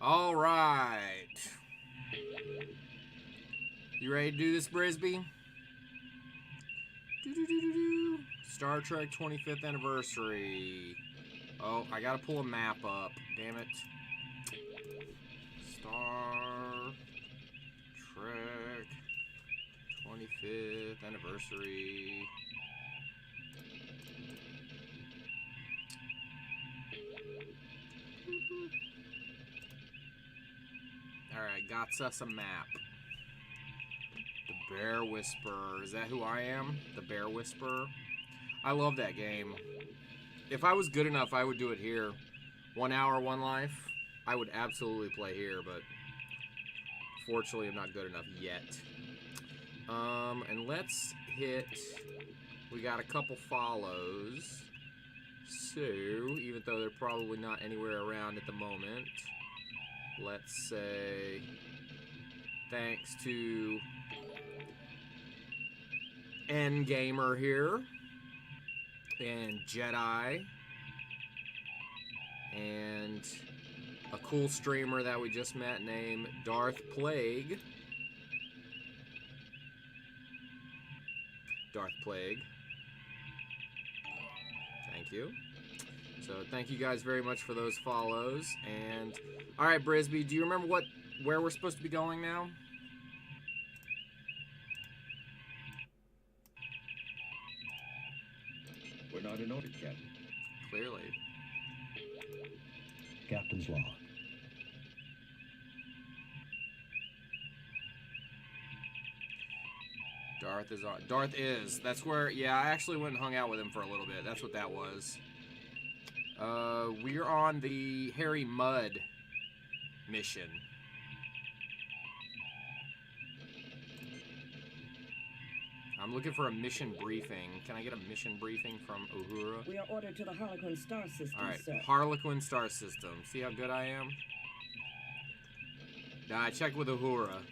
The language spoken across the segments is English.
All right. You ready to do this, Brisby? Star Trek 25th anniversary. Oh, I gotta pull a map up. Damn it. Star Trek 25th anniversary. Alright, got us a map. The Bear Whisperer. Is that who I am? The Bear Whisperer? I love that game. If I was good enough, I would do it here. 1 hour, 1 life. I would absolutely play here, but fortunately I'm not good enough yet. And let's hit... We got a couple follows. So, even though they're probably not anywhere around at the moment, let's say thanks to N-Gamer here, and Jedi, and a cool streamer that we just met named Darth Plague. Darth Plague. Thank you. So thank you guys very much for those follows. And all right, Brisby, do you remember where we're supposed to be going now? We're not in orbit yet. Clearly. Captain's log. Darth is on. Darth is. That's where. Yeah, I actually went and hung out with him for a little bit. That's what that was. We're on the Harry Mudd mission. I'm looking for a mission briefing. Can I get a mission briefing from Uhura? We are ordered to the Harlequin star system, Alright, sir. Harlequin star system. See how good I am? Nah, I checked with Uhura.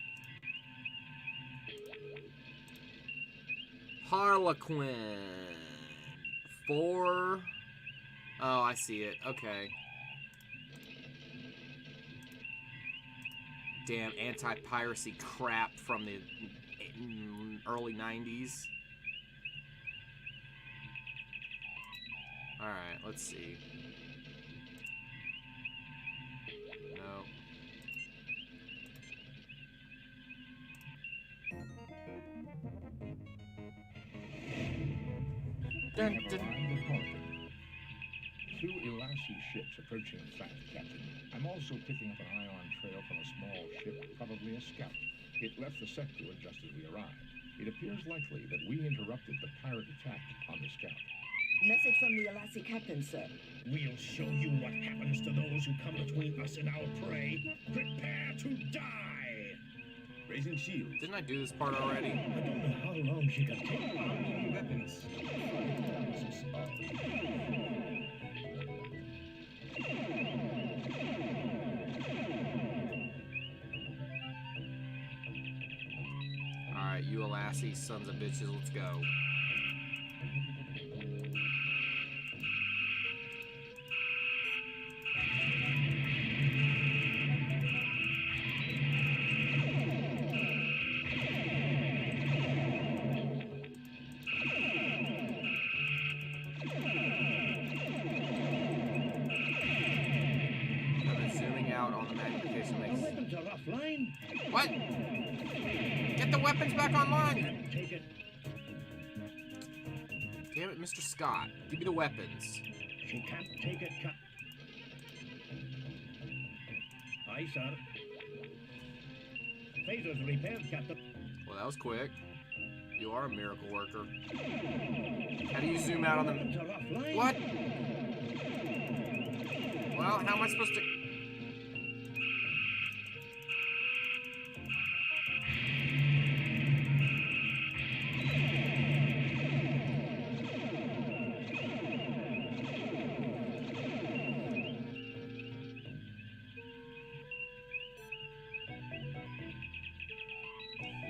Harlequin. 4. Oh, I see it. Okay. Damn anti-piracy crap from the early 90s. Alright, let's see. No. Dun, dun. Two Elassie ships approaching fast, Captain. I'm also picking up an ion trail from a small ship, probably a scout. It left the sector just as we arrived. It appears likely that we interrupted the pirate attack on the scout. Message from the Elassie captain, sir. We'll show you what happens to those who come between us and our prey. Prepare to die! Raising shields. Didn't I do this part already? I don't know how long she can take. Weapons. Alright, you Elassie sons of bitches, let's go. Offline? What? Get the weapons back online! Take it. Damn it, Mr. Scott. Give me the weapons. She can't take it, Aye, sir. Phaser's repaired, Captain. Well, that was quick. You are a miracle worker. How do you zoom out on them? What? Well, how am I supposed to...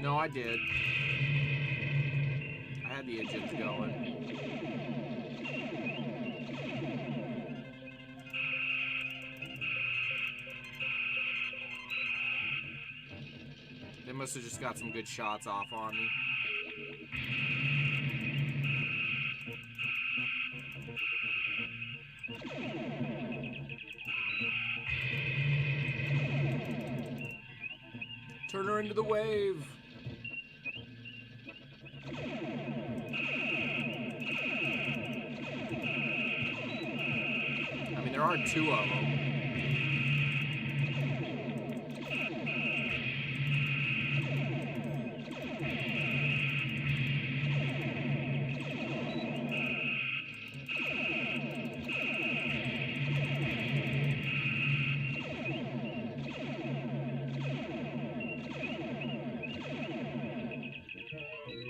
No, I did. I had the engines going. They must have just got some good shots off on me. Turn her into the wave. I mean, there are two of them.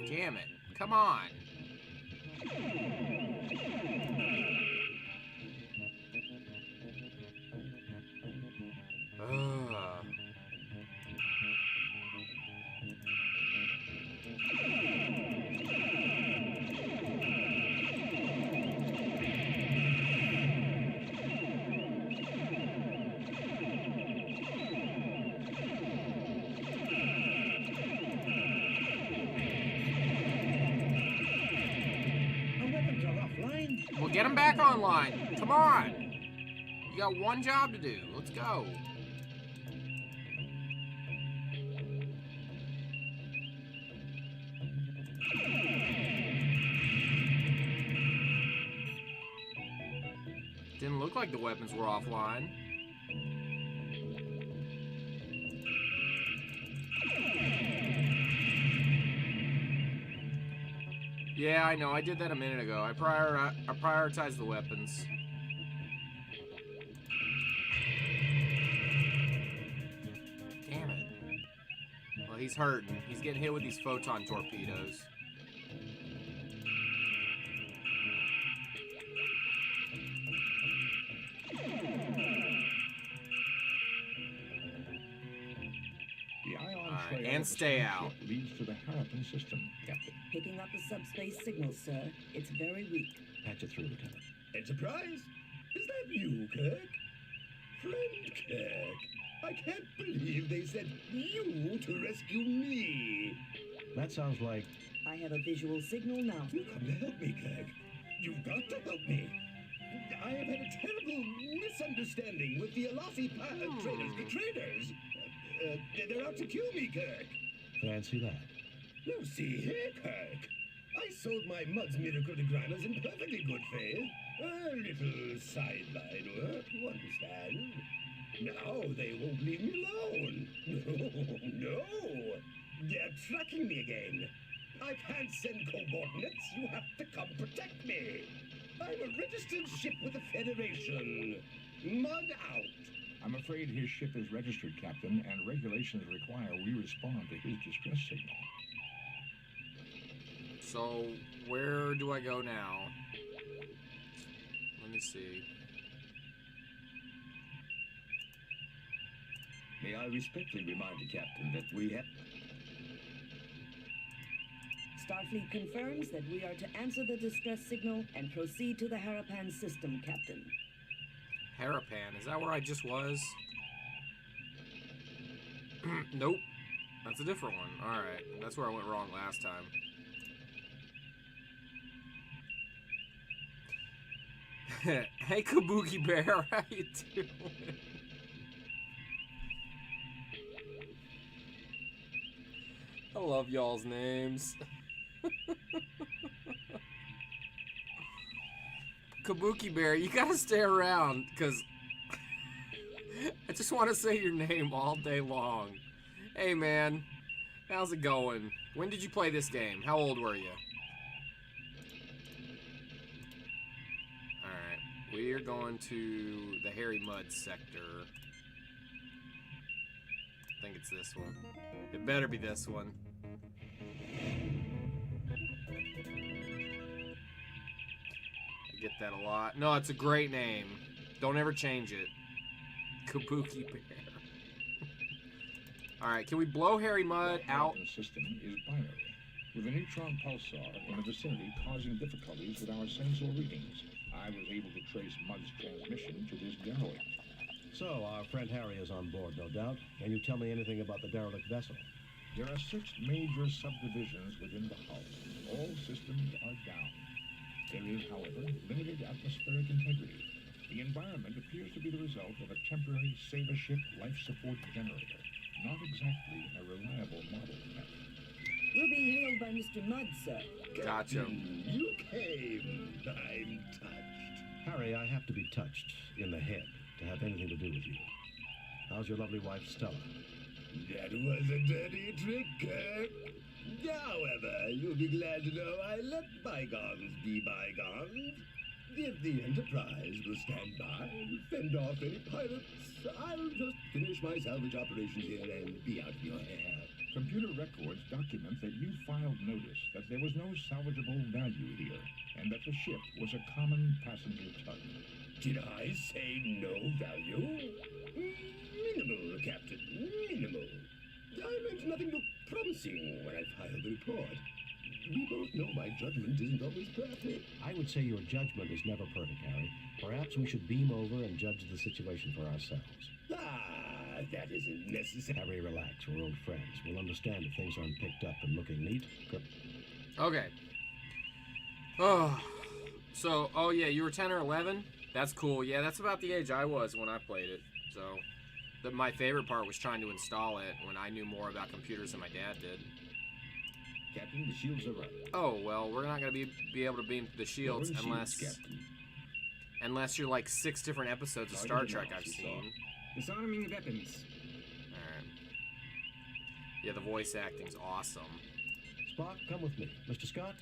Damn it. Come on. Ugh. Well, get him back online. Come on. You got one job to do. Let's go. Didn't look like the weapons were offline. Yeah, I know. I did that a minute ago. I prioritized the weapons. Damn it. Well, he's hurting. He's getting hit with these photon torpedoes. The ion Alright, trail and of the stay spaceship out. leads to the Harappan system, Captain. Picking up the subspace signal, sir. It's very weak. Patch it through, Lieutenant. Enterprise? Is that you, Kirk? Friend Kirk, I can't believe they sent you to rescue me. That sounds like... I have a visual signal now. You come to help me, Kirk. You've got to help me. I have had a terrible misunderstanding with the Alasi traders. They're out to kill me, Kirk. Fancy that. Now see here, Kirk. I sold my muds miracrodigrammers in perfectly good faith. A little sideline work, you understand? Now they won't leave me alone. No. They're tracking me again. I can't send coordinates. You have to come protect me. I'm a registered ship with the Federation. Mud out. I'm afraid his ship is registered, Captain, and regulations require we respond to his distress signal. So, where do I go now? Let me see. May I respectfully remind the Captain that we have... Starfleet confirms that we are to answer the distress signal and proceed to the Harappan system, Captain. Harappan, is that where I just was? Nope. That's a different one. Alright, that's where I went wrong last time. Hey, Kabuki Bear, how you doing? I love y'all's names. Kabuki Bear, you gotta stay around, because I just want to say your name all day long. Hey, man. How's it going? When did you play this game? How old were you? Alright. We are going to the Hairy Mud sector. I think it's this one. It better be this one. I get that a lot. No, it's a great name. Don't ever change it. Kabuki Bear. Alright, can we blow Hairy Mud out? The system is binary, with a neutron pulsar in the vicinity causing difficulties with our sensor readings. I was able to trace Mud's transmission to this derelict. So, our friend Harry is on board, no doubt. Can you tell me anything about the derelict vessel? There are 6 major subdivisions within the hull. All systems are down. There is, however, limited atmospheric integrity. The environment appears to be the result of a temporary save-a-ship life support generator. Not exactly a reliable model, Captain. We're being hailed by Mr. Mudd, sir. Gotcha. Captain, you came. I'm touched. Harry, I have to be touched in the head to have anything to do with you. How's your lovely wife, Stella? That was a dirty trick, Kirk. However, you'll be glad to know I let bygones be bygones. If the Enterprise will stand by and fend off any pirates, I'll just finish my salvage operations here and be out of your hair. Computer records document that you filed notice that there was no salvageable value here, and that the ship was a common passenger tug. Did I say no value? Minimal, Captain, minimal. I meant nothing too promising when I filed the report. We both know my judgment isn't always perfect. I would say your judgment is never perfect, Harry. Perhaps we should beam over and judge the situation for ourselves. That isn't necessary. Harry, relax. We're old friends. We'll understand if things aren't picked up and looking neat. Okay. Oh, so, oh yeah, you were 10 or 11? That's cool. Yeah, that's about the age I was when I played it. So, my favorite part was trying to install it when I knew more about computers than my dad did. Captain, the shields are up. Oh, well, we're not going to be able to beam the shields Lower unless Captain. unless you're like 6 different episodes of Star Sergeant Trek Moss, I've you seen. Disarming weapons. Alright. Yeah, the voice acting's awesome. Spock, come with me. Mr. Scott?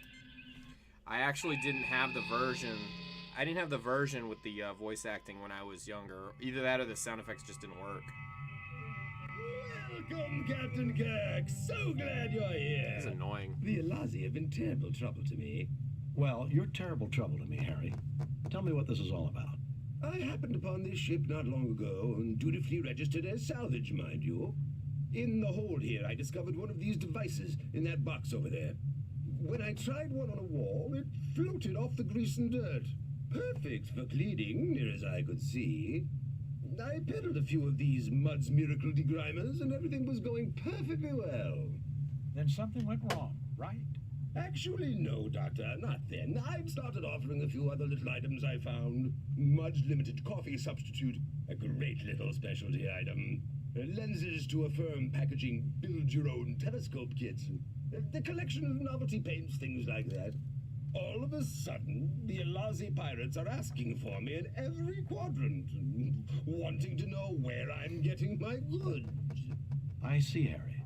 I actually didn't have the version. I didn't have the version with the voice acting when I was younger. Either that or the sound effects just didn't work. Welcome, Captain Kirk. So glad you're here. It's annoying. The Elazi have been terrible trouble to me. Well, you're terrible trouble to me, Harry. Tell me what this is all about. I happened upon this ship not long ago and dutifully registered as salvage, mind you. In the hold here, I discovered one of these devices in that box over there. When I tried one on a wall, it floated off the grease and dirt. Perfect for cleaning, near as I could see. I peddled a few of these Mudd's Miracle Degrimers, and everything was going perfectly well. Then something went wrong, right? Actually, no, Doctor, not then. I'd started offering a few other little items I found. Mudd's Limited Coffee Substitute, a great little specialty item. Lenses to affirm packaging build-your-own telescope kits. The collection of novelty paints, things like that. All of a sudden, the Elazi pirates are asking for me in every quadrant, wanting to know where I'm getting my goods. I see, Harry.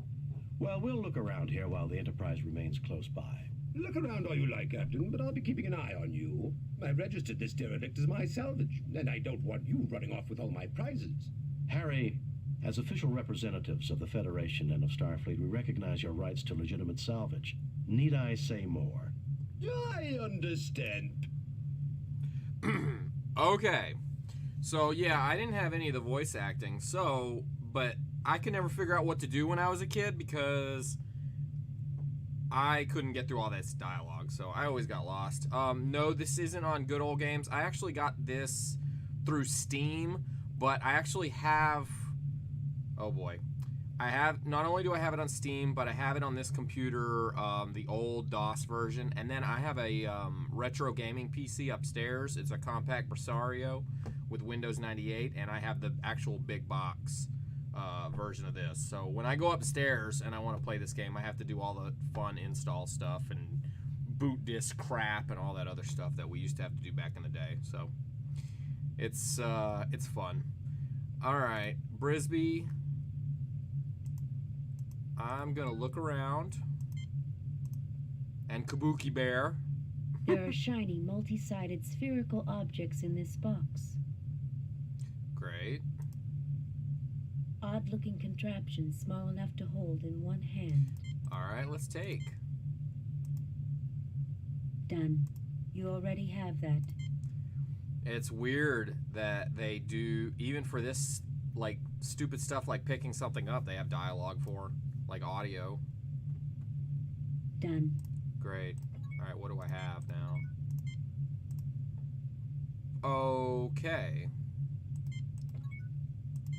Well, we'll look around here while the Enterprise remains close by. Look around all you like, Captain, but I'll be keeping an eye on you. I've registered this derelict as my salvage, and I don't want you running off with all my prizes. Harry, as official representatives of the Federation and of Starfleet, we recognize your rights to legitimate salvage. Need I say more? I understand. Okay. So, yeah, I didn't have any of the voice acting, but I could never figure out what to do when I was a kid because I couldn't get through all this dialogue, so I always got lost. No, this isn't on Good Old Games. I actually got this through Steam, but I actually have... Oh, boy. Not only do I have it on Steam, but I have it on this computer, the old DOS version, and then I have a retro gaming PC upstairs. It's a compact Presario with Windows 98, and I have the actual big box version of this. So when I go upstairs and I want to play this game, I have to do all the fun install stuff and boot disk crap and all that other stuff that we used to have to do back in the day. So it's fun. All right, Brisby. I'm gonna look around. And Kabuki Bear. There are shiny, multi-sided spherical objects in this box. Great. Odd-looking contraptions small enough to hold in one hand. Alright, let's take. Done. You already have that. It's weird that they do, even for this, like, stupid stuff like picking something up, they have dialogue for, like audio. Done. Great. Alright, what do I have now? Okay.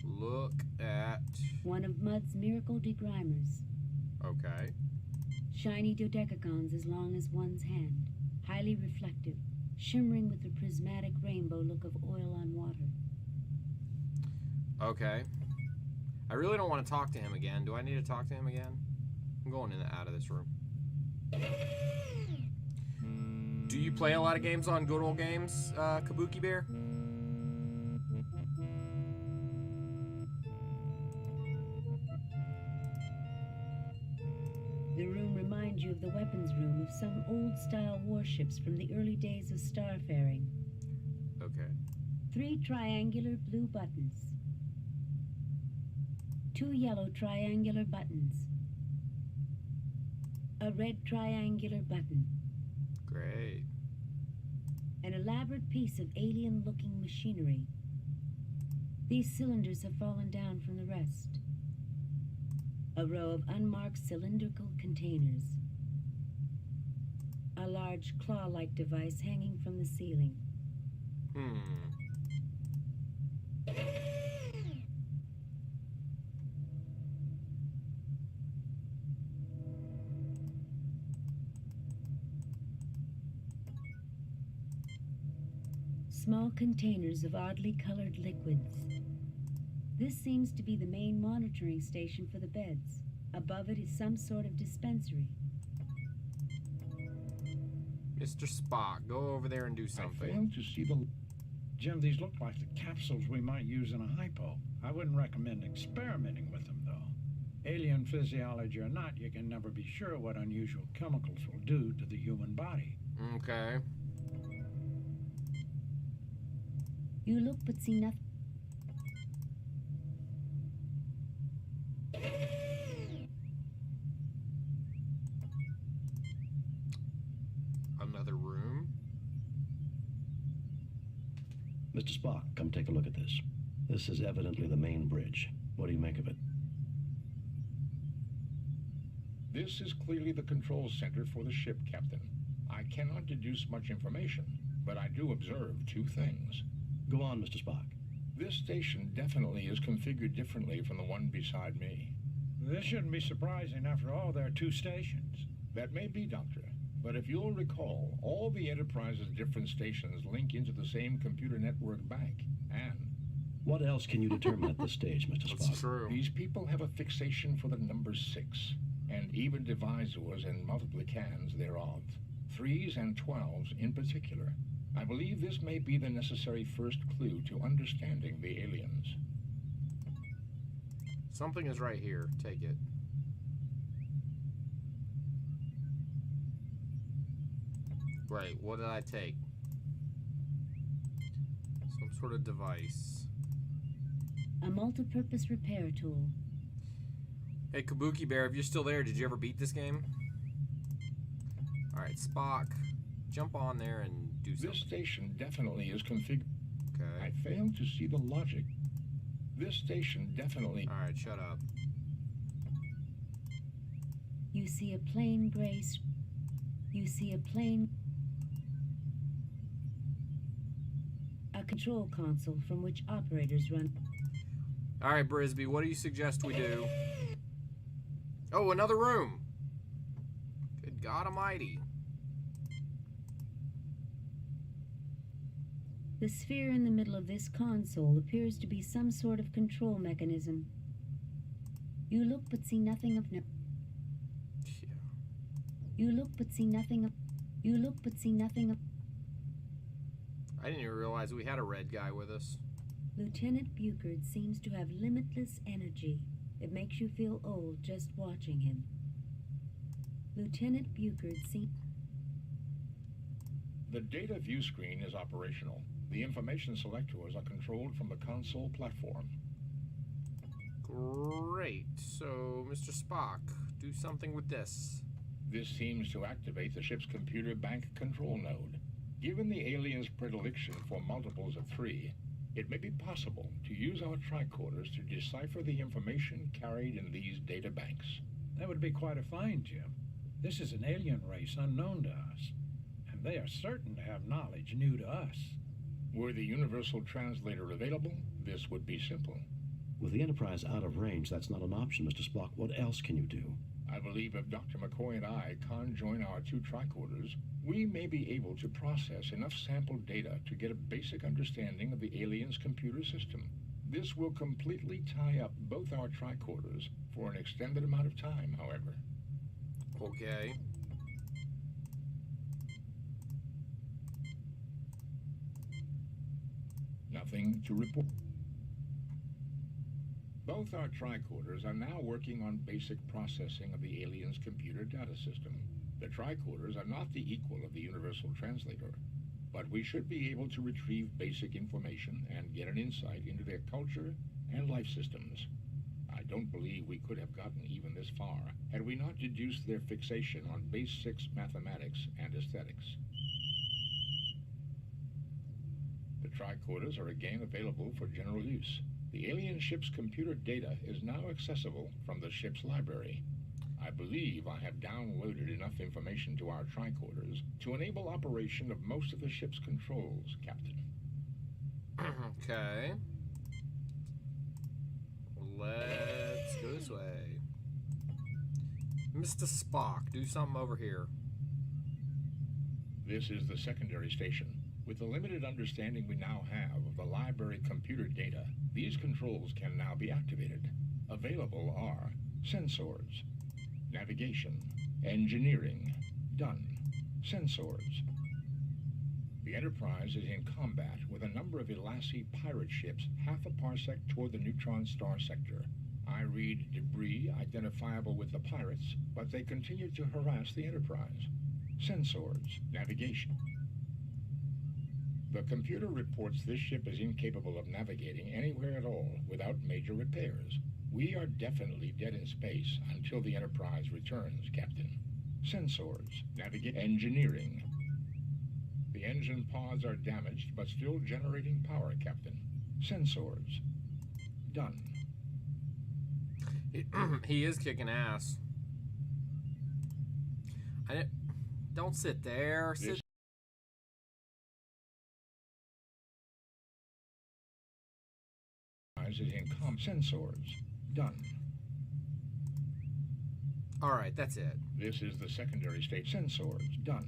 Look at... One of Mudd's miracle degrimers. Okay. Shiny dodecagons as long as one's hand. Highly reflective, shimmering with the prismatic rainbow look of oil on water. Okay. I really don't want to talk to him again. Do I need to talk to him again? I'm going in and out of this room. Do you play a lot of games on Good Old Games, Kabuki Bear? The room reminds you of the weapons room of some old-style warships from the early days of starfaring. Okay. 3 triangular blue buttons. 2 yellow triangular buttons. A red triangular button. Great. An elaborate piece of alien-looking machinery. These cylinders have fallen down from the rest. A row of unmarked cylindrical containers. A large claw-like device hanging from the ceiling. Small containers of oddly colored liquids. This seems to be the main monitoring station for the beds. Above it is some sort of dispensary. Mr. Spock, go over there and do I something. failed to see the... Jim, these look like the capsules we might use in a hypo. I wouldn't recommend experimenting with them, though. Alien physiology or not, you can never be sure what unusual chemicals will do to the human body. Okay. You look but see nothing. Another room? Mr. Spock, come take a look at this. This is evidently the main bridge. What do you make of it? This is clearly the control center for the ship, Captain. I cannot deduce much information, but I do observe 2 things. Go on, Mr. Spock. This station definitely is configured differently from the one beside me. This shouldn't be surprising. After all, there are 2 stations. That may be, Doctor, but if you'll recall, all the Enterprise's different stations link into the same computer network bank, and... What else can you determine at this stage, Mr. Spock? That's true. These people have a fixation for the number 6, and even divisors and multiplicans thereof, 3s and 12s in particular. I believe this may be the necessary first clue to understanding the aliens. Something is right here. Take it. Right, what did I take? Some sort of device. A multi-purpose repair tool. Hey, Kabuki Bear, if you're still there, did you ever beat this game? Alright, Spock, jump on there and do something. This station definitely is configured. I Okay. fail to see the logic. This station definitely... Alright, shut up. You see a plain gray... You see a plain... A control console from which operators run... Alright, Brisby, what do you suggest we do? Oh, another room! Good God Almighty. The sphere in the middle of this console appears to be some sort of control mechanism. You look but see nothing of no... Yeah. You look but see nothing of... You look but see nothing of... I didn't even realize we had a red guy with us. Lieutenant Buchard seems to have limitless energy. It makes you feel old just watching him. Lieutenant Buchard seems... The data view screen is operational. The information selectors are controlled from the console platform. Great. So, Mr. Spock, do something with this. This seems to activate the ship's computer bank control node. Given the aliens' predilection for multiples of 3, it may be possible to use our tricorders to decipher the information carried in these data banks. That would be quite a find, Jim. This is an alien race unknown to us, and they are certain to have knowledge new to us. Were the universal translator available, this would be simple. With the Enterprise out of range, that's not an option, Mr. Spock. What else can you do? I believe if Dr. McCoy and I conjoin our two tricorders, we may be able to process enough sample data to get a basic understanding of the alien's computer system. This will completely tie up both our tricorders for an extended amount of time, however. Okay. Nothing to report. Both our tricorders are now working on basic processing of the alien's computer data system. The tricorders are not the equal of the universal translator, but we should be able to retrieve basic information and get an insight into their culture and life systems. I don't believe we could have gotten even this far had we not deduced their fixation on base 6 mathematics and aesthetics. The tricorders are again available for general use. The alien ship's computer data is now accessible from the ship's library. I believe I have downloaded enough information to our tricorders to enable operation of most of the ship's controls, Captain. Okay. Let's go this way. Mr. Spock, do something over here. This is the secondary station. With the limited understanding we now have of the library computer data, these controls can now be activated. Available are sensors, navigation, engineering, done, sensors. The Enterprise is in combat with a number of Elassie pirate ships half a parsec toward the neutron star sector. I read debris identifiable with the pirates, but they continue to harass the Enterprise. Sensors, navigation. The computer reports this ship is incapable of navigating anywhere at all without major repairs. We are definitely dead in space until the Enterprise returns, Captain. Sensors, navigate, engineering. The engine pods are damaged but still generating power, Captain. Sensors, done. He is kicking ass. Don't sit there. Sit. Is in sensors, done. All right, that's it. This is the secondary state. Sensors, done.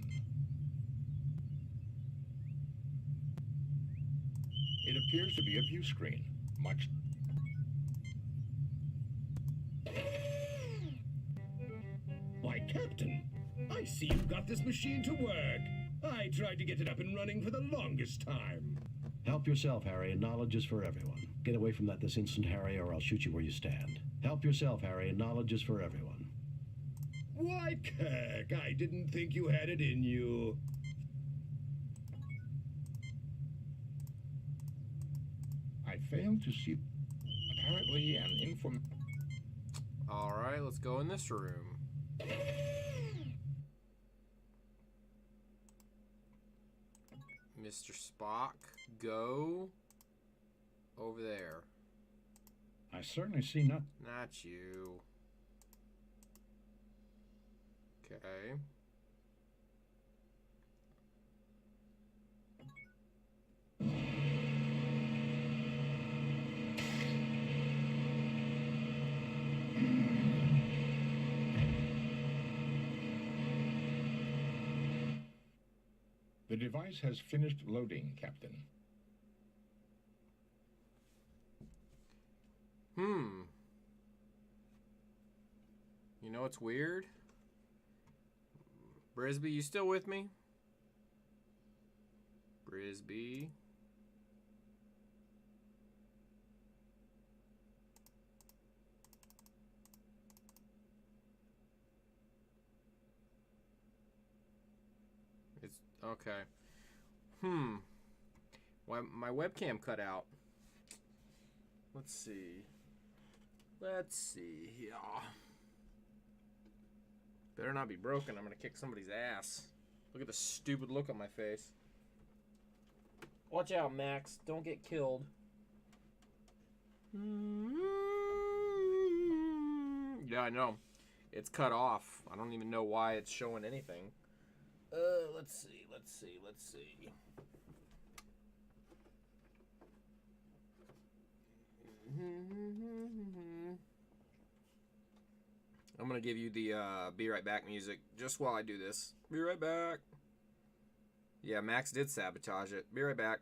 It appears to be a view screen. Much. Why, Captain, I see you've got this machine to work. I tried to get it up and running for the longest time. Help yourself, Harry, and knowledge is for everyone. Get away from that this instant, Harry, or I'll shoot you where you stand. Help yourself, Harry, and knowledge is for everyone. Why, Kirk, I didn't think you had it in you. I failed to see. Apparently, an inform. All right, let's go in this room. Mr. Spock, go over there. I certainly see nothing. Not you. Okay. The device has finished loading, Captain. You know what's weird? Brisby, you still with me? Brisby. It's okay. Why my webcam cut out. Let's see. Let's see. Yeah. Better not be broken. I'm gonna kick somebody's ass. Look at the stupid look on my face. Watch out, Max. Don't get killed. Yeah, I know. It's cut off. I don't even know why it's showing anything. Let's see. I'm going to give you the be right back music just while I do this. Be right back. Yeah, Max did sabotage it. Be right back.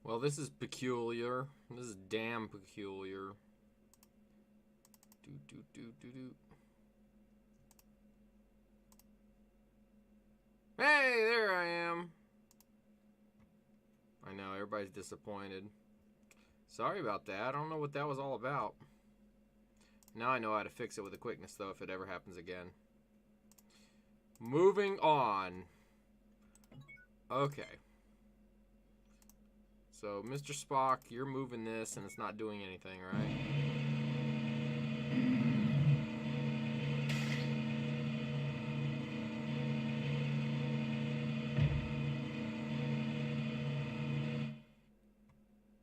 Well, this is peculiar. This is damn peculiar. Hey, there I am. I know, everybody's disappointed. Sorry about that. I don't know what that was all about. Now I know how to fix it with a quickness, though, if it ever happens again. Moving on. Okay. So, Mr. Spock, you're moving this, and it's not doing anything, right?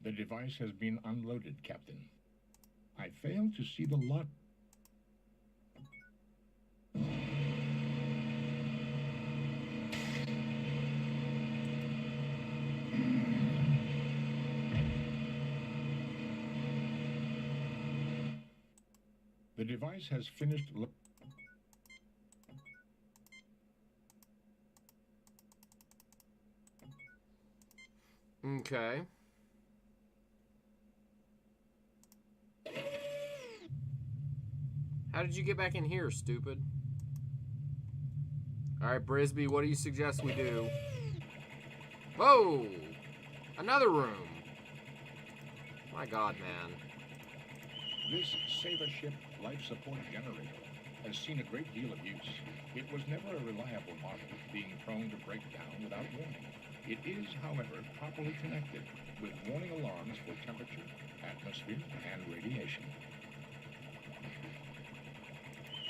The device has been unloaded, Captain. I fail to see the lot. The device has finished. Okay. How did you get back in here, stupid? Alright, Brisby, what do you suggest we do? Whoa! Another room! My god, man. This Save-A-Ship life support generator has seen a great deal of use. It was never a reliable model, being prone to break down without warning. It is, however, properly connected with warning alarms for temperature, atmosphere, and radiation.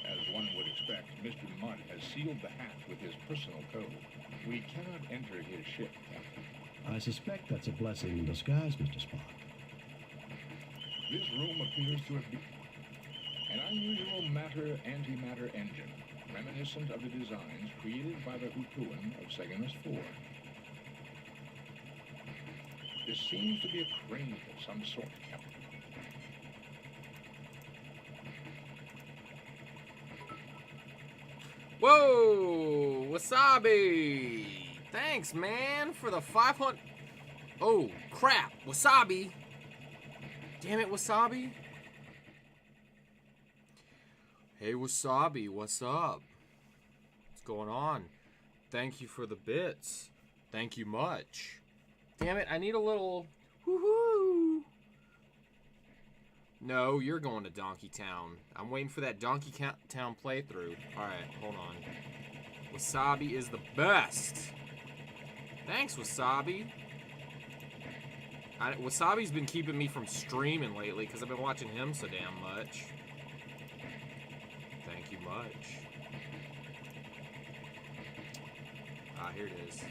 As one would expect, Mr. Mudd has sealed the hatch with his personal code. We cannot enter his ship, Captain. I suspect that's a blessing in disguise, Mr. Spock. This room appears to have been an unusual matter-antimatter engine, reminiscent of the designs created by the Hutuan of Cygnus 4. This seems to be a crane of some sort, Captain. Whoa! Wasabi! Thanks, man, for the 500... Oh, crap! Wasabi! Damn it, Wasabi! Hey, Wasabi, what's up? What's going on? Thank you for the bits. Thank you much. Damn it, I need a little... Woohoo! No, you're going to Donkey Town. I'm waiting for that Donkey Town playthrough. Alright, hold on. Wasabi is the best. Thanks, Wasabi. Wasabi's been keeping me from streaming lately because I've been watching him so damn much. Thank you much. Ah, here it is.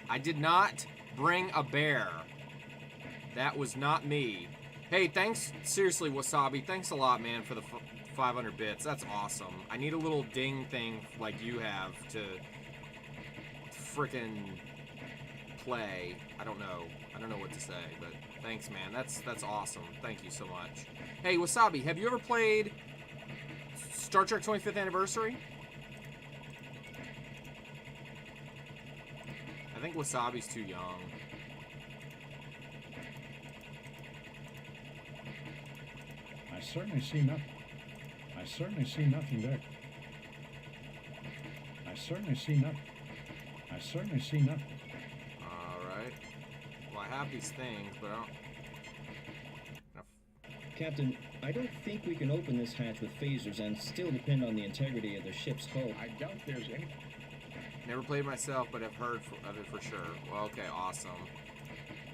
I did not bring a bear. That was not me. Hey, thanks, seriously, Wasabi. Thanks a lot, man, for the 500 bits. That's awesome. I need a little ding thing like you have to frickin' play. I don't know what to say, but thanks, man. That's awesome. Thank you so much. Hey, Wasabi, have you ever played Star Trek 25th Anniversary? I think Wasabi's too young. I certainly see nothing. I certainly see nothing there. I certainly see nothing. I certainly see nothing. Alright. Well, I have these things, but I don't... Captain, I don't think we can open this hatch with phasers and still depend on the integrity of the ship's hull. I doubt there's any... Never played myself, but I've heard of it for sure. Well, okay, awesome.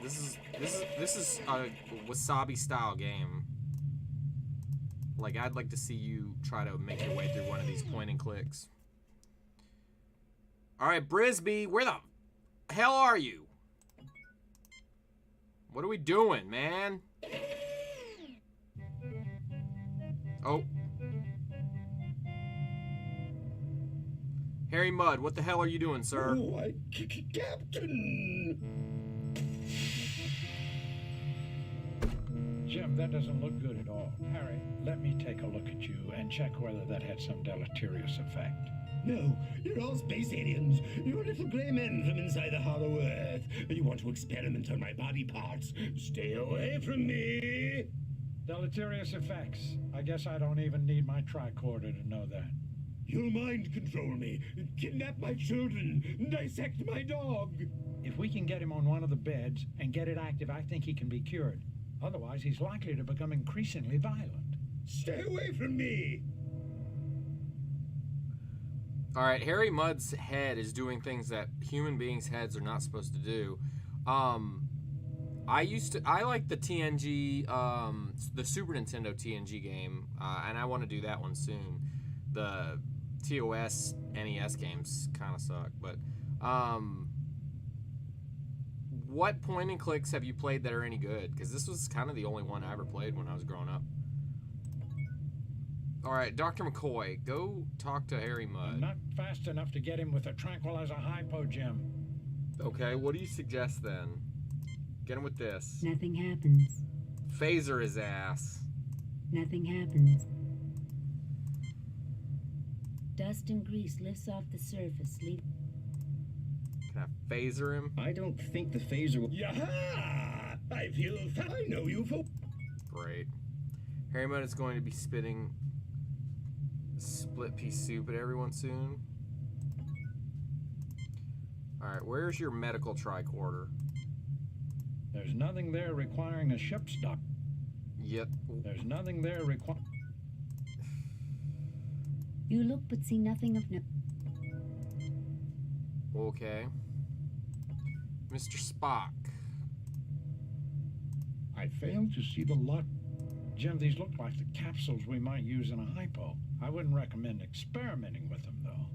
This is a Wasabi style game. Like, I'd like to see you try to make your way through one of these point and clicks. All right, Brisby, where the hell are you? What are we doing, man? Oh. Harry Mudd, what the hell are you doing, sir? Oh, Captain! Jim, that doesn't look good at all. Harry, let me take a look at you and check whether that had some deleterious effect. No, you're all space aliens. You're little gray men from inside the hollow earth. You want to experiment on my body parts. Stay away from me! Deleterious effects. I guess I don't even need my tricorder to know that. You'll mind control me, kidnap my children, dissect my dog. If we can get him on one of the beds and get it active, I think he can be cured. Otherwise, he's likely to become increasingly violent. Stay away from me! Alright, Harry Mudd's head is doing things that human beings' heads are not supposed to do. I like the TNG, the Super Nintendo TNG game, and I want to do that one soon. The TOS NES games kind of suck, but what point and clicks have you played that are any good? Because this was kind of the only one I ever played when I was growing up. Alright, Dr. McCoy, go talk to Harry Mudd. I'm not fast enough to get him with a tranquilizer hypo, Jim. Okay, what do you suggest then? Get him with this. Nothing happens. Phaser his ass. Nothing happens. Dust and grease lifts off the surface, leaving... Can I phaser him? I don't think the phaser will... Yaha! I feel I know you for... Great. Harry Mudd is going to be spitting split pea soup at everyone soon. Alright, where's your medical tricorder? There's nothing there requiring a ship's dock. Yep. There's nothing there requiring... You look but see nothing of no... Okay. Mr. Spock. I fail to see the lot. Jim, these look like the capsules we might use in a hypo. I wouldn't recommend experimenting with them, though.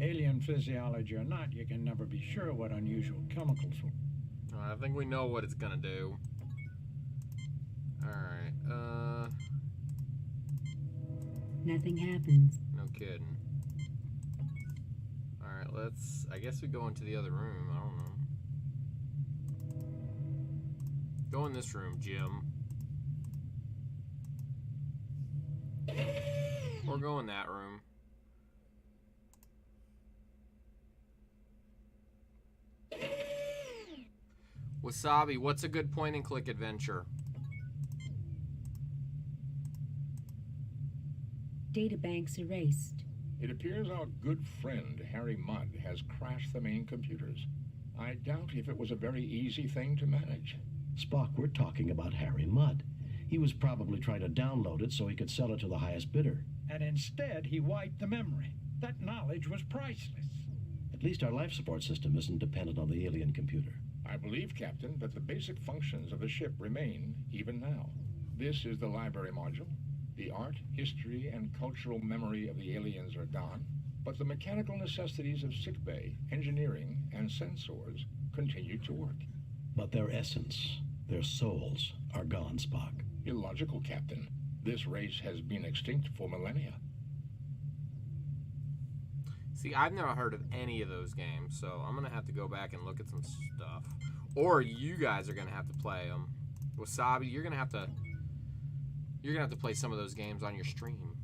Alien physiology or not, you can never be sure what unusual chemicals will... I think we know what it's gonna do. Alright, Nothing happens. no kidding. Alright, I guess we go into the other room, I don't know. Go in this room, Jim. Or go in that room. Wasabi, what's a good point and click adventure? Databanks erased. It appears our good friend Harry Mudd has crashed the main computers. I doubt if it was a very easy thing to manage. Spock, we're talking about Harry Mudd. He was probably trying to download it so he could sell it to the highest bidder. And instead, he wiped the memory. That knowledge was priceless. At least our life support system isn't dependent on the alien computer. I believe, Captain, that the basic functions of the ship remain even now. This is the library module. The art, history, and cultural memory of the aliens are gone, but the mechanical necessities of sickbay, engineering, and sensors continue to work. But their essence, their souls, are gone, Spock. Illogical, Captain. This race has been extinct for millennia. See, I've never heard of any of those games, so I'm going to have to go back and look at some stuff. Or you guys are going to have to play them. Wasabi, you're going to have to play some of those games on your stream.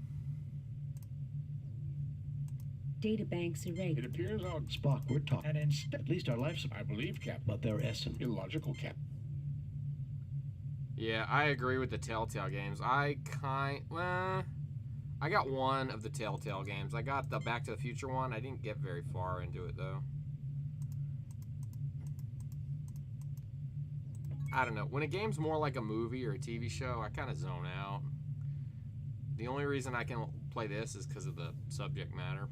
Databanks erased. It appears our... Spock, we're talking... And instead... At least our life support... I believe, Captain. But their essence... Illogical, Captain. Yeah, I agree with the Telltale games. I got one of the Telltale games. I got the Back to the Future one. I didn't get very far into it, though. I don't know. When a game's more like a movie or a TV show, I kind of zone out. The only reason I can play this is because of the subject matter.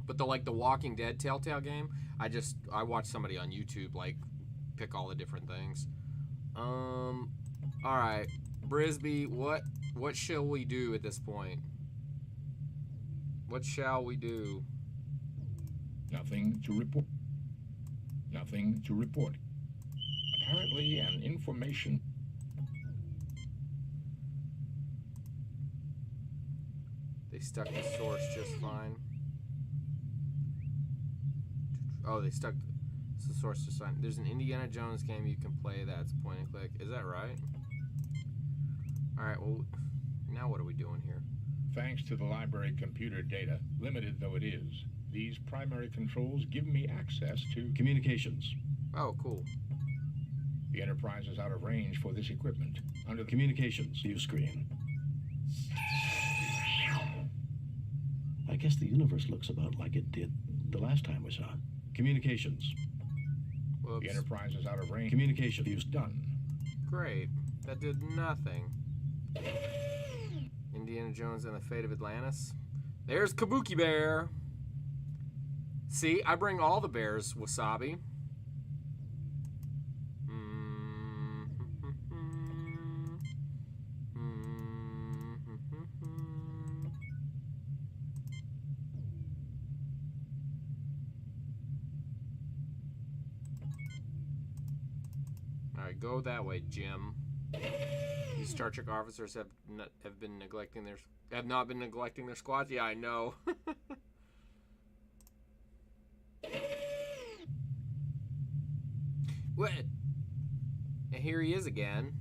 But the Walking Dead Telltale game, I watched somebody on YouTube pick all the different things. All right, Brisby, what shall we do at this point? What shall we do? Nothing to report. Nothing to report. Apparently, an information... They stuck the source just fine. Oh, they stuck the source just fine. There's an Indiana Jones game you can play that's point and click. Is that right? Alright, well, now what are we doing here? Thanks to the library computer data, limited though it is, these primary controls give me access to... Communications. Oh, cool. The Enterprise is out of range for this equipment. Under the... Communications view screen. I guess the universe looks about like it did the last time we saw it. Communications. Whoops. The Enterprise is out of range. Communication views Done. Great. That did nothing. Indiana Jones and the Fate of Atlantis. There's Kabuki Bear. See, I bring all the bears, Wasabi. Alright, go that way, Jim. These Star Trek officers have not been neglecting their squads. Yeah, I know. What? And here he is again.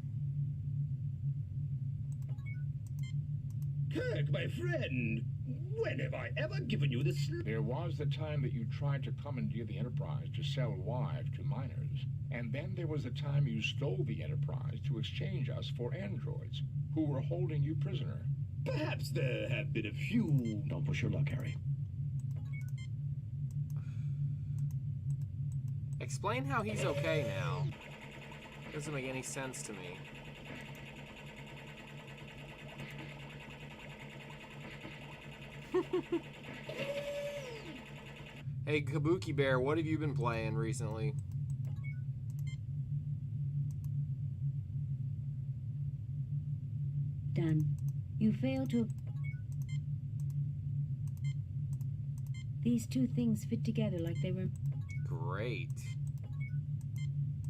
Kirk, my friend, when have I ever given you this? There was the time that you tried to commandeer the Enterprise to sell Wive to miners. And then there was the time you stole the Enterprise to exchange us for androids, who were holding you prisoner. Perhaps there have been a few... Don't push your luck, Harry. Explain how he's okay now. Doesn't make any sense to me. Hey, Kabuki Bear, what have you been playing recently? Done. You fail to... These two things fit together like they were... Great.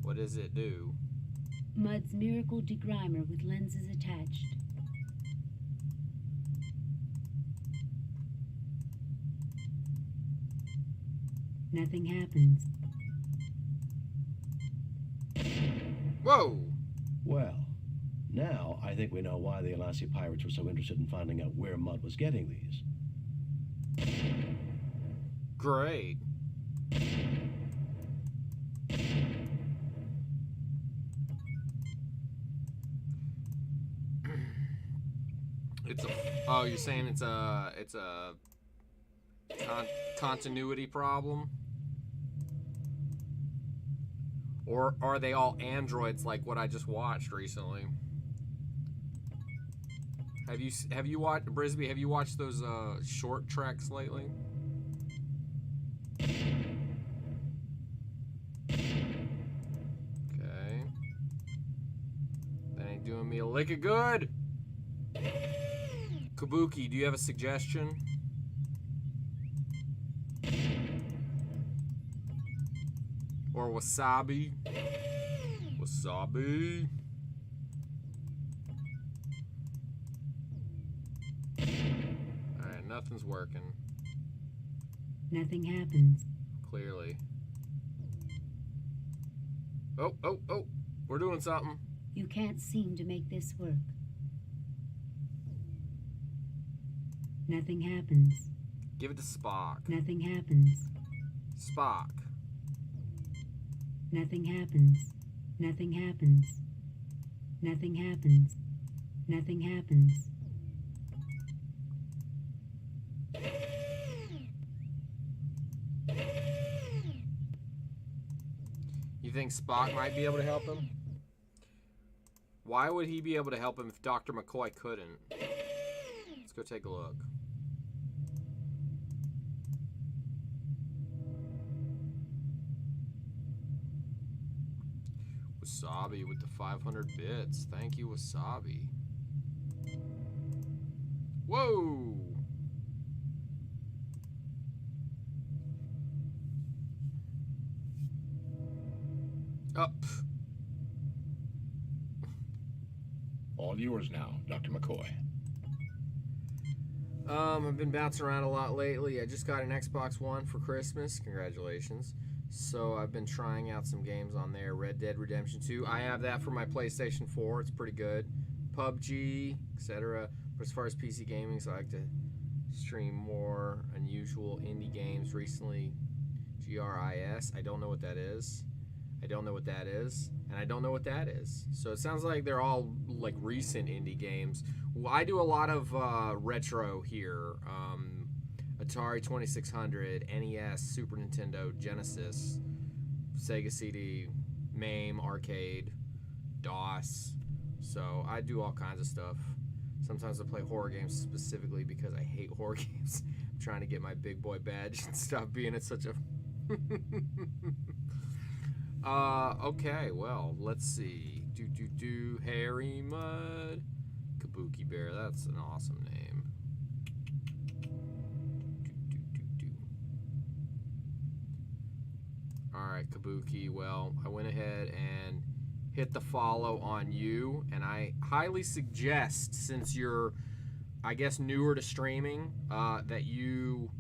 What does it do? Mudd's miracle degrimer with lenses attached. Nothing happens. Whoa! Well, now I think we know why the Alassi pirates were so interested in finding out where Mudd was getting these. Great. It's a. Oh, you're saying it's a continuity problem, or are they all androids like what I just watched recently? Have you watched Brisby? Have you watched those short treks lately? Okay, that ain't doing me a lick of good. Kabuki, do you have a suggestion? Or wasabi? Wasabi. Alright, nothing's working. Nothing happens. Clearly. Oh, oh, oh. We're doing something. You can't seem to make this work. Nothing happens. Give it to Spock. Nothing happens. Spock. Nothing happens. Nothing happens. Nothing happens. Nothing happens. You think Spock might be able to help him? Why would he be able to help him if Dr. McCoy couldn't? Let's go take a look. Wasabi with the 500 bits. Thank you, Wasabi. Whoa! Up. All yours now, Dr. McCoy. I've been bouncing around a lot lately. I just got an Xbox One for Christmas. Congratulations. So I've been trying out some games on there. Red Dead Redemption 2. I have that for my PlayStation 4. It's pretty good. PUBG, etc. But as far as PC gaming, so I like to stream more unusual indie games. Recently, GRIS. I don't know what that is. I don't know what that is. And I don't know what that is. So it sounds like they're all like recent indie games. Well, I do a lot of retro here. Atari 2600, NES, Super Nintendo, Genesis, Sega CD, MAME, arcade, DOS. So I do all kinds of stuff. Sometimes I play horror games specifically because I hate horror games. I'm trying to get my big boy badge and stop being at such a... okay, well, let's see. Harry Mudd. Kabuki Bear, that's an awesome name. Alright, Kabuki, well, I went ahead and hit the follow on you, and I highly suggest, since you're, I guess, newer to streaming, that you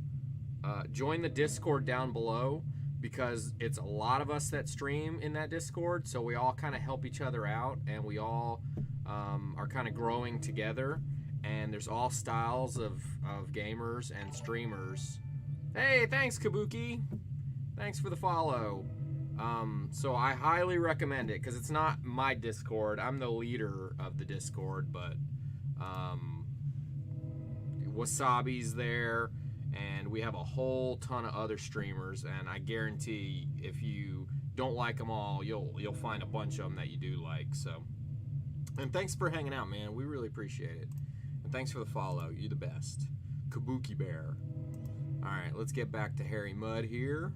join the Discord down below, because it's a lot of us that stream in that Discord, so we all kind of help each other out, and we all are kind of growing together, and there's all styles of gamers and streamers. Hey, thanks, Kabuki. Thanks for the follow. So I highly recommend it, because it's not my Discord. I'm the leader of the Discord, but Wasabi's there, and we have a whole ton of other streamers, and I guarantee if you don't like them all, you'll find a bunch of them that you do like. So, and thanks for hanging out, man. We really appreciate it. And thanks for the follow. You're the best. Kabuki Bear. All right, let's get back to Harry Mudd here.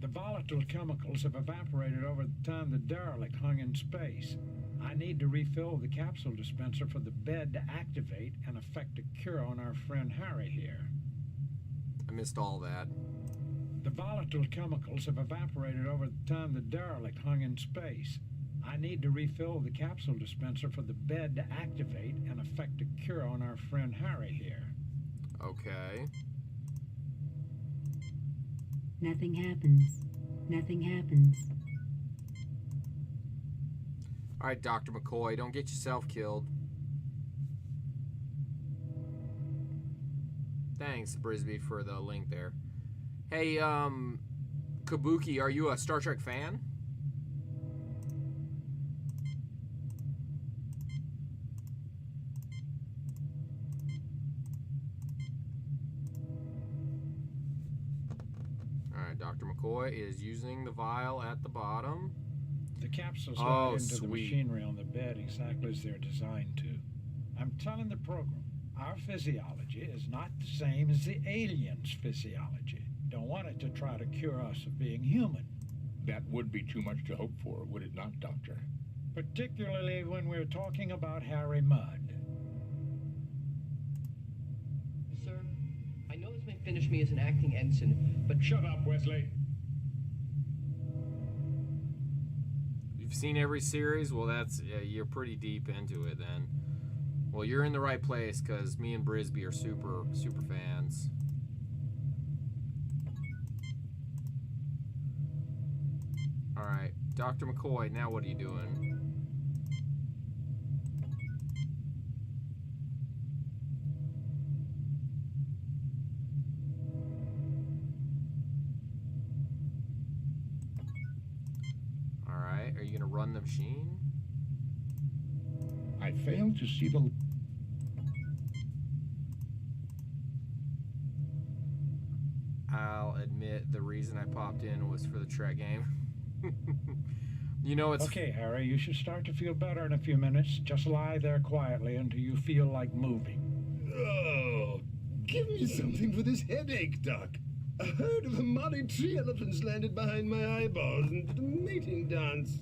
The volatile chemicals have evaporated over the time the derelict hung in space. I need to refill the capsule dispenser for the bed to activate and effect a cure on our friend Harry here. I missed all that. The volatile chemicals have evaporated over the time the derelict hung in space. I need to refill the capsule dispenser for the bed to activate and effect a cure on our friend Harry here. Okay. Nothing happens. Nothing happens. All right, Dr. McCoy, don't get yourself killed. Thanks, Brisby, for the link there. Hey, Kabuki, are you a Star Trek fan? McCoy is using the vial at the bottom. The capsules Oh, slide into the sweet. machinery on the bed exactly as they're designed to. I'm telling the program, our physiology is not the same as the aliens' physiology. Don't want it to try to cure us of being human. That would be too much to hope for, would it not, Doctor? Particularly when we're talking about Harry Mudd. Sir, I know this may finish me as an acting ensign, but... Shut up, Wesley. You've seen every series? Well, that's you're pretty deep into it then. Well, you're in the right place because me and Brisby are super fans. All right, Dr. McCoy, now what are you doing? All right, are you gonna run the machine? I failed to see the... I'll admit the reason I popped in was for the Trek game. You know, it's... Okay, Harry, you should start to feel better in a few minutes. Just lie there quietly until you feel like moving. Oh, give me something for this headache, Doc. A herd of Amari tree elephants landed behind my eyeballs and did a mating dance.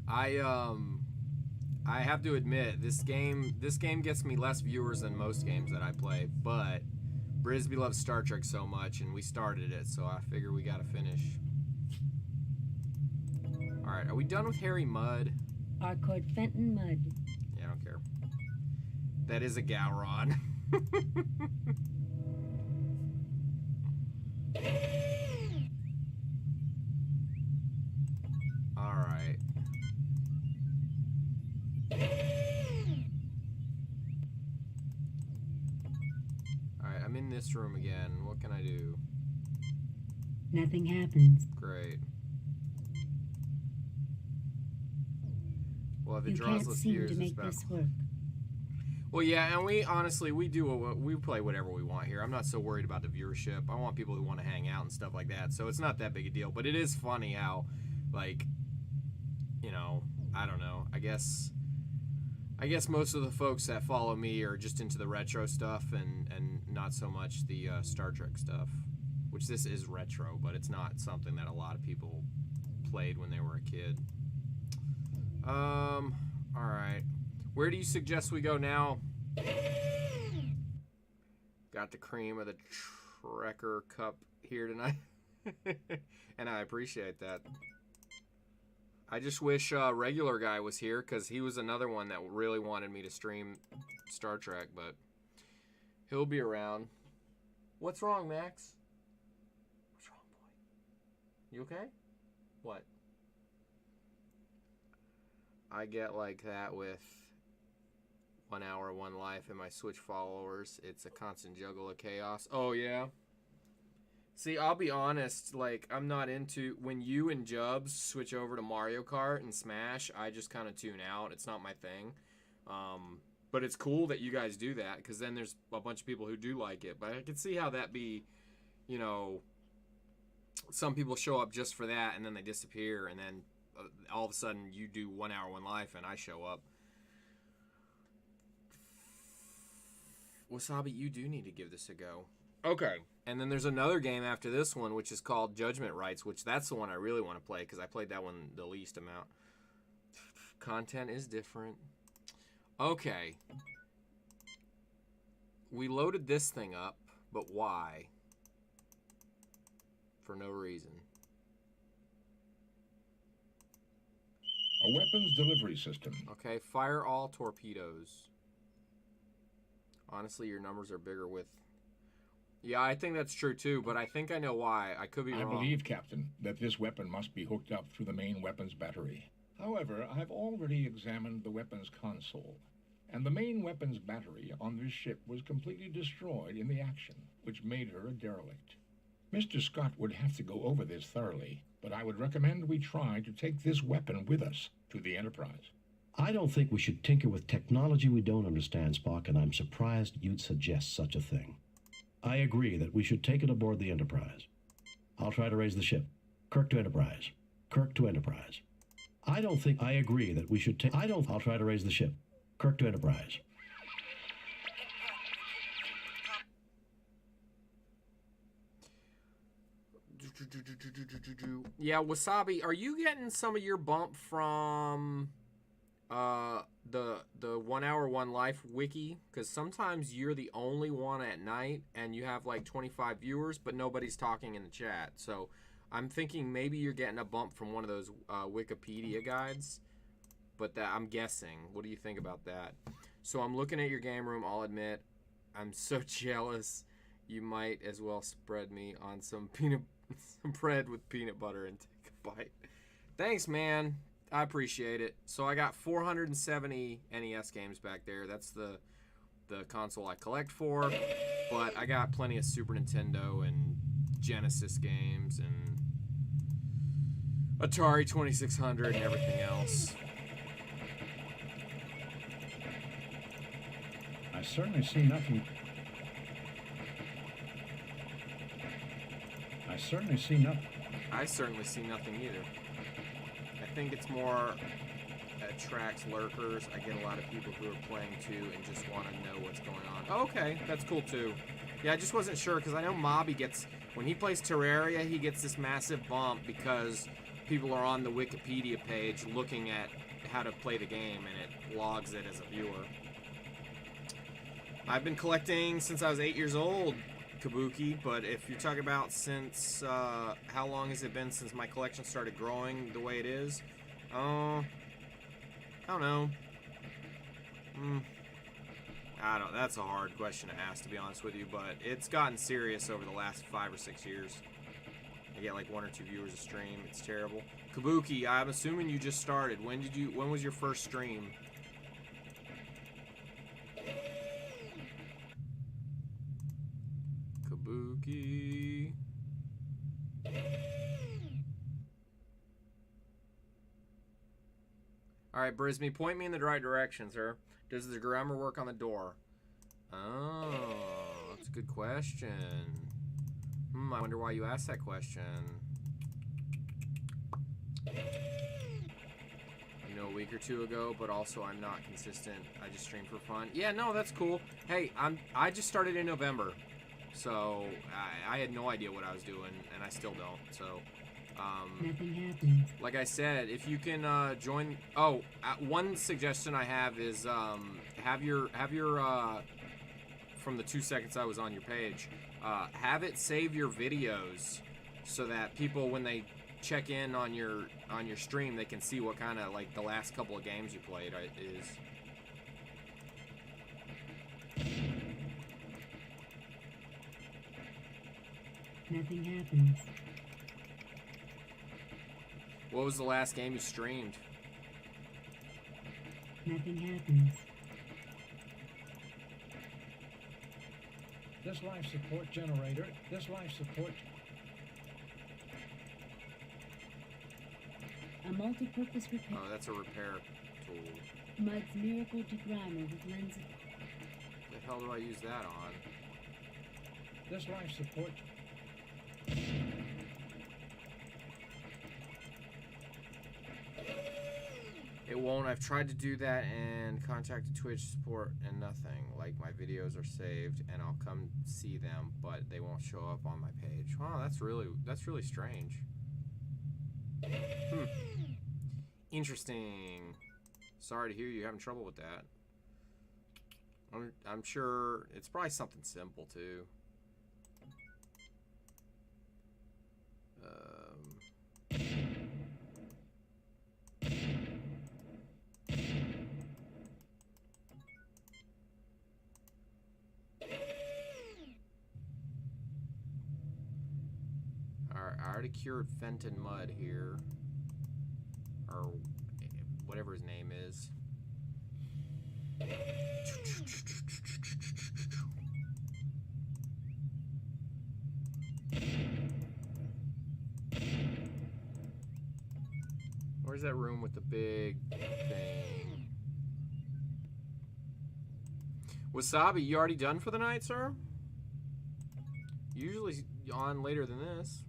I have to admit, this game gets me less viewers than most games that I play, but Brisby loves Star Trek so much, and we started it, so I figure we gotta finish. Alright, are we done with Harry Mudd? Harcourt Fenton Mudd. Yeah, I don't care. That is a Gowron. Alright. Alright, I'm in this room again. What can I do? Nothing happens. Great. Well, if it You draws can't less seem viewers, to it's make better. this work. Well, yeah, and we honestly we play whatever we want here. I'm not so worried about the viewership. I want people who want to hang out and stuff like that. So it's not that big a deal. But it is funny how, like, you know, I don't know. I guess most of the folks that follow me are just into the retro stuff and not so much the Star Trek stuff. Which this is retro, but it's not something that a lot of people played when they were a kid. All right. Where do you suggest we go now? Got the cream of the Trekker Cup here tonight. And I appreciate that. I just wish regular guy was here, because he was another one that really wanted me to stream Star Trek, but he'll be around. What's wrong, Max? What's wrong, boy? You okay? What? I get like that with 1 hour, 1 life, and my Switch followers. It's a constant juggle of chaos. Oh, yeah? See, I'll be honest, like, I'm not into... When you and Jubs switch over to Mario Kart and Smash, I just kind of tune out. It's not my thing. But it's cool that you guys do that, because then there's a bunch of people who do like it. But I can see how that be, you know... Some people show up just for that, and then they disappear, and then all of a sudden you do 1 hour, 1 life, and I show up. Wasabi, you do need to give this a go. Okay. And then there's another game after this one, which is called Judgment Rights, which that's the one I really want to play, because I played that one the least amount. Content is different. Okay. We loaded this thing up, but why? For no reason. A weapons delivery system. Okay, fire all torpedoes. Honestly, your numbers are bigger with... Yeah, I think that's true too, but I think I know why. I could be wrong. I believe, Captain, that this weapon must be hooked up through the main weapons battery. However, I've already examined the weapons console, and the main weapons battery on this ship was completely destroyed in the action, which made her a derelict. Mr. Scott would have to go over this thoroughly, but I would recommend we try to take this weapon with us to the Enterprise. I don't think we should tinker with technology we don't understand, Spock, and I'm surprised you'd suggest such a thing. I agree that we should take it aboard the Enterprise. I'll try to raise the ship. Kirk to Enterprise. Kirk to Enterprise. I don't think I agree that we should take... I'll try to raise the ship. Kirk to Enterprise. Yeah, Wasabi, are you getting some of your bump from the 1 Hour 1 Life wiki? Because sometimes you're the only one at night and you have like 25 viewers, but nobody's talking in the chat. So I'm thinking maybe you're getting a bump from one of those Wikipedia guides, but that I'm guessing. What do you think about that? So I'm looking at your game room. I'll admit, I'm so jealous. You might as well spread me on some bread with peanut butter and take a bite. Thanks, man. I appreciate it. So I got 470 NES games back there. That's the console I collect for. But I got plenty of Super Nintendo and Genesis games and Atari 2600 and everything else. I certainly see nothing. I certainly see nothing either. I think it's more attracts lurkers. I get a lot of people who are playing too and just want to know what's going on. Oh, okay, that's cool too. Yeah, I just wasn't sure because I know Mobby gets, when he plays Terraria, he gets this massive bump because people are on the Wikipedia page looking at how to play the game and it logs it as a viewer. I've been collecting since I was 8 years old, Kabuki, but if you're talking about since, how long has it been since my collection started growing the way it is? I don't know. I don't, that's a hard question to ask, to be honest with you, but it's gotten serious over the last 5 or 6 years. I get like 1 or 2 viewers a stream. It's terrible. Kabuki, I'm assuming you just started. When was your first stream? Kabuki. Alright, Brisby, point me in the right direction, sir. Does the grammar work on the door? Oh, that's a good question. I wonder why you asked that question. I know a week or 2 ago, but also I'm not consistent. I just stream for fun. Yeah, no, that's cool. Hey, I just started in November, so I had no idea what I was doing, and I still don't. So, nothing happens. like I said, if you can join. Oh, one suggestion I have is have your from the 2 seconds I was on your page, have it save your videos so that people, when they check in on your stream, they can see what kind of, like, the last couple of games you played is. Nothing happens. What was the last game you streamed? Nothing happens. This life support generator, A multi-purpose repair. Oh, that's a repair tool. Mud's miracle degrimer with lenses. The hell do I use that on? This life support. It won't. I've tried to do that and contacted Twitch support and nothing. Like, my videos are saved and I'll come see them, but they won't show up on my page. Wow, that's really strange. Interesting. Sorry to hear you're having trouble with that. I'm sure it's probably something simple too. I already cured Fenton Mud here, or whatever his name is. Where's that room with the big thing? Wasabi, you already done for the night, sir? Usually on later than this.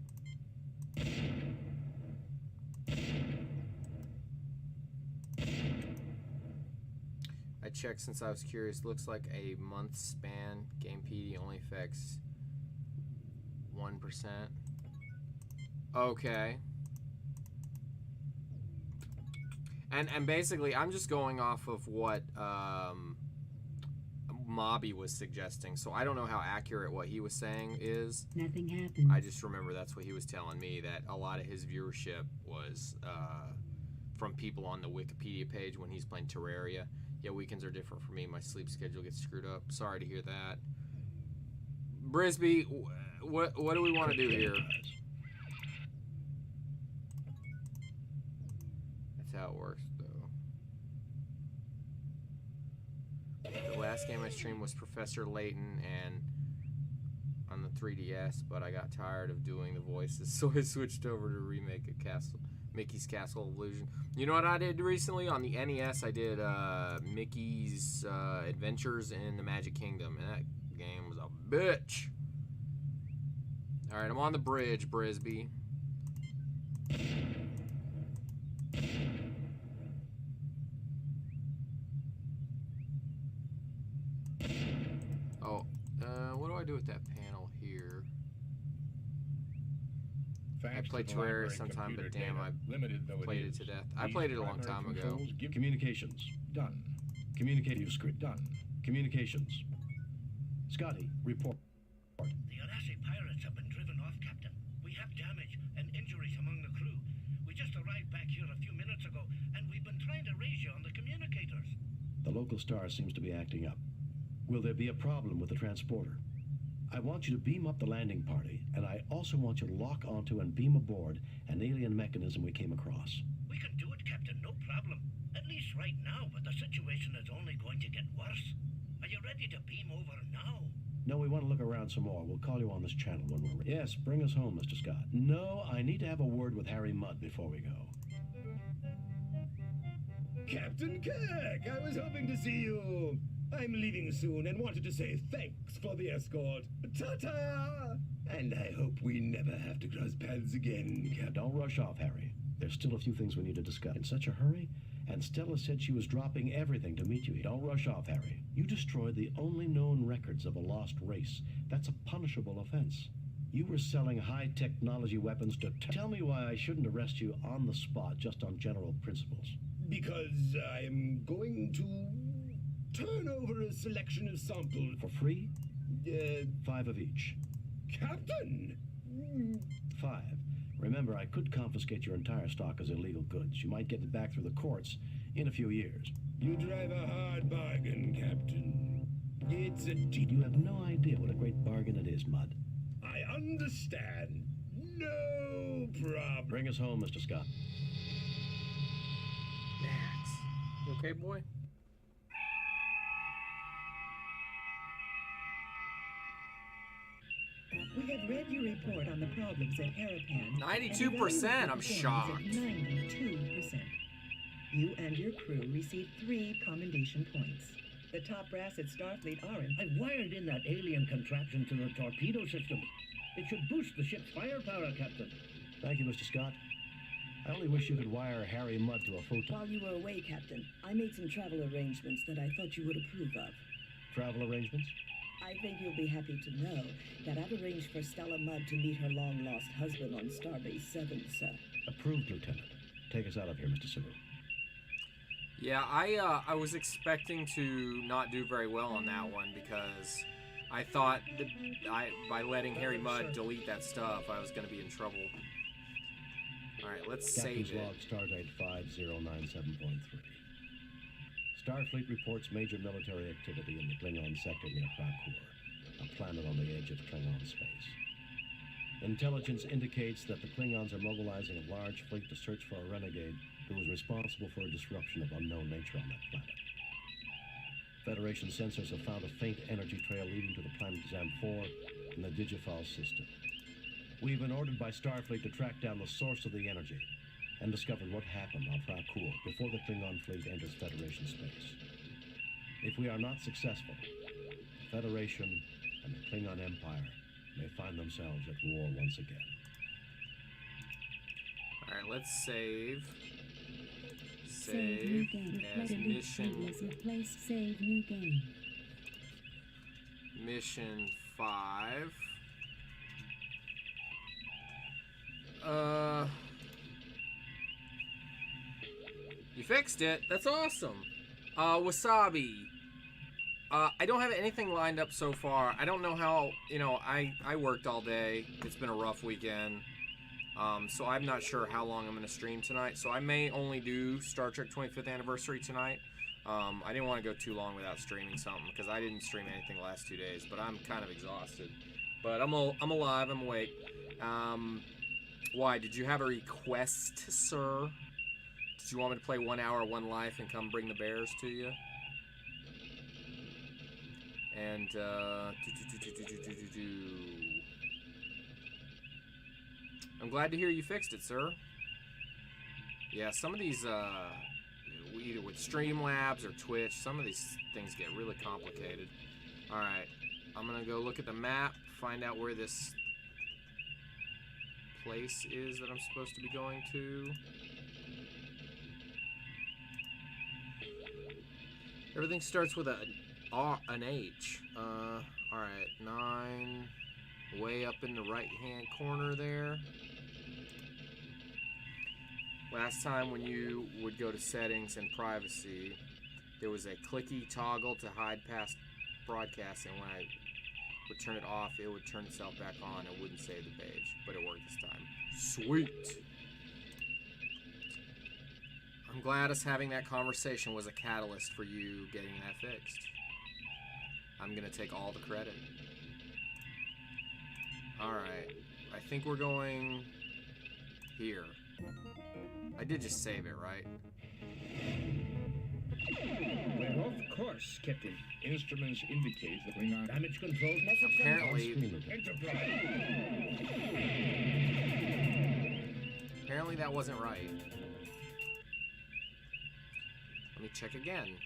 I checked since I was curious. Looks like a month span. Game PD only affects 1%. Okay. And basically, I'm just going off of what Mobby was suggesting. So I don't know how accurate what he was saying is. Nothing happens. I just remember that's what he was telling me, that a lot of his viewership was from people on the Wikipedia page when he's playing Terraria. Yeah, weekends are different for me. My sleep schedule gets screwed up. Sorry to hear that. Brisby, what do we want to do here? That's how it works, though. The last game I streamed was Professor Layton and on the 3DS, but I got tired of doing the voices, so I switched over to remake a Mickey's Castle of Illusion. You know what I did recently? On the NES, I did Mickey's Adventures in the Magic Kingdom, and that game was a bitch. Alright, I'm on the bridge, Brisby. Oh, what do I do with that panel here? I played Terraria sometime, but damn, I played it to death. I played it a long time ago. Communications. Done. Communicate you script. Done. Communications. Scotty, report. The Onassi pirates have been driven off, Captain. We have damage and injuries among the crew. We just arrived back here a few minutes ago, and we've been trying to raise you on the communicators. The local star seems to be acting up. Will there be a problem with the transporter? I want you to beam up the landing party, and I also want you to lock onto and beam aboard an alien mechanism we came across. We can do it, Captain, no problem. At least right now, but the situation is only going to get worse. Are you ready to beam over now? No, we want to look around some more. We'll call you on this channel when we're ready. Yes, bring us home, Mr. Scott. No, I need to have a word with Harry Mudd before we go. Captain Kirk, I was hoping to see you. I'm leaving soon and wanted to say thanks for the escort. Ta-ta! And I hope we never have to cross paths again, Captain. Don't rush off, Harry. There's still a few things we need to discuss. In such a hurry? And Stella said she was dropping everything to meet you. Don't rush off, Harry. You destroyed the only known records of a lost race. That's a punishable offense. You were selling high-technology weapons to... Tell me why I shouldn't arrest you on the spot just on general principles. Because I'm going to turn over a selection of samples. For free? 5 of each. Captain! 5. Remember, I could confiscate your entire stock as illegal goods. You might get it back through the courts in a few years. You drive a hard bargain, Captain. It's a deal. You have no idea what a great bargain it is, Mudd. I understand. No problem. Bring us home, Mr. Scott. Max. You okay, boy? We have read your report on the problems at Harapan. 92%, I'm shocked. 92%. You and your crew received 3 commendation points. The top brass at Starfleet are in. I wired in that alien contraption to the torpedo system. It should boost the ship's firepower, Captain. Thank you, Mr. Scott. I only wish you could wire Harry Mudd to a photon. While you were away, Captain, I made some travel arrangements that I thought you would approve of. Travel arrangements? I think you'll be happy to know that I've arranged for Stella Mudd to meet her long-lost husband on Starbase 7, sir. Approved, Lieutenant. Take us out of here, Mr. Sulu. Yeah, I was expecting to not do very well on that one because I thought that by letting Harry Mudd delete that stuff, I was going to be in trouble. All right, let's Captain's save it. log, stardate 5097.3. Starfleet reports major military activity in the Klingon sector near Krakow, a planet on the edge of Klingon space. Intelligence indicates that the Klingons are mobilizing a large fleet to search for a renegade who was responsible for a disruption of unknown nature on that planet. Federation sensors have found a faint energy trail leading to the planet Zam-4 in the Digifal system. We've been ordered by Starfleet to track down the source of the energy and discover what happened on Krakow before the Klingon fleet enters Federation space. If we are not successful, the Federation and the Klingon Empire may find themselves at war once again. Alright, let's save. Save new game. As mission. Replace save new game. Mission 5. You fixed it. That's awesome. Wasabi. I don't have anything lined up so far. I don't know how, I worked all day. It's been a rough weekend. So I'm not sure how long I'm going to stream tonight. So I may only do Star Trek 25th Anniversary tonight. I didn't want to go too long without streaming something because I didn't stream anything the last 2 days. But I'm kind of exhausted. But I'm alive. I'm awake. Why? Did you have a request, sir? Did you want me to play 1 hour, 1 life and come bring the bears to you? And, I'm glad to hear you fixed it, sir. Yeah, some of these, either with Streamlabs or Twitch, some of these things get really complicated. Alright, I'm gonna go look at the map, find out where this place is that I'm supposed to be going to. Everything starts with an H. Alright, 9, way up in the right-hand corner there. Last time when you would go to settings and privacy, there was a clicky toggle to hide past broadcasting. When I would turn it off, it would turn itself back on and wouldn't save the page, but it worked this time. Sweet! I'm glad us having that conversation was a catalyst for you getting that fixed. I'm gonna take all the credit. Alright, I think we're going here. I did just save it, right? We're off course, Captain. Instruments indicate that we're not... Damage control message Apparently... Enterprise. Apparently that wasn't right. Let me check again.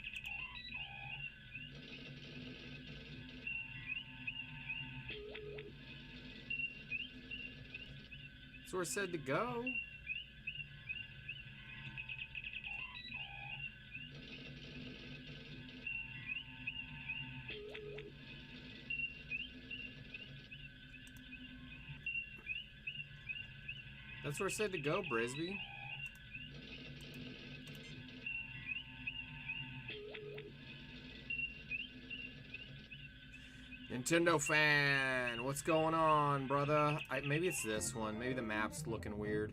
That's where it said to go. That's where it said to go, Brisby. Nintendo fan, what's going on, brother? Maybe it's this one. Maybe the map's looking weird.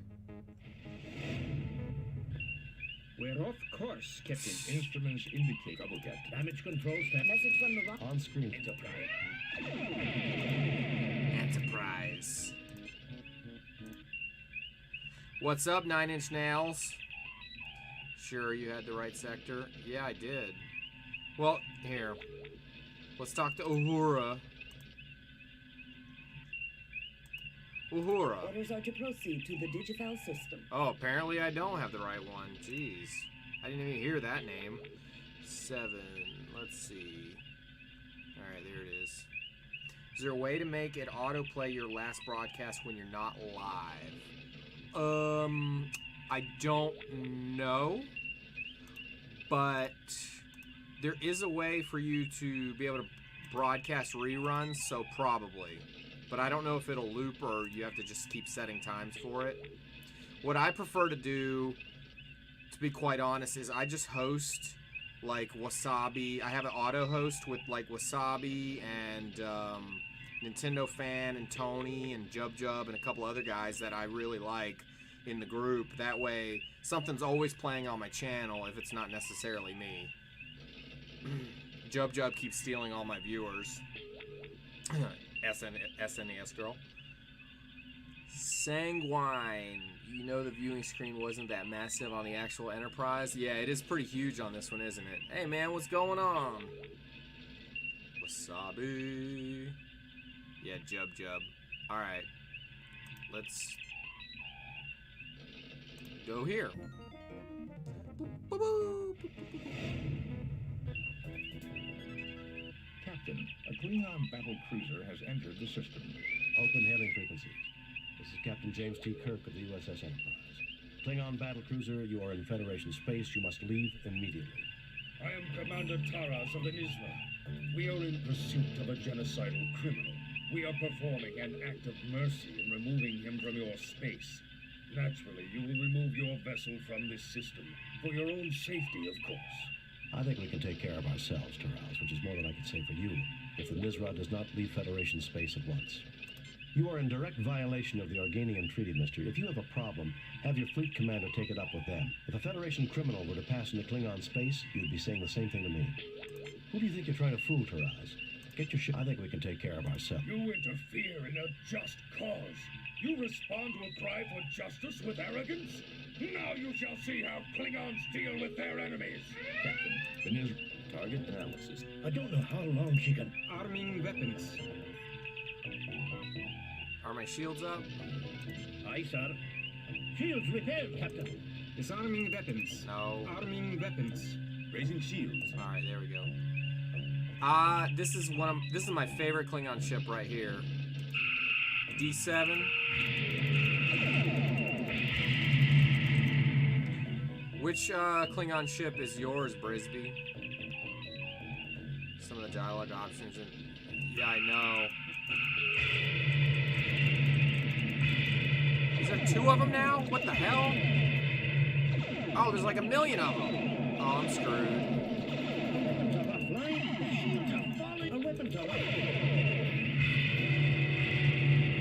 We're off course, Captain. Instruments indicate double gap. Damage control staff. Message from the On screen. Enterprise. What's up, 9 Inch Nails? Sure, you had the right sector. Yeah, I did. Well, here. Let's talk to Uhura. Uhura. Orders are to proceed to the Digifal system. Oh, apparently I don't have the right one. Jeez. I didn't even hear that name. 7. Let's see. Alright, there it is. Is there a way to make it autoplay your last broadcast when you're not live? I don't know. But there is a way for you to be able to broadcast reruns, so probably. But I don't know if it'll loop or you have to just keep setting times for it. What I prefer to do, to be quite honest, is I just host like Wasabi. I have an auto host with like Wasabi and Nintendo Fan and Tony and Jub and a couple other guys that I really like in the group. That way something's always playing on my channel if it's not necessarily me. Jub keeps stealing all my viewers. SNES girl. Sanguine. You know the viewing screen wasn't that massive on the actual Enterprise? Yeah, it is pretty huge on this one, isn't it? Hey man, what's going on? Wasabi. Yeah, Jub. Alright. Let's go here. Captain, a Klingon battle cruiser has entered the system. Open hailing frequencies. This is Captain James T. Kirk of the USS Enterprise. Klingon battle cruiser, you are in Federation space. You must leave immediately. I am Commander Taras of the Nizra. We are in pursuit of a genocidal criminal. We are performing an act of mercy in removing him from your space. Naturally, you will remove your vessel from this system. For your own safety, of course. I think we can take care of ourselves, Taraz, which is more than I can say for you, if the Nizra does not leave Federation space at once. You are in direct violation of the Organian Treaty, mister. If you have a problem, have your fleet commander take it up with them. If a Federation criminal were to pass into Klingon space, you'd be saying the same thing to me. Who do you think you're trying to fool, Taraz? Get your ship. I think we can take care of ourselves. You interfere in a just cause. You respond to a cry for justice with arrogance? Now you shall see how Klingons deal with their enemies. Captain, the Nizra... Target analysis. I don't know how long she can... Arming weapons. Are my shields up? Aye, sir. Shields repaired, Captain. Disarming weapons. No. Arming weapons. Raising shields. All right, there we go. This is my favorite Klingon ship right here. D7. Which Klingon ship is yours, Brisby? Some of the dialogue options and yeah, I know. Is there 2 of them now? What the hell? Oh, there's like 1 million of them. Oh, I'm screwed. Our weapons are up.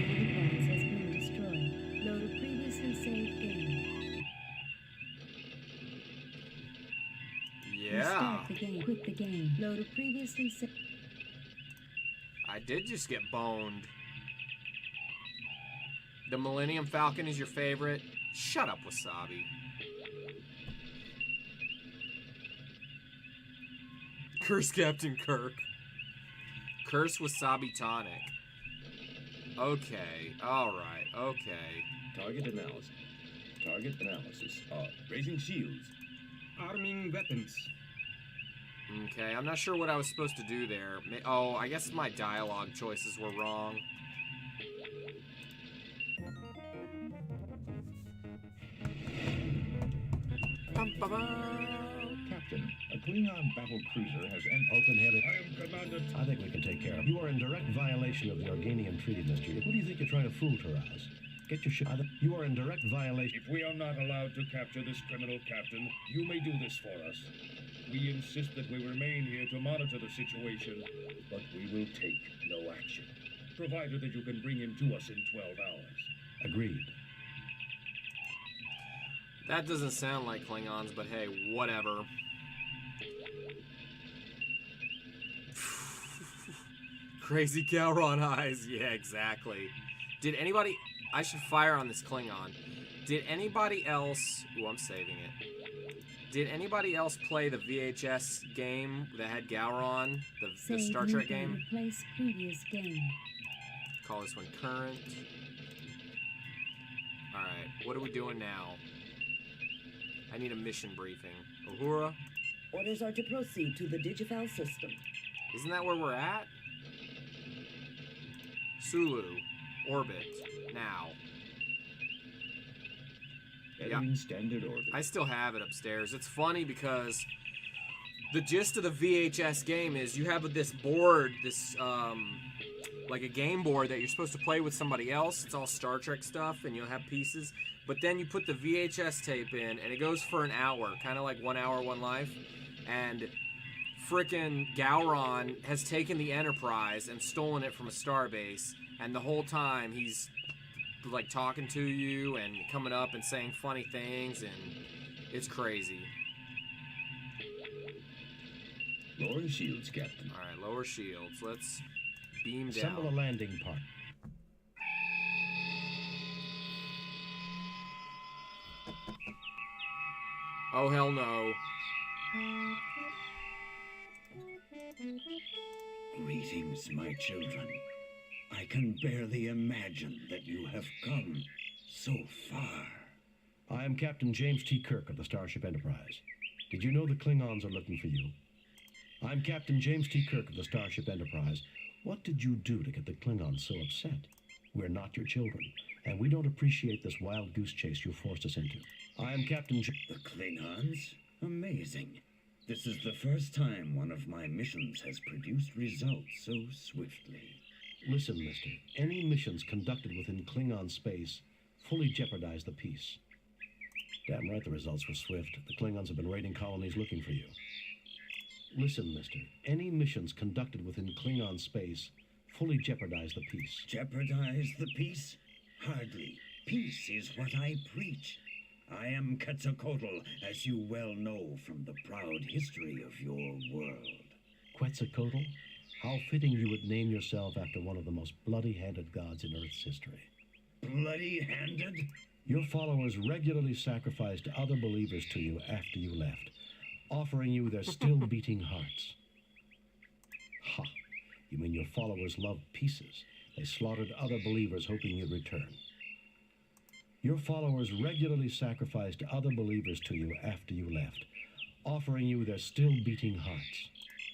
Enterprise has been destroyed. Load a previously saved game. Yeah. Restart the game. Quit the game. Load a previously saved. I did just get boned. The Millennium Falcon is your favorite? Shut up, Wasabi. Curse Captain Kirk. Curse Wasabi Tonic. Okay. Alright. Okay. Target analysis. Target analysis. Raising shields. Arming weapons. Okay, I'm not sure what I was supposed to do there. Oh, I guess my dialogue choices were wrong. Captain, a Klingon battle cruiser has entered... Open hailing... I am Commander... I think we can take care of it. You are in direct violation of the Organian Treaty, mister. Who do you think you're trying to fool, Taraz? Get your ship. You are in direct violation... If we are not allowed to capture this criminal, Captain, you may do this for us. We insist that we remain here to monitor the situation, but we will take no action, provided that you can bring him to us in 12 hours. Agreed. That doesn't sound like Klingons, but hey, whatever. Crazy Gowron eyes. Yeah, exactly. Did anybody... I should fire on this Klingon. Did anybody else... Ooh, I'm saving it. Did anybody else play the VHS game that had Gowron? The Star Trek game? Replace previous game. Call this one current. Alright, what are we doing now? I need a mission briefing. Uhura? Orders are to proceed to the Digifal system. Isn't that where we're at? Sulu. Orbit. Now. Entering standard orbit. I still have it upstairs. It's funny because the gist of the VHS game is you have this board, this, like a game board that you're supposed to play with somebody else. It's all Star Trek stuff, and you'll have pieces. But then you put the VHS tape in, and it goes for an hour, kind of like 1 hour, 1 life. And frickin' Gowron has taken the Enterprise and stolen it from a starbase, and the whole time he's like talking to you and coming up and saying funny things, and it's crazy. Lowering shields, Captain. All right, lower shields. Let's beam down. Assemble a landing part. Oh, hell no. Greetings, my children. I can barely imagine that you have come so far. I am Captain James T. Kirk of the Starship Enterprise. Did you know the Klingons are looking for you? I'm Captain James T. Kirk of the Starship Enterprise. What did you do to get the Klingons so upset? We're not your children, and we don't appreciate this wild goose chase you forced us into. I am Captain The Klingons? Amazing. This is the first time one of my missions has produced results so swiftly. Listen, mister. Any missions conducted within Klingon space fully jeopardize the peace. Damn right the results were swift. The Klingons have been raiding colonies looking for you. Listen, mister. Any missions conducted within Klingon space fully jeopardize the peace. Jeopardize the peace? Hardly. Peace is what I preach. I am Quetzalcoatl, as you well know from the proud history of your world. Quetzalcoatl? How fitting you would name yourself after one of the most bloody-handed gods in Earth's history. Bloody-handed? Your followers regularly sacrificed other believers to you after you left, offering you their still-beating hearts. Ha! You mean your followers loved pieces? They slaughtered other believers hoping you'd return. Your followers regularly sacrificed other believers to you after you left, offering you their still-beating hearts.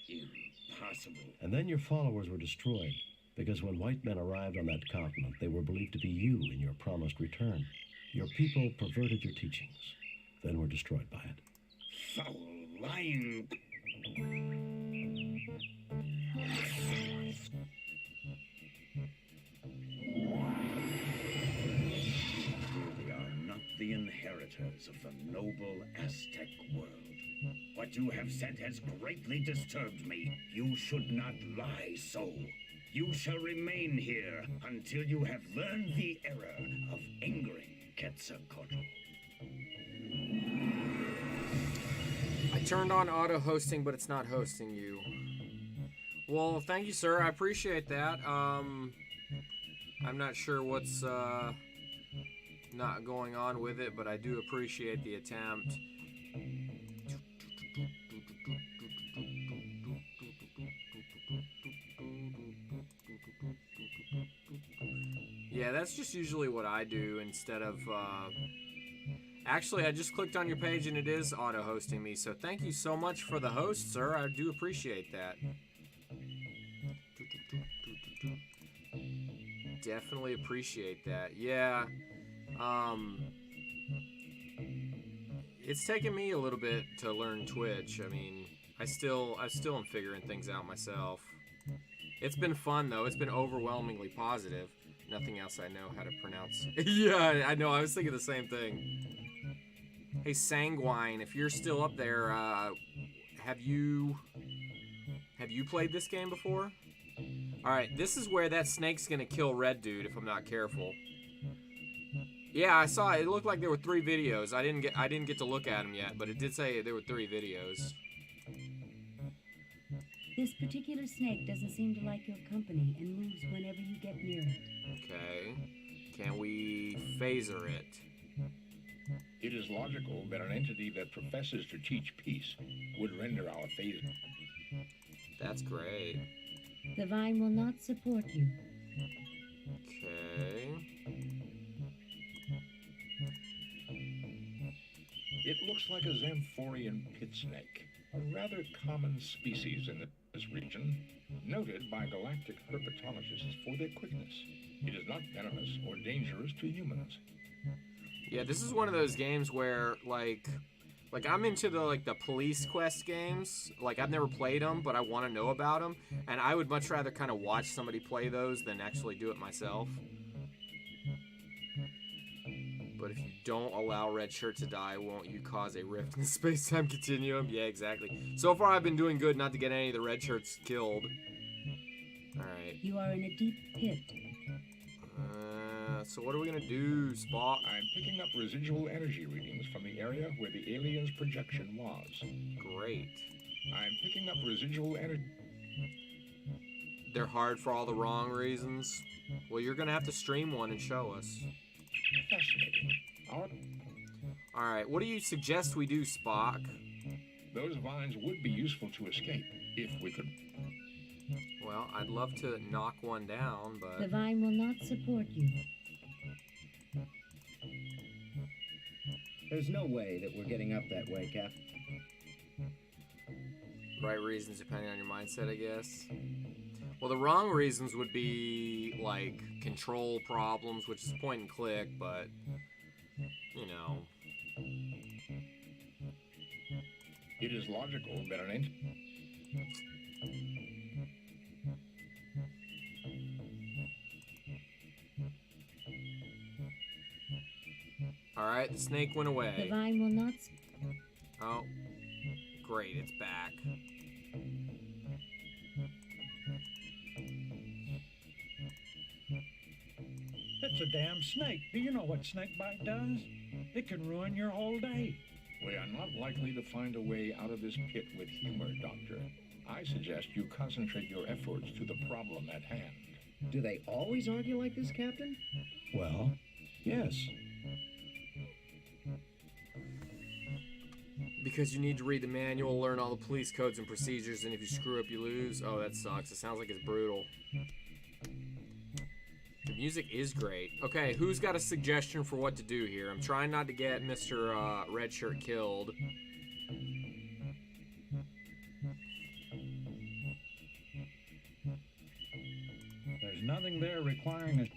Impossible. And then your followers were destroyed, because when white men arrived on that continent, they were believed to be you in your promised return. Your people perverted your teachings, then were destroyed by it. Foul, lying... We are not the inheritors of the noble Aztec world. What you have said has greatly disturbed me. You should not lie so. You shall remain here until you have learned the error of angering Quetzalcoatl. I turned on auto hosting, but it's not hosting you. Well, thank you, sir. I appreciate that. I'm not sure what's not going on with it, but I do appreciate the attempt. Yeah, that's just usually what I do instead of... Actually, I just clicked on your page and it is auto-hosting me, so thank you so much for the host, sir. I do appreciate that. Definitely appreciate that. Yeah. It's taken me a little bit to learn Twitch. I mean, I still am figuring things out myself. It's been fun, though. It's been overwhelmingly positive. Nothing else I know how to pronounce. Yeah, I know. I was thinking the same thing. Hey, Sanguine, if you're still up there, have you played this game before? Alright, this is where that snake's gonna kill Red Dude if I'm not careful. Yeah, I saw it. It looked like there were 3 videos. I didn't get to look at them yet, but it did say there were 3 videos. This particular snake doesn't seem to like your company and moves whenever you get near it. Okay. Can we phaser it? It is logical that an entity that professes to teach peace would render our phase. That's great. The vine will not support you. Okay. It looks like a Zamphorian pit snake, a rather common species in this region, noted by galactic herpetologists for their quickness. It is not venomous or dangerous to humans. Yeah, this is one of those games where, like I'm into the police quest games. Like, I've never played them, but I want to know about them. And I would much rather kind of watch somebody play those than actually do it myself. But if you don't allow Red Shirt to die, won't you cause a rift in the space-time continuum? Yeah, exactly. So far, I've been doing good not to get any of the Red Shirts killed. Alright. You are in a deep pit. So what are we gonna do, Spock? I'm picking up residual energy readings from the area where the alien's projection was. Great. I'm picking up residual energy. They're hard for all the wrong reasons. Well, you're gonna have to stream one and show us. Fascinating. Alright, what do you suggest we do, Spock? Those vines would be useful to escape, if we could... Well, I'd love to knock one down, but... The vine will not support you. There's no way that we're getting up that way, Cap. Right reasons depending on your mindset, I guess. Well, the wrong reasons would be, like, control problems, which is point and click, but, you know. It is logical, Baronet. Alright, the snake went The away. vine will not. Oh, great, it's back. It's a damn snake. Do you know what snake bite does? It can ruin your whole day. We are not likely to find a way out of this pit with humor, Doctor. I suggest you concentrate your efforts to the problem at hand. Do they always argue like this, Captain? Well, yes. Because you need to read the manual, learn all the police codes and procedures, and if you screw up, you lose. Oh, that sucks. It sounds like it's brutal. The music is great. Okay, who's got a suggestion for what to do here? I'm trying not to get Mr. Redshirt killed. There's nothing there requiring a...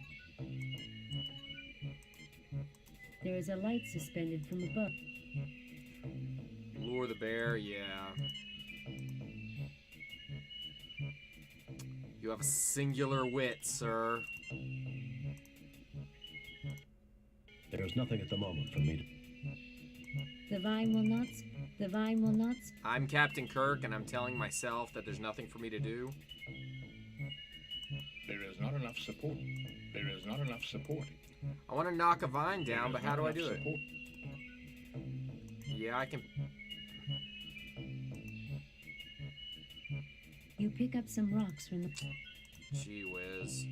There is a light suspended from above. Lure the bear, yeah. You have a singular wit, sir. There's nothing at the moment for me to... The vine will not. The vine will not. I'm Captain Kirk, and I'm telling myself that there's nothing for me to do. There is not enough support. There is not enough support. I want to knock a vine down, but how do I do it? Support. Yeah, I can... You pick up some rocks from the. Gee whiz.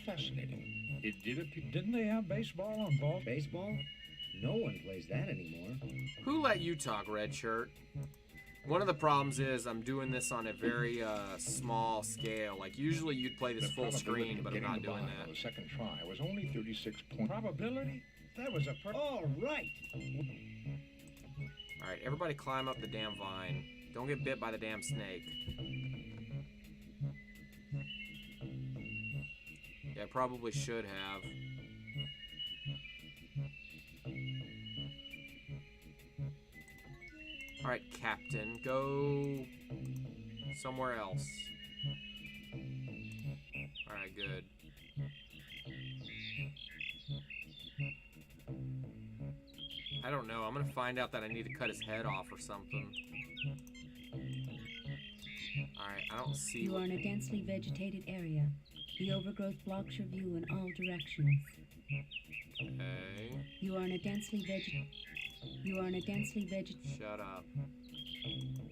Fascinating. It did appear... Didn't they have baseball on Vault? Baseball? No one plays that anymore. Who let you talk, Redshirt? One of the problems is I'm doing this on a very small scale. Like, usually you'd play this full screen, but I'm not doing On that. the second try was only 36 points. Probability? That was a... All right. Alright, everybody climb up the damn vine. Don't get bit by the damn snake. Yeah, I probably should have. Alright, Captain, go somewhere else. Alright, good. I don't know. I'm gonna find out that I need to cut his head off or something. Alright, I don't see... You are in a densely vegetated area. The overgrowth blocks your view in all directions. Okay. You are in a densely vegetated. Shut up.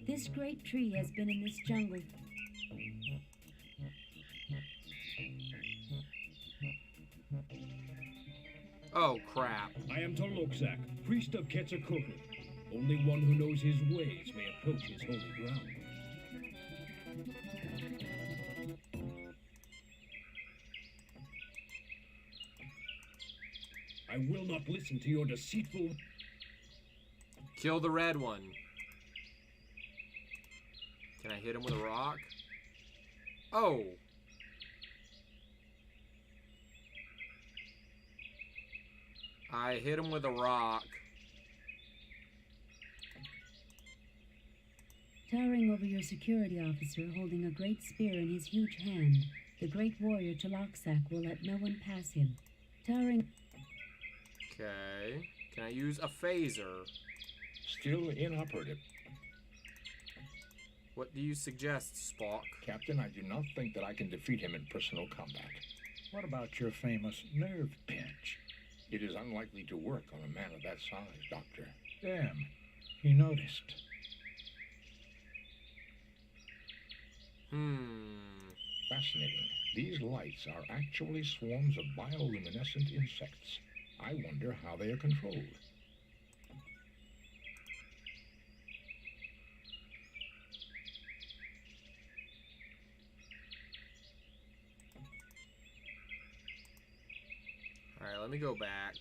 This great tree has been in this jungle. Oh, crap. I am Tolokzak, priest of Quetzalcoatl. Only one who knows his ways may approach his holy ground. I will not listen to your deceitful... Kill the red one. Can I hit him with a rock? Oh. I hit him with a rock. Towering over your security officer, holding a great spear in his huge hand, the great warrior Tolokzak will let no one pass him. Towering... Okay. Can I use a phaser? Still inoperative. What do you suggest, Spock? Captain, I do not think that I can defeat him in personal combat. What about your famous nerve pinch? It is unlikely to work on a man of that size, Doctor. Damn, he noticed. Fascinating. These lights are actually swarms of bioluminescent insects. I wonder how they are controlled. Alright, let me go back.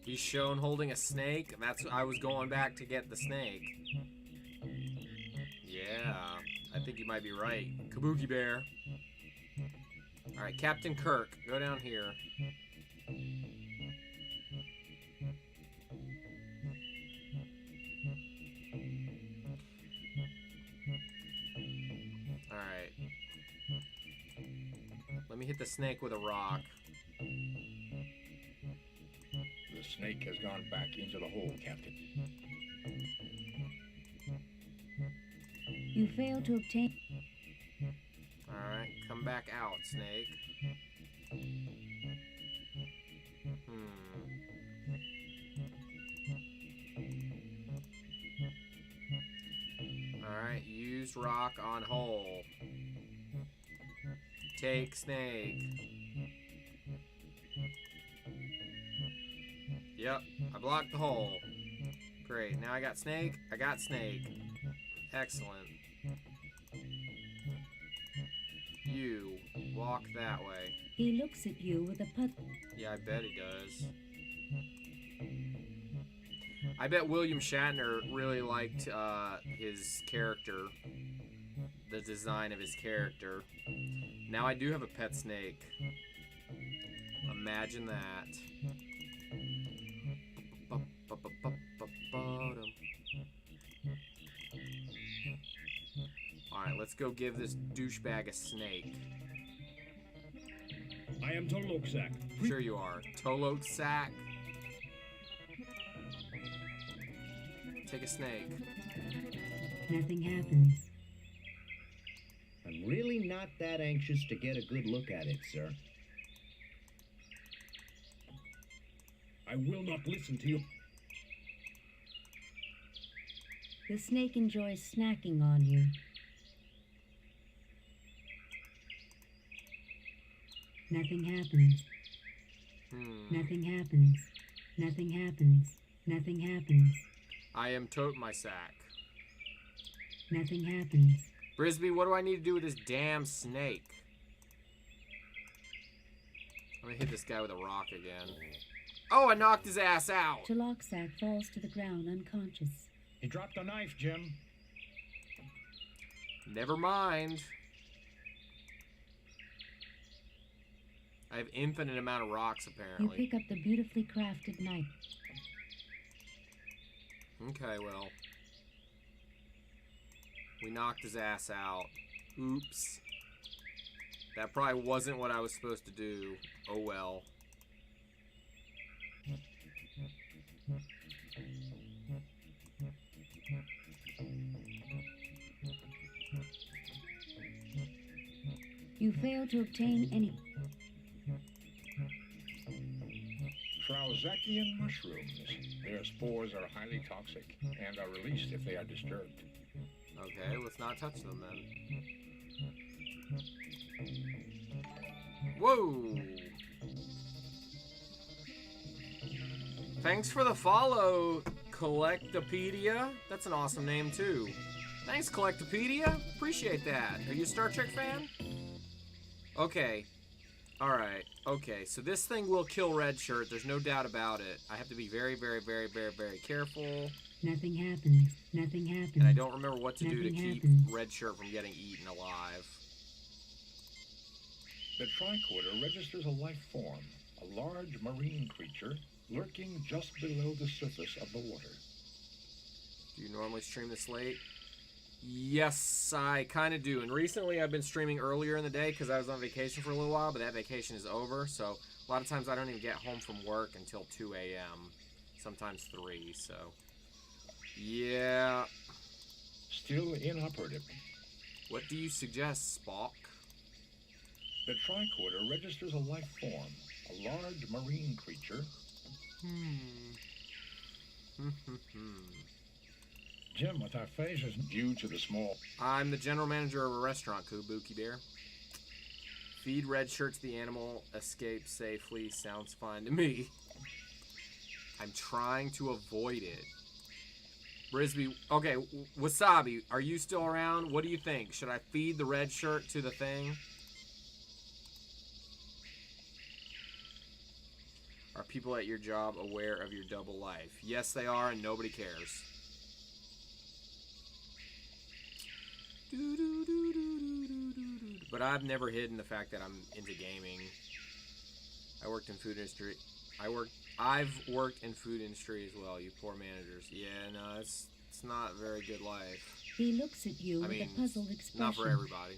He's shown holding a snake. I was going back to get the snake. Yeah, I think you might be right. Kabuki Bear. Alright, Captain Kirk, go down here. Alright. Let me hit the snake with a rock. The snake has gone back into the hole, Captain. You fail to obtain... Alright, come back out, snake. Alright, use rock on hole. Take snake. Yep, I blocked the hole. Great, now I got snake. I got snake. Excellent. You walk that way. He looks at you with a put. Yeah, I bet he does. I bet William Shatner really liked his character, the design of his character. Now I do have a pet snake. Imagine that. Alright, let's go give this douchebag a snake. I am Toloksak. Sure you are. Toloksak. Take a snake. Nothing happens. I'm really not that anxious to get a good look at it, sir. I will not listen to you. The snake enjoys snacking on you. Nothing happens. Nothing happens. Nothing happens. Nothing happens. I am tote my sack. Nothing happens. Brisby, what do I need to do with this damn snake? I'm gonna hit this guy with a rock again. Oh, I knocked his ass out! Toloksak falls to the ground unconscious. He dropped a knife, Jim. Never mind. I have infinite amount of rocks, You apparently. pick up the beautifully crafted knife. Okay, well. We knocked his ass out. Oops. That probably wasn't what I was supposed to do. Oh well. You fail to obtain any... Trauzekian mushrooms. Their spores are highly toxic and are released if they are disturbed. Okay, let's not touch them then. Whoa! Thanks for the follow, Collectopedia. That's an awesome name, too. Thanks, Collectopedia. Appreciate that. Are you a Star Trek fan? Okay. Alright. Okay, so this thing will kill Red Shirt. There's no doubt about it. I have to be very, very, very, very, very careful. Nothing happens. Nothing happens. And I don't remember what to do to Nothing keep happens. Red Shirt from getting eaten alive. The tricorder registers a life form, a large marine creature lurking just below the surface of the water. Do you normally stream this late? Yes, I kind of do. And recently I've been streaming earlier in the day because I was on vacation for a little while, but that vacation is over. So a lot of times I don't even get home from work until 2 a.m., sometimes 3, so... Yeah. Still inoperative. What do you suggest, Spock? The tricorder registers a life form, a large marine creature. Jim, with our phasers... Due to the small... I'm the general manager of a restaurant, Kabuki Bear. Feed Red Shirt to the animal, escape safely, sounds fine to me. I'm trying to avoid it. Brisby, okay, Wasabi, are you still around? What do you think? Should I feed the red shirt to the thing? Are people at your job aware of your double life? Yes, they are, and nobody cares. But I've never hidden the fact that I'm into gaming. I worked in food industry. I've worked in food industry as well. You poor managers. Yeah, no, it's not a very good life. He looks at you with a puzzled It's expression. not for everybody.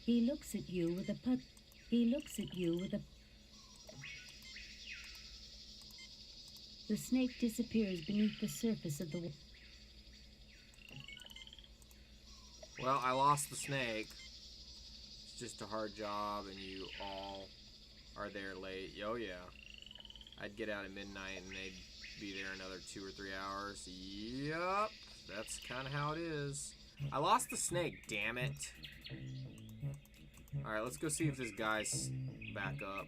He looks at you with a The snake disappears beneath the surface of the water. Well, I lost the snake. It's just a hard job, and you all are there late. Oh, yeah. I'd get out at midnight, and they'd be there another 2 or 3 hours. Yup. That's kind of how it is. I lost the snake, damn it. Alright, let's go see if this guy's back up.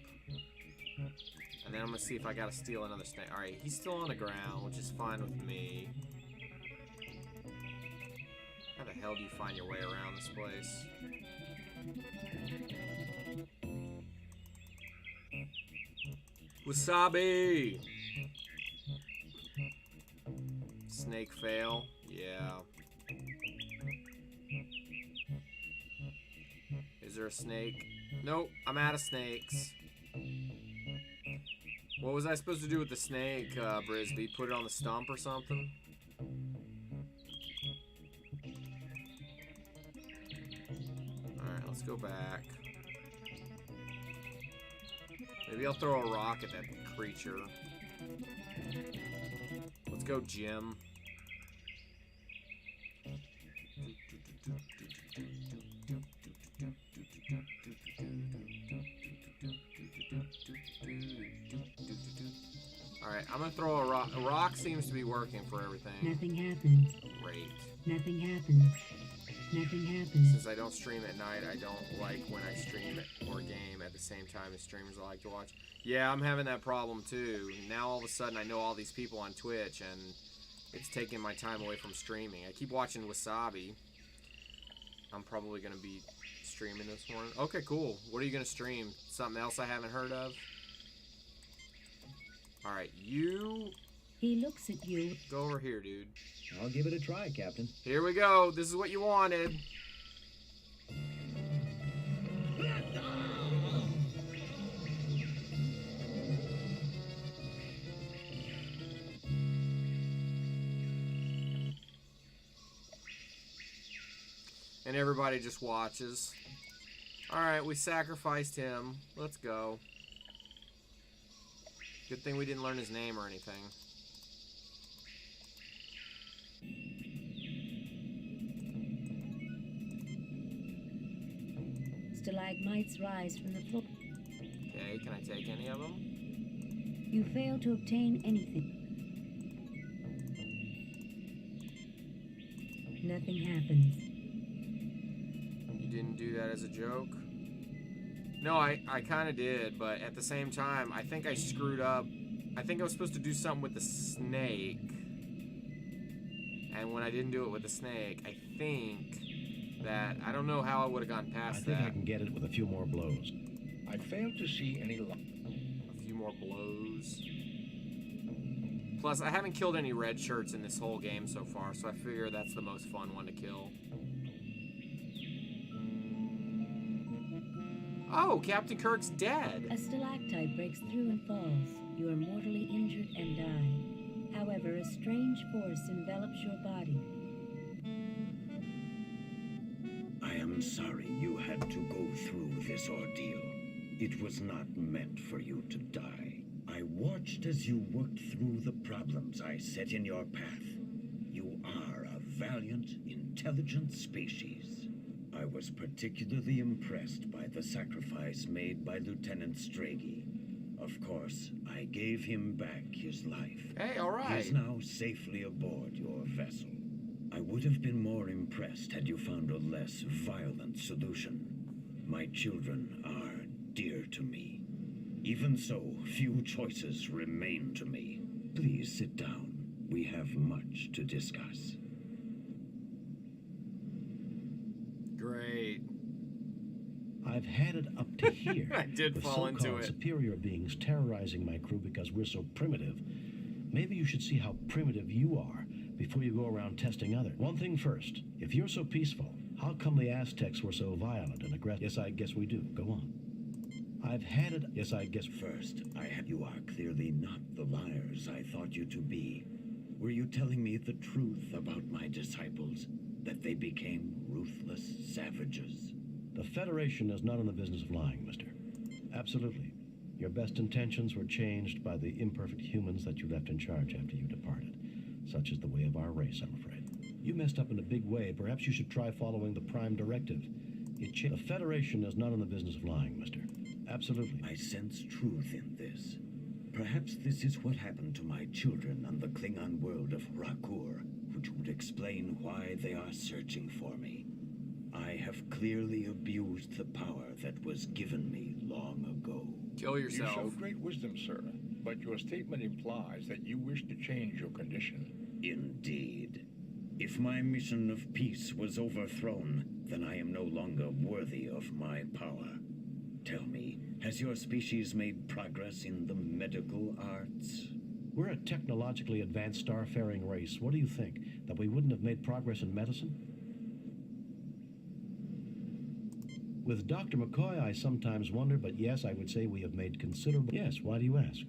And then I'm going to see if I got to steal another snake. Alright, he's still on the ground, which is fine with me. How the hell do you find your way around this place? Wasabi! Snake fail? Yeah. Is there a snake? Nope, I'm out of snakes. What was I supposed to do with the snake, Brisby? Put it on the stump or something? Alright, let's go back. Maybe I'll throw a rock at that creature. Let's go, Jim. Alright, I'm gonna throw a rock. A rock seems to be working for everything. Nothing happens. Great. Nothing happens. Nothing happens. Since I don't stream at night, I don't like when I stream or game at the same time as streamers I like to watch. Yeah, I'm having that problem too. Now all of a sudden I know all these people on Twitch and it's taking my time away from streaming. I keep watching Wasabi. I'm probably going to be streaming this morning. Okay, cool. What are you going to stream? Something else I haven't heard of? Alright, you... He looks at you. Go over here, dude. I'll give it a try, Captain. Here we go. This is what you wanted. And everybody just watches. Alright, we sacrificed him. Let's go. Good thing we didn't learn his name or anything. Stalagmites rise from the floor. Okay, can I take any of them? You fail to obtain anything. Nothing happens. You didn't do that as a joke? No, I kind of did, but at the same time, I think I screwed up. I think I was supposed to do something with the snake. And when I didn't do it with the snake, I think that... I don't know how I would have gone past that. I think I can get it with a few more blows. I failed to see any... A few more blows. Plus, I haven't killed any red shirts in this whole game so far, so I figure that's the most fun one to kill. Oh, Captain Kirk's dead. A stalactite breaks through and falls. You are mortally injured and die. However, a strange force envelops your body. I am sorry you had to go through this ordeal. It was not meant for you to die. I watched as you worked through the problems I set in your path. You are a valiant, intelligent species. I was particularly impressed by the sacrifice made by Lieutenant Stragey. Of course, I gave him back his life. Hey, all right. He is now safely aboard your vessel. I would have been more impressed had you found a less violent solution. My children are dear to me. Even so, few choices remain to me. Please sit down. We have much to discuss. Great. I've had it up to here. I did with fall into so-called it. superior beings terrorizing my crew because we're so primitive. Maybe you should see how primitive you are before you go around testing others. One thing first. If you're so peaceful, how come the Aztecs were so violent and aggressive? Yes, I guess we do. Go on. I've had it. Yes, I guess. First, you are clearly not the liars I thought you to be. Were you telling me the truth about my disciples? That they became ruthless savages? The Federation is not in the business of lying, mister. Absolutely. Your best intentions were changed by the imperfect humans that you left in charge after you departed. Such is the way of our race, I'm afraid. You messed up in a big way. Perhaps you should try following the Prime Directive. The Federation is not in the business of lying, mister. Absolutely. I sense truth in this. Perhaps this is what happened to my children on the Klingon world of Rakur, which would explain why they are searching for me. I have clearly abused the power that was given me long ago. Kill You yourself. show great wisdom, sir, but your statement implies that you wish to change your condition. Indeed. If my mission of peace was overthrown, then I am no longer worthy of my power. Tell me, has your species made progress in the medical arts? We're a technologically advanced starfaring race. What do you think? That we wouldn't have made progress in medicine? With Dr. McCoy, I sometimes wonder, but yes, I would say we have made considerable... Yes, why do you ask?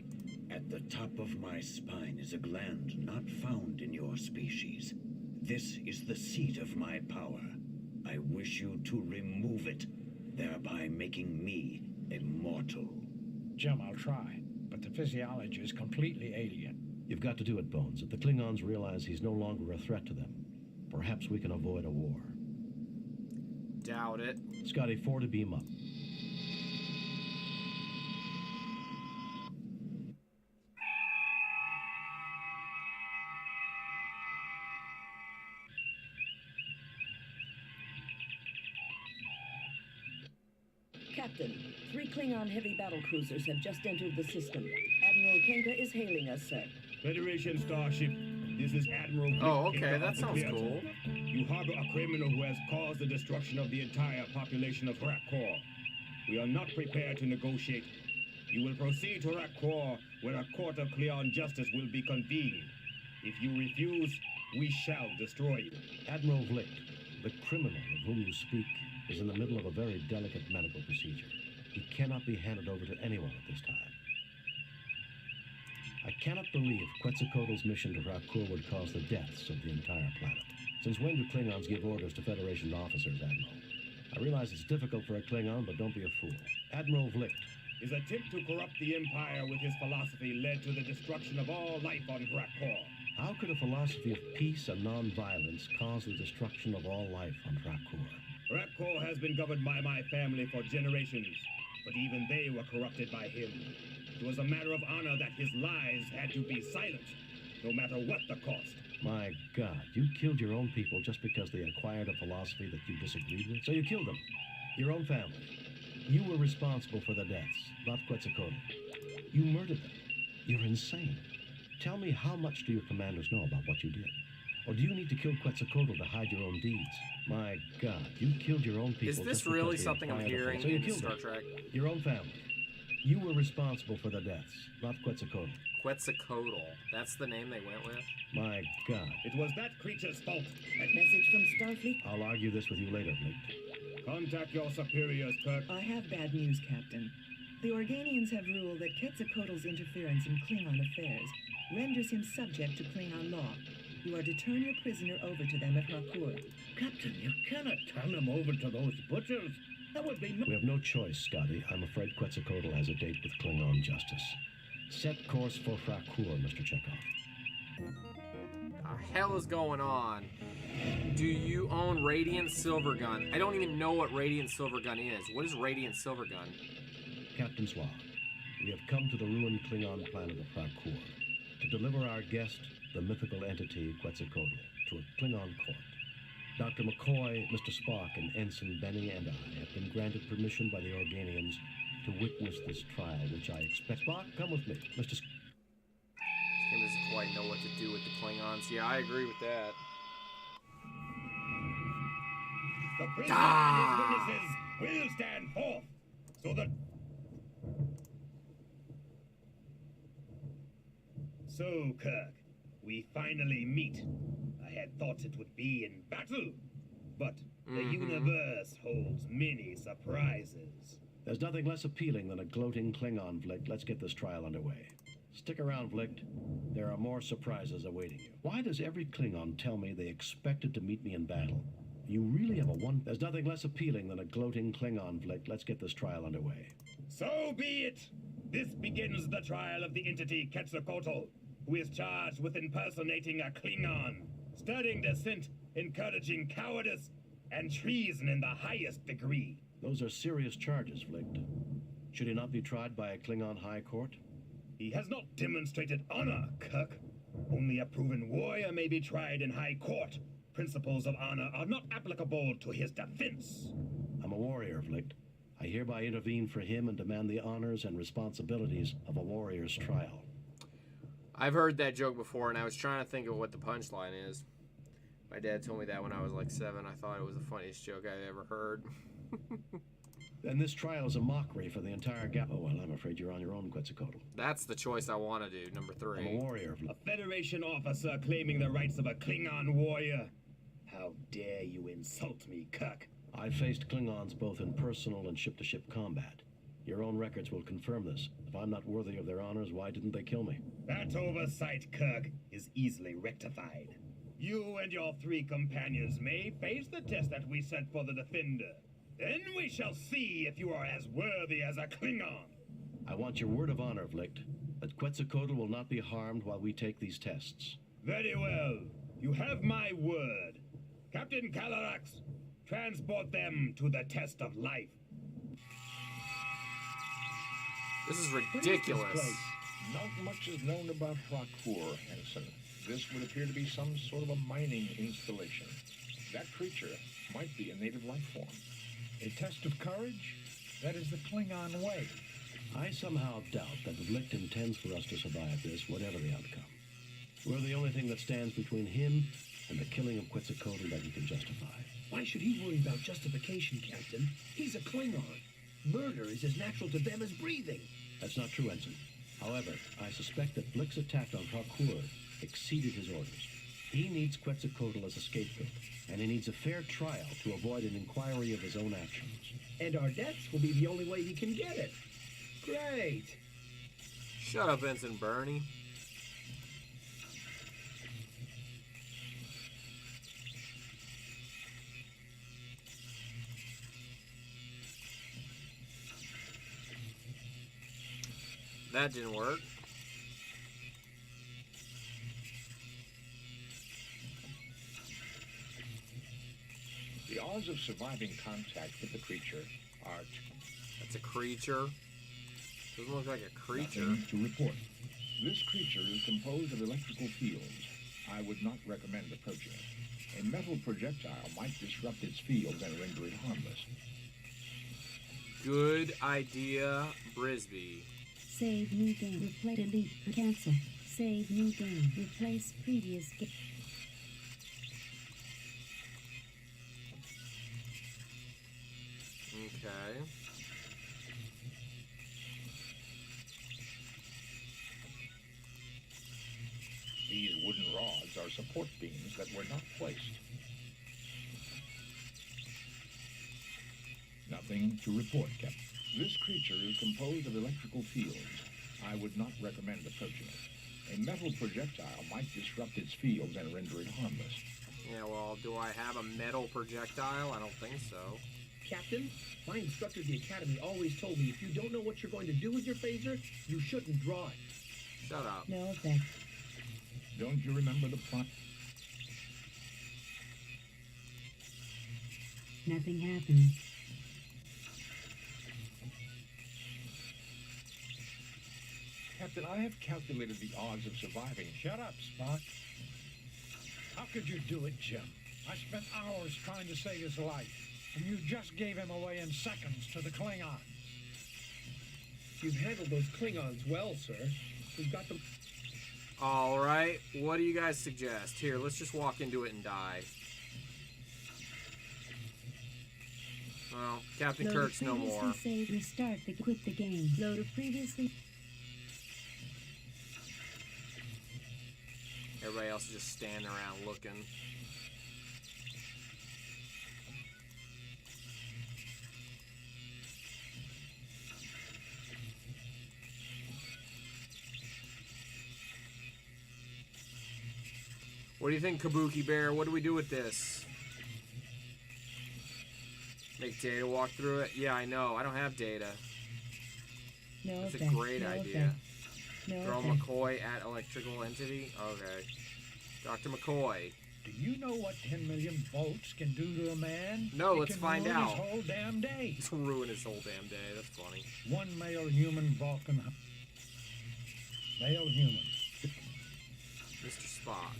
At the top of my spine is a gland not found in your species. This is the seat of my power. I wish you to remove it, thereby making me immortal. Jim, I'll try, but the physiology is completely alien. You've got to do it, Bones. If the Klingons realize he's no longer a threat to them, perhaps we can avoid a war. Doubt it. Scotty, 4 to beam up. Captain, 3 Klingon heavy battle cruisers have just entered the system. Admiral Kenga is hailing us, sir. Federation Starship, this is Admiral... Oh, Kenga okay, of that the sounds Theater. cool. You harbor a criminal who has caused the destruction of the entire population of Rakkor. We are not prepared to negotiate. You will proceed to Rakkor, where a court of Cleon justice will be convened. If you refuse, we shall destroy you. Admiral Vlicht, the criminal of whom you speak is in the middle of a very delicate medical procedure. He cannot be handed over to anyone at this time. I cannot believe Quetzalcoatl's mission to Rakur would cause the deaths of the entire planet. Since when do Klingons give orders to Federation officers, Admiral? I realize it's difficult for a Klingon, but don't be a fool. Admiral Vlicht. His attempt to corrupt the Empire with his philosophy led to the destruction of all life on Rakkor. How could a philosophy of peace and non-violence cause the destruction of all life on Rakur? Rakkor has been governed by my family for generations, but even they were corrupted by him. It was a matter of honor that his lies had to be silenced, no matter what the cost. My God, you killed your own people just because they acquired a philosophy that you disagreed with? So you killed them. Your own family. You were responsible for the deaths, not Quetzalcoatl. You murdered them. You're insane. Tell me, how much do your commanders know about what you did? Or do you need to kill Quetzalcoatl to hide your own deeds? My God, you killed your own people. Is this just because really they something I'm acquired a hearing so you in killed Star them. Trek? Your own family. You were responsible for the deaths, not Quetzalcoatl. Quetzalcoatl. That's the name they went with? My God. It was that creature's fault. Message from Starfleet? I'll argue this with you later, Blake. Contact your superiors, Kirk. I have bad news, Captain. The Organians have ruled that Quetzalcoatl's interference in Klingon affairs renders him subject to Klingon law. You are to turn your prisoner over to them at Rakur. Captain, you cannot turn him over to those butchers. That would be... We have no choice, Scotty. I'm afraid Quetzalcoatl has a date with Klingon justice. Set course for Rakur, Mr. Chekhov. The hell is going on? Do you own Radiant Silvergun? I don't even know what Radiant Silvergun is. What is Radiant Silvergun? Captain Suave, we have come to the ruined Klingon planet of Rakur to deliver our guest, the mythical entity Quetzalcoatl, to a Klingon court. Dr. McCoy, Mr. Spock, and Ensign Benny and I have been granted permission by the Organians to witness this trial, which I expect. Spock, come with me. Mr. This game doesn't quite know what to do with the Klingons. Yeah, I agree with that. The prisoner and his witnesses will stand forth, so that... So, Kirk, we finally meet. I had thought it would be in battle, but the universe holds many surprises. There's nothing less appealing than a gloating Klingon, Vlicht. Let's get this trial underway. Stick around, Vlicht. There are more surprises awaiting you. Why does every Klingon tell me they expected to meet me in battle? You really have a one... There's nothing less appealing than a gloating Klingon, Vlicht. Let's get this trial underway. So be it! This begins the trial of the entity Quetzalcoatl, who is charged with impersonating a Klingon, stirring dissent, encouraging cowardice, and treason in the highest degree. Those are serious charges, Vlicht. Should he not be tried by a Klingon High Court? He has not demonstrated honor, Kirk. Only a proven warrior may be tried in High Court. Principles of honor are not applicable to his defense. I'm a warrior, Vlicht. I hereby intervene for him and demand the honors and responsibilities of a warrior's trial. I've heard that joke before, and I was trying to think of what the punchline is. My dad told me that when I was like 7. I thought it was the funniest joke I'd ever heard. Then this trial is a mockery for the entire gap. Oh, well, I'm afraid you're on your own, Quetzalcoatl. That's the choice I want to do, number 3. I'm a warrior. A Federation officer claiming the rights of a Klingon warrior. How dare you insult me, Kirk? I've faced Klingons both in personal and ship-to-ship combat. Your own records will confirm this. If I'm not worthy of their honors, why didn't they kill me? That oversight, Kirk, is easily rectified. You and your 3 companions may face the test that we set for the Defender. Then we shall see if you are as worthy as a Klingon. I want your word of honor, Vlicht, that Quetzalcoatl will not be harmed while we take these tests. Very well. You have my word. Captain Calarax, transport them to the test of life. This is ridiculous. Not much is known about Rakur, Henson. This would appear to be some sort of a mining installation. That creature might be a native life form. A test of courage? That is the Klingon way. I somehow doubt that Vlicht intends for us to survive this, whatever the outcome. We're the only thing that stands between him and the killing of Quetzalcoatl that he can justify. Why should he worry about justification, Captain? He's a Klingon. Murder is as natural to them as breathing. That's not true, Ensign. However, I suspect that Vlicht's attack on Rakur exceeded his orders. He needs Quetzalcoatl as a scapegoat, and he needs a fair trial to avoid an inquiry of his own actions. And our deaths will be the only way he can get it. Great. Shut up, Ensign Bernie. That didn't work. The odds of surviving contact with the creature are... That's a creature. Doesn't look like a creature. Nothing to report. This creature is composed of electrical fields. I would not recommend approaching it. A metal projectile might disrupt its fields and render it harmless. Good idea, Brisby. Save new game. Replace. Delete. Cancel. Save new game. Replace previous game. Okay. These wooden rods are support beams that were not placed. Nothing to report, Captain. This creature is composed of electrical fields. I would not recommend approaching it. A metal projectile might disrupt its fields and render it harmless. Yeah, well, do I have a metal projectile? I don't think so. Captain, my instructor at the academy always told me if you don't know what you're going to do with your phaser, you shouldn't draw it. Shut up. No effect. Don't you remember the plot? Nothing happens. Captain, I have calculated the odds of surviving. Shut up, Spock. How could you do it, Jim? I spent hours trying to save his life, and you just gave him away in seconds to the Klingons. You've handled those Klingons well, sir. We've got them. All right, what do you guys suggest? Here, let's just walk into it and die. Well, Captain Load Kirk's no previously more. Save, restart, quit the game. Load of previously. Everybody else is just standing around looking. What do you think, Kabuki Bear? What do we do with this? Make Data walk through it? Yeah, I know. I don't have Data. No That's effect. a great no idea. Effect. No Throw effect. McCoy at electrical entity? Okay. Dr. McCoy. Do you know what 10 million volts can do to a man? No, It let's can find ruin out. His whole damn day. It's ruin his whole damn day. That's funny. One male human Vulcan. Male human. Mr. Spock.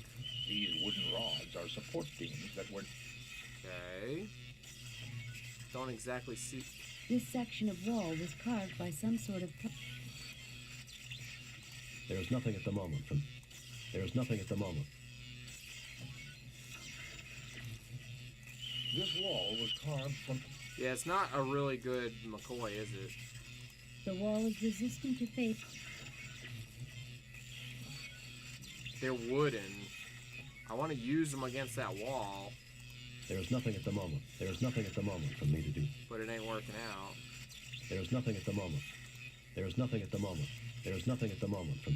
These wooden rods are support beams that were... Okay. Don't exactly see... This section of wall was carved by some sort of... There is nothing at the moment. There is nothing at the moment. This wall was carved from... Yeah, it's not a really good McCoy, is it? The wall is resistant to fate. They're wooden. I want to use them against that wall. There is nothing at the moment. There is nothing at the moment for me to do. But it ain't working out. There is nothing at the moment. There is nothing at the moment. There is nothing at the moment for...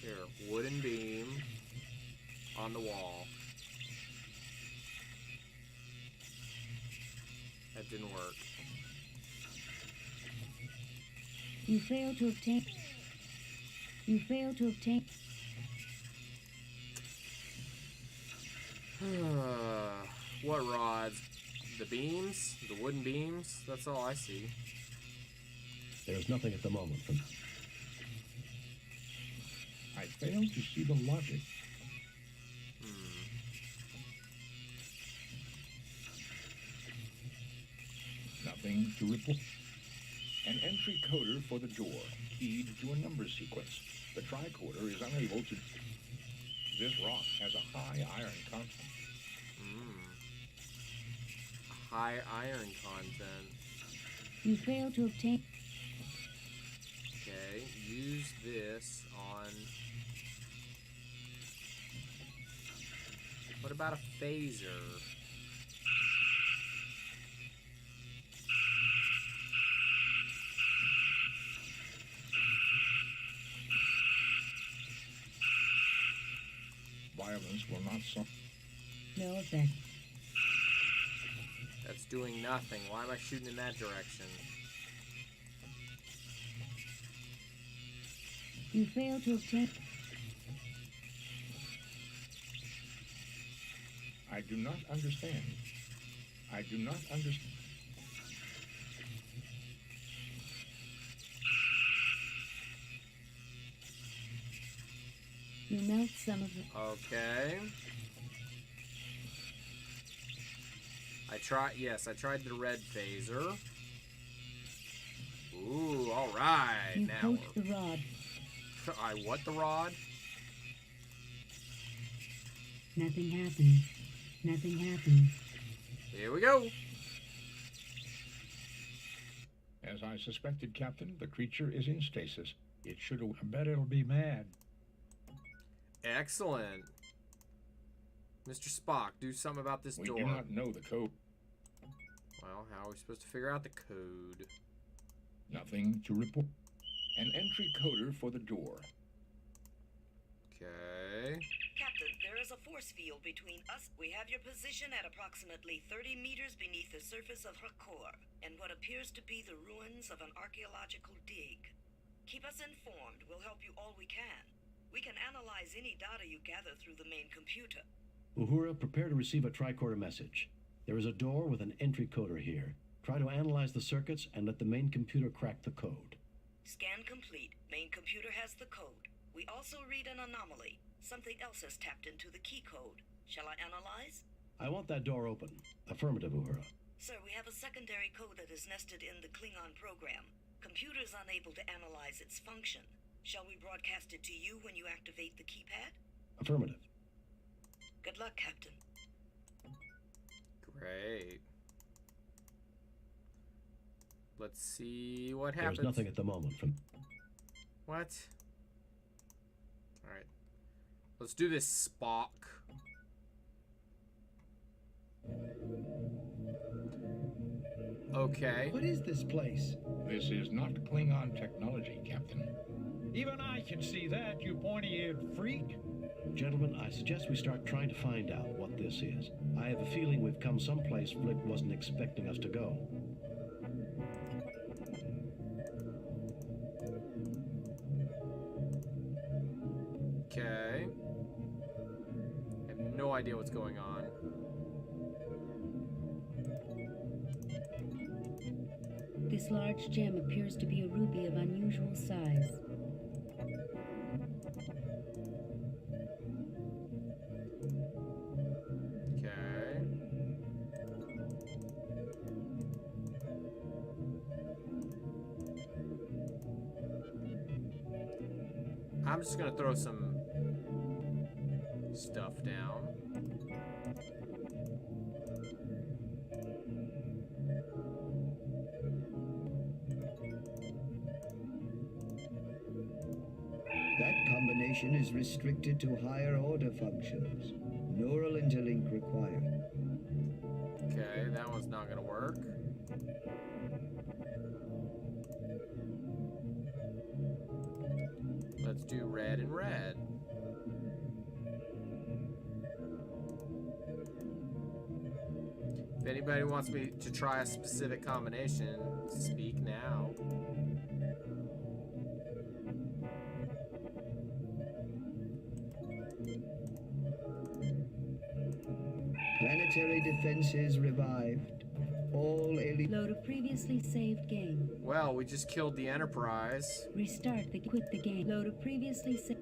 Here, wooden beam on the wall. That didn't work. You fail to obtain... You fail to obtain... What rods? The beams? The wooden beams? That's all I see. There is nothing at the moment for... I fail to see the logic. Nothing to report. An entry coder for the door, keyed to a number sequence. The tricorder is unable to... This rock has a high iron content. High iron content. You fail to obtain... Okay, use this on... What about a phaser? Violence will not solve... No effect. That's doing nothing. Why am I shooting in that direction? You fail to obtain... I do not understand. I do not understand. You melt some of the... Okay. I tried the red phaser. Ooh, alright. You Now coat the rod. I what the rod? Nothing happens. Nothing happens. Here we go. As I suspected, Captain, the creature is in stasis. It should have... I bet it'll be mad. Excellent. Mr. Spock, do something about this door. We do not know the code. Well, how are we supposed to figure out the code? Nothing to report. An entry coder for the door. Okay. Captain, there is a force field between us. We have your position at approximately 30 meters beneath the surface of Rakor, and what appears to be the ruins of an archaeological dig. Keep us informed. We'll help you all we can. We can analyze any data you gather through the main computer. Uhura, prepare to receive a tricorder message. There is a door with an entry coder here. Try to analyze the circuits and let the main computer crack the code. Scan complete. Main computer has the code. We also read an anomaly. Something else has tapped into the key code. Shall I analyze? I want that door open. Affirmative, Uhura. Sir, we have a secondary code that is nested in the Klingon program. Computer is unable to analyze its function. Shall we broadcast it to you when you activate the keypad? Affirmative. Good luck, Captain. Great. Let's see what happens. There's nothing at the moment from... What? Alright. Let's do this Spock. Okay. What is this place? This is not Klingon technology, Captain. Even I can see that, you pointy-eared freak. Gentlemen, I suggest we start trying to find out what this is. I have a feeling we've come someplace Flip wasn't expecting us to go. Okay. I have no idea what's going on. This large gem appears to be a ruby of unusual size. Okay. I'm just gonna throw some stuff down. That combination is restricted to higher order functions. Neural interlink required. Okay, that one's not gonna work. Let's do red and red. If anybody wants me to try a specific combination, speak now. Planetary defenses revived. All alien... Load a previously saved game. Well, we just killed the Enterprise. Restart the quit the game. Load a previously saved...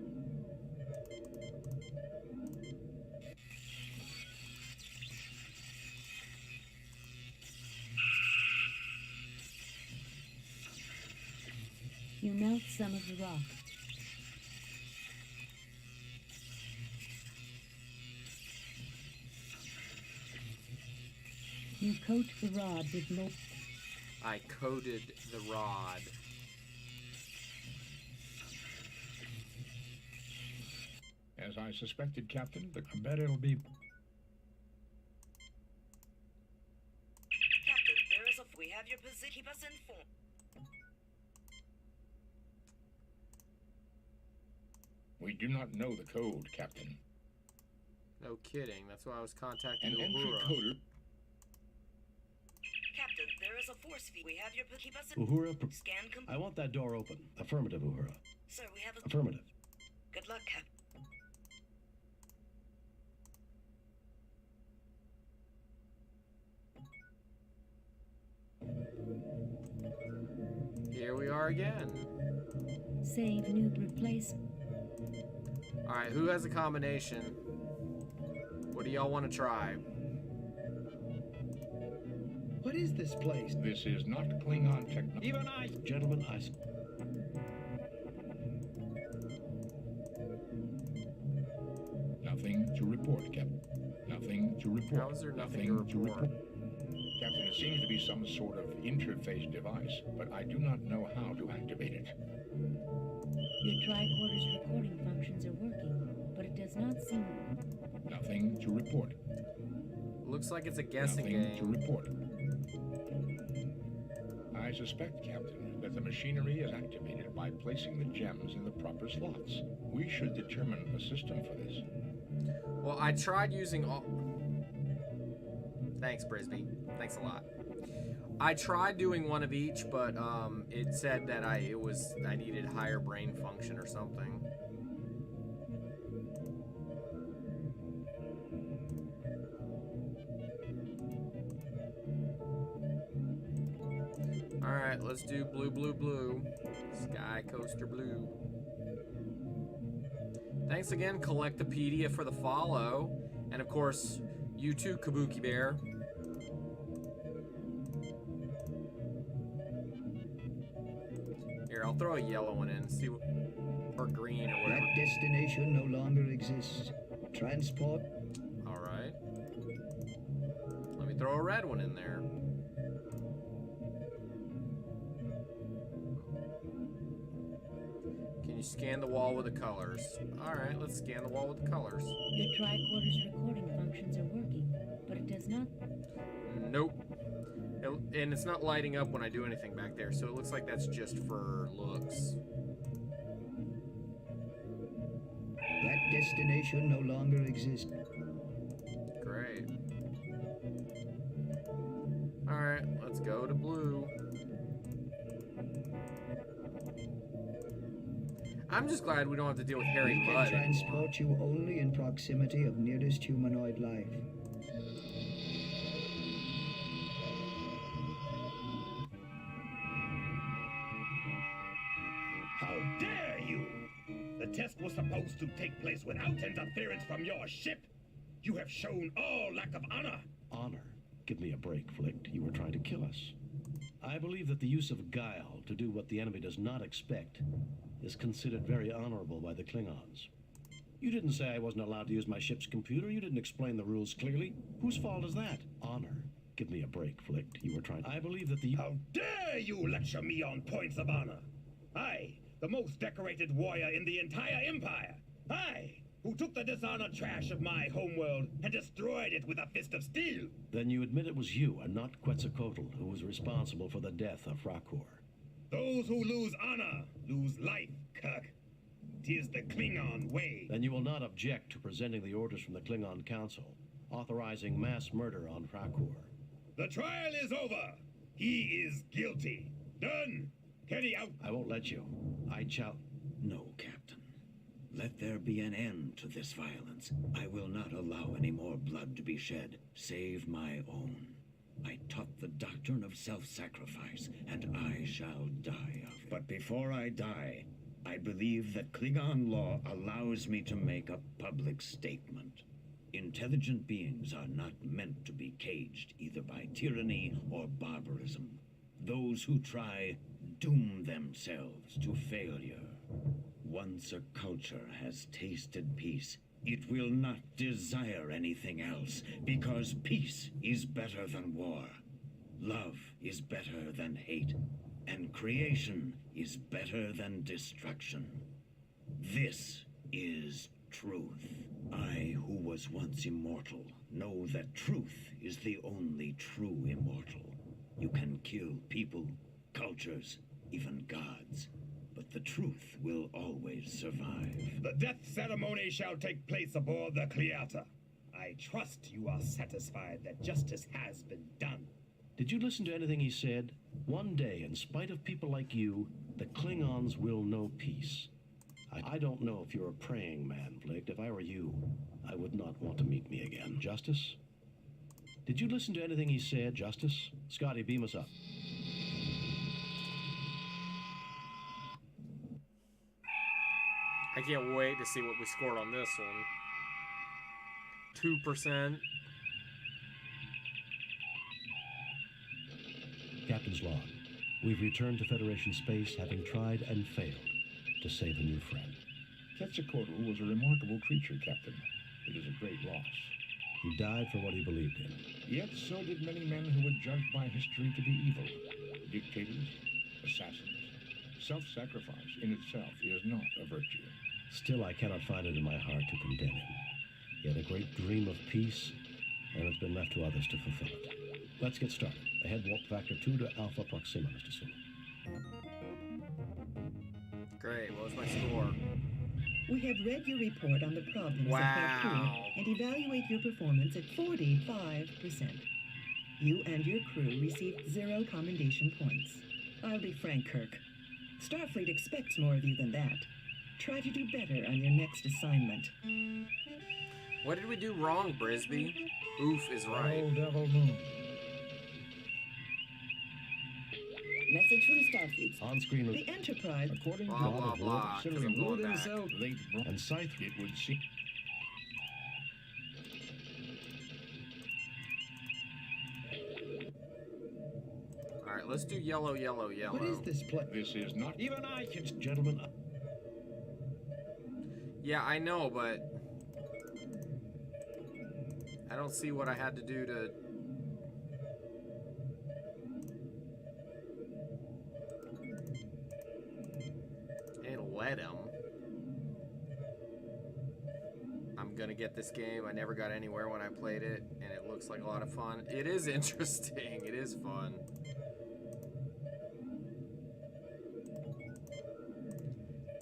You melt some of the rock. You coat the rod with molten. I coated the rod. As I suspected, Captain, the I bet it'll be... Captain, there is a... We have your position. Keep us informed. We do not know the code, Captain. No kidding. That's why I was contacting An entry Uhura. coder. Captain, there is a force field. We have your... Keep us Uhura, Scan complete. I want that door open. Affirmative, Uhura. Sir, we have a... Affirmative. Good luck, Captain. Here we are again. Save new replace. Alright, who has a combination? What do y'all want to try? What is this place? This is not Klingon technology. Even I... Gentlemen, I... Nothing to report, Captain. Nothing to report. How is there nothing to report? Captain, it seems to be some sort of interface device, but I do not know how to activate it. Your tricorder's recording functions are working, but it does not seem... Nothing to report. Looks like it's a guessing Nothing game. to report. I suspect, Captain, that the machinery is activated by placing the gems in the proper slots. We should determine a system for this. Well, I tried using all... Thanks, Brisby. Thanks a lot. I tried doing one of each, but it said that I needed higher brain function or something. Alright, let's do blue, blue, blue. Skycoaster blue. Thanks again, Collectopedia, for the follow. And of course, You too, Kabuki Bear. Here, I'll throw a yellow one in, see what, or green or whatever. That destination no longer exists. Transport. All right. Let me throw a red one in there. Can you scan the wall with the colors? All right, let's scan the wall with the colors. Your tricorder's recording functions are working, but it does not... Nope. And it's not lighting up when I do anything back there, so it looks like that's just for looks. That destination no longer exists. Great. Alright, let's go to blue. I'm just glad we don't have to deal with hairy We mud. can transport you only in proximity of nearest humanoid life. How dare you! The test was supposed to take place without interference from your ship. You have shown all lack of honor. Honor? Give me a break, Flick. You were trying to kill us. I believe that the use of guile to do what the enemy does not expect is considered very honorable by the Klingons. You didn't say I wasn't allowed to use my ship's computer. You didn't explain the rules clearly. Whose fault is that? Honor? Give me a break, Flick. You were trying... I believe that the... How dare you lecture me on points of honor? I, the most decorated warrior in the entire Empire. I, who took the dishonor trash of my homeworld and destroyed it with a fist of steel. Then you admit it was you and not Quetzalcoatl who was responsible for the death of Rakor. Those who lose honor lose life, Kirk. 'Tis the Klingon way. Then you will not object to presenting the orders from the Klingon Council, authorizing mass murder on Rakor. The trial is over. He is guilty. Done. Kenny out. I won't let you. I shall... No, Captain. Let there be an end to this violence. I will not allow any more blood to be shed, save my own. I taught the doctrine of self-sacrifice, and I shall die of it. But before I die, I believe that Klingon law allows me to make a public statement. Intelligent beings are not meant to be caged either by tyranny or barbarism. Those who try doom themselves to failure. Once a culture has tasted peace, it will not desire anything else, because peace is better than war. Love is better than hate, and creation is better than destruction. This is truth. I, who was once immortal, know that truth is the only true immortal. You can kill people, cultures, even gods, but the truth will always survive. The death ceremony shall take place aboard the Cleata. I trust you are satisfied that justice has been done. Did you listen to anything he said? One day, in spite of people like you, the Klingons will know peace. I don't know if you're a praying man, Flick. If I were you, I would not want to meet me again. Justice? Did you listen to anything he said? Justice? Scotty, beam us up. I can't wait to see what we scored on this one. 2%. Captain's log. We've returned to Federation space, having tried and failed to save a new friend. Quetzalcoatl was a remarkable creature, Captain. It is a great loss. He died for what he believed in. Yet so did many men who were judged by history to be evil. Dictators, assassins. Self-sacrifice in itself is not a virtue. Still, I cannot find it in my heart to condemn him. He had a great dream of peace, and it's been left to others to fulfill it. Let's get started. Ahead warp factor 2 to Alpha Proxima, Mr. Sulu. Great, what was my score? We have read your report on the problems of Rakor and evaluate your performance at 45%. You and your crew received 0 commendation points. I'll be frank, Kirk. Starfleet expects more of you than that. Try to do better on your next assignment. What did we do wrong, Brisby? Oof is right. Old Devil Moon. Message from Starfleet. On screen. The Enterprise. According Blah, to blah, Oliver, blah, 'cause considering I'm going Wood back. himself, late And Scythe. it would seem. Let's do yellow, yellow, yellow. What is this place? This is not. Even I can... Gentlemen... Yeah, I know, but... I don't see what I had to do to... And let him. I'm gonna get this game. I never got anywhere when I played it, and it looks like a lot of fun. It is interesting. It is fun.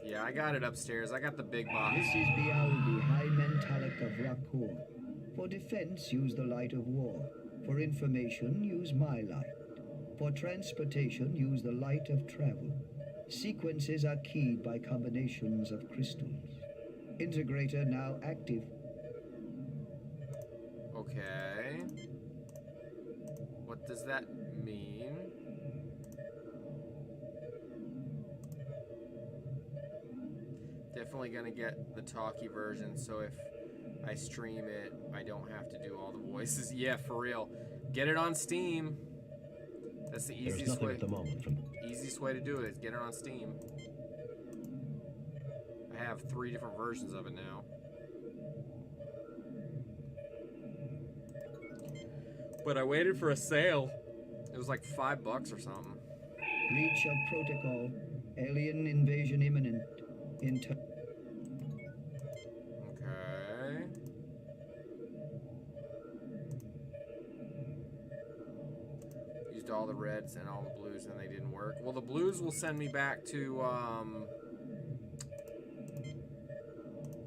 Yeah, I got it upstairs. I got the big box. This is Bialdi, High Mentalic of Rakur. For defense, use the light of war. For information, use my light. For transportation, use the light of travel. Sequences are keyed by combinations of crystals. Integrator now active. Okay. What does that mean? Definitely gonna get the talkie version, so if I stream it, I don't have to do all the voices. Yeah, for real. Get it on Steam. That's the There's easiest nothing way. at the moment from... Easiest way to do it is get it on Steam. I have 3 different versions of it now. But I waited for a sale. It was like $5 or something. Breach of protocol. Alien invasion imminent. Okay. Used all the reds and all the blues and they didn't work. Well, the blues will send me back to,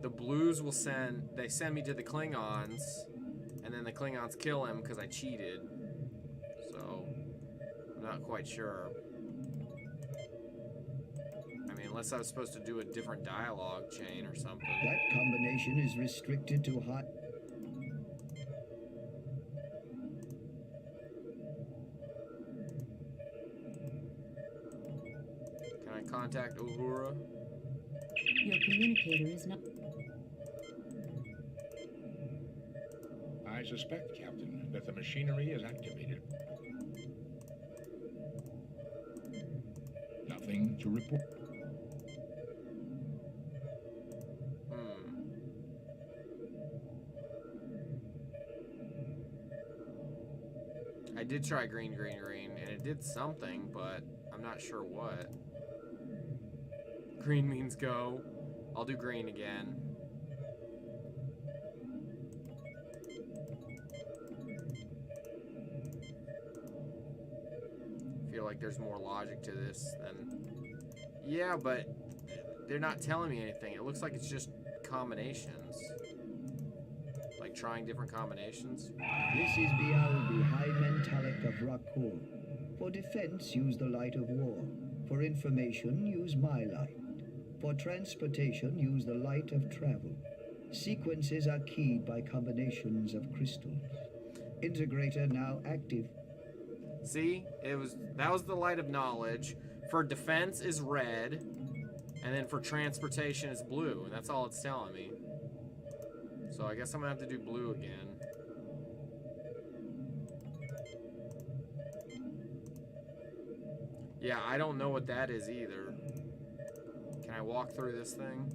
the blues will send me to the Klingons, and then the Klingons kill him because I cheated. So, I'm not quite sure. I mean, unless I was supposed to do a different dialogue chain or something. That combination is restricted to high... Can I contact Uhura? Your communicator is not... I suspect, Captain, that the machinery is activated. Nothing to report. I did try green, green, green, and it did something, but I'm not sure what. Green means go. I'll do green again. Feel like there's more logic to this than... Yeah, but they're not telling me anything. It looks like it's just combinations. Like trying different combinations. This is Bialdi, High Mentalic of Rakur. For defense, use the light of war. For information, use my light. For transportation, use the light of travel. Sequences are keyed by combinations of crystals. Integrator now active. See? That was the light of knowledge. For defense is red, and then for transportation is blue, and that's all it's telling me. So I guess I'm gonna have to do blue again. Yeah, I don't know what that is either. Can I walk through this thing?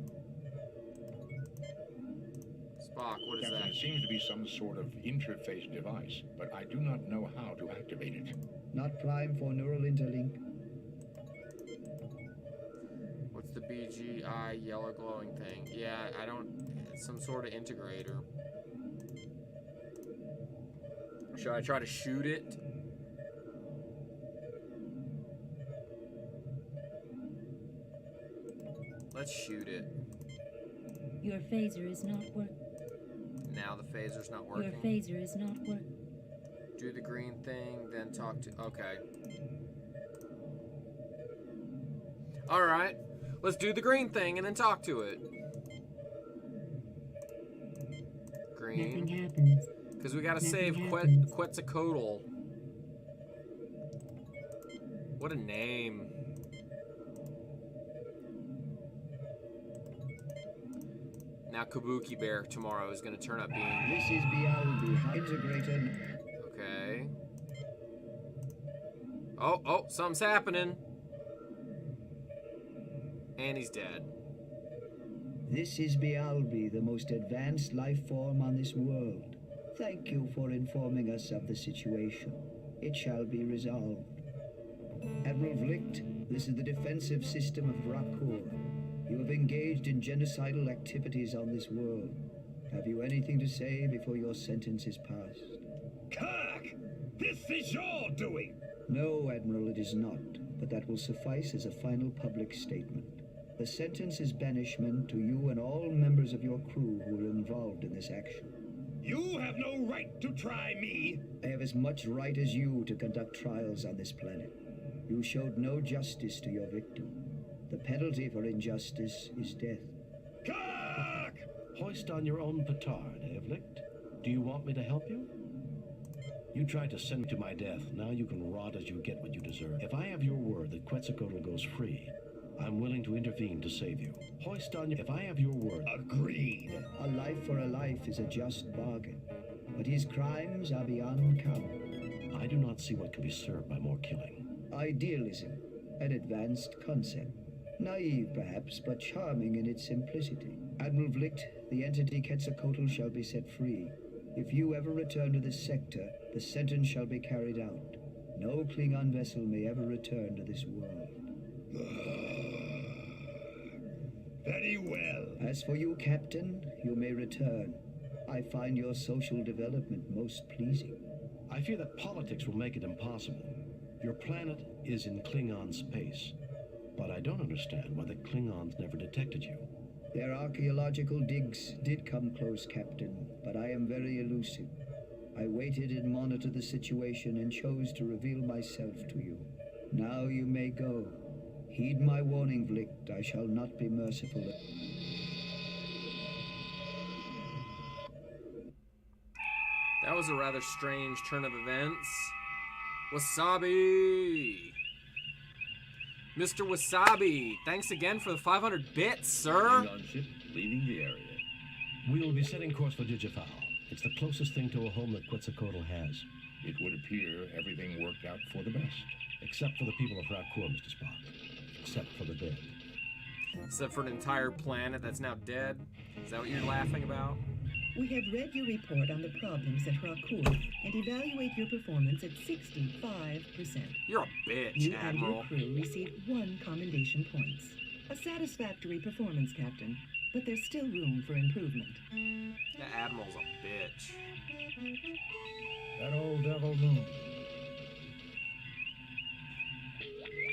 Spock, what is Captain, that? it seems to be some sort of interface device, but I do not know how to activate it. Not prime for neural interlink. What's the BGI yellow glowing thing? Yeah, I don't... It's some sort of integrator. Should I try to shoot it? Let's shoot it. Your phaser is not working. Now the phaser's not working. Your phaser is not working. Do the green thing, then talk to... Okay. Alright. Let's do the green thing and then talk to it. Green. Nothing happens. Because we gotta save Quetzalcoatl. What a name. Now Kabuki Bear tomorrow is gonna turn up being... This is Bialdi, integrator. Okay. Oh, something's happening. And he's dead. This is Bialbi, the most advanced life form on this world. Thank you for informing us of the situation. It shall be resolved. Admiral Vlicht, this is the defensive system of Rakur. You have engaged in genocidal activities on this world. Have you anything to say before your sentence is passed? Kirk! This is your doing! No, Admiral, it is not. But that will suffice as a final public statement. The sentence is banishment to you and all members of your crew who were involved in this action. You have no right to try me! I have as much right as you to conduct trials on this planet. You showed no justice to your victim. The penalty for injustice is death. Kirk! Hoist on your own petard, Vlicht. Do you want me to help you? You tried to send me to my death. Now you can rot as you get what you deserve. If I have your word that Quetzalcoatl goes free, I'm willing to intervene to save you. Hoist on your... If I have your word... Agreed. A life for a life is a just bargain. But his crimes are beyond count. I do not see what can be served by more killing. Idealism. An advanced concept. Naive, perhaps, but charming in its simplicity. Admiral Vlicht, the entity Quetzalcoatl shall be set free. If you ever return to this sector, the sentence shall be carried out. No Klingon vessel may ever return to this world. Very well. As for you, Captain, you may return. I find your social development most pleasing. I fear that politics will make it impossible. Your planet is in Klingon space, but I don't understand why the Klingons never detected you. Their archaeological digs did come close, Captain, but I am very elusive. I waited and monitored the situation and chose to reveal myself to you. Now you may go. Heed my warning, Vlicht. I shall not be merciful. That was a rather strange turn of events. Wasabi! Mr. Wasabi, thanks again for the 500 bits, sir. Klingon ship leaving the area. We will be setting course for Digifowl. It's the closest thing to a home that Quetzalcoatl has. It would appear everything worked out for the best. Except for the people of Rakur, Mr. Spock. Except for the dead. Except for an entire planet that's now dead? Is that what you're laughing about? We have read your report on the problems at Rakur and evaluate your performance at 65%. You're a bitch, You Admiral. and your crew received 1 commendation points. A satisfactory performance, Captain, but there's still room for improvement. The Admiral's a bitch. That old devil moon.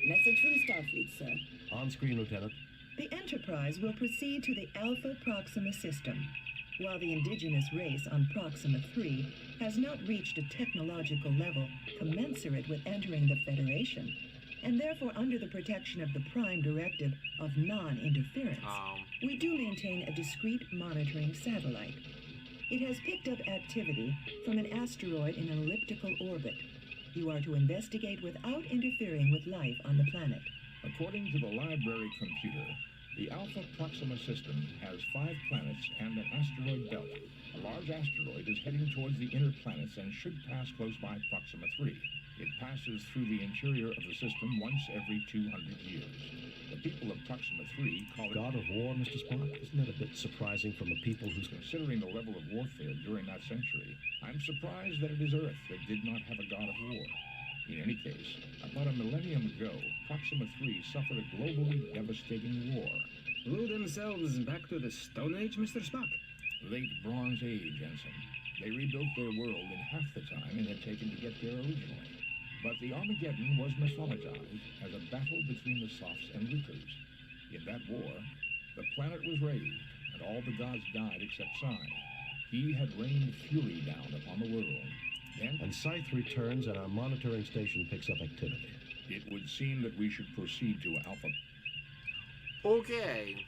Message from Starfleet, sir. On screen, Lieutenant. The Enterprise will proceed to the Alpha Proxima system. While the indigenous race on Proxima 3 has not reached a technological level commensurate with entering the Federation, and therefore under the protection of the Prime Directive of non-interference, we do maintain a discrete monitoring satellite. It has picked up activity from an asteroid in an elliptical orbit. You are to investigate without interfering with life on the planet. According to the library computer, the Alpha Proxima system has 5 planets and an asteroid belt. A large asteroid is heading towards the inner planets and should pass close by Proxima 3. It passes through the interior of the system once every 200 years. The people of Proxima 3 call it God of War, Mr. Spock? Isn't that a bit surprising from a people who's... Considering the level of warfare during that century, I'm surprised that it is Earth that did not have a god of war. In any case, about a millennium ago, Proxima 3 suffered a globally devastating war. Blew themselves back to the Stone Age, Mr. Spock? Late Bronze Age, Ensign. They rebuilt their world in half the time it had taken to get there originally. But the Armageddon was mythologized as a battle between the Softs and Lucas. In that war, the planet was raised, and all the gods died except Psi. He had rained fury down upon the world. Then, And Scythe returns and our monitoring station picks up activity. it would seem that we should proceed to Alpha. Okay.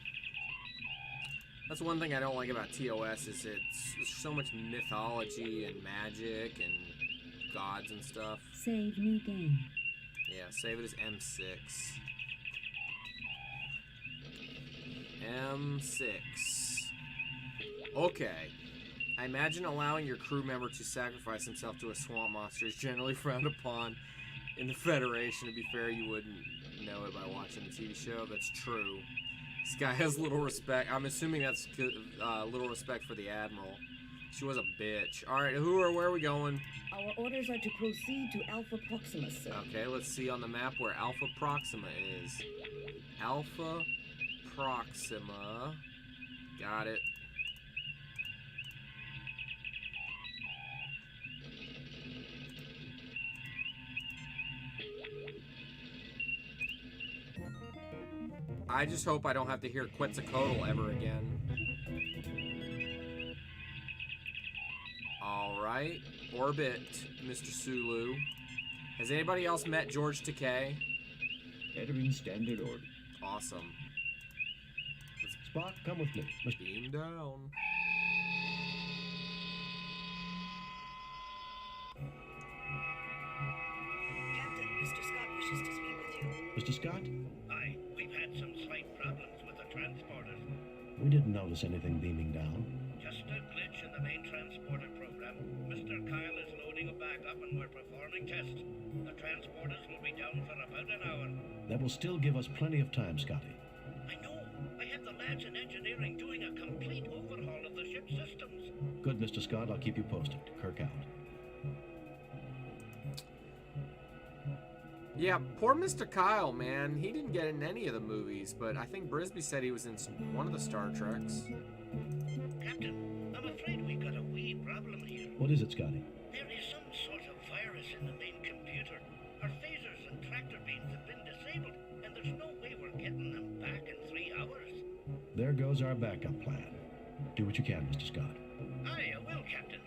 That's one thing I don't like about TOS is it's so much mythology and magic and gods and stuff. Save new game. Yeah, save it as M6. M6. Okay. I imagine allowing your crew member to sacrifice himself to a swamp monster is generally frowned upon in the Federation. To be fair, you wouldn't know it by watching the TV show. That's true. This guy has little respect. I'm assuming that's little respect for the Admiral. She was a bitch. All right, where are we going? Our orders are to proceed to Alpha Proxima, sir. Okay, let's see on the map where Alpha Proxima is. Alpha Proxima. Got it. I just hope I don't have to hear Quetzalcoatl ever again. Alright. Orbit, Mr. Sulu. Has anybody else met George Takei? Entering standard order. Awesome. Spock, come with me. Beam down. Captain, Mr. Scott wishes to speak with you. Mr. Scott? Aye, we've had some slight problems with the transporters. We didn't notice anything beaming down. Just a glitch in the main transporter program. Mr. Kyle is loading a backup and we're performing tests. The transporters will be down for about an hour. That will still give us plenty of time, Scotty. I know. I have the lads in engineering doing a complete overhaul of the ship's systems. Good, Mr. Scott. I'll keep you posted. Kirk out. Yeah, poor Mr. Kyle, man. He didn't get in any of the movies, but I think Brisby said he was in one of the Star Treks. Captain, I'm afraid we've got a wee problem here. What is it, Scotty? There is some sort of virus in the main computer. Our phasers and tractor beams have been disabled, and there's no way we're getting them back in 3 hours. There goes our backup plan. Do what you can, Mr. Scott. Aye, I will, Captain.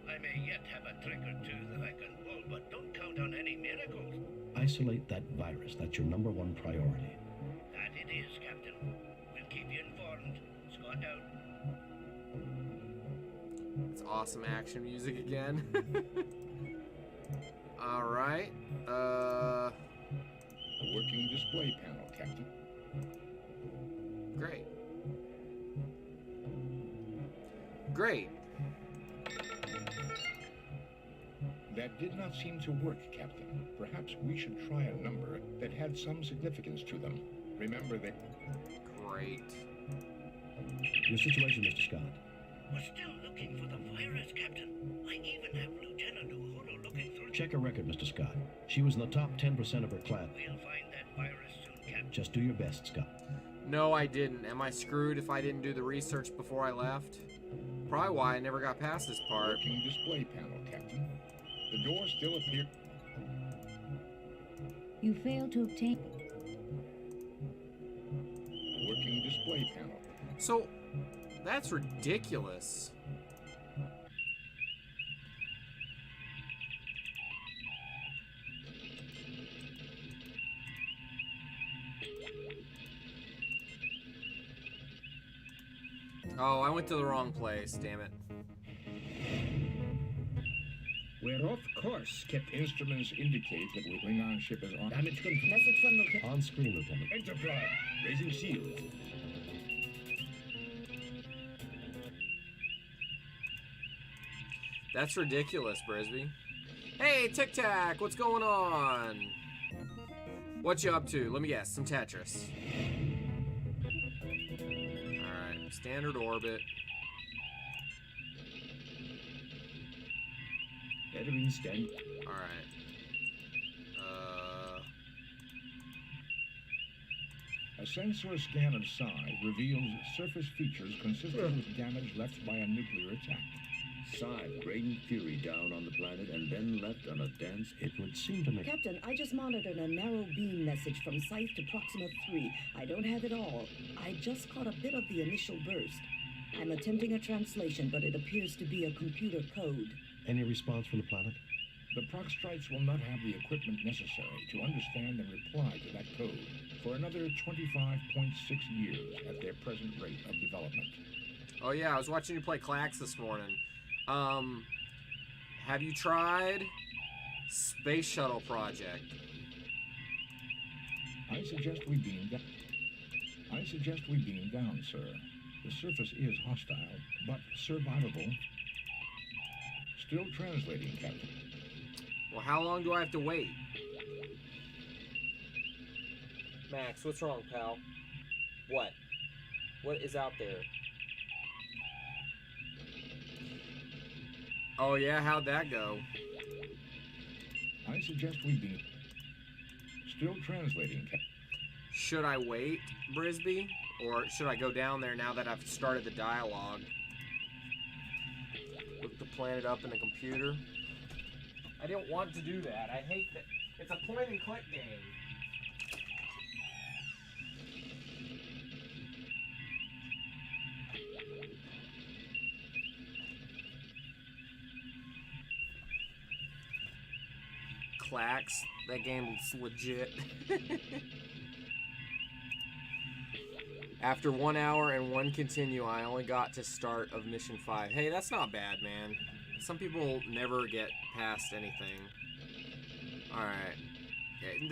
I may yet have a trick or two that I can pull, but don't count on any miracles. Isolate that virus. That's your #1 priority. That it is, Captain. We'll keep you informed. Scott out. It's awesome action music again. All right. A working display panel, Captain. Great. Great. That did not seem to work, Captain. Perhaps we should try a number that had some significance to them. Remember that... Great. Your situation, Mr. Scott. We're still looking for the virus, Captain. I even have Lieutenant Uhuru looking through... Check her record, Mr. Scott. She was in the top 10% of her class. We'll find that virus soon, Captain. Just do your best, Scott. No, I didn't. Am I screwed if I didn't do the research before I left? Probably why I never got past this part. Working display panel, Captain. The door still appears... You failed to obtain... Working display panel. So, that's ridiculous. Oh, I went to the wrong place, damn it. We're off course, Captain. Instruments indicate that the Klingon ship is on... Damage control. Message from Lieutenant. On screen, Lieutenant. Enterprise, raising shields. That's ridiculous, Brisby. Hey, Tic Tac, what's going on? What you up to? Let me guess, some Tetris. Alright, standard orbit. Entering stand. Alright. A sensor scan of Psi reveals surface features consistent with damage left by a nuclear attack. Psi rained fury down on the planet and then left on a dance. It would seem to me... Captain, I just monitored a narrow beam message from Scythe to Proxima 3. I don't have it all. I just caught a bit of the initial burst. I'm attempting a translation, but it appears to be a computer code. Any response from the planet? The Proxtrites will not have the equipment necessary to understand and reply to that code for another 25.6 years at their present rate of development. Oh yeah, I was watching you play Clax this morning. Have you tried Space Shuttle Project? I suggest we beam down, sir. The surface is hostile, but survivable. Still translating, Captain. Well, how long do I have to wait? Max, what's wrong, pal? What? What is out there? Oh yeah, how'd that go? I suggest we be still translating. Should I wait, Brisby? Or should I go down there now that I've started the dialogue? Look the planet up in the computer. I don't want to do that. I hate that. It's a point and click game. Clacks. That game's legit. After 1 hour and 1 continue, I only got to start of mission 5. Hey, that's not bad, man. Some people never get past anything. Alright.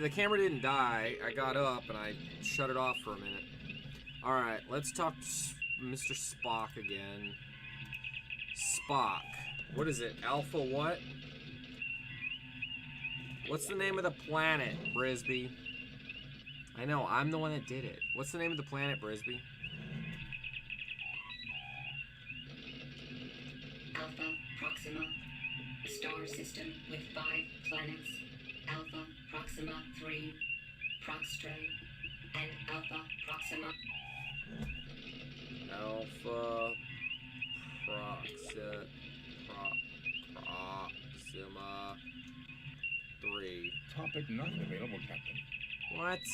The camera didn't die. I got up and I shut it off for a minute. Alright, let's talk to Mr. Spock again. Spock. What is it? Alpha what? What's the name of the planet, Brisby? I know, I'm the one that did it. What's the name of the planet, Brisby? Alpha Proxima, star system with 5 planets. Alpha Proxima 3, Proxtrae, and Alpha Proxima. Alpha Proxima 3. Topic not available, Captain. What?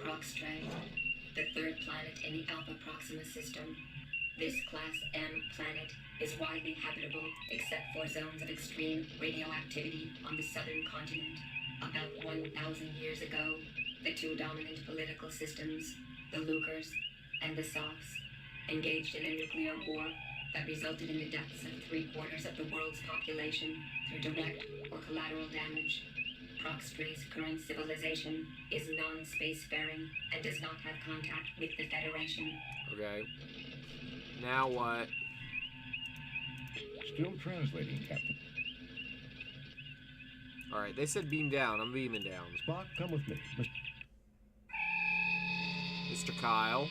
Proxtrae, the 3rd planet in the Alpha Proxima system. This Class M planet is widely habitable except for zones of extreme radioactivity on the southern continent. About 1,000 years ago, the 2 dominant political systems, the Lucres and the Sophs, engaged in a nuclear war that resulted in the deaths of 3/4 of the world's population through direct or collateral damage. Proxtrae's current civilization is non-spacefaring and does not have contact with the Federation. Okay. Now what? Still translating, Captain. Alright, they said beam down. I'm beaming down. Spock, come with me. Mr. Kyle.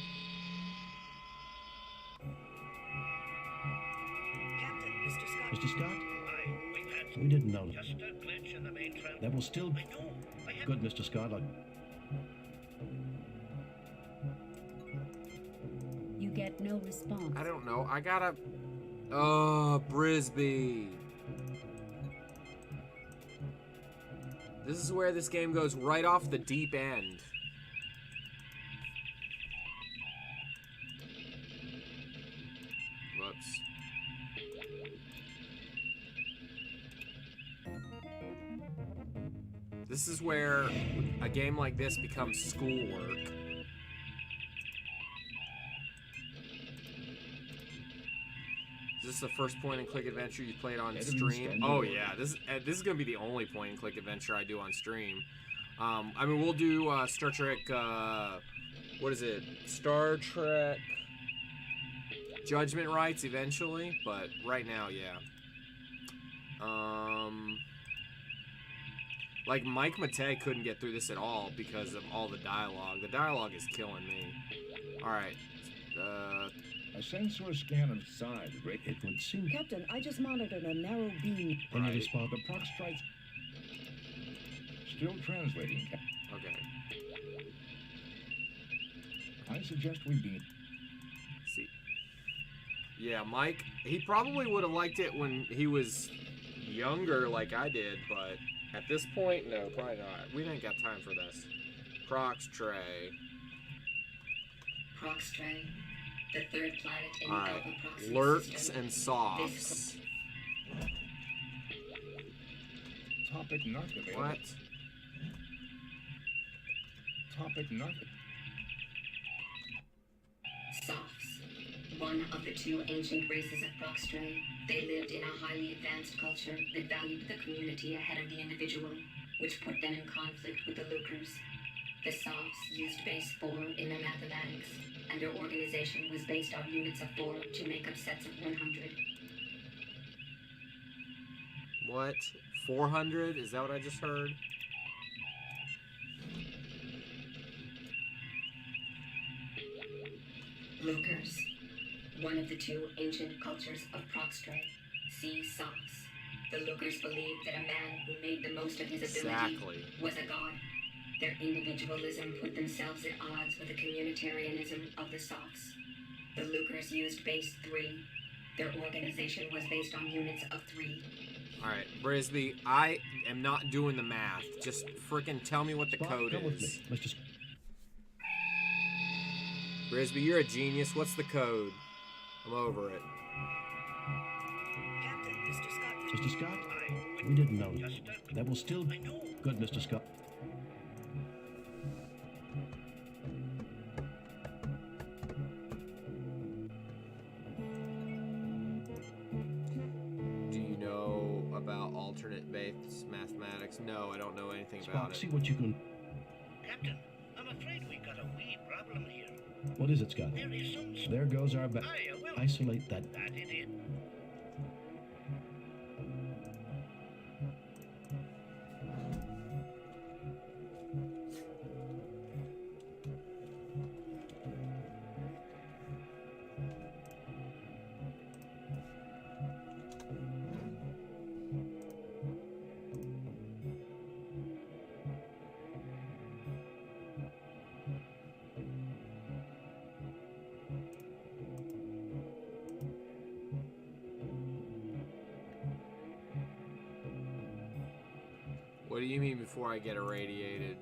Captain, Mr. Scott. Mr. Scott? We've had We didn't know. just a glitch in the main trend. That will still be I know. I have good, Mr. Scott. You get no response. I don't know. I gotta... Oh, Brisby. This is where this game goes right off the deep end. Whoops. This is where a game like this becomes schoolwork. Is this the first point-and-click adventure you played on stream? Oh yeah, this is gonna be the only point-and-click adventure I do on stream. I mean, we'll do Star Trek. What is it? Star Trek Judgment Rights eventually, but right now, yeah. Like Mike Matei couldn't get through this at all because of all the dialogue. The dialogue is killing me. All right. A sensor scan of side, it would seem. Captain, I just monitored a narrow beam. Any response? The proc strikes. Still translating, Captain. Okay. I suggest we be. See. Yeah, Mike, he probably would have liked it when he was younger like I did, but at this point, no, probably not. We didn't got time for this. Proxtrae. Proxtrae, the 3rd planet in the Alright. Alpha Proxima Lurks system. and softs. Topic not available. What? Topic not. Sophs, one of the 2 ancient races of Proxtrae. They lived in a highly advanced culture that valued the community ahead of the individual, which put them in conflict with the Lucres. The Sophs used base 4 in their mathematics, and their organization was based on units of 4 to make up sets of 100. What? 400? Is that what I just heard? Lucers, one of the two ancient cultures of Proxtre, sea Sophs. The Lucers believed that a man who made the most of his ability was a god. Their individualism put themselves at odds with the communitarianism of the Sophs. The Lucers used base 3. Their organization was based on units of 3. Alright, Brisby, I am not doing the math. Just frickin' tell me what the code is. Brisby, you're a genius. What's the code? I'm over it. Captain, Mr. Scott. Mr. Scott? We didn't know. That will still be good, Mr. Scott. Do you know about alternate base mathematics? No, I don't know anything about Spock, it. see what you can... Captain, I'm afraid we've got a wee problem here. What is it, Scott? There is some... There goes our back. Isolate that. That idiot. What do you mean before I get irradiated?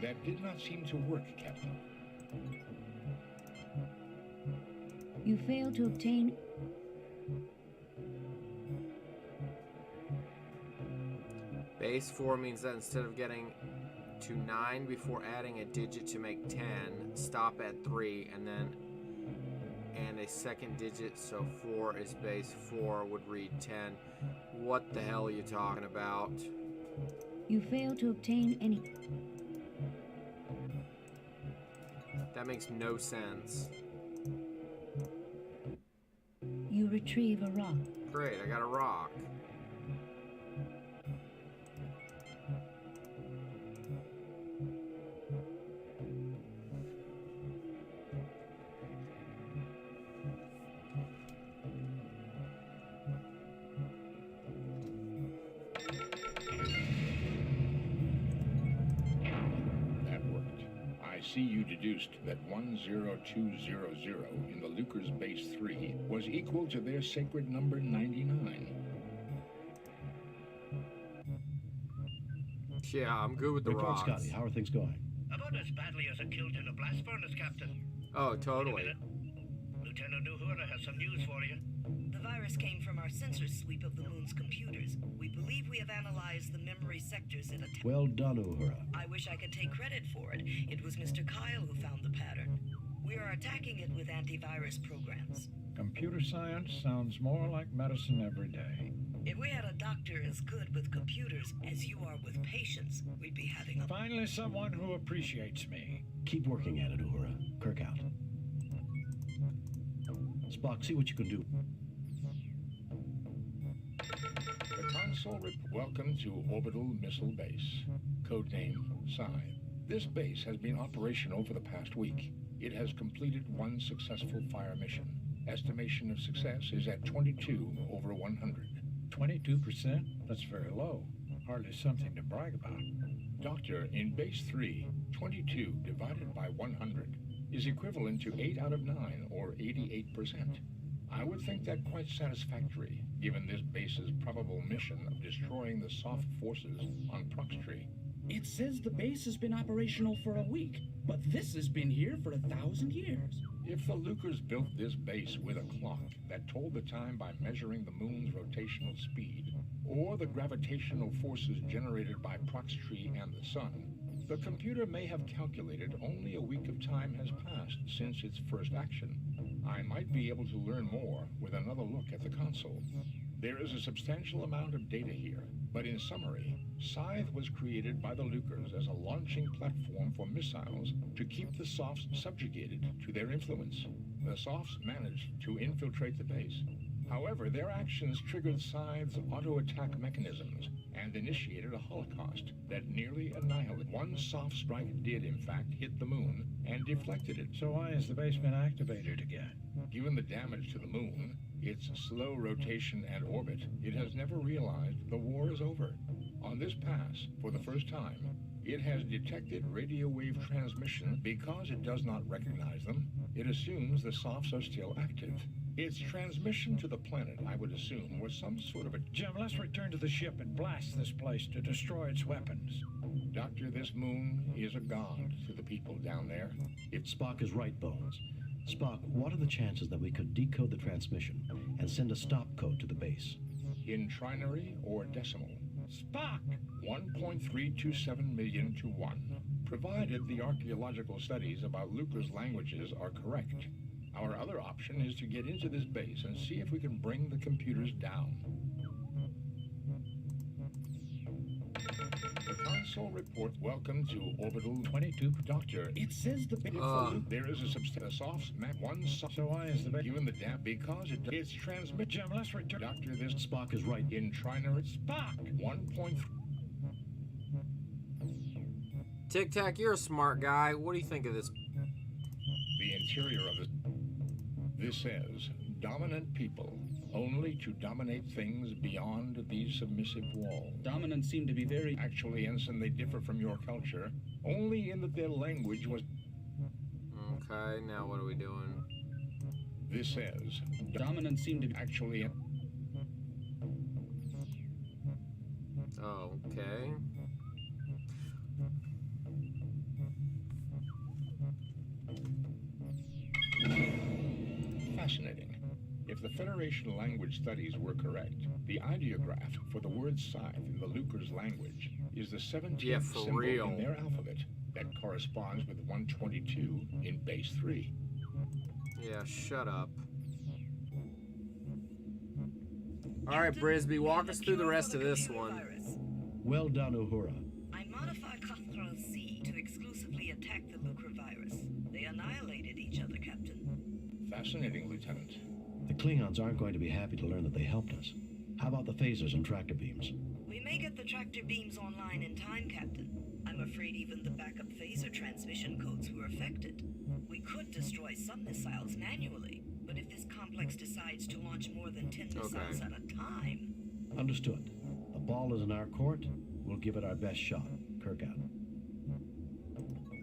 That did not seem to work, Captain. You failed to obtain... Base 4 means that instead of getting to 9 before adding a digit to make 10, stop at 3 and then and a second digit, so 4 is base 4 would read 10. What the hell are you talking about? You failed to obtain any... That makes no sense. You retrieve a rock. Great, I got a rock. See, you deduced that 10200 in the Lucre's base 3 was equal to their sacred number 99. Yeah, I'm good with the Report, rocks. Scotty. How are things going? About as badly as a killed in a blast furnace, Captain. Oh, totally. Lieutenant Uhura has some news for you. The virus came from our sensor sweep of the moon's computers. We believe we have analyzed the memory sectors in a... Well done, Uhura. I wish I could take credit for it. It was Mr. Kyle who found the pattern. We are attacking it with antivirus programs. Computer science sounds more like medicine every day. If we had a doctor as good with computers as you are with patients, we'd be having a... Finally, someone who appreciates me. Keep working at it, Uhura. Kirk out. Spock, see what you can do. The console welcome to Orbital Missile Base. Codename Scythe. This base has been operational for the past week. It has completed one successful fire mission. Estimation of success is at 22 over 100. 22%? That's very low. Hardly something to brag about. Doctor, in base 3, 22 divided by 100 is equivalent to 8 out of 9, or 88%. I would think that quite satisfactory, given this base's probable mission of destroying the soft forces on Proxtree. It says the base has been operational for a week, but this has been here for 1,000 years. If the Lucas built this base with a clock that told the time by measuring the moon's rotational speed, or the gravitational forces generated by Proxtree and the sun, the computer may have calculated only a week of time has passed since its first action. I might be able to learn more with another look at the console. There is a substantial amount of data here, but in summary, Scythe was created by the Lucas as a launching platform for missiles to keep the Softs subjugated to their influence. The Softs managed to infiltrate the base. However, their actions triggered Scythe's auto-attack mechanisms and initiated a holocaust that nearly annihilated. One soft strike did, in fact, hit the moon and deflected it. So why has the base been activated again? Given the damage to the moon, its slow rotation and orbit, it has never realized the war is over. On this pass, for the first time, it has detected radio wave transmission. Because it does not recognize them, it assumes the Softs are still active. Its transmission to the planet, I would assume, was some sort of a... Jim, let's return to the ship and blast this place to destroy its weapons. Doctor, this moon is a god to the people down there. Spock is right, Bones. Spock, what are the chances that we could decode the transmission and send a stop code to the base? In trinary or decimal? Spock! 1.327 million to 1, provided the archaeological studies about Lucas languages are correct. Our other option is to get into this base and see if we can bring the computers down. The console report, welcome to Orbital 22. Doctor, it says the base... there is a soft map, one soft... So why is the base... Given the damp, because it's transmit... Jim, let's return... Doctor, this... Spock is right. In trinary... Spock! 1.3... Tic Tac, you're a smart guy. What do you think of this? The interior of it. This says, dominant people, only to dominate things beyond these submissive walls. Dominants seem to be very... Actually, Ensign, they differ from your culture, only in that their language was... Okay, now what are we doing? This says, dominants seem to be... Actually... Oh, okay. Fascinating. If the Federation language studies were correct, the ideograph for the word scythe in the Lucas language is the 17th symbol in their alphabet that corresponds with 122 in base 3. Yeah, shut up. Alright, Brisby, walk us through the rest of this one. Well done, Uhura. I modified Control C to exclusively attack the Lucre virus. They annihilated each other, Captain. Fascinating, Lieutenant. The Klingons aren't going to be happy to learn that they helped us. How about the phasers and tractor beams? We may get the tractor beams online in time, Captain. I'm afraid even the backup phaser transmission codes were affected. We could destroy some missiles manually, but if this complex decides to launch more than 10 missiles at a time... Understood. The ball is in our court. We'll give it our best shot. Kirk out.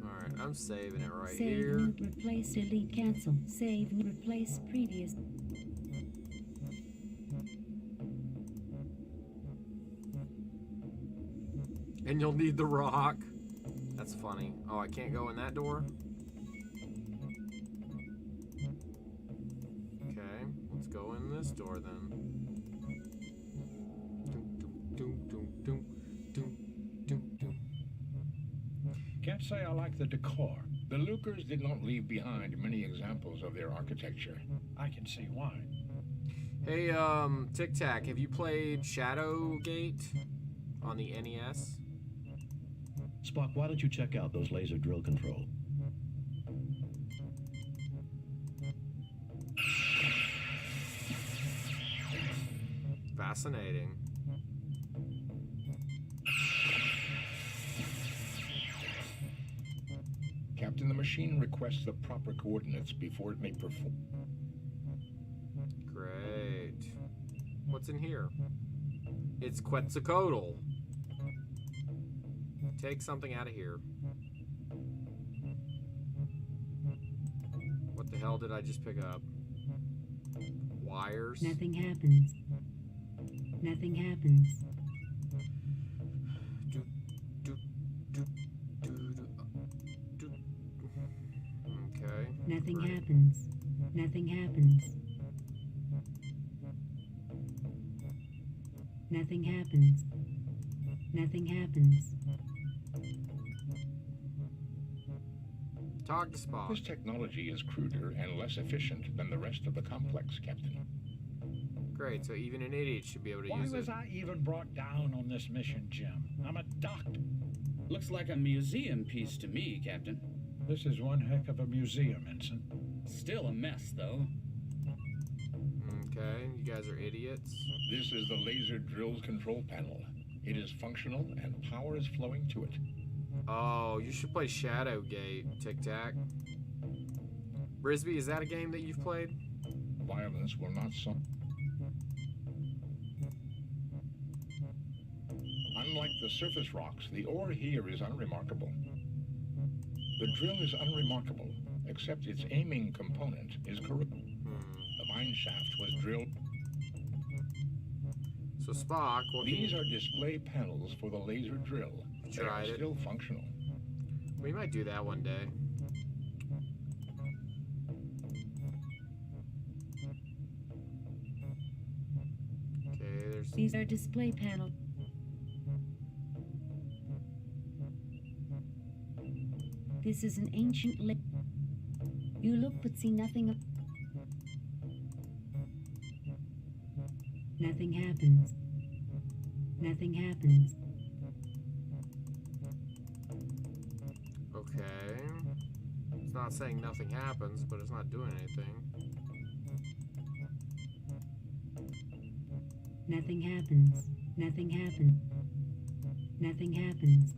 Alright, I'm saving it right Save, here. mute, replace, delete, cancel. Save, replace, previous. And you'll need the rock. That's funny. Oh, I can't go in that door? Okay, let's go in this door then. Can't say I like the decor. The Lucas did not leave behind many examples of their architecture. I can see why. Hey, Tic Tac, have you played Shadowgate on the NES? Spock, why don't you check out those laser drill control? Fascinating. Captain, the machine requests the proper coordinates before it may perform. Great. What's in here? It's Quetzalcoatl. Take something out of here. What the hell did I just pick up? Wires? Nothing happens. Nothing happens. Okay. Nothing great. happens. Nothing happens. Nothing happens. Nothing happens. Talk to Spock. This technology is cruder and less efficient than the rest of the complex, Captain. Great, so even an idiot should be able to Why use was it. I even brought down on this mission, Jim? I'm a doctor. Looks like a museum piece to me, Captain. This is one heck of a museum, Ensign. Still a mess, though. Okay, you guys are idiots. This is the laser drill's control panel. It is functional and power is flowing to it. Oh, you should play Shadowgate, Tic Tac. Brisby, is that a game that you've played? Violence will not stop. Unlike the surface rocks, the ore here is unremarkable. The drill is unremarkable, except its aiming component is correct. The mine shaft was drilled. So Spock, These are display panels for the laser drill. They are Tried it. still functional. We might do that one day. Okay, there's... These are display panel. This is an ancient You look but see nothing of... Nothing happens. Nothing happens. Okay. It's not saying nothing happens, but it's not doing anything. Nothing happens. Nothing happens. Nothing happens.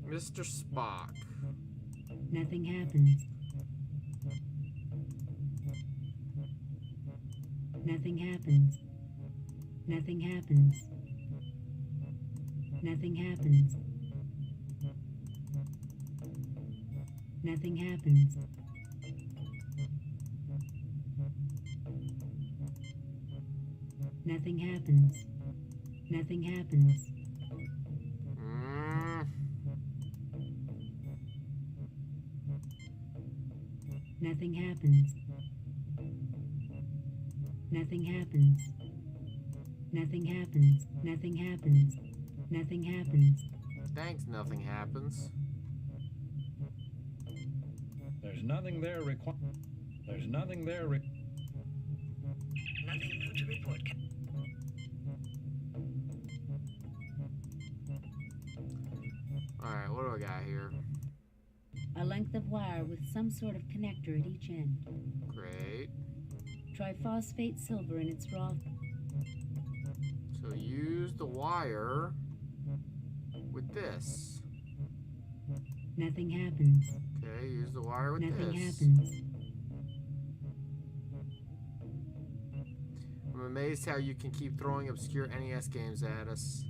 Mr. Spock. Nothing happens. Nothing happens. Nothing happens. Nothing happens. Nothing happens. Nothing happens. Nothing happens. Nothing happens. Nothing happens. Nothing happens. Nothing happens. Nothing happens. Thanks, nothing happens. There's nothing there There's nothing there Nothing new to report, Captain. Alright, what do I got here? A length of wire with some sort of connector at each end. Great. Triphosphate silver in its raw. So use the wire with this. Nothing happens. Okay, use the wire with Nothing this. happens. I'm amazed how you can keep throwing obscure NES games at us.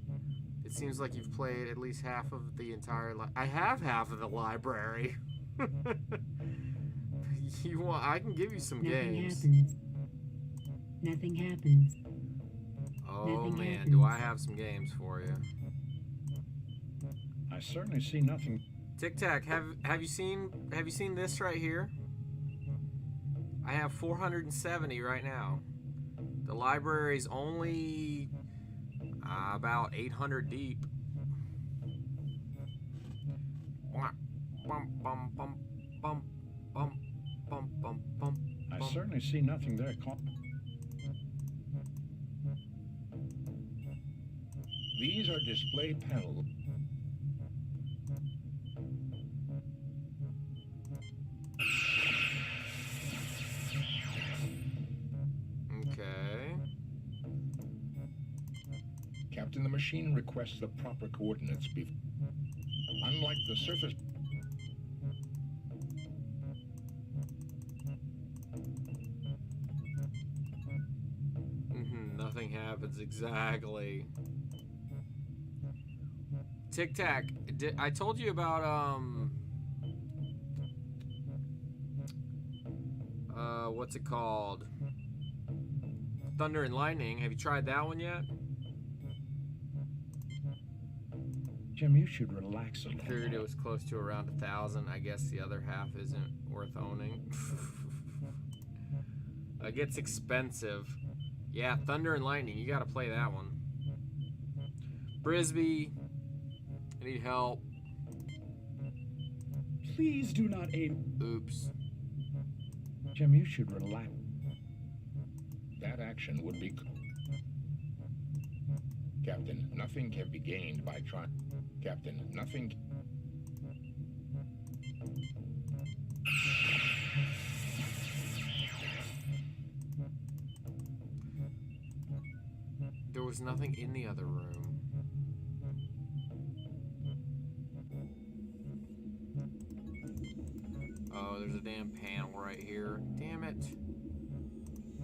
It seems like you've played at least half of the entire I have half of the library. You want? I can give you some Nothing games. happens. Nothing happens. Oh Nothing man, happens. do I have some games for you? I certainly see nothing. Tic Tac, have you seen this right here? I have 470 right now. The library's only about 800 deep. Bum, bum, bum, bum, bum, bum, bum, bum. I certainly see nothing there. These are display panels. Okay. Captain, the machine requests the proper coordinates unlike the surface. Nothing happens exactly. Tic Tac, I told you about what's it called? Thunder and Lightning. Have you tried that one yet? Jim, you should relax a little. Figured it was close to around 1,000. I guess the other half isn't worth owning. It gets expensive. Yeah, Thunder and Lightning. You got to play that one. Brisbee. I need help. Please do not aim. Oops. Jim, you should relax. That action would be... Captain, nothing can be gained by trying... Captain, nothing... There was nothing in the other room. Oh, there's a damn panel right here. Damn it.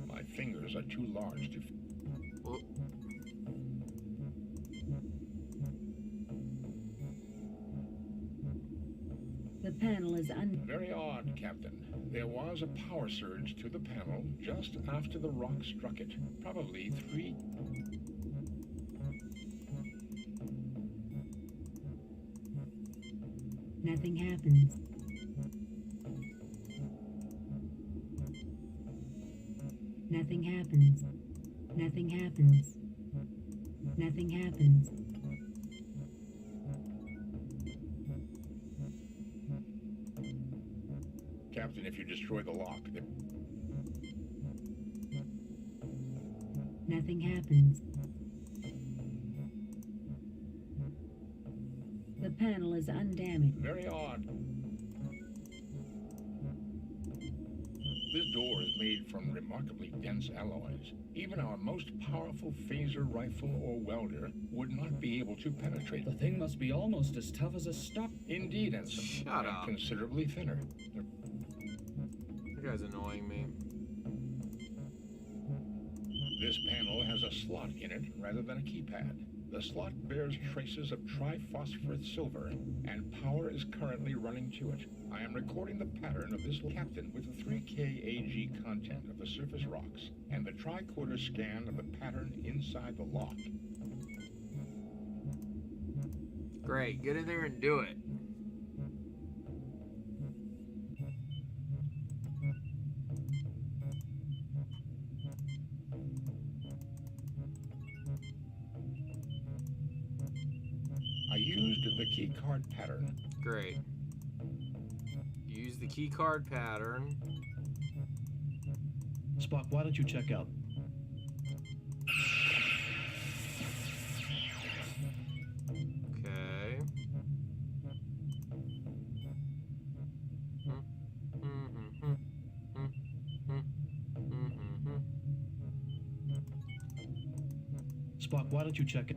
My fingers are too large to... Well, The panel is Very odd, Captain. There was a power surge to the panel just after the rock struck it. Probably 3... Nothing happens. Nothing happens. Nothing happens. Nothing happens. Captain, if you destroy the lock, then... Nothing happens. The panel is undamaged. Very odd. This door is made from remarkably dense alloys. Even our most powerful phaser rifle or welder would not be able to penetrate. The thing must be almost as tough as a stock. Indeed, Ensign. Shut up. And considerably thinner. You guys annoying me. This panel has a slot in it rather than a keypad. The slot bears traces of triphosphorus silver, and power is currently running to it. I am recording the pattern of this Captain with the 3K AG content of the surface rocks, and the tricorder scan of the pattern inside the lock. Great, get in there and do it. I used the key card pattern. Great. Use the key card pattern. Spock, why don't you check out? Okay. Spock, why don't you check it?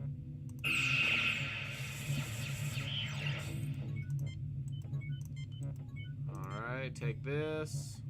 Alright, take this.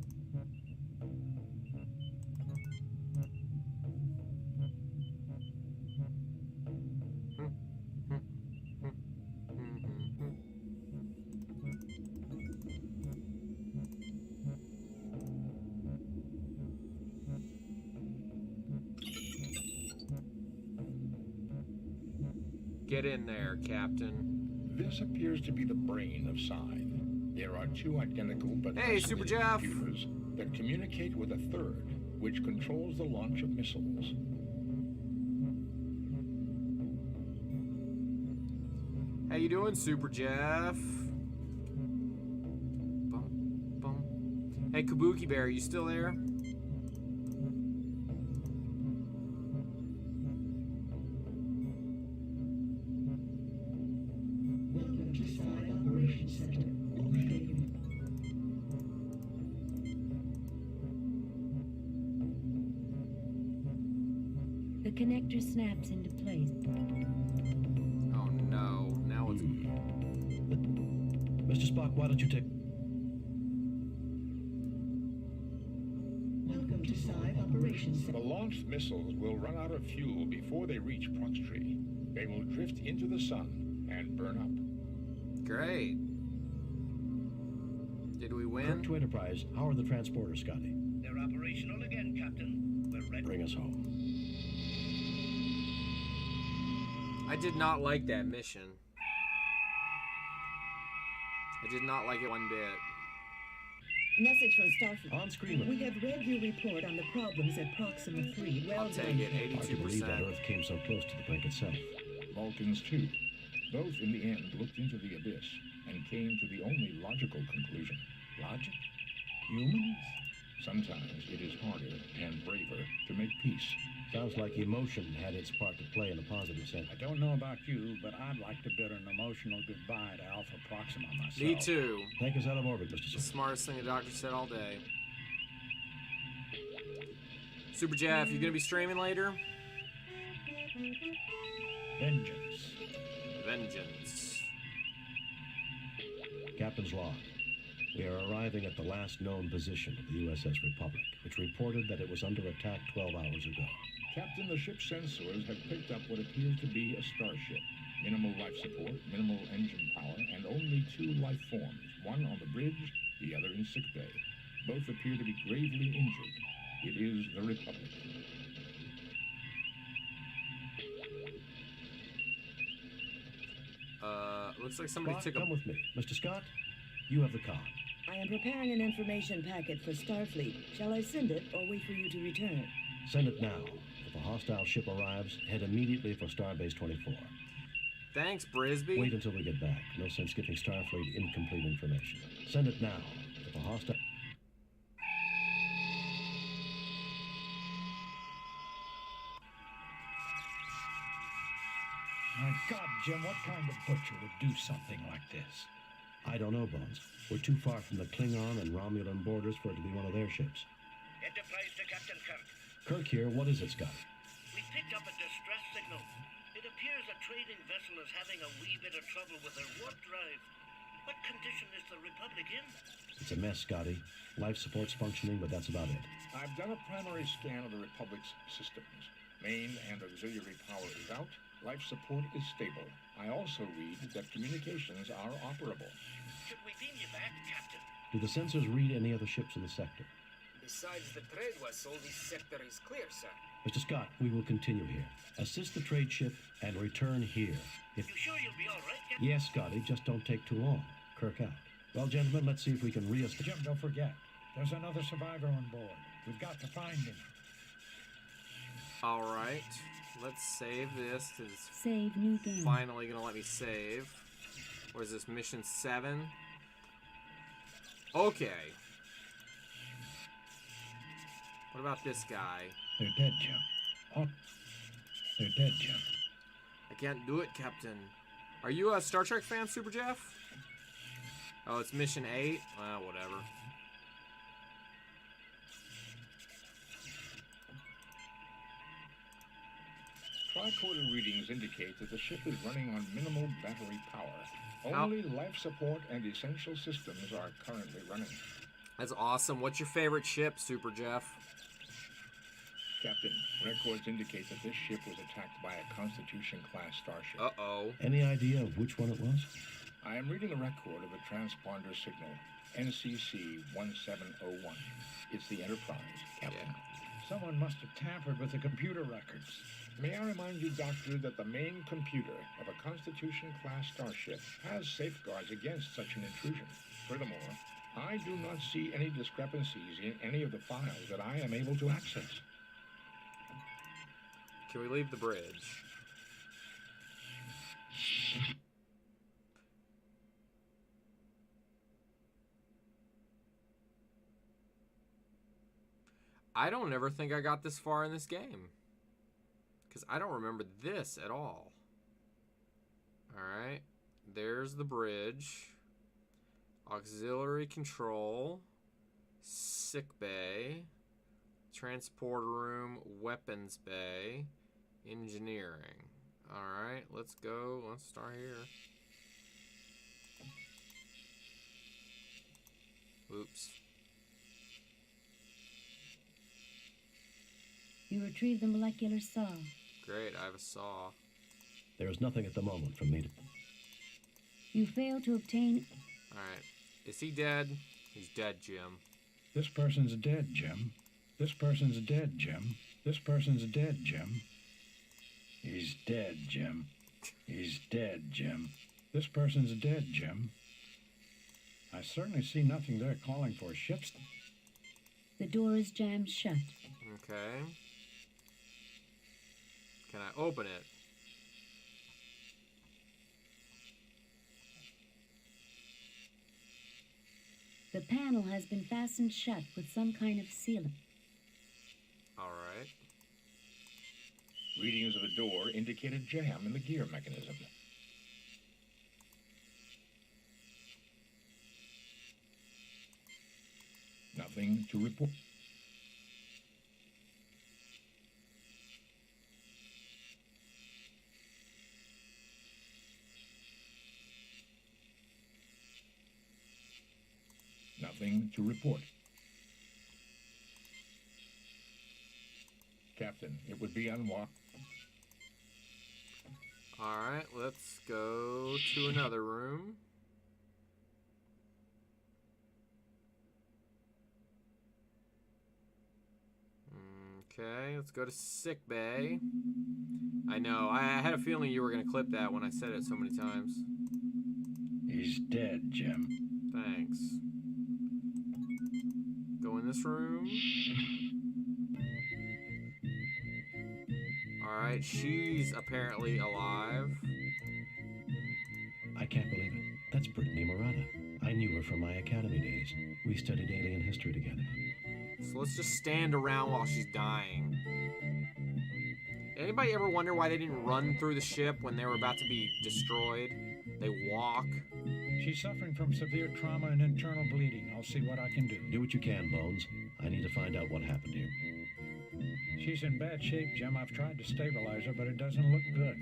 Get in there, Captain. This appears to be the brain of Scythe. There are two identical but Hey, Super isolated Jeff. computers that communicate with a third, which controls the launch of missiles. How you doing, Super Jeff? Bum, bum. Hey, Kabuki Bear, you still there? Welcome to Sky Operations Center. The connector snaps into place. Oh no, now it's... Mr. Spock, why don't you take... Welcome to Sky Operations Center. The launched missiles will run out of fuel before they reach Proxtree. They will drift into the sun and burn up. Great. Did we win? Kirk to Enterprise. How are the transporters, Scotty? They're operational again, Captain. We're ready. Bring us home. I did not like that mission. I did not like it one bit. Message from Starfleet. On screen. We have read your report on the problems at Proxima 3. Well I'll take done. it. Hard to believe that 82%. Earth came so close to the brink itself. Vulcans, too. Both, in the end, looked into the abyss and came to the only logical conclusion. Logic? Humans? Sometimes it is harder and braver to make peace. Sounds like emotion had its part to play in a positive sense. I don't know about you, but I'd like to bid an emotional goodbye to Alpha Proxima myself. Me too. Take us out of orbit, Mr. The Sir. smartest thing the doctor said all day. Super Jeff, you gonna be streaming later? Vengeance. Vengeance. Captain's log. We are arriving at the last known position of the USS Republic, which reported that it was under attack 12 hours ago. Captain, the ship's sensors have picked up what appears to be a starship. Minimal life support, minimal engine power, and only 2 life forms, one on the bridge, the other in sickbay. Both appear to be gravely injured. It is the Republic. Looks like somebody Scott, took come with me. Mr. Scott, you have the con. I am preparing an information packet for Starfleet. Shall I send it or wait for you to return? Send it now. If a hostile ship arrives, head immediately for Starbase 24. Thanks, Brisby. Wait until we get back. No sense giving Starfleet incomplete information. Send it now. If a hostile... My God, Jim, what kind of butcher would do something like this? I don't know, Bones. We're too far from the Klingon and Romulan borders for it to be one of their ships. Enterprise to Captain Kirk. Kirk here. What is it, Scott? We picked up a distress signal. It appears a trading vessel is having a wee bit of trouble with their warp drive. What condition is the Republic in? It's a mess, Scotty. Life support's functioning, but that's about it. I've done a primary scan of the Republic's systems. Main and auxiliary power is out. Life support is stable. I also read that communications are operable. Should we beam you back, Captain? Do the sensors read any other ships in the sector? Besides the trade vessel, this sector is clear, sir. Mr. Scott, we will continue here. Assist the trade ship and return here. You sure you'll be all right, Captain? Yes, Scotty, just don't take too long. Kirk out. Well, gentlemen, let's see if we can reestablish... Jim, don't forget. There's another survivor on board. We've got to find him. All right. Let's save this, because Save new game. finally going to let me save. What is this, mission 7? Okay. What about this guy? They're dead, Jim. Oh, they're dead, Jim. I can't do it, Captain. Are you a Star Trek fan, Super Jeff? Oh, it's mission 8? Well, whatever. Tricorder readings indicate that the ship is running on minimal battery power. Only life support and essential systems are currently running. That's awesome. What's your favorite ship, Super Jeff? Captain, records indicate that this ship was attacked by a Constitution-class starship. Uh-oh. Any idea of which one it was? I am reading the record of the transponder signal, NCC 1701. It's the Enterprise, Captain. Someone must have tampered with the computer records. May I remind you, Doctor, that the main computer of a Constitution-class starship has safeguards against such an intrusion. Furthermore, I do not see any discrepancies in any of the files that I am able to access. Can we leave the bridge? I don't ever think I got this far in this game. Because I don't remember this at all. Alright. There's the bridge. Auxiliary control. Sick bay. Transporter room. Weapons bay. Engineering. Alright, let's go. Let's start here. Oops. You retrieve the molecular saw. Great, I have a saw. There is nothing at the moment for me to... You fail to obtain... Alright. Is he dead? He's dead, Jim. This person's dead, Jim. This person's dead, Jim. This person's dead, Jim. He's dead, Jim. He's dead, Jim. This person's dead, Jim. I certainly see nothing there calling for ships. The door is jammed shut. Okay. Can I open it? The panel has been fastened shut with some kind of sealant. All right. Readings of the door indicate a jam in the gear mechanism. Nothing to report. Nothing to report. Captain, it would be unwise. Alright, let's go to another room. Okay, let's go to sick bay. I know, I had a feeling you were going to clip that when I said it so many times. He's dead, Jim. Thanks. Go in this room. Alright, she's apparently alive. I can't believe it. That's Brittany Murata. I knew her from my academy days. We studied alien history together. So let's just stand around while she's dying. Anybody ever wonder why they didn't run through the ship when they were about to be destroyed? They walk. She's suffering from severe trauma and internal bleeding. I'll see what I can do. Do what you can, Bones. I need to find out what happened here. She's in bad shape, Jim. I've tried to stabilize her, but it doesn't look good.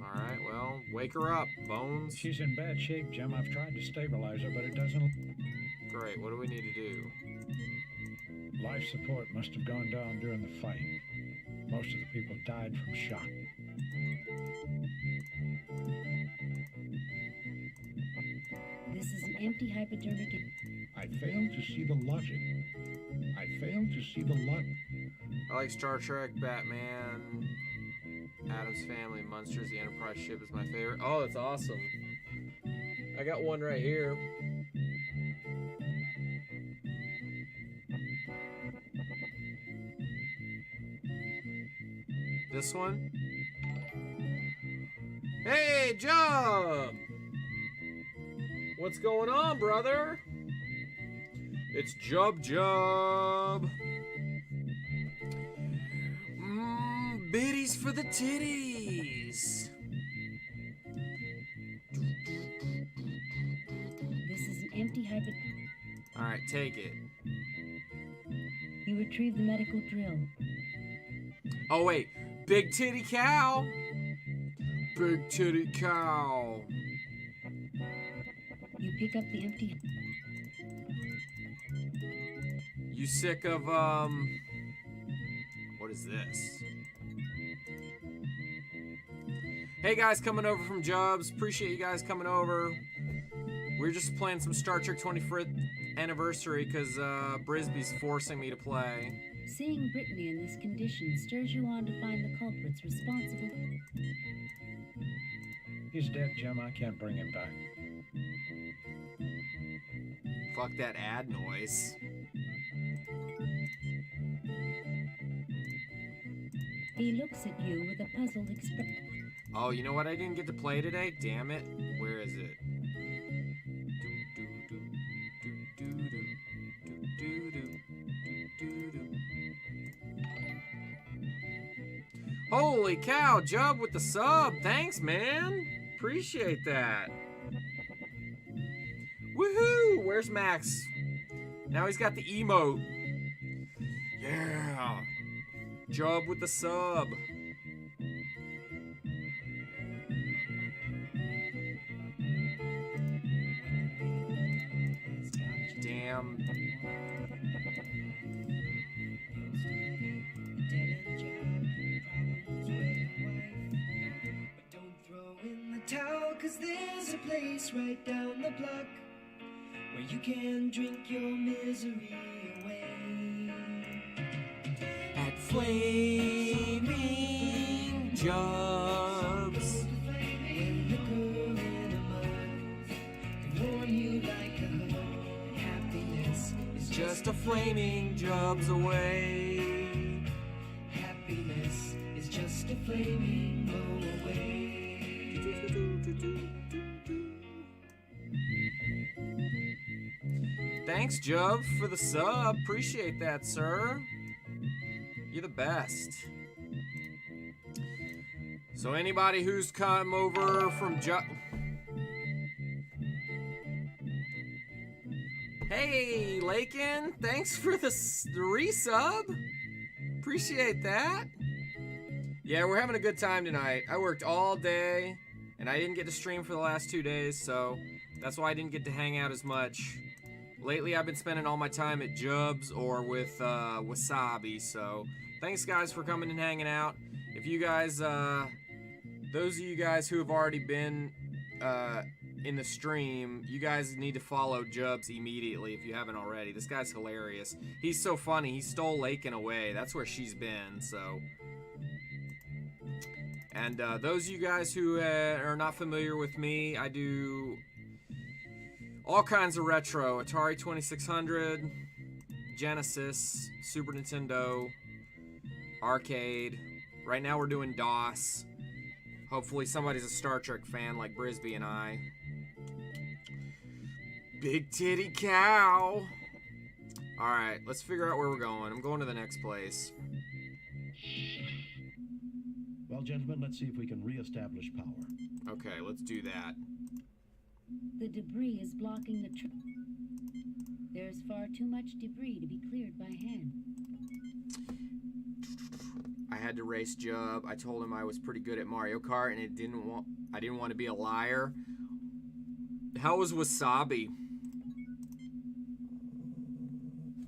Alright, well, wake her up, Bones. She's in bad shape, Jim. I've tried to stabilize her, but it doesn't... Great, what do we need to do? Life support must have gone down during the fight. Most of the people died from shock. This is an empty hypodermic... I fail to see the logic. I fail to see the logic. I like Star Trek, Batman, Addams Family, Munsters, the Enterprise ship is my favorite. Oh, that's awesome. I got one right here. This one? Hey, Job! What's going on, brother? It's Jub. Biddies for the titties. This is an empty hypodermic... Alright, take it. You retrieve the medical drill. Oh, wait. Big titty cow. Big titty cow. You pick up the empty... You sick of, what is this? Hey guys, coming over from Jobs. Appreciate you guys coming over. We're just playing some Star Trek 25th anniversary because Brisby's forcing me to play. Seeing Brittany in this condition stirs you on to find the culprits responsible. He's dead, Jim. I can't bring him back. Fuck that ad noise. He looks at you with a puzzled expression. Oh, you know what I didn't get to play today? Damn it. Where is it? Holy cow, Jub with the sub. Thanks, man. Appreciate that. Woohoo! Where's Max? Now he's got the emote. Yeah. Jub with the sub. Damn. Towel, 'cause there's a place right down the block where you can drink your misery away. At Flaming Jobs. just a flaming Jubs away. Happiness is just a flaming mow away. Thanks, Jub, for the sub. Appreciate that, sir. You're the best. So anybody who's come over from Jub... Hey, Lakin, thanks for the resub. Appreciate that. Yeah, we're having a good time tonight. I worked all day, and I didn't get to stream for the last 2 days, so that's why I didn't get to hang out as much. Lately, I've been spending all my time at Jubs or with Wasabi, so thanks, guys, for coming and hanging out. If you guys, those of you guys who have already been in the stream, you guys need to follow Jubs immediately if you haven't already. This guy's hilarious. He's so funny. He stole Lakin away. That's where she's been, so... And those of you guys who are not familiar with me, I do all kinds of retro. Atari 2600, Genesis, Super Nintendo, arcade. Right now we're doing DOS. Hopefully somebody's a Star Trek fan like Brisby and I. Big titty cow. Alright, let's figure out where we're going. I'm going to the next place. Well, gentlemen, let's see if we can re-establish power. Okay, let's do that. The debris is blocking the track. There's far too much debris to be cleared by hand. I had to race Jub. I told him I was pretty good at Mario Kart, and I didn't want to be a liar. How was Wasabi?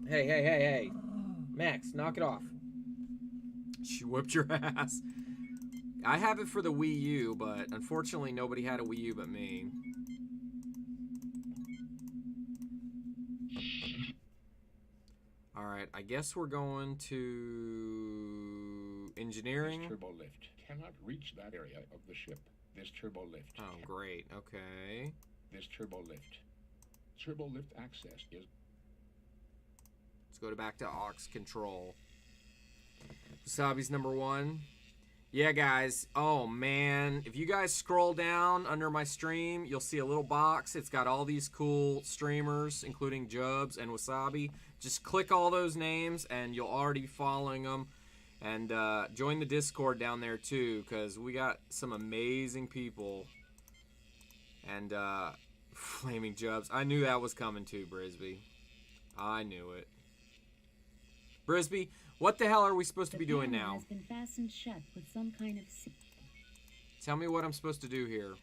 Hey. Max, knock it off. She whipped your ass. I have it for the Wii U, but unfortunately nobody had a Wii U but me. Alright, I guess we're going to... engineering? This turbo lift cannot reach that area of the ship. This turbo lift. Oh, great. Okay. This turbo lift. Turbo lift access is... Let's go back to aux control. Wasabi's number 1. Yeah, guys. Oh, man. If you guys scroll down under my stream, you'll see a little box. It's got all these cool streamers, including Jubs and Wasabi. Just click all those names, and you'll already be following them. And join the Discord down there, too, because we got some amazing people. And Flaming Jubs. I knew that was coming, too, Brisby. I knew it. Brisby, what the hell are we supposed to be doing now? Has been fastened shut with some kind of... Tell me what I'm supposed to do here.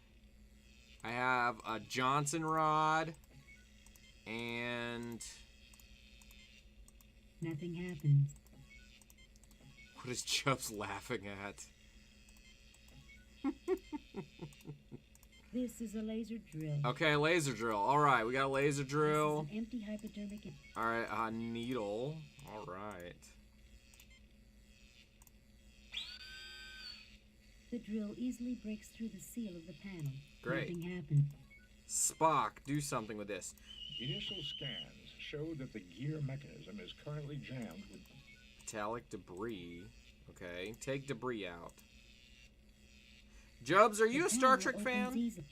I have a Johnson rod and... Nothing happens. What is Chubbs laughing at? This is a laser drill. Okay, laser drill. All right, we got a laser drill. This is an empty hypodermic. All right, a needle. All right. The drill easily breaks through the seal of the panel. Great. Nothing happened. Spock, do something with this. Initial scans show that the gear mechanism is currently jammed with metallic debris. Okay, take debris out. Jubs, are you a Star Trek fan? Easily.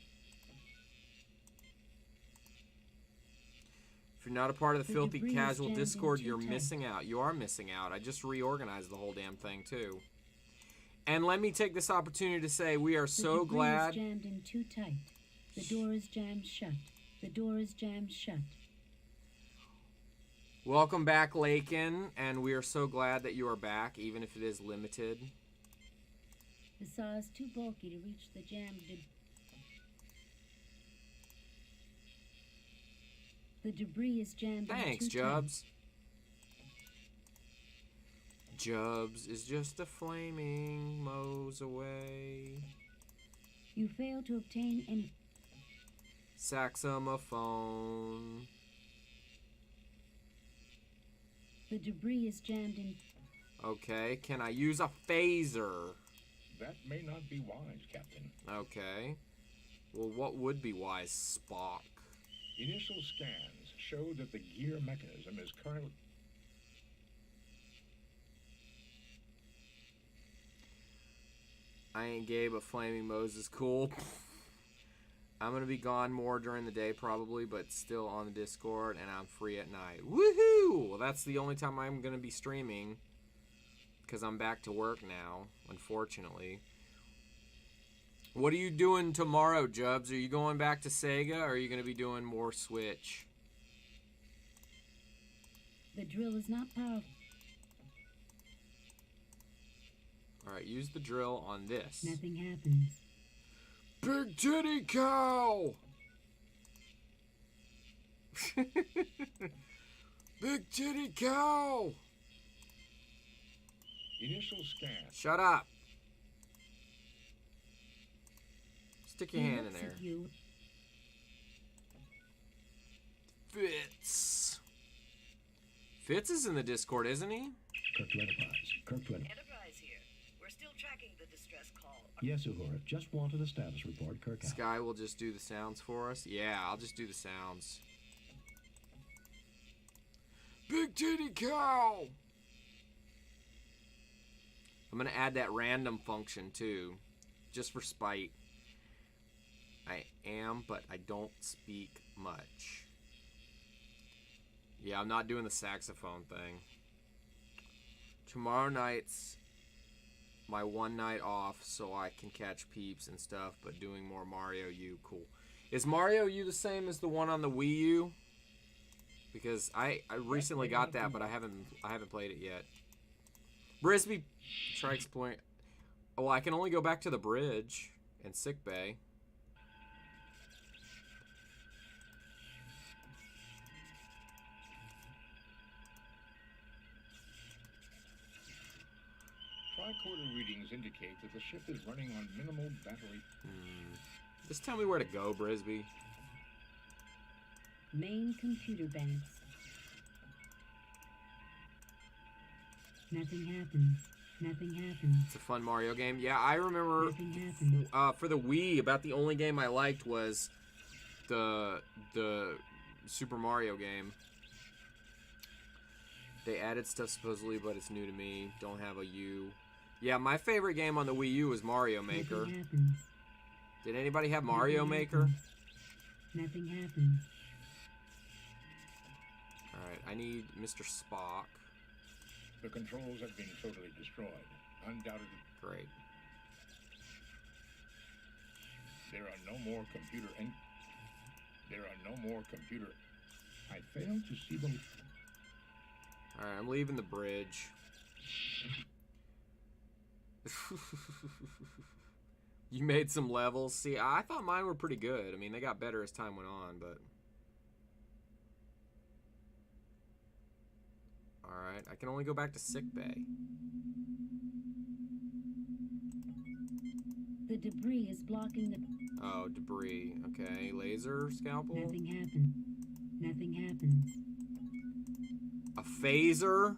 If you're not a part of the Filthy Casual Discord, you're missing out. You are missing out. I just reorganized the whole damn thing, too. And let me take this opportunity to say we are so glad... The debris is jammed in too tight. The door is jammed shut. The door is jammed shut. Welcome back, Lakin, and we are so glad that you are back, even if it is limited. The saw is too bulky to reach the jammed debris. The debris is jammed Thanks, in too Jubs. tight. Jubs is just a flaming mows away. You fail to obtain any... Saxophone. The debris is jammed in... Okay, can I use a phaser? That may not be wise, Captain. Okay. Well, what would be wise, Spock? Initial scans show that the gear mechanism is currently... I ain't gay, but Flaming Moses cool. I'm going to be gone more during the day probably, but still on the Discord, and I'm free at night. Woohoo! Well, that's the only time I'm going to be streaming, because I'm back to work now, unfortunately. What are you doing tomorrow, Jubs? Are you going back to Sega, or are you going to be doing more Switch? The drill is not powerful. Alright, use the drill on this. Nothing happens. Big titty cow! Big titty cow! Initial scan. Shut up! Stick your hand in there. Fitz. Fitz is in the Discord, isn't he? Kirk to Enterprise. Kirk to Enterprise. Enterprise here. We're still tracking the distress call. Yes, Uhura. Just wanted a status report. Kirk out. Sky will just do the sounds for us. Yeah, I'll just do the sounds. Big titty cow! I'm gonna add that random function too, just for spite. I am, but I don't speak much. Yeah, I'm not doing the saxophone thing. Tomorrow night's my one night off, so I can catch peeps and stuff, but doing more Mario U, cool. Is Mario U the same as the one on the Wii U? Because I recently got that, but I haven't played it yet. Brisby, try exploring. Oh, I can only go back to the bridge and sick bay. Tricorder readings indicate that the ship is running on minimal battery. Just tell me where to go, Brisby. Main computer banks. Nothing happens. Nothing happens. It's a fun Mario game. Yeah, I remember for the Wii, about the only game I liked was the Super Mario game. They added stuff supposedly, but it's new to me. Don't have a U. Yeah, my favorite game on the Wii U was Mario Maker. Nothing happens. Did anybody have Mario Maker? Nothing happens. Alright, I need Mr. Spock. The controls have been totally destroyed. Undoubtedly. Great. There are no more computer. I failed to see the. Alright, I'm leaving the bridge. You made some levels. See, I thought mine were pretty good. I mean, they got better as time went on, but... Alright, I can only go back to sick bay. The debris is blocking the... Oh, debris. Okay, laser scalpel? Nothing happens. Nothing happens. A phaser?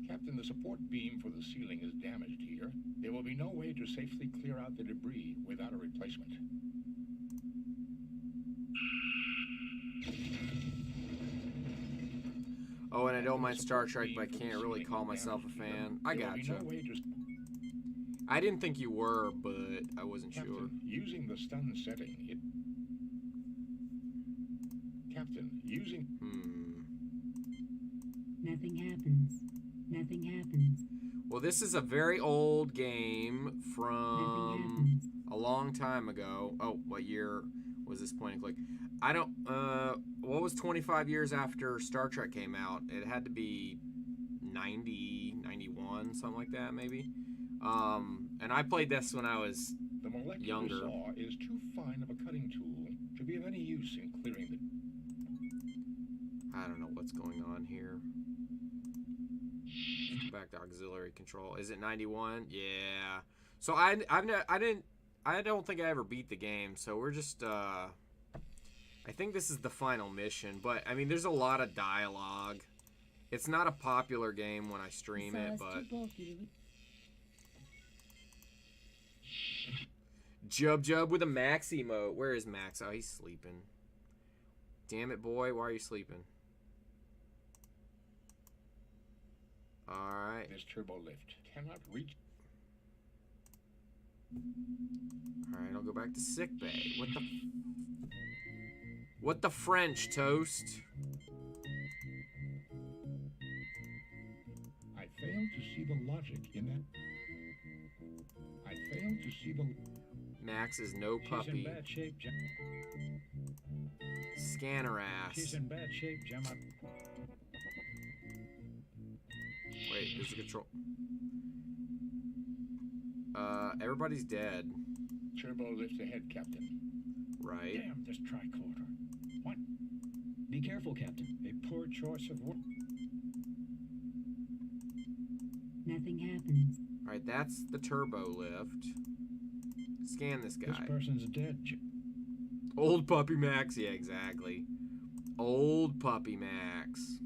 Captain, the support beam for the ceiling is damaged here. There will be no way to safely clear out the debris without a replacement. Oh, and I don't mind Star Trek, but I can't really call myself a fan. I gotcha. I didn't think you were, but I wasn't sure. Using the stun setting, Captain, using... Nothing happens. Nothing happens. Well, this is a very old game from a long time ago. Oh, what year was this point and click? I don't, what was 25 years after Star Trek came out? It had to be 90, 91, something like that, maybe. And I played this when I was younger. The molecular saw is too fine of a cutting tool to be of any use in clearing the... I don't know what's going on here. Back to auxiliary control. Is it 91? Yeah. So I don't think I ever beat the game. So we're just I think this is the final mission, but I mean there's a lot of dialogue. It's not a popular game when I stream it, but Jub with a Max emote. Where is Max? Oh, he's sleeping. Damn it, boy. Why are you sleeping? Alright. This turbo lift cannot reach. Alright, I'll go back to sickbay. What the French, Toast? I fail to see the logic in that. I fail to see the. Max is no She's puppy. in bad shape, Scanner ass. She's in bad shape, Gemma. Wait, there's a control. Everybody's dead. Turbo lift ahead, Captain. Right. Damn this tricorder. What? Be careful, Captain. A poor choice of word. Nothing happens. Alright, that's the turbo lift. Scan this guy. This person's dead. Old puppy Max. Yeah, exactly. Old puppy Max.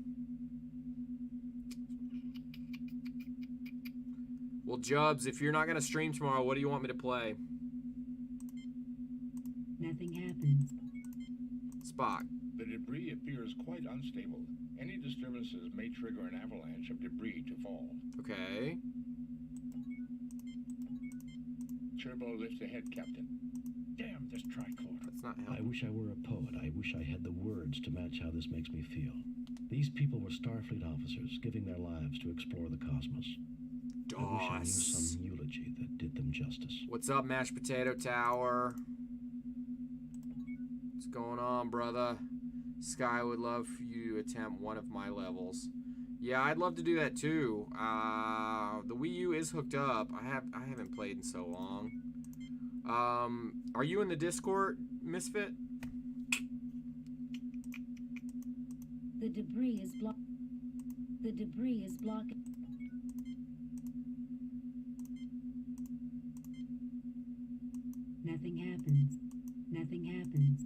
Well, Jubs, if you're not going to stream tomorrow, what do you want me to play? Nothing happens. Spock. The debris appears quite unstable. Any disturbances may trigger an avalanche of debris to fall. Okay. Turbo lift ahead, Captain. Damn this tricorder. That's not how. I wish I were a poet. I wish I had the words to match how this makes me feel. These people were Starfleet officers giving their lives to explore the cosmos. I wish I knew some eulogy that did them justice. What's up, Mashed Potato Tower? What's going on, brother? Sky would love for you to attempt one of my levels. Yeah, I'd love to do that too. The Wii U is hooked up. I haven't played in so long. Are you in the Discord, Misfit? The debris is blocked. The debris is blocking. Nothing happens. Nothing happens.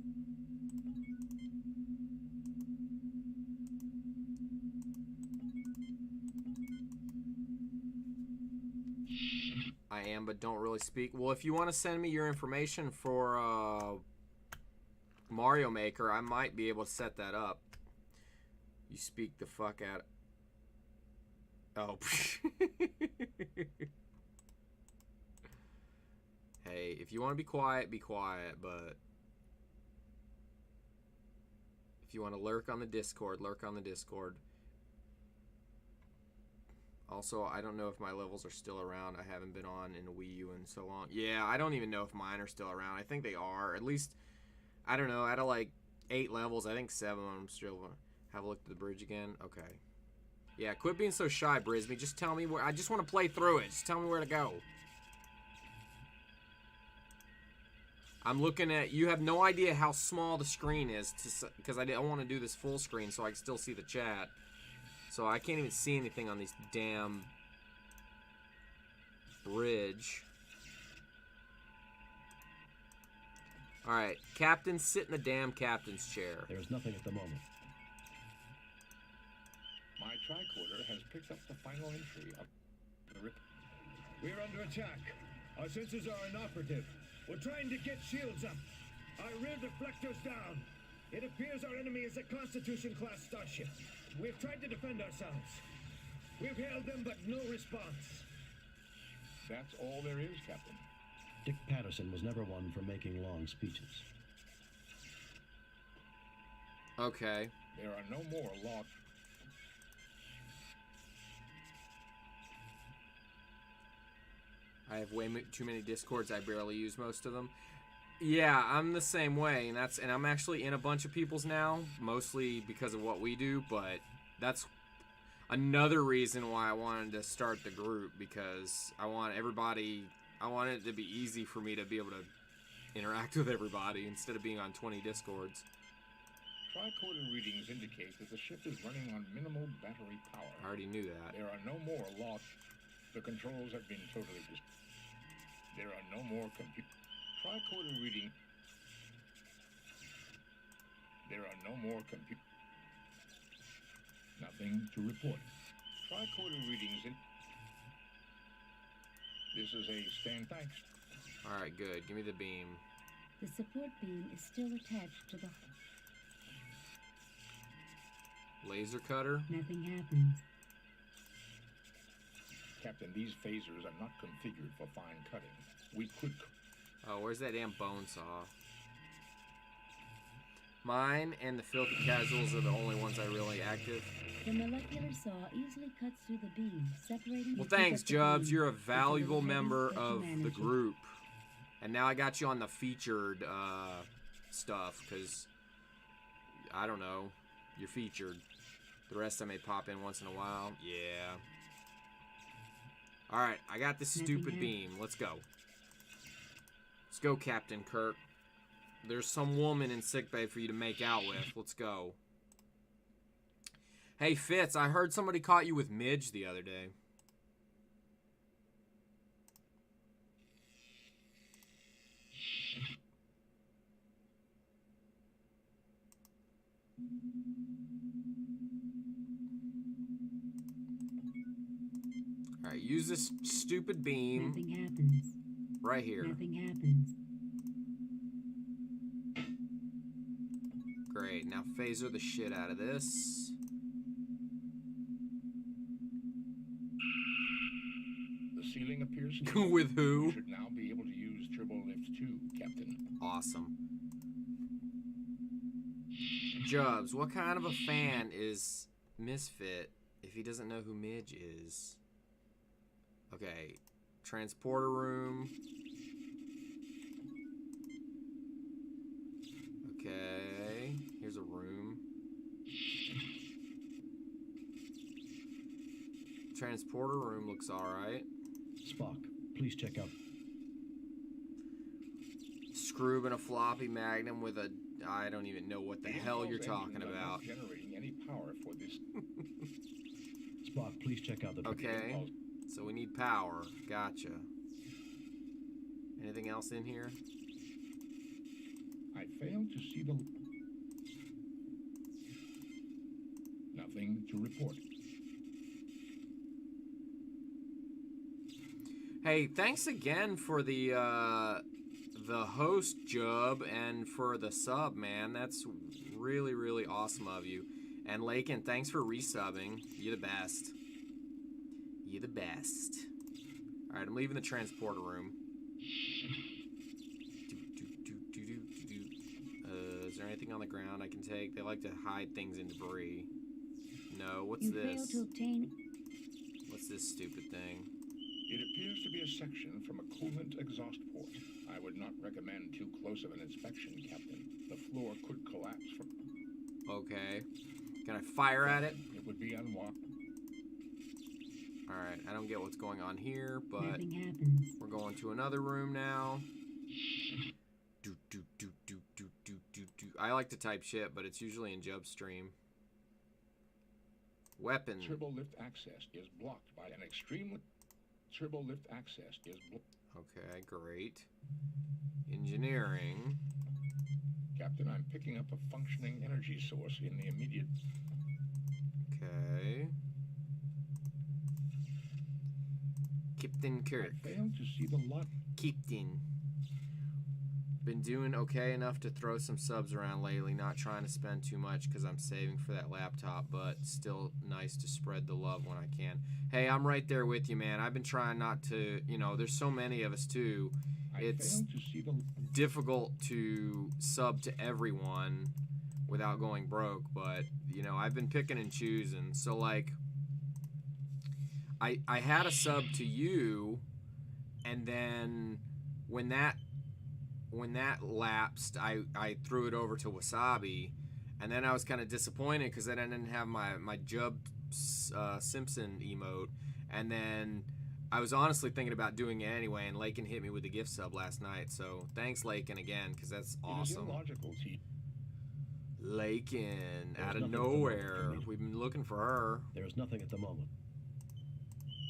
I am, but don't really speak. Well, if you want to send me your information for Mario Maker, I might be able to set that up. You speak the fuck out. Oh. Hey, if you want to be quiet, but if you want to lurk on the Discord, lurk on the Discord. Also, I don't know if my levels are still around. I haven't been on in a Wii U in so long. Yeah, I don't even know if mine are still around. I think they are. At least, I don't know. Out of like 8 levels, I think 7 of them still. Have a look at the bridge again. Okay. Yeah, quit being so shy, Brisby. Just tell me where. I just want to play through it. Just tell me where to go. I'm looking at. You have no idea how small the screen is, because I don't want to do this full screen so I can still see the chat. So I can't even see anything on this damn bridge. Alright, Captain, sit in the damn captain's chair. There's nothing at the moment. My tricorder has picked up the final entry of the rip. We're under attack. Our sensors are inoperative. We're trying to get shields up. Our rear deflectors down. It appears our enemy is a Constitution-class starship. We've tried to defend ourselves. We've hailed them, but no response. That's all there is, Captain. Dick Patterson was never one for making long speeches. Okay. There are no more log. I have way too many Discords. I barely use most of them. Yeah, I'm the same way, and I'm actually in a bunch of people's now, mostly because of what we do, but that's another reason why I wanted to start the group, because I want it to be easy for me to be able to interact with everybody instead of being on 20 Discords. Tricorder readings indicate that the ship is running on minimal battery power. I already knew that. There are no more lost. The controls have been totally destroyed. There are no more Tricorder reading. There are no more Nothing to report. Tricorder readings in. This is a stand. Thanks. Alright, good. Give me the beam. The support beam is still attached to the... Laser cutter? Nothing happens. Captain, these phasers are not configured for fine cutting. We could... Oh, where's that damn bone saw? Mine and the filthy casuals are the only ones I really active. The molecular saw easily cuts through the beam, separating... Well, thanks, Jubs. You're a valuable member of the group. And now I got you on the featured stuff, because, I don't know, you're featured. The rest I may pop in once in a while. Yeah. Alright, I got this stupid beam. Let's go. Let's go, Captain Kirk. There's some woman in sickbay for you to make out with. Let's go. Hey, Fitz, I heard somebody caught you with Midge the other day. Alright, use this stupid beam. Nothing happens. Right here. Nothing happens. Great, now phaser the shit out of this. The ceiling appears... With who? You should now be able to use Turbo Lift 2, Captain. Awesome. Jubs, what kind of a fan is Misfit if he doesn't know who Midge is? Okay, transporter room. Okay, here's a room. Transporter room looks alright. Spock, please check out. Screw in a floppy magnum with a... I don't even know what the hell you're talking about. Generating any power for this. Spock, please check out the... Okay, so we need power. Gotcha. Anything else in here? I failed to see the... Nothing to report. Hey, thanks again for the host, Jub, and for the sub, man. That's really, really awesome of you. And Lakin, thanks for resubbing. You're the best. You're the best. Alright, I'm leaving the transporter room. Is there anything on the ground I can take? They like to hide things in debris. No, what's this? To obtain... What's this stupid thing? It appears to be a section from a coolant exhaust port. I would not recommend too close of an inspection, Captain. The floor could collapse from... Okay. Can I fire at it? It would be unwise. Alright, I don't get what's going on here, but... Nothing happens. We're going to another room now. I like to type shit, but it's usually in Jub's stream. Weapon. Turbo lift access is blocked by an extremely... Turbo lift access is blocked. Okay, great. Engineering. Captain, I'm picking up a functioning energy source in the immediate... Okay. Captain Kirk. I failed to see the lot. Captain. Been doing okay enough to throw some subs around lately. Not trying to spend too much because I'm saving for that laptop, but still nice to spread the love when I can. Hey, I'm right there with you, man. I've been trying not to, you know, there's so many of us too. It's difficult to sub to everyone without going broke, but, you know, I've been picking and choosing. So, like, I had a sub to you, and then when that lapsed, I threw it over to Wasabi, and then I was kind of disappointed because then I didn't have my Jub Simpson emote, and then I was honestly thinking about doing it anyway, and Lakin hit me with the gift sub last night, so thanks, Lakin, again, because that's awesome. Lakin, out of nowhere. We've been looking for her. There's nothing at the moment.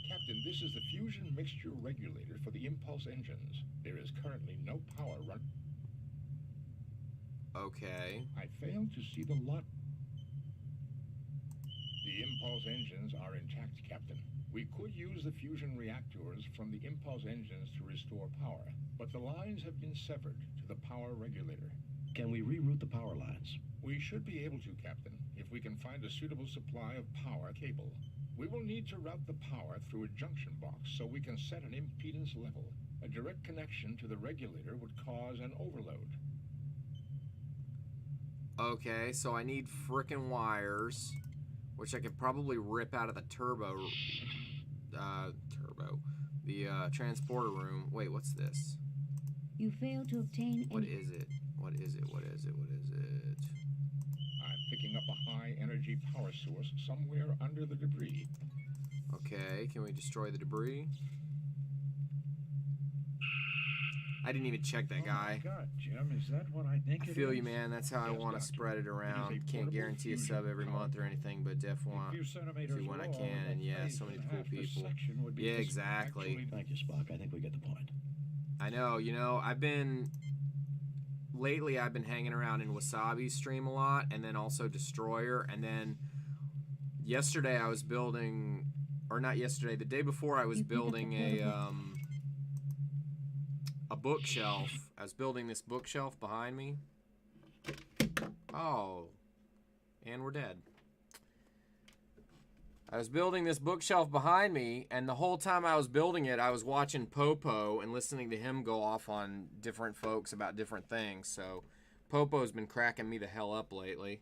Captain, this is the fusion mixture regulator for the impulse engines. There is currently no power run. Okay. I failed to see the lot. The impulse engines are intact, Captain. We could use the fusion reactors from the impulse engines to restore power, but the lines have been severed to the power regulator. Can we reroute the power lines? We should be able to, Captain, if we can find a suitable supply of power cable. We will need to route the power through a junction box so we can set an impedance level. A direct connection to the regulator would cause an overload. Okay, so I need frickin' wires, which I could probably rip out of the transporter room. Wait, what's this? You fail to obtain What is it? What is it? What is it? What is it? I'm picking up a high-energy power source somewhere under the debris. Okay, can we destroy the debris? I didn't even check that guy. Oh my God, Jim, is that what I think I it feel is? you, man. That's how I want to spread it around. Can't guarantee a sub every month or anything, but definitely want to when I can. And yeah, so many cool people. Yeah, exactly. Thank you, Spock. I think we get the point. I know. You know, lately I've been hanging around in Wasabi's stream a lot, and then also Destroyer, and then yesterday I was building, or not yesterday, the day before I was building a bookshelf. I was building this bookshelf behind me. Oh, and we're dead. I was building this bookshelf behind me, and the whole time I was building it, I was watching Popo and listening to him go off on different folks about different things. So Popo's been cracking me the hell up lately.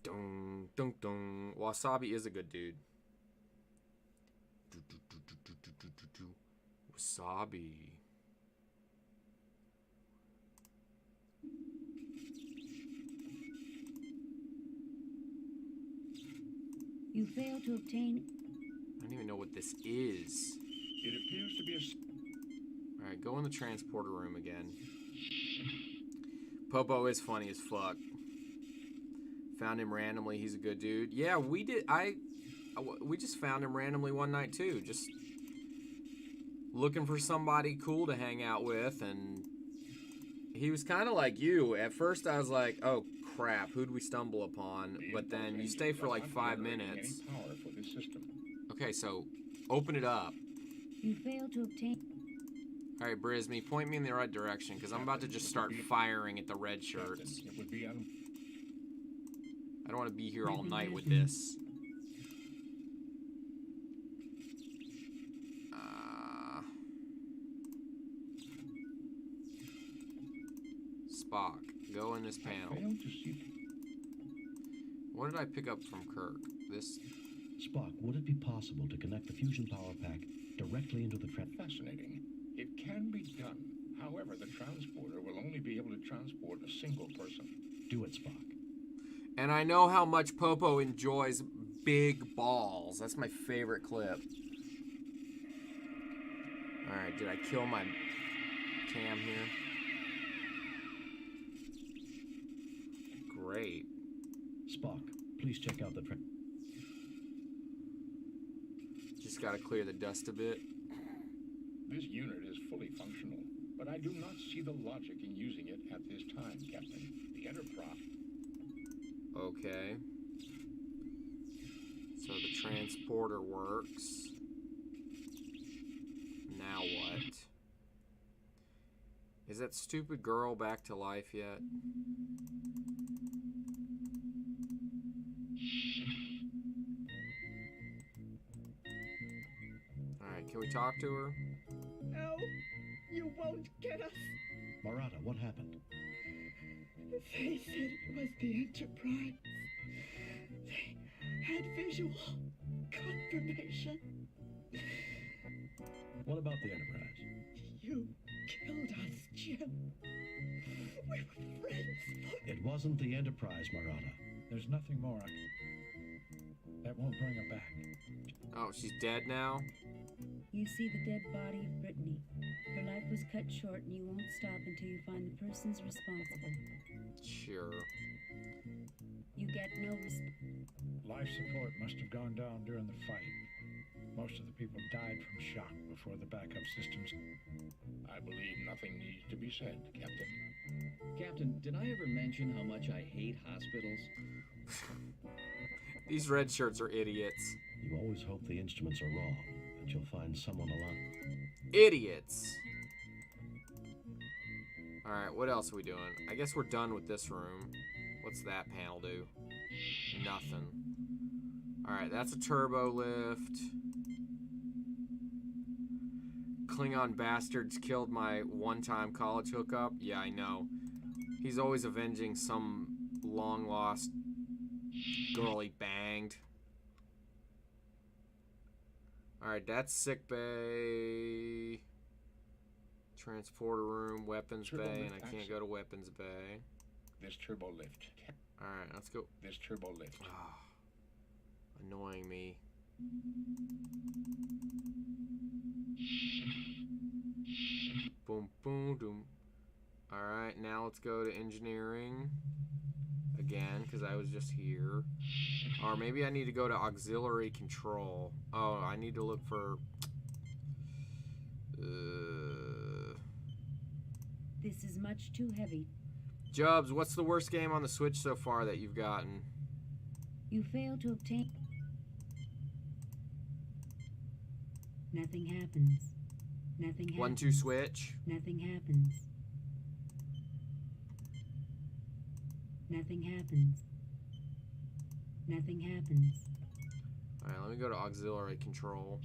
Dun, dun, dun. Wasabi is a good dude. Wasabi. You fail to obtain. I don't even know what this is. It appears to be a... Alright, go in the transporter room again. Popo is funny as fuck. Found him randomly. He's a good dude. Yeah, we did. We just found him randomly one night too. Just looking for somebody cool to hang out with, and he was kind of like you. At first, I was like, "Oh crap, who'd we stumble upon?" But then you stay for like 5 minutes. Okay, so open it up. You fail to obtain. All right, Brisme, point me in the right direction, because I'm about to just start firing at the red shirts. I don't want to be here all night with this. Spock, go in this panel. What did I pick up from Kirk? This? Spock, would it be possible to connect the fusion power pack directly into the Fascinating. It can be done. However, the transporter will only be able to transport a single person. Do it, Spock. And I know how much Popo enjoys big balls. That's my favorite clip. Alright, did I kill my cam here? Great. Spock, please check out the Just gotta clear the dust a bit. This unit is fully functional, but I do not see the logic in using it at this time, Captain. The Enterprise... Okay. So the transporter works. Now what? Is that stupid girl back to life yet? Alright, can we talk to her? No, you won't get us. Marata, what happened? They said it was the Enterprise. They had visual confirmation. What about the Enterprise? You killed us, Jim. We were friends. It wasn't the Enterprise, Marata. There's nothing more that won't bring her back. Oh, she's dead now? You see the dead body of Brittany. Her life was cut short, and you won't stop until you find the persons responsible. Sure. You get no Life support must have gone down during the fight. Most of the people died from shock before the backup systems. I believe nothing needs to be said, Captain. Captain, did I ever mention how much I hate hospitals? These red shirts are idiots. You always hope the instruments are wrong, and you'll find someone alive. Idiots. Alright, what else are we doing? I guess we're done with this room. What's that panel do? Nothing. Alright, that's a turbo lift. Klingon bastards killed my one-time college hookup. Yeah, I know. He's always avenging some long-lost girl he banged. Alright, that's sick bay. Transporter room, weapons Turbo bay, lift and I can't access. go to weapons bay. This turbo lift. Alright, let's go. This turbo lift. Annoying me. Boom, boom, boom. Alright, now let's go to engineering. Again, because I was just here. Or maybe I need to go to auxiliary control. Oh, I need to look for... This is much too heavy. Jubs, what's the worst game on the Switch so far that you've gotten? You fail to obtain... Nothing happens. Nothing happens. 1-2 Switch. Nothing happens. Nothing happens. Nothing happens. Alright, let me go to auxiliary control.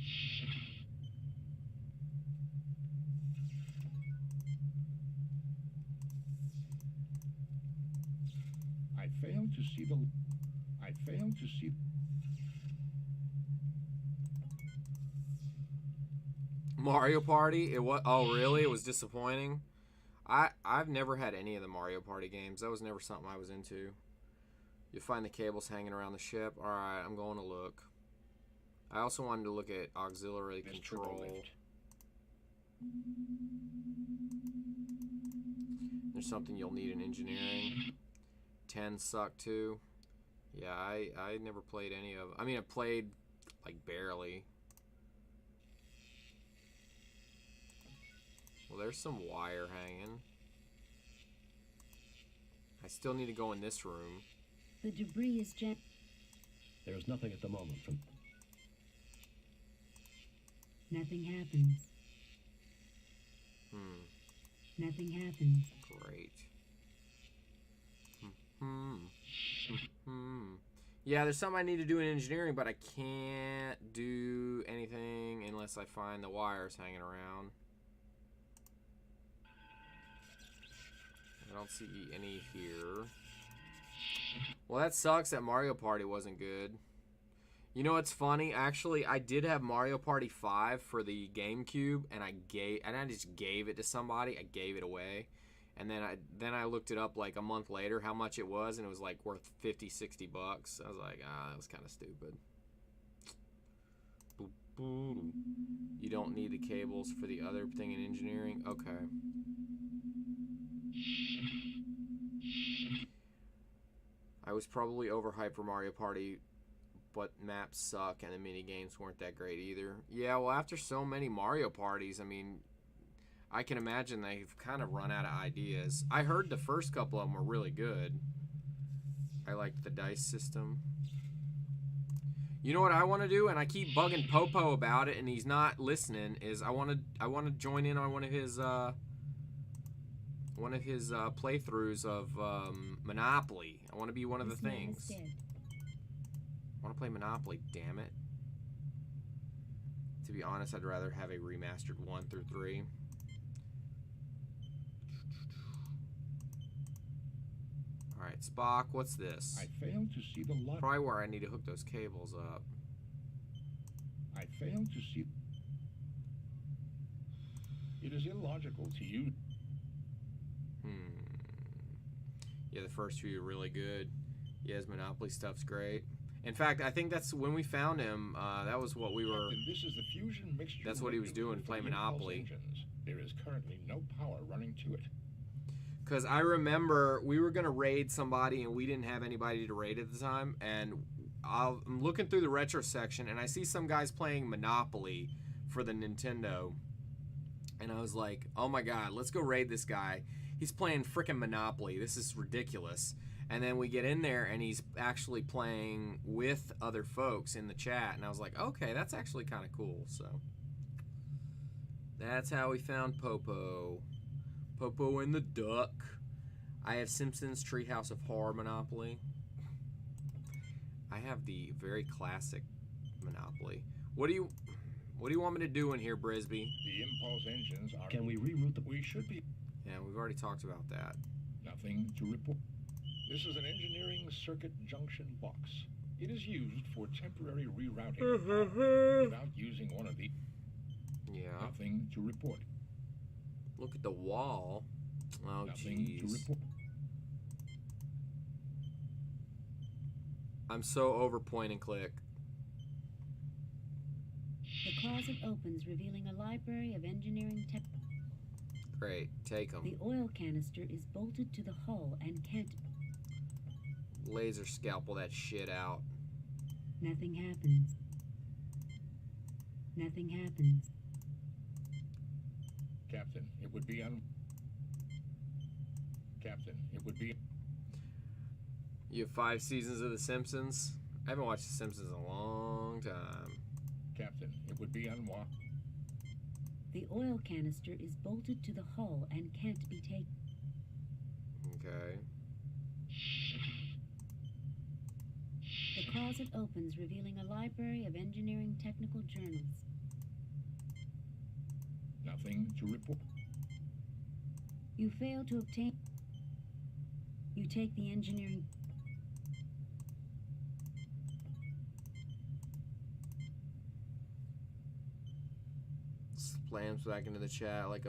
I failed to see the... I failed to see... Mario Party? It was... Oh, really? It was disappointing? I've never had any of the Mario Party games. That was never something I was into. You find the cables hanging around the ship. Alright, I'm going to look. I also wanted to look at auxiliary control. There's something you'll need in engineering. 10 suck too. Yeah, I never played any of... I mean, I played, like, barely. Well, there's some wire hanging. I still need to go in this room. The debris is jammed. There's nothing at the moment from... Nothing happens. Nothing happens. Great. Yeah, there's something I need to do in engineering, but I can't do anything unless I find the wires hanging around. I don't see any here. Well, that sucks that Mario Party wasn't good. You know what's funny? Actually, I did have Mario Party 5 for the GameCube, and I just gave it to somebody. I gave it away. And then I looked it up like a month later how much it was, and it was like worth 50, 60 bucks. I was like, that was kind of stupid. Boop, boop. You don't need the cables for the other thing in engineering? Okay. I was probably overhyped for Mario Party, but maps suck and the mini games weren't that great either. Yeah, well, after so many Mario Parties, I mean, I can imagine they've kind of run out of ideas. I heard the first couple of them were really good. I liked the dice system. You know what I want to do, and I keep bugging Popo about it, and he's not listening. Is I want to join in on one of his playthroughs of Monopoly. I want to be one of the things. I want to play Monopoly. Damn it. To be honest, I'd rather have a remastered 1 through 3. Alright, Spock, what's this? I failed to see the light. Probably where I need to hook those cables up. I failed to see... It is illogical to use... Yeah, the first few are really good. Yeah, his Monopoly stuff's great. In fact, I think that's when we found him. That was what we were... This is the fusion mixture. That's what he was doing, playing Monopoly. There is currently no power running to it. Because I remember we were going to raid somebody and we didn't have anybody to raid at the time. And I'm looking through the retro section and I see some guys playing Monopoly for the Nintendo. And I was like, oh my god, let's go raid this guy. he's playing frickin' Monopoly. This is ridiculous. And then we get in there, and he's actually playing with other folks in the chat. And I was like, okay, that's actually kind of cool. So that's how we found Popo. Popo and the Duck. I have Simpsons Treehouse of Horror Monopoly. I have the very classic Monopoly. What do you want me to do in here, Brisby? The impulse engines are... Can we reroute the... We should be... Yeah, we've already talked about that. Nothing to report. This is an engineering circuit junction box. It is used for temporary rerouting without using one of the... Yeah. Nothing to report. Look at the wall. Oh, Nothing to jeez. report. I'm so over point and click. The closet opens, revealing a library of engineering tech. Great, take them. The oil canister is bolted to the hull and can't... Laser scalpel that shit out. Nothing happens. Nothing happens. Captain, it would be Captain, it would be... You have 5 seasons of The Simpsons? I haven't watched The Simpsons in a long time. Captain, it would be unwise. The oil canister is bolted to the hull and can't be taken. Okay. The closet opens, revealing a library of engineering technical journals. Nothing to report. You fail to obtain... You take the engineering... Slams back into the chat like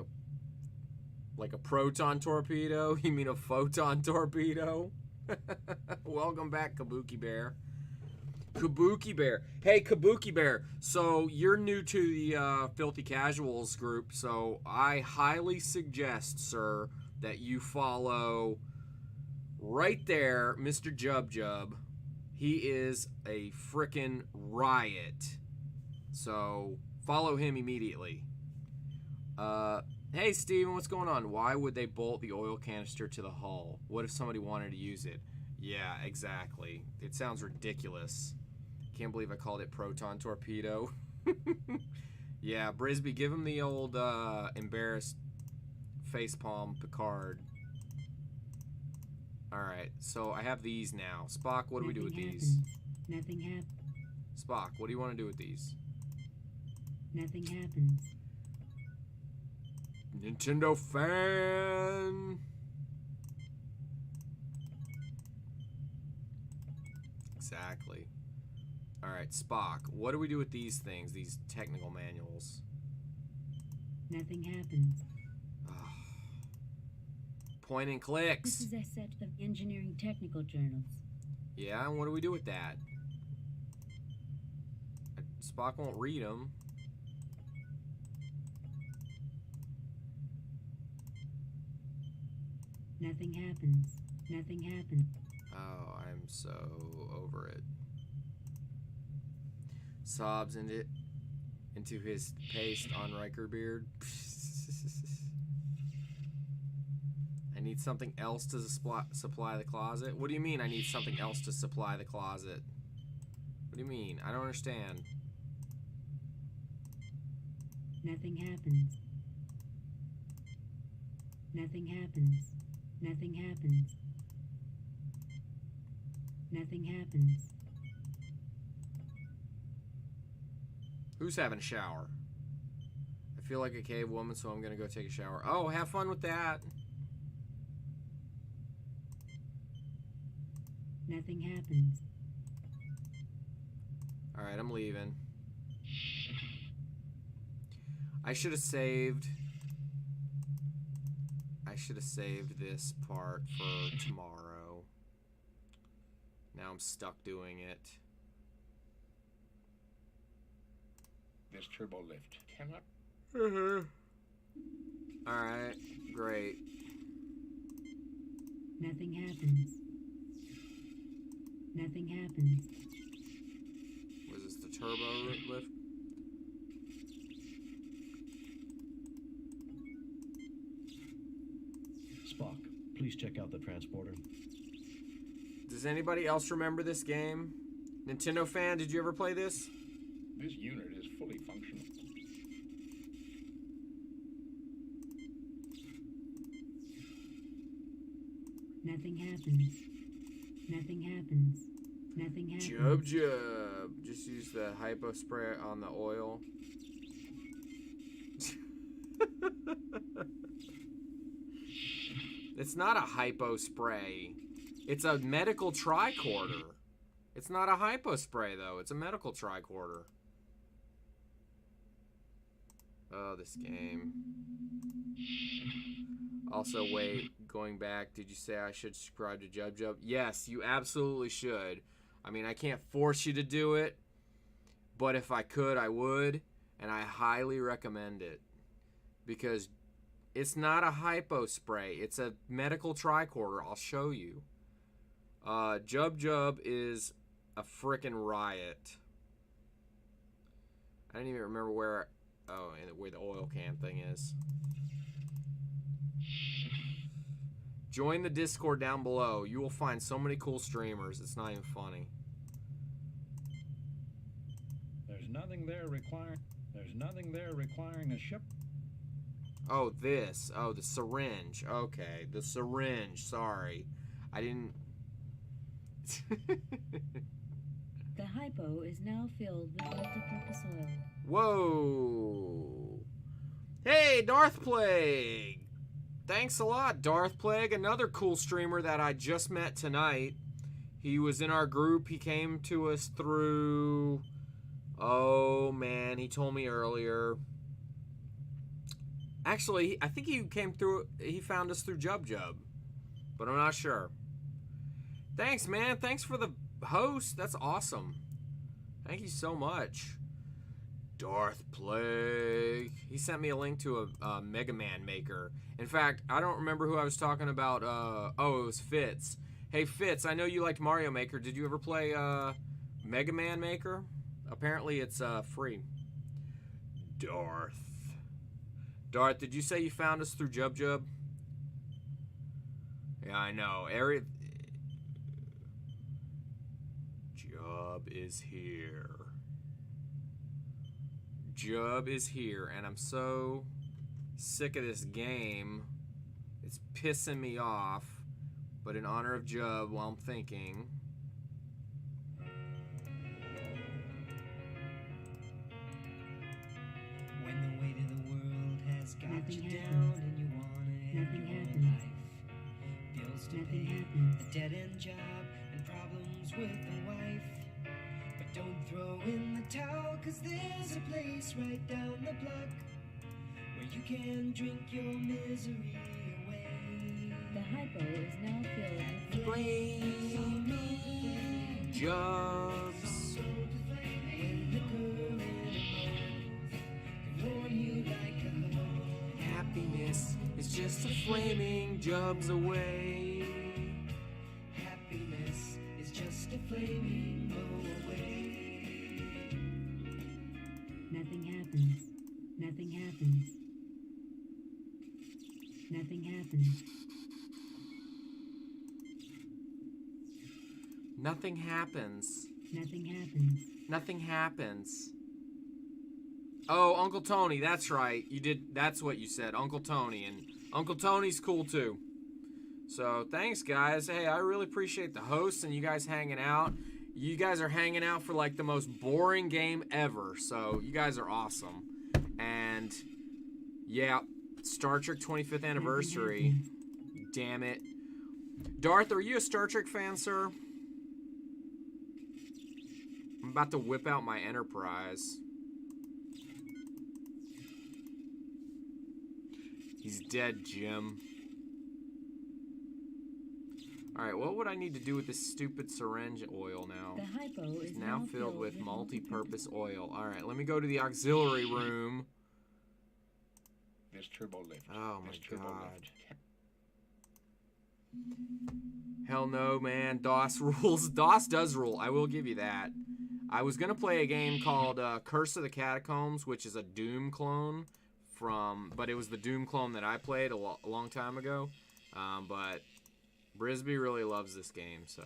a proton torpedo. You mean a photon torpedo? Welcome back, Kabuki Bear. Kabuki Bear. Hey, Kabuki Bear. So you're new to the Filthy Casuals group, so I highly suggest, sir, that you follow right there, Mr. Jub Jub. He is a frickin' riot. So follow him immediately. Hey, Steven, what's going on? Why would they bolt the oil canister to the hull? What if somebody wanted to use it? Yeah, exactly. It sounds ridiculous. Can't believe I called it proton torpedo. Yeah, Brisby, give him the old embarrassed facepalm Picard. Alright, so I have these now. Spock, what do we do with these? Nothing happens. Spock, what do you want to do with these? Nothing happens. Nintendo fan. Exactly. Alright, Spock, what do we do with these things, these technical manuals? Nothing happens. Point and clicks. This is a set of engineering technical journals. Yeah, and what do we do with that? Spock won't read them. Nothing happens. Nothing happens. Oh, I'm so over it. Sobs into his paste on Riker beard. I need something else to supply the closet. What do you mean I need something else to supply the closet? What do you mean? I don't understand. Nothing happens. Nothing happens. Nothing happens. Nothing happens. Who's having a shower? I feel like a cave woman, so I'm gonna go take a shower. Oh, have fun with that. Nothing happens. Alright, I'm leaving. I should have saved this part for tomorrow. Now I'm stuck doing it. This turbo lift cannot... Alright, great. Nothing happens. Nothing happens. Was this the turbo lift? Spock, please check out the transporter? Does anybody else remember this game? Nintendo fan, did you ever play this? This unit is fully functional. Nothing happens. Nothing happens. Nothing happens. Jub. Just use the hypo spray on the oil. It's not a hypo spray. It's a medical tricorder. It's not a hypo spray, though. It's a medical tricorder. Oh, this game. Also, wait, going back, did you say I should subscribe to Jub? Yes, you absolutely should. I mean, I can't force you to do it, but if I could, I would, and I highly recommend it. Because it's not a hypo spray. It's a medical tricorder. I'll show you. Jub is a frickin' riot. I didn't even remember where... Oh, and where the oil can thing is. Join the Discord down below. You will find so many cool streamers. It's not even funny. There's nothing there requiring a ship. Oh, this. Oh, the syringe. Okay, the syringe. Sorry. I didn't... The hypo is now filled with multi-purpose oil. Whoa. Hey, Darth Plague. Thanks a lot, Darth Plague. Another cool streamer that I just met tonight. He was in our group. He came to us through... Oh, man. He told me earlier. Actually, I think he came through... He found us through Jub. But I'm not sure. Thanks, man. Thanks for the host. That's awesome. Thank you so much. Darth Plague. He sent me a link to a Mega Man Maker. In fact, I don't remember who I was talking about. Oh, it was Fitz. Hey, Fitz, I know you liked Mario Maker. Did you ever play Mega Man Maker? Apparently, it's free. Darth, did you say you found us through Jub? Yeah, I know. Jub is here. Jub is here, and I'm so sick of this game. It's pissing me off. But in honor of Jub, while I'm thinking... When the weight of the world has got you down and you wanna end your own life, bills to pay, a dead-end job, and problems with a wife. But don't throw in the towel, 'cause there's a place right down the block where you can drink your misery away. The hypo is now filled with flaming Jubs. Happiness is just a flaming Jubs away. Happiness is just a flaming bow away. Nothing happens. Nothing happens. Nothing happens. Nothing happens. Nothing happens. Nothing happens. Oh, Uncle Tony, that's right. You did. That's what you said, Uncle Tony, and Uncle Tony's cool too. So thanks, guys. Hey, I really appreciate the hosts and you guys hanging out. You guys are hanging out for like the most boring game ever. So you guys are awesome. And yeah, Star Trek 25th anniversary. Damn it. Darth, are you a Star Trek fan, sir? I'm about to whip out my Enterprise. He's dead, Jim. Alright, what would I need to do with this stupid syringe oil now? The hypo It's is now filled with multi-purpose oil. Alright, let me go to the auxiliary room. This turbo lift. Oh my god. Hell no, man. DOS rules. DOS does rule. I will give you that. I was going to play a game called Curse of the Catacombs, which is a Doom clone. But it was the Doom clone that I played a long time ago. But Brisby really loves this game, so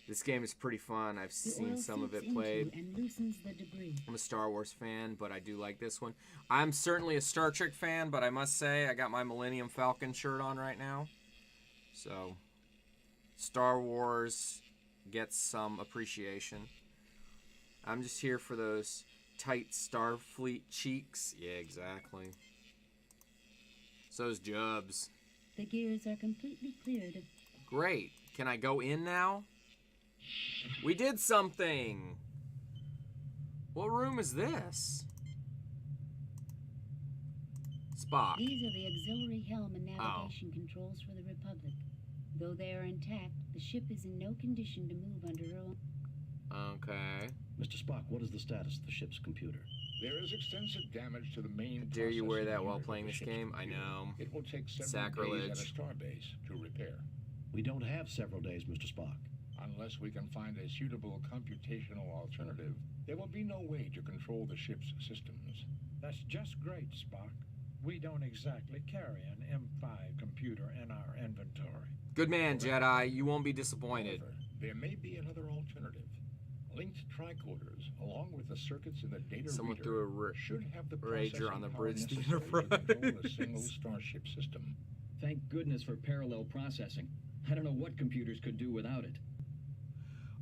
this game is pretty fun. I've seen some of it played. And loosens the debris. I'm a Star Wars fan, but I do like this one. I'm certainly a Star Trek fan, but I must say I got my Millennium Falcon shirt on right now. So Star Wars gets some appreciation. I'm just here for those tight Starfleet cheeks. Yeah, exactly. So's Jubs. The gears are completely cleared of... Great. Can I go in now? We did something. What room is this? Spock. These are the auxiliary helm and navigation controls for the Republic. Though they are intact, the ship is in no condition to move under her own... Okay. Mr. Spock, what is the status of the ship's computer? There is extensive damage to the main. Dare you wear that processing while unit of playing the this ship's game? I computer. know. It will take several Sacrilege. days at a starbase to repair. We don't have several days, Mr. Spock. Unless we can find a suitable computational alternative, there will be no way to control the ship's systems. That's just great, Spock. We don't exactly carry an M5 computer in our inventory. Good man, Jedi. You won't be disappointed. However, there may be another alternative. Linked tricoders, along with the circuits in the data Someone reader, threw a should have the rager on the processing power bridge to necessary Enterprise. to control a single starship system. Thank goodness for parallel processing. I don't know what computers could do without it.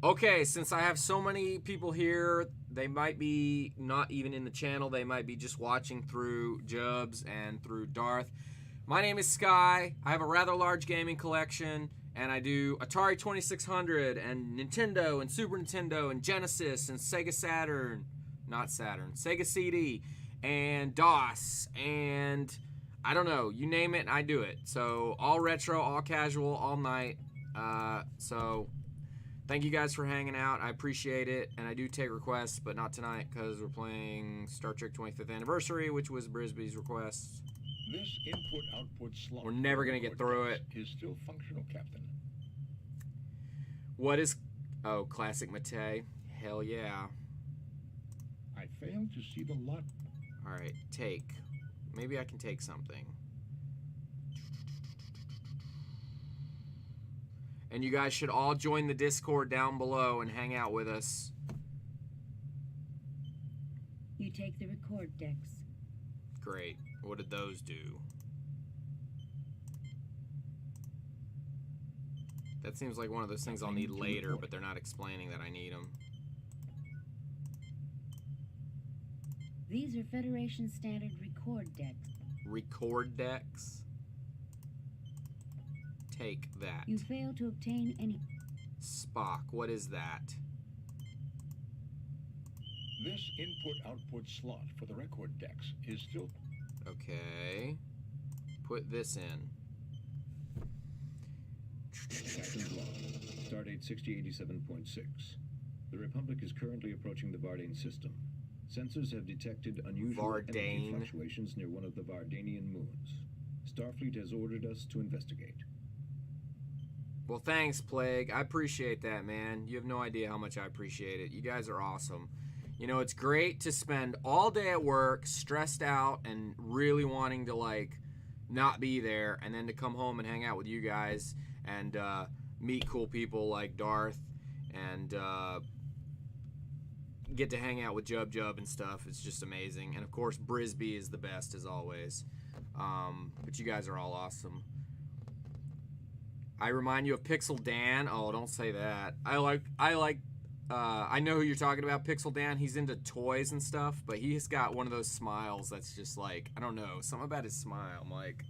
Okay, since I have so many people here, they might be not even in the channel. They might be just watching through Jubs and through Darth. My name is Sky. I have a rather large gaming collection, and I do Atari 2600 and Nintendo and Super Nintendo and Genesis and Sega Saturn. Not Saturn. Sega CD and DOS and I don't know. You name it, I do it. So all retro, all casual, all night. So thank you guys for hanging out. I appreciate it. And I do take requests, but not tonight because we're playing Star Trek 25th Anniversary, which was Brisby's request. This input-output slot We're never going to get through it. is still functional, Captain. What is... Oh, classic Matei. Hell yeah. I failed to see the lot. Alright, take. Maybe I can take something. And you guys should all join the Discord down below and hang out with us. You take the record decks. Great. What did those do? That seems like one of those things I'll need later, but they're not explaining that I need them. These are Federation standard record decks. Record decks? Take that. You fail to obtain any... Spock, what is that? This input-output slot for the record decks is still... Okay. Put this in. Captain's log. Stardate 6087.6. The Republic is currently approaching the Vardane system. Sensors have detected unusual energy fluctuations near one of the Vardanian moons. Starfleet has ordered us to investigate. Well, thanks, Plague. I appreciate that, man. You have no idea how much I appreciate it. You guys are awesome. You know, it's great to spend all day at work, stressed out, and really wanting to, like, not be there, and then to come home and hang out with you guys and meet cool people like Darth and get to hang out with Jub and stuff. It's just amazing. And, of course, Brisby is the best, as always. But you guys are all awesome. I remind you of Pixel Dan. Oh, don't say that. I know who you're talking about, Pixel Dan. He's into toys and stuff, but he's got one of those smiles that's just like, I don't know, something about his smile. I'm like,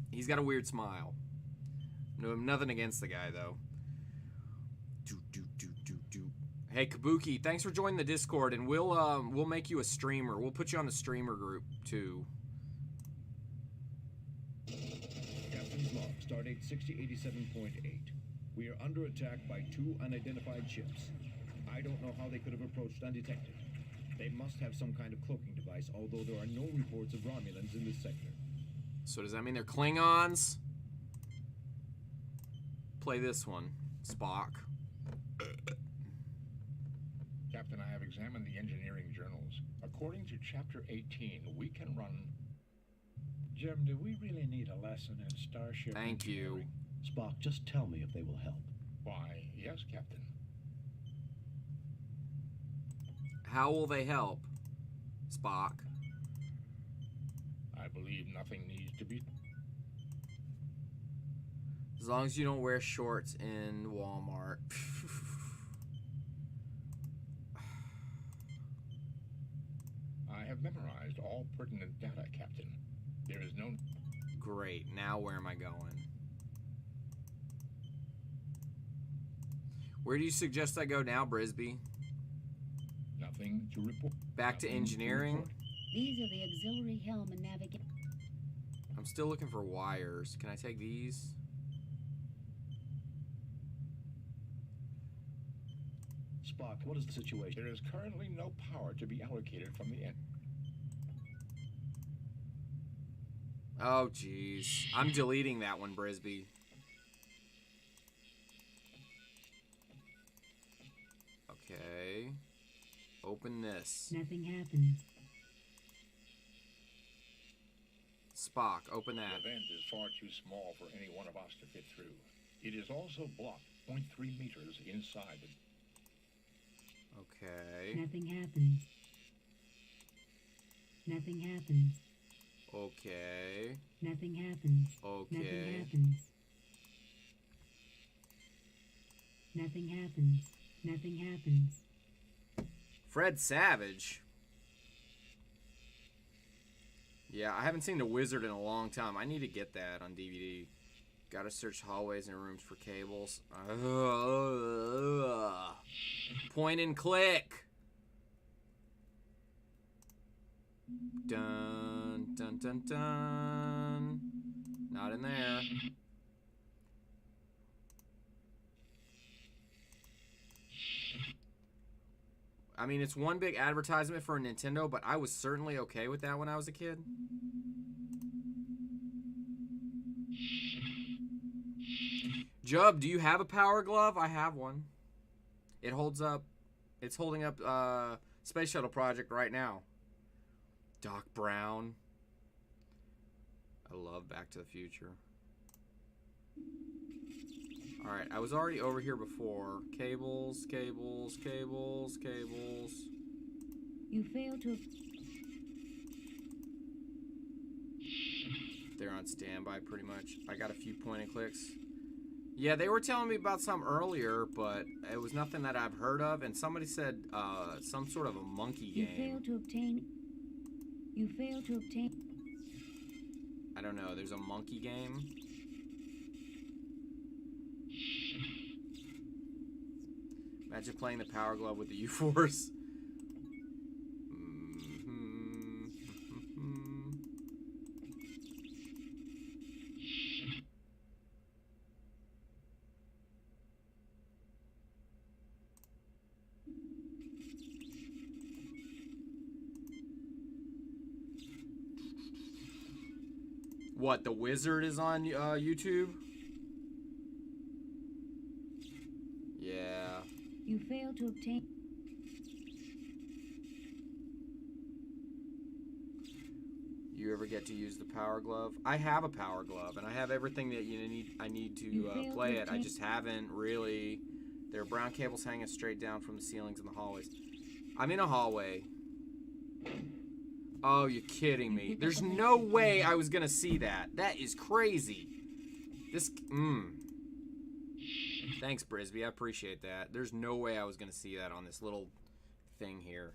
he's got a weird smile. No, nothing against the guy, though. Hey, Kabuki, thanks for joining the Discord, and we'll make you a streamer. We'll put you on the streamer group, too. Captain's log. Stardate 6087.8. We are under attack by 2 unidentified ships. I don't know how they could have approached undetected. They must have some kind of cloaking device, although there are no reports of Romulans in this sector. So does that mean they're Klingons? Play this one, Spock. Captain, I have examined the engineering journals. According to Chapter 18, we can run Jim, do we really need a lesson in starship Thank you. engineering? Spock, just tell me if they will help. Why, yes, Captain. How will they help, Spock? I believe nothing needs to be... As long as you don't wear shorts in Walmart. I have memorized all pertinent data, Captain. There is no... Great. Now where am I going? Where do you suggest I go now, Brisby? Nothing to report. Back to engineering? These are the auxiliary helm and navigation. I'm still looking for wires. Can I take these? Spock, what is the situation? There is currently no power to be allocated from the end. Oh, jeez. I'm deleting that one, Brisby. Okay. Open this. Nothing happens. Spock, open that. The vent is far too small for any one of us to fit through. It is also blocked 0.3 meters inside the... Okay. Nothing happens. Nothing happens. Okay. Nothing happens. Okay. Nothing happens. Nothing happens. Nothing happens. Fred Savage. Yeah, I haven't seen The Wizard in a long time. I need to get that on DVD. Gotta search hallways and rooms for cables. Point and click. Dun, dun, dun, dun. Not in there. I mean, it's one big advertisement for a Nintendo, but I was certainly okay with that when I was a kid. Jub, do you have a power glove? I have one. It holds up. It's holding up Space Shuttle Project right now. Doc Brown. I love Back to the Future. Alright, I was already over here before. Cables, cables, cables, cables. You fail to... They're on standby pretty much. I got a few point and clicks. Yeah, they were telling me about some earlier, but it was nothing that I've heard of. And somebody said some sort of a monkey game. You fail to obtain... You fail to obtain... I don't know. There's a monkey game. Imagine playing the Power Glove with the U-Force. What, The Wizard is on YouTube? Yeah. You fail to obtain... You ever get to use the Power Glove? I have a Power Glove, and I have everything that I need to play it. I just haven't really... There are brown cables hanging straight down from the ceilings in the hallways. I'm in a hallway. Oh, you're kidding me. There's no way I was gonna see that. That is crazy. This... Thanks, Brisby. I appreciate that. There's no way I was gonna see that on this little thing here.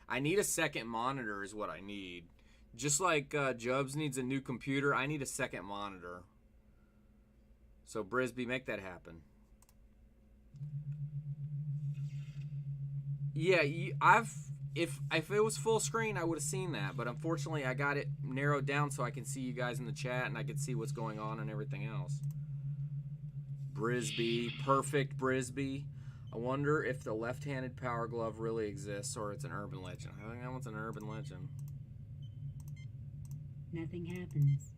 I need a second monitor is what I need. Just like Jubs needs a new computer, I need a second monitor. So, Brisby, make that happen. Yeah, if it was full screen, I would have seen that. But unfortunately, I got it narrowed down so I can see you guys in the chat and I can see what's going on and everything else. Brisby, perfect Brisby. I wonder if the left-handed Power Glove really exists or it's an urban legend. I think that one's an urban legend. Nothing happens.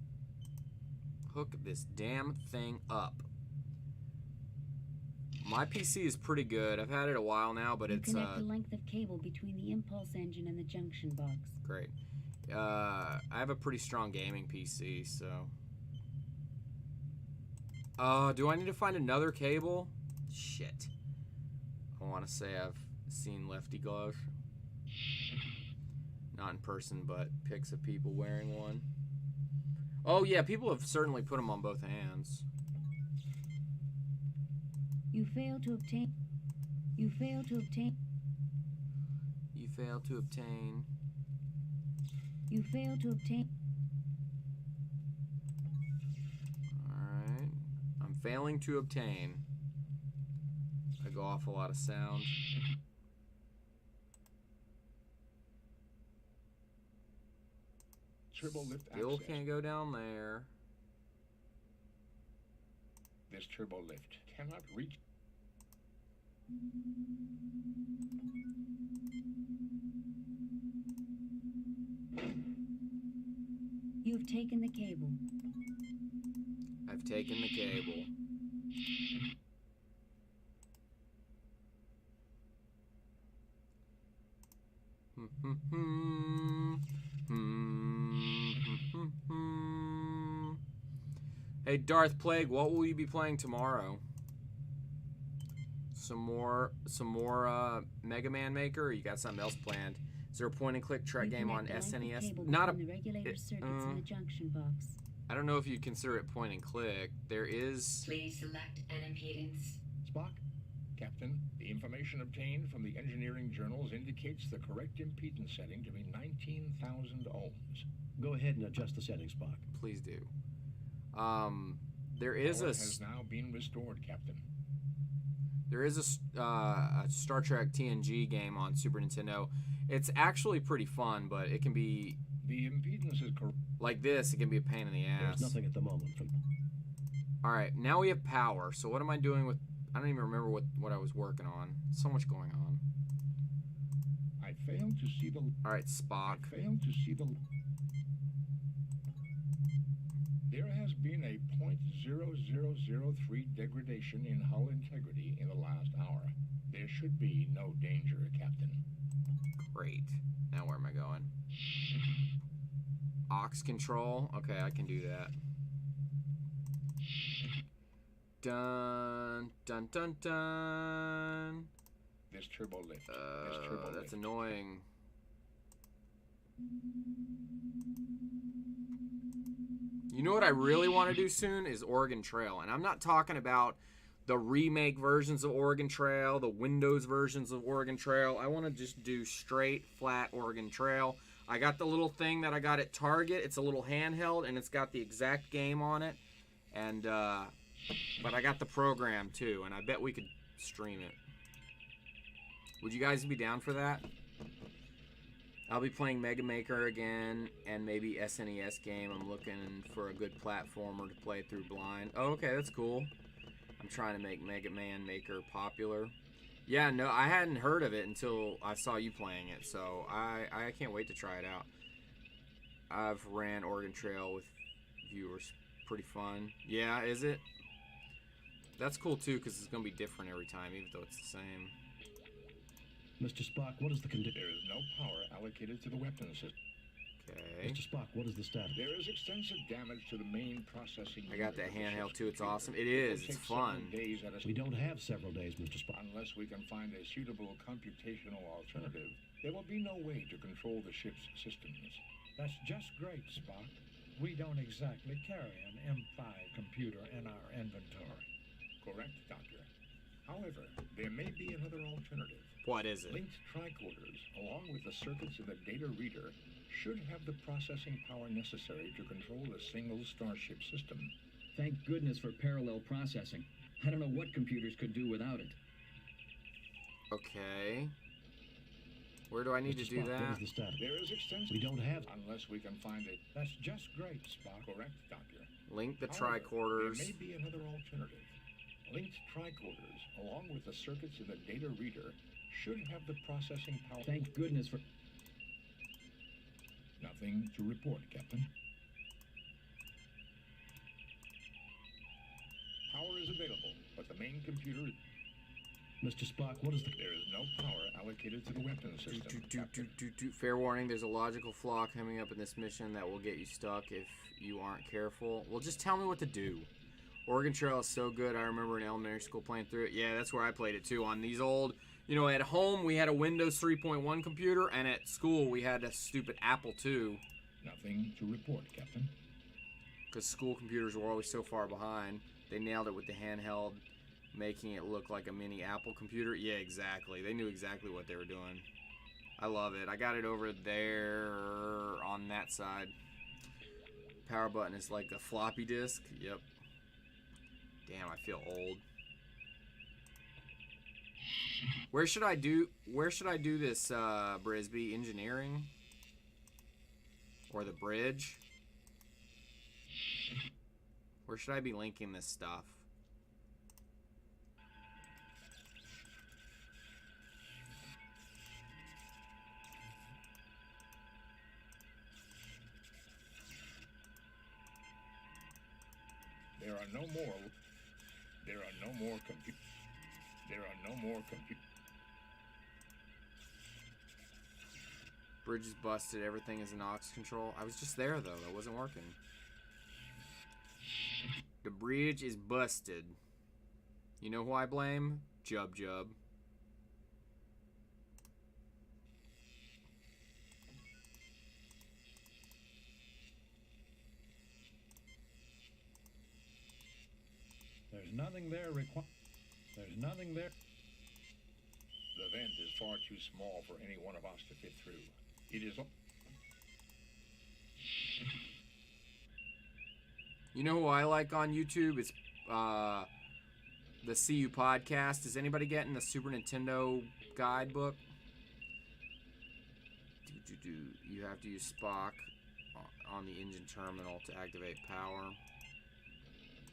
Hook this damn thing up. My PC is pretty good. I've had it a while now, but it's connect the length of cable between the impulse engine and the junction box. great. I have a pretty strong gaming PC, so. Do I need to find another cable? Shit. I want to say I've seen Lefty Glove. Not in person, but pics of people wearing one. Oh yeah, people have certainly put them on both hands. You fail to obtain. You fail to obtain. You fail to obtain. You fail to obtain. Alright. I'm failing to obtain. I go off a lot of sound. Turbo lift Still access. can't go down there. This turbo lift cannot reach. You've taken the cable. I've taken the cable. Hey, Darth Plague, what will you be playing tomorrow? Some more Mega Man Maker, or you got something else planned? Is there a point-and-click track game on SNES? Not a. The regulator circuits in the junction box. I don't know if you'd consider it point-and-click. There is. Please select an impedance. Spock? Captain, the information obtained from the engineering journals indicates the correct impedance setting to be 19,000 ohms. Go ahead and adjust the settings, Spock. Please do. There is Power a. has now been restored, Captain. There is a Star Trek TNG game on Super Nintendo. It's actually pretty fun, but it can be. The impedance is correct. Like this, it can be a pain in the ass. There's nothing at the moment. Alright, now we have power. So what am I doing with... I don't even remember what I was working on. So much going on. I failed to see the... Alright, Spock. I failed to see the... There has been a .0003 degradation in hull integrity in the last hour. There should be no danger, Captain. Great. Now where am I going? Aux control. Okay, I can do that. Dun dun dun dun. This turbo lift. That's annoying. You know what I really want to do soon is Oregon Trail, and I'm not talking about the remake versions of Oregon Trail, the Windows versions of Oregon Trail. I want to just do straight, flat Oregon Trail. I got the little thing that I got at Target. It's a little handheld, and it's got the exact game on it. And, but I got the program, too, and I bet we could stream it. Would you guys be down for that? I'll be playing Mega Maker again, and maybe SNES game. I'm looking for a good platformer to play through blind. Oh, okay, that's cool. I'm trying to make Mega Man Maker popular. Yeah, no, I hadn't heard of it until I saw you playing it, so I can't wait to try it out. I've ran Oregon Trail with viewers. Pretty fun. Yeah, is it? That's cool, too, because it's going to be different every time, even though it's the same. Mr. Spock, what is the condition? There is no power allocated to the weapon system. Okay. Mr. Spock, what is the status? There is extensive damage to the main processing. I got that handheld too. It's awesome. It is. It's fun. We don't have several days, Mr. Spock. Unless we can find a suitable computational alternative, there will be no way to control the ship's systems. That's just great, Spock. We don't exactly carry an M5 computer in our inventory. Correct, Doctor. However, there may be another alternative. What is it? Linked tricorders, along with the circuits in the data reader, should have the processing power necessary to control a single starship system. Thank goodness for parallel processing. I don't know what computers could do without it. Okay. Where do I need to do Spock, that? what is the status? There is extensive. We don't have. Unless we can find it. That's just great, Spock. Correct, Doctor. Link the However, tricorders. There may be another alternative. Linked tricorders, along with the circuits in the data reader, should have the processing power. Thank goodness for... Nothing to report, Captain. Power is available, but the main computer... Mr. Spock, what is the... There is no power allocated to the weapon system. Fair warning, there's a logical flaw coming up in this mission that will get you stuck if you aren't careful. Well, just tell me what to do. Oregon Trail is so good. I remember in elementary school playing through it. Yeah, that's where I played it too. On these old, you know, at home we had a Windows 3.1 computer, and at school we had a stupid Apple II. Nothing to report, Captain. Because school computers were always so far behind. They nailed it with the handheld, making it look like a mini Apple computer. Yeah, exactly. They knew exactly what they were doing. I love it. I got it over there on that side. Power button is like a floppy disk. Yep. Damn, I feel old. Where should I do this, Brisby? Engineering? Or the bridge? Where should I be linking this stuff? There are no more compute. Bridge is busted. Everything is in aux control. I was just there, though. That wasn't working. The bridge is busted. You know who I blame? Jub. There's nothing there There's nothing there. The vent is far too small for any one of us to fit through. It is... You know who I like on YouTube? It's the CU podcast. Is anybody getting the Super Nintendo guidebook? You have to use Spock on the engine terminal to activate power.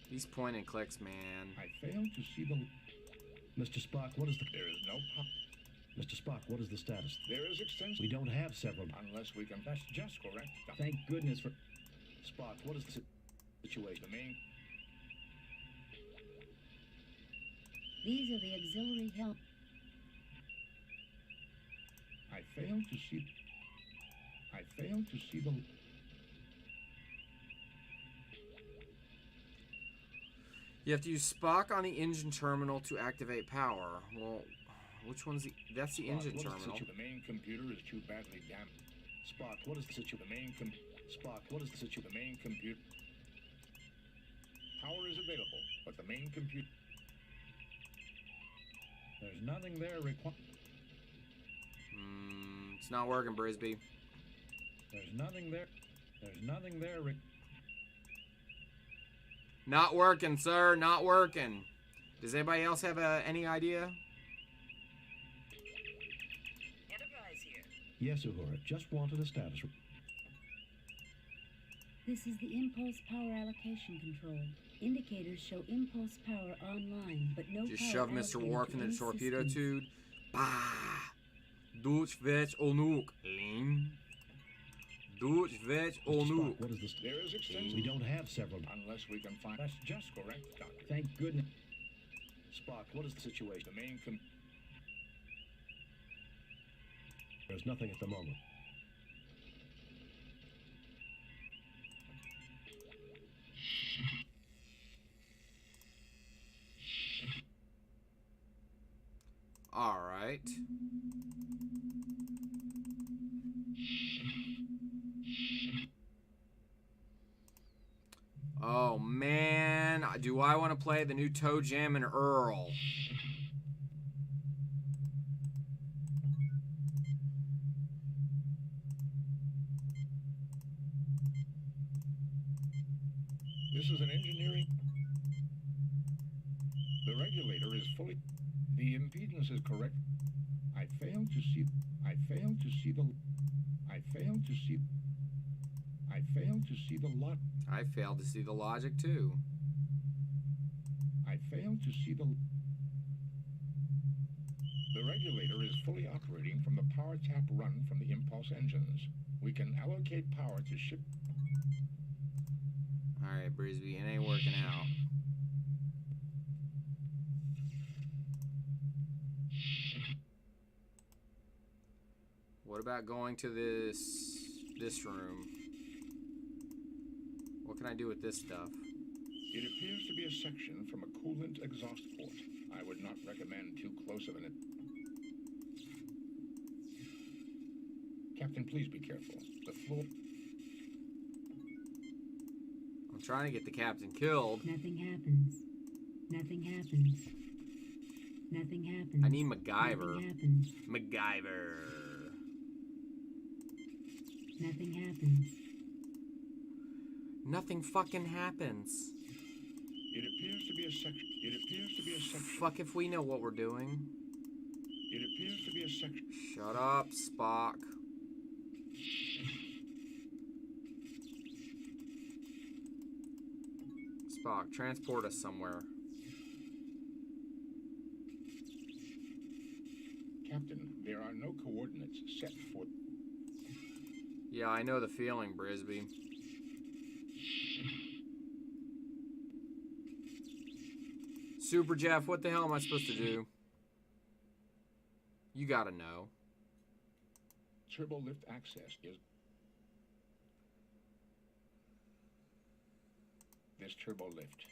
These point and clicks, man. I failed to see the... Mr. Spock, what is the... There is no... Mr. Spock, what is the status? There is extensive... We don't have several... Unless we can... That's just correct. Thank goodness for... Spock, what is the situation? The main... These are the auxiliary help. I failed to see the... You have to use Spock on the engine terminal to activate power. Well, which one's the... That's the engine terminal. The main computer is too badly damaged. Spock, what is the situation? Spock, what is the situation? The main computer... Power is available, but the main computer... There's nothing there It's not working, Brisby. There's nothing there Not working, sir. Not working. Does anybody else have any idea? Enterprise here. Yes, Uhura. Just wanted a status. This is the impulse power allocation control. Indicators show impulse power online, but no Just power shove Mr. allocated Worf to into the any torpedo systems. tube. Bah! Dutch veg onuk. Lean. Dutch veg onuk. What is this? There is extensive... We don't have several... Unless we can find... That's just correct, Doctor. Thank goodness. Spock, what is the situation? The main There's nothing at the moment. All right. Oh man, do I want to play the new Toe Jam and Earl? This is an engineering... The regulator is fully... The impedance is correct. I failed to see the... I failed to see the lot... I failed to see the logic too. I failed to see the... The regulator is fully operating from the power tap run from the impulse engines. We can allocate power to ship... Alright, Brisby, it ain't working out. What about going to this room? What can I do with this stuff? It appears to be a section from a coolant exhaust port. I would not recommend too close of an... Captain, please be careful. The floor... I'm trying to get the captain killed. Nothing happens. Nothing happens. Nothing happens. I need MacGyver. Nothing happens. MacGyver. Nothing happens. Nothing fucking happens. It appears to be a section. It appears to be a section. Fuck if we know what we're doing. It appears to be a section. Shut up, Spock. Spock, transport us somewhere. Captain, there are no coordinates set for... Yeah, I know the feeling, Brisby. Super Jeff, what the hell am I supposed to do? You gotta know. Turbo lift access is... This turbo lift.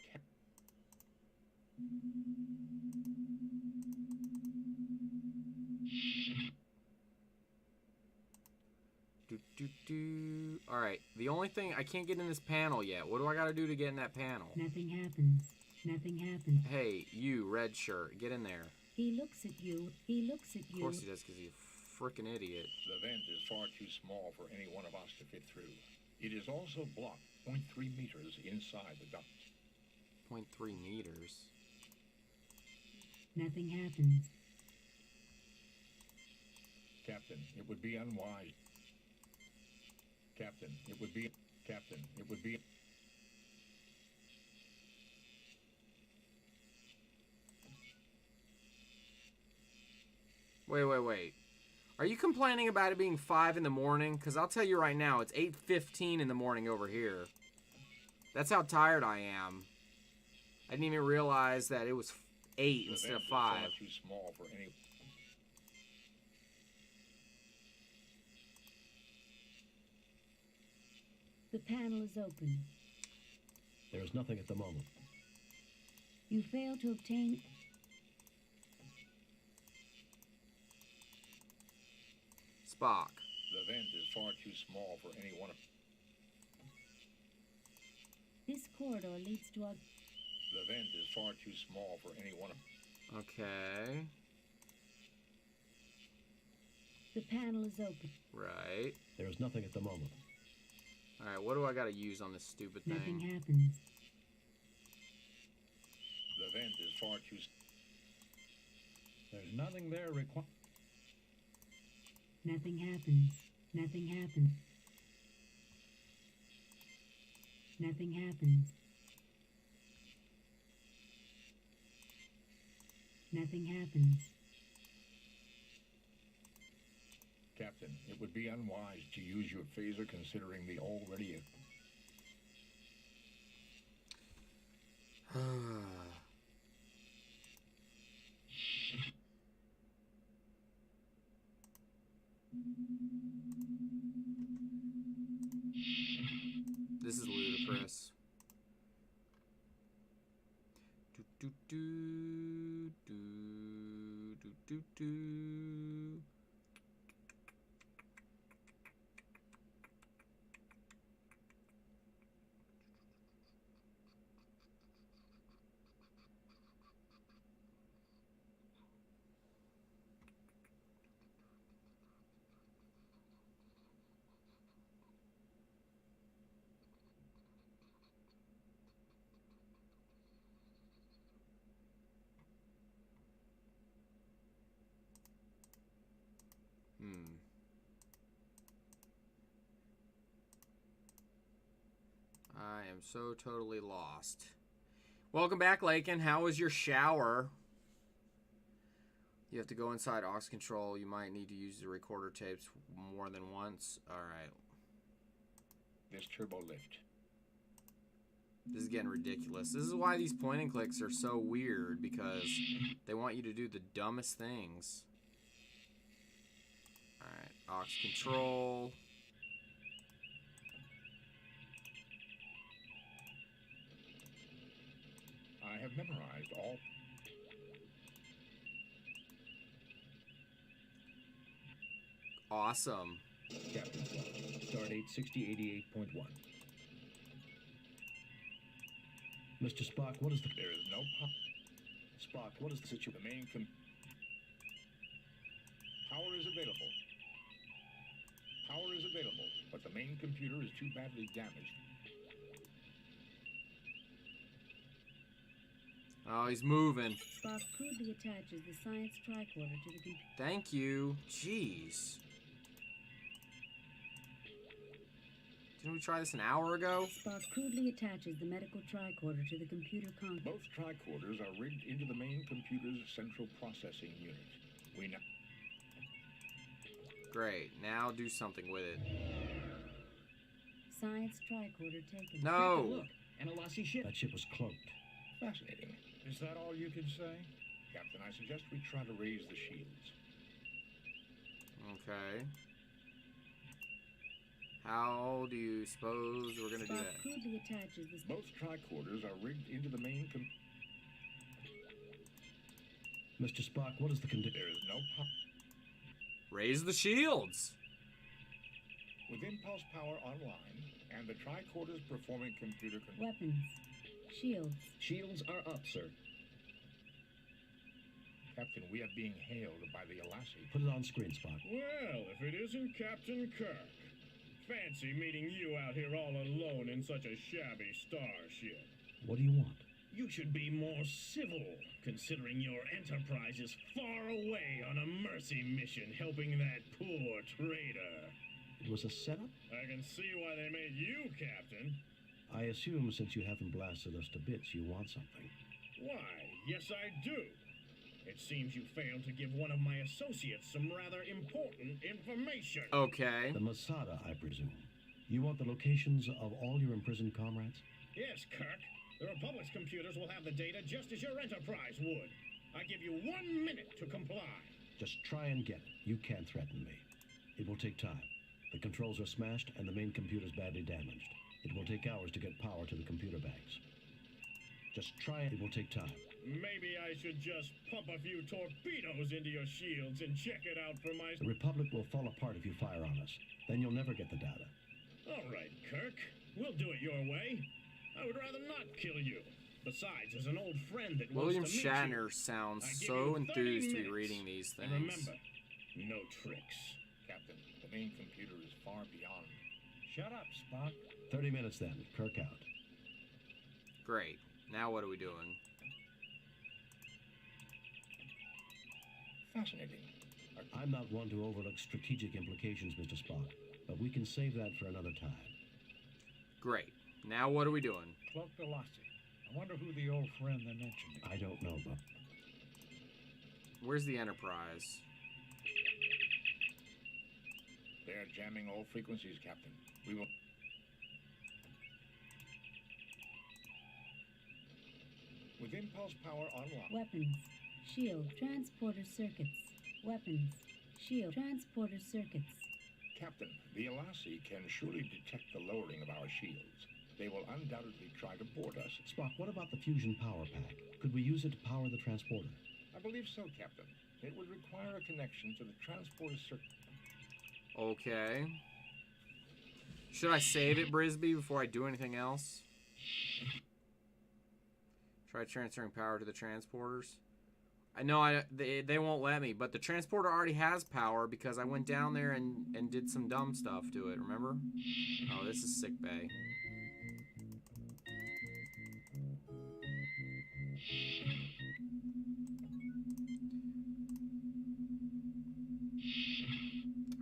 Alright, the only thing, I can't get in this panel yet. What do I gotta do to get in that panel? Nothing happens. Nothing happens. Hey, you, red shirt, get in there. He looks at you. He looks at you. Of course he does, because he's a frickin' idiot. The vent is far too small for any one of us to fit through. It is also blocked 0.3 meters inside the duct. 0.3 meters? Nothing happens. Captain, it would be unwise. Captain, it would be... Captain, it would be... Wait. Are you complaining about it being 5 in the morning? Because I'll tell you right now, it's 8:15 in the morning over here. That's how tired I am. I didn't even realize that it was 8 instead of 5. Too small for any... The panel is open. There is nothing at the moment. You fail to obtain... Spock. The vent is far too small for any one of... This corridor leads to a... The vent is far too small for any one of... Okay. The panel is open. Right. There is nothing at the moment. Alright, what do I gotta use on this stupid thing? Nothing happens. The vent is far too... There's nothing there required. Nothing happens. Nothing happens. Nothing happens. Nothing happens. Captain, it would be unwise to use your phaser considering the already... This is ludicrous. I am so totally lost. Welcome back, Lakin. How was your shower? You have to go inside aux control. You might need to use the recorder tapes more than once. Alright. This turbo lift. This is getting ridiculous. This is why these point and clicks are so weird, because they want you to do the dumbest things. Alright. Aux control. I have memorized all. Awesome. Captain's log. Stardate 6088.1. Mr. Spock, what is the... There is no pop. Spock, what is the situation? The main power is available. Power is available, but the main computer is too badly damaged. Oh, he's moving. Spock crudely attaches the science tricorder to the computer. Thank you. Jeez. Didn't we try this an hour ago? Spock crudely attaches the medical tricorder to the computer console. Both tricorders are rigged into the main computer's central processing unit. We know. Great. Now do something with it. Science tricorder taken. No. Look, an Alassi ship. That ship was cloaked. Fascinating. Is that all you can say? Captain, I suggest we try to raise the shields. Okay. How do you suppose we're going to do Spock that? crudely attaches the... Both tricorders are rigged into the main Mr. Spock, what is the condition? There is no pop. Raise the shields! With impulse power online and the tricorders performing computer Weapons. Shields. Shields are up, sir. Captain, we are being hailed by the Alassi. Put it on screen, Spock. Well, if it isn't Captain Kirk. Fancy meeting you out here all alone in such a shabby starship. What do you want? You should be more civil, considering your Enterprise is far away on a mercy mission helping that poor traitor. It was a setup? I can see why they made you Captain. I assume since you haven't blasted us to bits, you want something. Why, yes I do. It seems you failed to give one of my associates some rather important information. Okay. The Masada, I presume. You want the locations of all your imprisoned comrades? Yes, Kirk. The Republic's computers will have the data just as your Enterprise would. I give you 1 minute to comply. Just try and get it. You can't threaten me. It will take time. The controls are smashed and the main computer's badly damaged. It will take hours to get power to the computer banks. Just try it. It will take time. Maybe I should just pump a few torpedoes into your shields and check it out for my... The Republic will fall apart if you fire on us. Then you'll never get the data. All right, Kirk. We'll do it your way. I would rather not kill you. Besides, as an old friend that William wants to Shatner meet you, sounds I give so you 30 enthused to be minutes. reading these And things. remember, no tricks. Captain, the main computer is far beyond. Shut up, Spock. 30 minutes then. Kirk out. Great. Now what are we doing? Fascinating. I'm not one to overlook strategic implications, Mr. Spock, but we can save that for another time. Great. Now what are we doing? Cloaked Alassi. I wonder who the old friend they mentioned is. I don't know, but... Where's the Enterprise? They're jamming all frequencies, Captain. We will... With impulse power online... Weapons. Shield. Transporter circuits. Weapons. Shield. Transporter circuits. Captain, the Alassi can surely detect the lowering of our shields. They will undoubtedly try to board us. Spock, what about the fusion power pack? Could we use it to power the transporter? I believe so, Captain. It would require a connection to the transporter circuit. Okay. Should I save it, Brisby, before I do anything else? Try transferring power to the transporters. I know they won't let me, but the transporter already has power because I went down there and did some dumb stuff to it, remember? Oh, this is sick bay.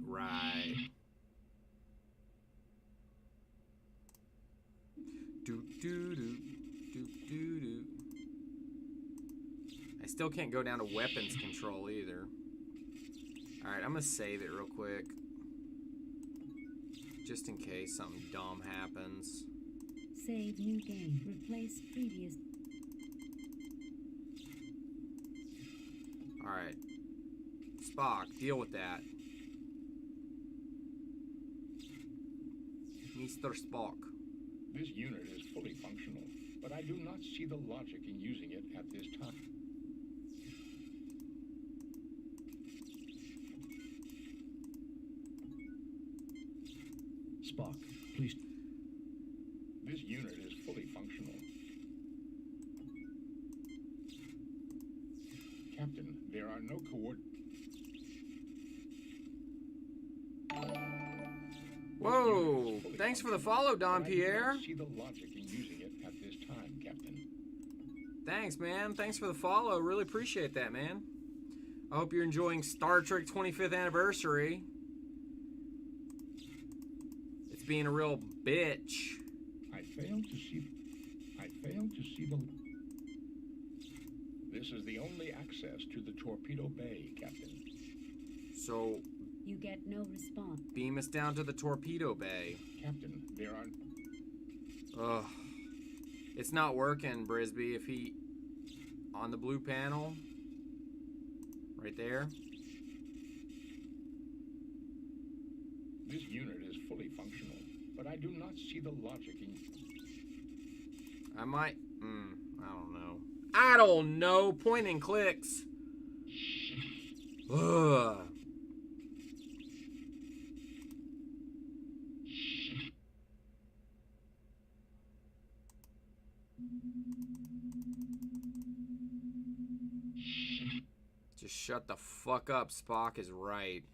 Right. Do do do do do do. I still can't go down to weapons control either. Alright, I'm gonna save it real quick. Just in case something dumb happens. Save new game. Replace previous. Alright. Spock, deal with that. Mr. Spock. This unit is fully functional, but I do not see the logic in using it at this time. Spock, please. This unit is fully functional. Captain, there are no Whoa! Thanks for the follow, Don Pierre. I do not see the logic in using it at this time, Captain. Thanks, man. Thanks for the follow. Really appreciate that, man. I hope you're enjoying Star Trek 25th anniversary. It's being a real bitch. I fail to see the... This is the only access to the torpedo bay, Captain. So... You get no response. Beam us down to the torpedo bay. Captain, there are... Ugh. It's not working, Brisby. If he... On the blue panel. Right there. This unit is fully functional, but I do not see the logic in... I might... I don't know. I don't know. Point and clicks. Ugh. Just shut the fuck up. Spock is right.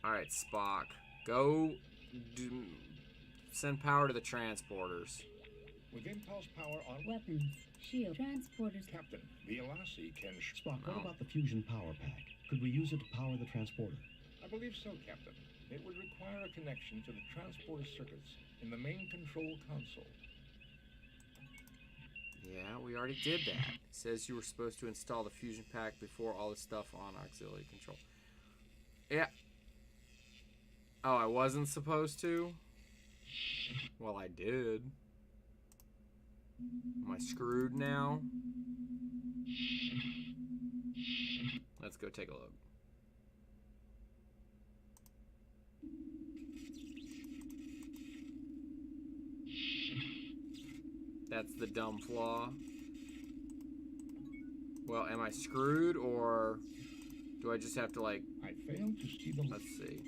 Alright, Spock. Go send power to the transporters. With impulse power on... Weapons, shield, transporters. Captain, the Elassie can... Spock, what about the fusion power pack? Could we use it to power the transporter? I believe so, Captain. It would require a connection to the transporter circuits in the main control console. Yeah, we already did that. It says you were supposed to install the fusion pack before all the stuff on auxiliary control. Yeah. Oh, I wasn't supposed to? Well, I did. Am I screwed now? Let's go take a look. That's the dumb flaw. Well, am I screwed, or do I just have to, like... I failed to see the... Let's see.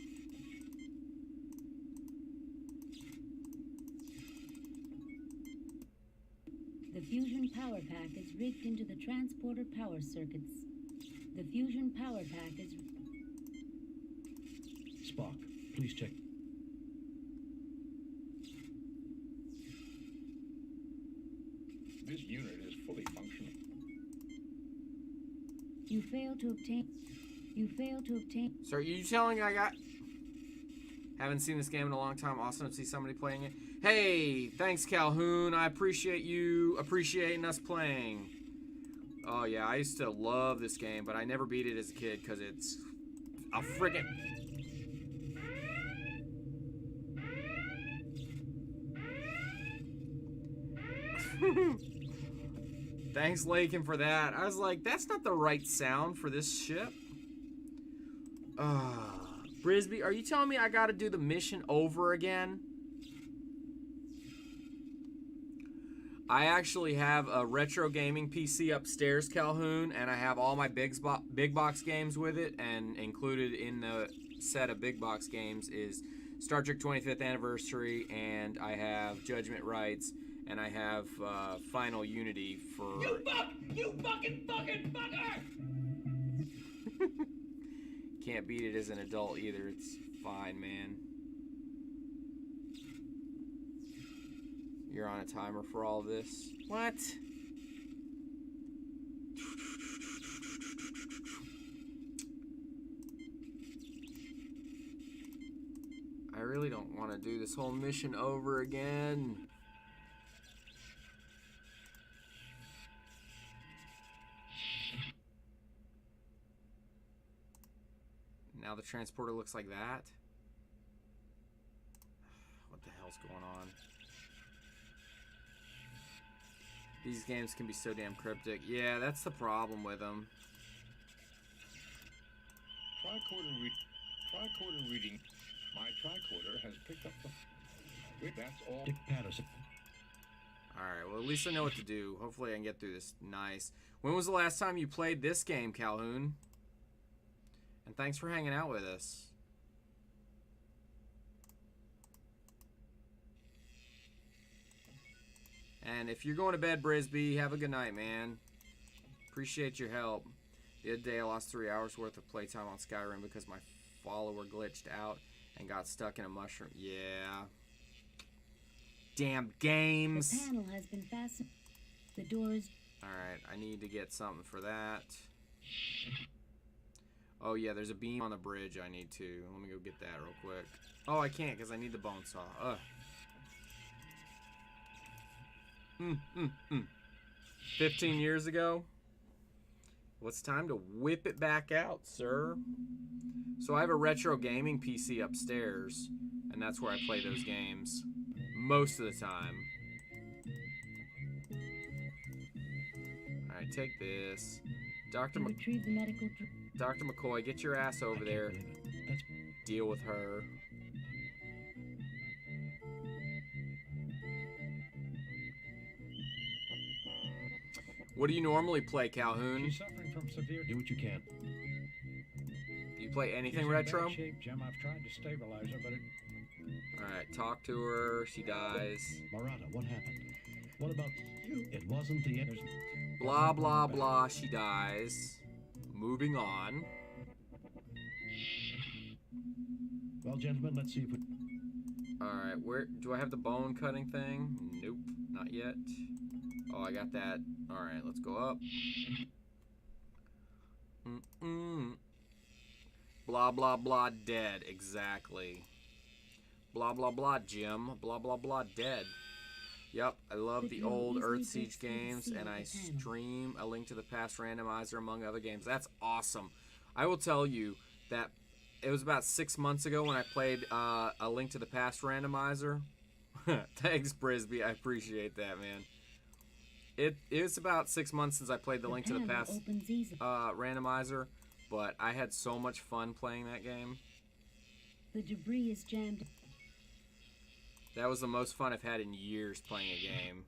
The fusion power pack is rigged into the transporter power circuits. The fusion power pack is... Spock, please check. This unit is fully functional. You fail to obtain... So are you telling I got... Haven't seen this game in a long time. Awesome to see somebody playing it. Hey, thanks Calhoun. I appreciate you appreciating us playing. Oh yeah, I used to love this game, but I never beat it as a kid because it's a friggin'... Thanks, Lakin, for that. I was like, that's not the right sound for this ship. Brisby, are you telling me I gotta do the mission over again? I actually have a retro gaming PC upstairs, Calhoun, and I have all my big box games with it, and included in the set of big box games is Star Trek 25th Anniversary, and I have Judgment Rights, and I have Final Unity for... You fucking fucker! Can't beat it as an adult either. It's fine, man. You're on a timer for all this. What? I really don't want to do this whole mission over again. Now the transporter looks like that. What the hell's going on? These games can be so damn cryptic. Yeah, that's the problem with them. tricorder reading. My tricorder has picked up the. That's all. Dick Patterson. Alright, well, at least I know what to do. Hopefully I can get through this. Nice. When was the last time you played this game, Calhoun? And thanks for hanging out with us. And if you're going to bed, Brisby, have a good night, man. Appreciate your help. The other day I lost 3 hours worth of playtime on Skyrim because my follower glitched out and got stuck in a mushroom. Yeah. Damn games. The panel has been fastened. The door is... Alright, I need to get something for that. Oh yeah, there's a beam on the bridge I need to. Let me go get that real quick. Oh, I can't because I need the bone saw. Ugh. 15 years ago? Well, it's time to whip it back out, sir. So I have a retro gaming PC upstairs, and that's where I play those games most of the time. Alright, take this. Dr. McCoy, get your ass over there. Deal with her. What do you normally play, Calhoun? She's suffering from severe... Do what you can. Do you play anything She's retro? in bad shape, Jim. I've tried to stabilize her, but it... Alright, talk to her. She dies. Marana, what happened? What about you? It wasn't the end. Blah, blah, blah. She dies. Moving on. Well, gentlemen, let's see if we... Alright, where... Do I have the bone cutting thing? Nope, not yet. Oh, I got that. Alright, let's go up. Blah, blah, blah, dead. Exactly. Blah, blah, blah, Jim. Blah, blah, blah, dead. Yep, I love the old Earthsiege games, and I stream A Link to the Past randomizer, among other games. That's awesome. I will tell you that it was about 6 months ago when I played A Link to the Past randomizer. Thanks, Brisby. I appreciate that, man. It's about 6 months since I played the Link to the Past randomizer, but I had so much fun playing that game. The debris is jammed. That was the most fun I've had in years playing a game.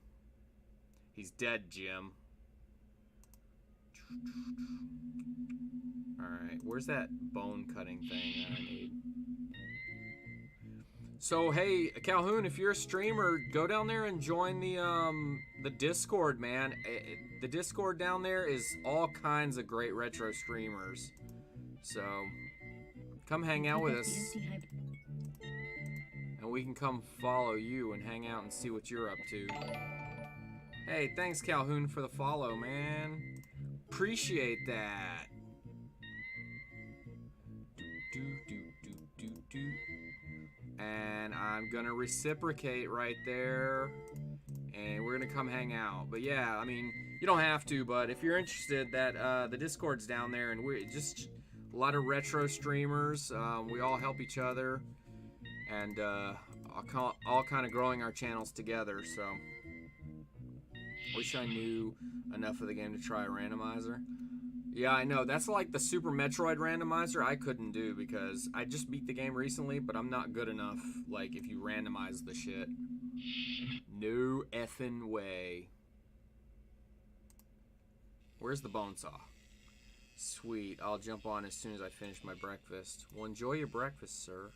He's dead, Jim. Alright, where's that bone cutting thing that I need? So, hey, Calhoun, if you're a streamer, go down there and join the Discord, man. The Discord down there is all kinds of great retro streamers. So, come hang out with us. And we can come follow you and hang out and see what you're up to. Hey, thanks, Calhoun, for the follow, man. Appreciate that. And I'm gonna reciprocate right there. And we're gonna come hang out. But yeah, I mean, you don't have to, but if you're interested, that the Discord's down there, and we're just a lot of retro streamers. We all help each other. And all kind of growing our channels together, so wish I knew enough of the game to try a randomizer. Yeah, I know, that's like the Super Metroid randomizer I couldn't do because I just beat the game recently, but I'm not good enough, like, if you randomize the shit. No effing way. Where's the bone saw? Sweet, I'll jump on as soon as I finish my breakfast. Well, enjoy your breakfast, sir.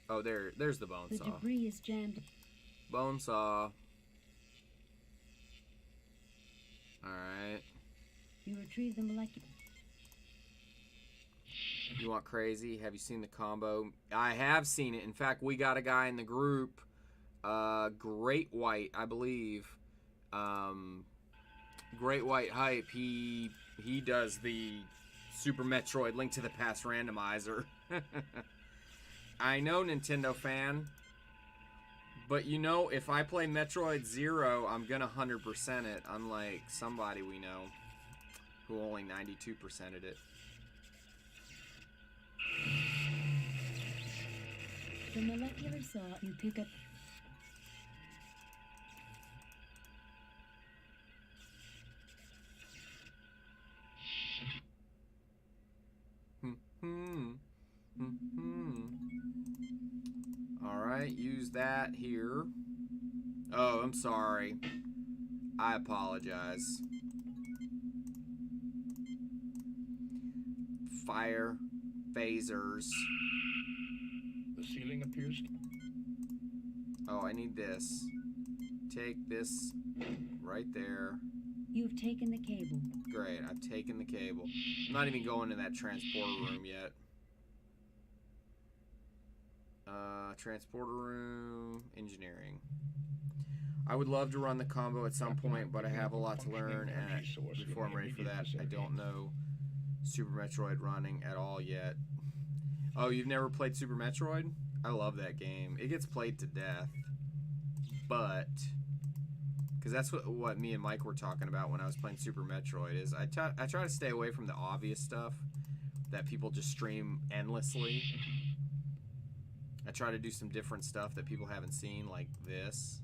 Oh, there's the bone saw. The debris is jammed. Bone saw. Alright. You retrieve the molecular. You want crazy? Have you seen the combo? I have seen it. In fact, we got a guy in the group, Great White, I believe. Great White Hype. He does the Super Metroid Link to the Past randomizer. I know, Nintendo fan, but you know, if I play Metroid Zero, I'm gonna 100% it, unlike somebody we know who only 92%ed it. The molecular saw you pick up. that here. Oh, I'm sorry. I apologize. Fire, phasers. The ceiling appears. Oh, I need this. Take this right there. You've taken the cable. Great, I've taken the cable. I'm not even going to that transporter room yet. Transporter room, engineering. I would love to run the combo at some point, but I have a lot to learn, and before I'm ready for that, I don't know Super Metroid running at all yet. Oh, you've never played Super Metroid? I love that game. It gets played to death, but because that's what me and Mike were talking about when I was playing Super Metroid. Is I try to stay away from the obvious stuff that people just stream endlessly. I try to do some different stuff that people haven't seen, like this.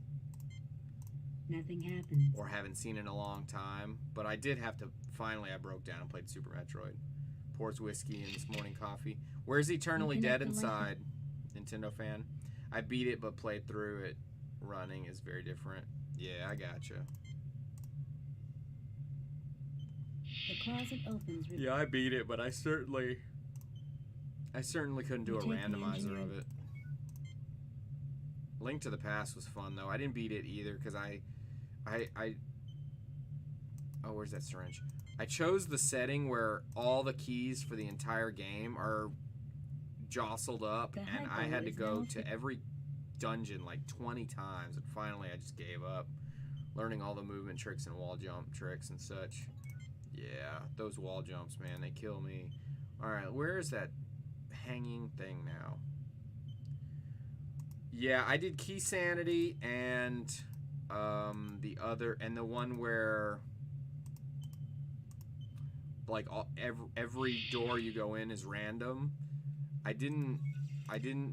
Nothing happens. Or haven't seen in a long time. But I did have to, finally I broke down and played Super Metroid. Pours whiskey in this morning coffee. Where's Eternally Dead Inside? Nintendo fan. I beat it but played through it. Running is very different. Yeah, I gotcha. The closet opens. Yeah, I beat it, but I certainly couldn't do a randomizer of it. Link to the Past was fun though. I didn't beat it either because oh, where's that syringe? I chose the setting where all the keys for the entire game are jostled up, and I had to go to every dungeon like 20 times, and finally I just gave up. Learning all the movement tricks and wall jump tricks and such. Yeah, those wall jumps, man, they kill me. Alright, where is that hanging thing now? Yeah, I did Key Sanity and the other, and the one where like every door you go in is random. I didn't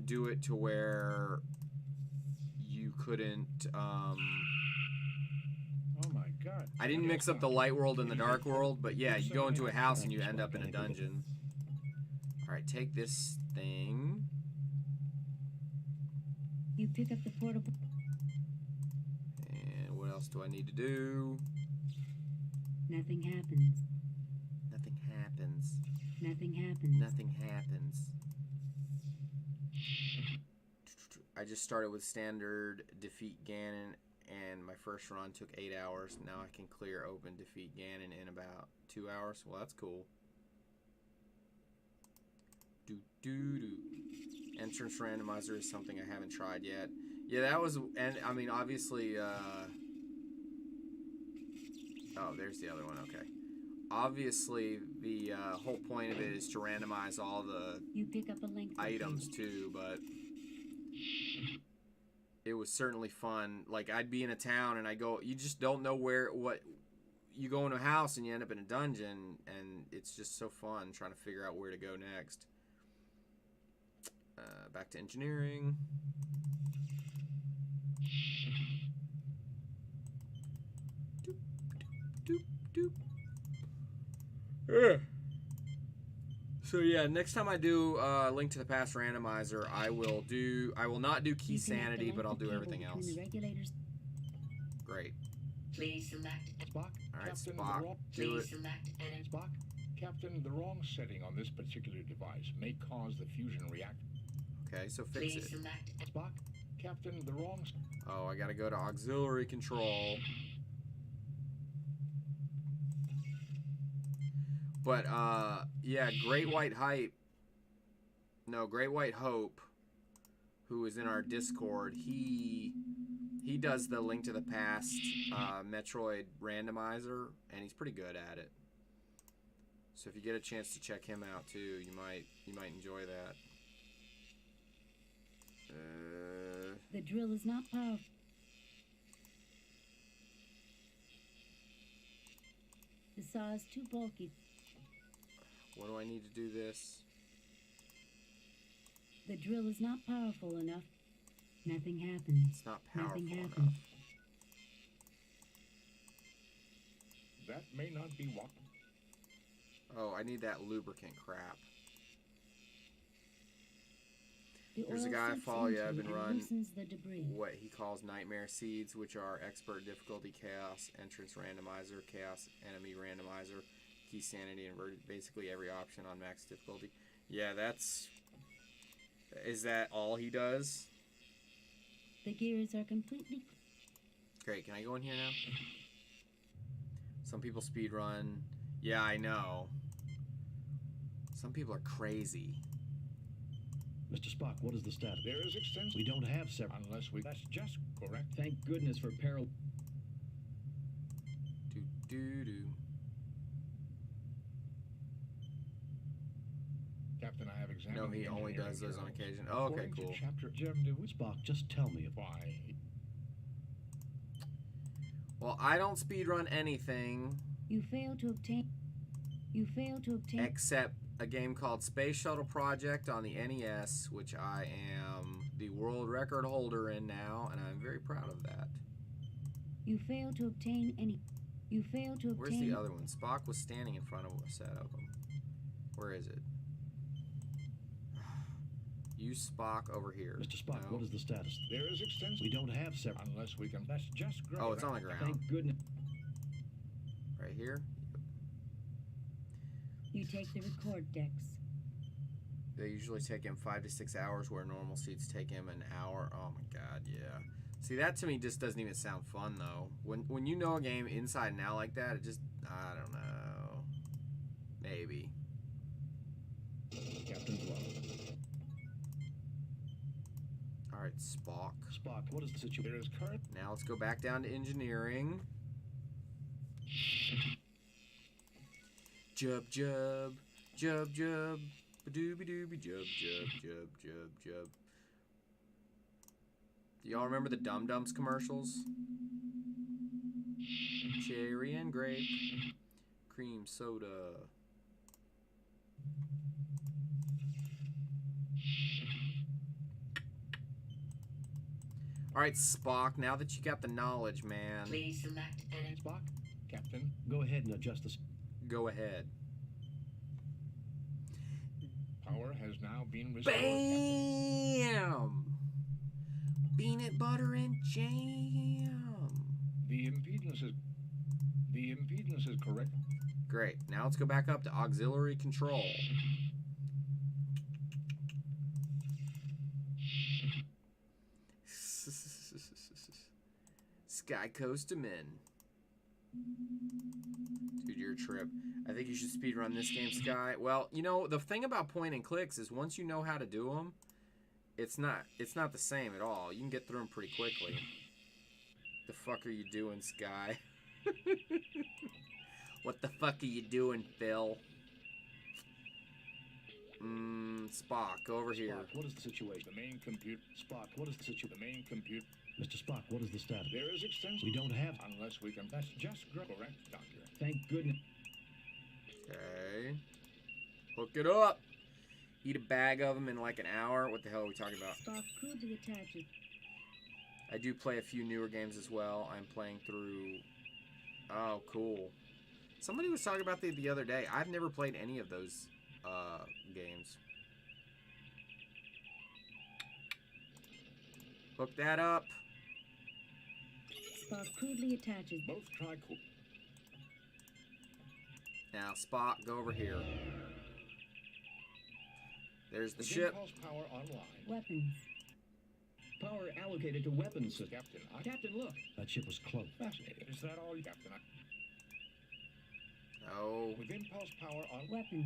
do it to where you couldn't Oh my god. I didn't mix up the light world and the dark world, but yeah, you go into a house and you end up in a dungeon. Alright, take this thing. You pick up the portable. And what else do I need to do? Nothing happens. Nothing happens. Nothing happens. Nothing happens. I just started with standard defeat Ganon, and my first run took 8 hours. Now I can clear open defeat Ganon in about 2 hours. Well, that's cool. Entrance randomizer is something I haven't tried yet. Yeah, that was, and I mean, obviously, oh, there's the other one, okay. Obviously, the whole point of it is to randomize all the you pick up a link items too, but it was certainly fun. Like, I'd be in a town and I go, you just don't know what, you go in a house and you end up in a dungeon, and it's just so fun trying to figure out where to go next. Back to engineering. Doop, doop, doop, doop. So yeah, next time I do Link to the Past randomizer, I will not do Key Sanity, but I'll do everything else. Great. Please select Spock. All right, Captain, Spock, do it. Spock, Captain, the wrong setting on this particular device may cause the fusion reactor. Okay, so fix it. Spock, Captain, the wrong. Oh, I gotta go to auxiliary control. But yeah, Great White Hope, who is in our Discord, he does the Link to the Past Metroid randomizer, and he's pretty good at it. So if you get a chance to check him out too, you might enjoy that. The drill is not powerful. The saw is too bulky. What do I need to do this? The drill is not powerful enough. Nothing happens. It's not powerful Nothing happens. enough. That may not be what. Oh, I need that lubricant crap. There's a oil guy I seeps follow you. I've into been and run loosens the debris. what he calls nightmare seeds, which are expert difficulty, chaos, entrance randomizer, chaos enemy randomizer, key sanity, and basically every option on max difficulty. Yeah, is that all he does? The gears are completely... Great, can I go in here now? Some people speed run. Yeah, I know. Some people are crazy. Mr. Spock, what is the status? There is extensive. We don't have several. Unless we. That's just correct. Thank goodness for peril. Do. Captain, I have examined. No, he the only engineering does those on journals. occasion. Oh, okay, According to cool. Chapter Jim, Spock, just tell me why. Well, I don't speed run anything. You fail to obtain... Except a game called Space Shuttle Project on the NES, which I am the world record holder in now, and I'm very proud of that. You fail to obtain any... You fail to obtain... Where's the other one? Spock was standing in front of a set of them. Where is it? Use Spock over here. Mr. Spock, No. what is the status? There is extensive. We don't have several. Unless we can. That's just correct. Oh, it's on the ground. Thank goodness. Right here? You take the record decks. They usually take him 5 to 6 hours, where normal seats take him an hour. Oh my god, yeah. See, that to me just doesn't even sound fun, though. When you know a game inside and out like that, it just, I don't know. Maybe. Captain's log. Alright, Spock. Spock, what is the situation? There is current. Now let's go back down to engineering. Jub, jub. Jub, jub. Ba-dooby dooby jub, jub, jub, jub, jub. Do y'all remember the Dum Dums commercials? Cherry and grape. Cream soda. Alright, Spock, now that you got the knowledge, man. Please select an... Spock, Captain. go ahead and adjust this. Go ahead. Power has now been restored. Bam! Peanut butter and jam. The impedance is correct. Great. Now let's go back up to auxiliary control. Skycoasterman. Dude, you're a trip. I think you should speedrun this game, Sky. Well, you know, the thing about point and clicks is once you know how to do them, it's not the same at all. You can get through them pretty quickly. The fuck are you doing, Sky? What the fuck are you doing, Phil? Spock, go over here. Spock, what is the situation? The main compute. Spock, what is the situation? The main compute. Mr. Spock, what is the status? There is extensive. We don't have. Unless we can. That's just correct, Doctor. Thank goodness. Okay. Hook it up. Eat a bag of them in like an hour. What the hell are we talking about? Spock crudely attaches. I do play a few newer games as well. I'm playing through... Oh, cool. Somebody was talking about the other day. I've never played any of those games. Hook that up. Spock crudely attaches. Both try cool. Now, Spock, go over here. There's the With ship. impulse power online. Weapons. Power allocated to weapons system. Captain, Captain, look. That ship was close. Fascinating. Is that all, Captain? No. With impulse power on. Weapons.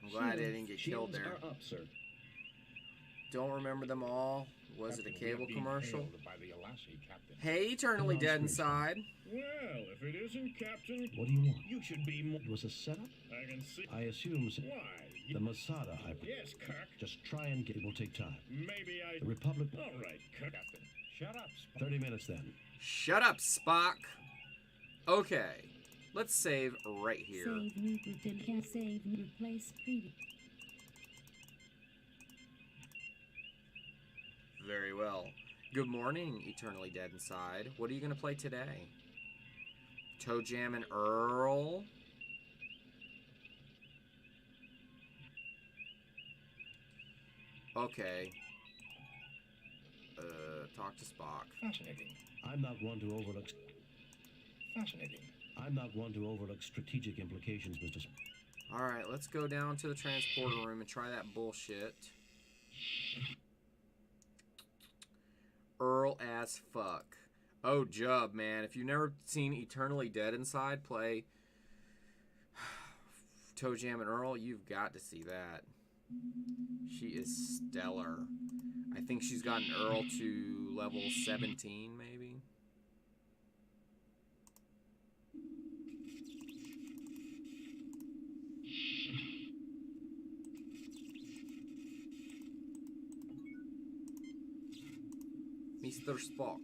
I'm glad I didn't get killed Shields there. are up, sir. Don't remember them all. Was it a Captain, we are cable being commercial? hailed by the Alassie, Captain. Hey, Eternally Dead Inside. Well, if it isn't Captain, What do you want? you should be more... It was a setup? I can see... I assume so. Why? The Masada, Yes, Kirk. Just try and get it. Will take time. Maybe I... The Republic. All right, Kirk. Captain. Shut up, Spock. 30 minutes then. Shut up, Spock. Okay. Let's save right here. Save new Britain can save new replace previous. Very well. Good morning, Eternally Dead Inside. What are you going to play today? Toe Jam and Earl? Okay. Talk to Spock. Fascinating. I'm not one to overlook. Fascinating. I'm not one to overlook strategic implications, Mr. All right, let's go down to the transporter room and try that bullshit. Earl as fuck. Oh, Jub, man. If you've never seen Eternally Dead Inside play Toe Jam and Earl, you've got to see that. She is stellar. I think she's gotten Earl to level 17, maybe. Mr. Spock.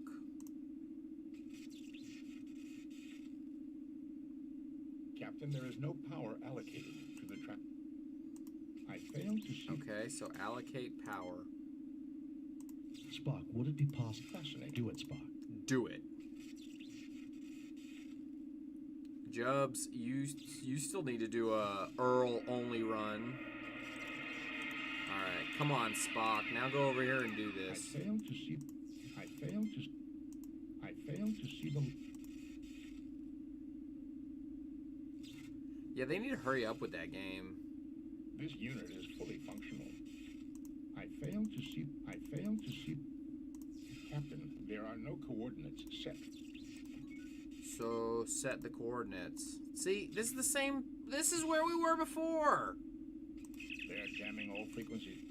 Captain, there is no power allocated to the track. I fail to see. Okay, so allocate power. Spock, would it be possible? Fascinating. Do it, Spock. Do it. Jubs, you still need to do a Earl only run. All right, come on, Spock. Now go over here and do this. I fail to see the. Yeah, they need to hurry up with that game. This unit is fully functional. I fail to see. Captain, there are no coordinates set. So set the coordinates. See, this is the same. This is where we were before. They are jamming all frequencies.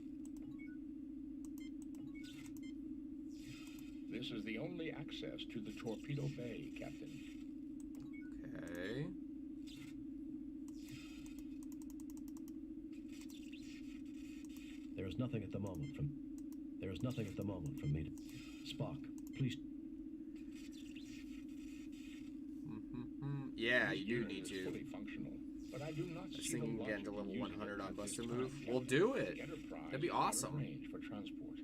This is the only access to the torpedo bay, Captain. Okay. There is nothing at the moment from me to. Spock, please. Yeah, you do need to. Fully functional, but I do not I was see thinking the getting to logic level in 100 on using it Buster at this Move. time. We'll do it. The Enterprise That'd be is out of awesome. range for transport.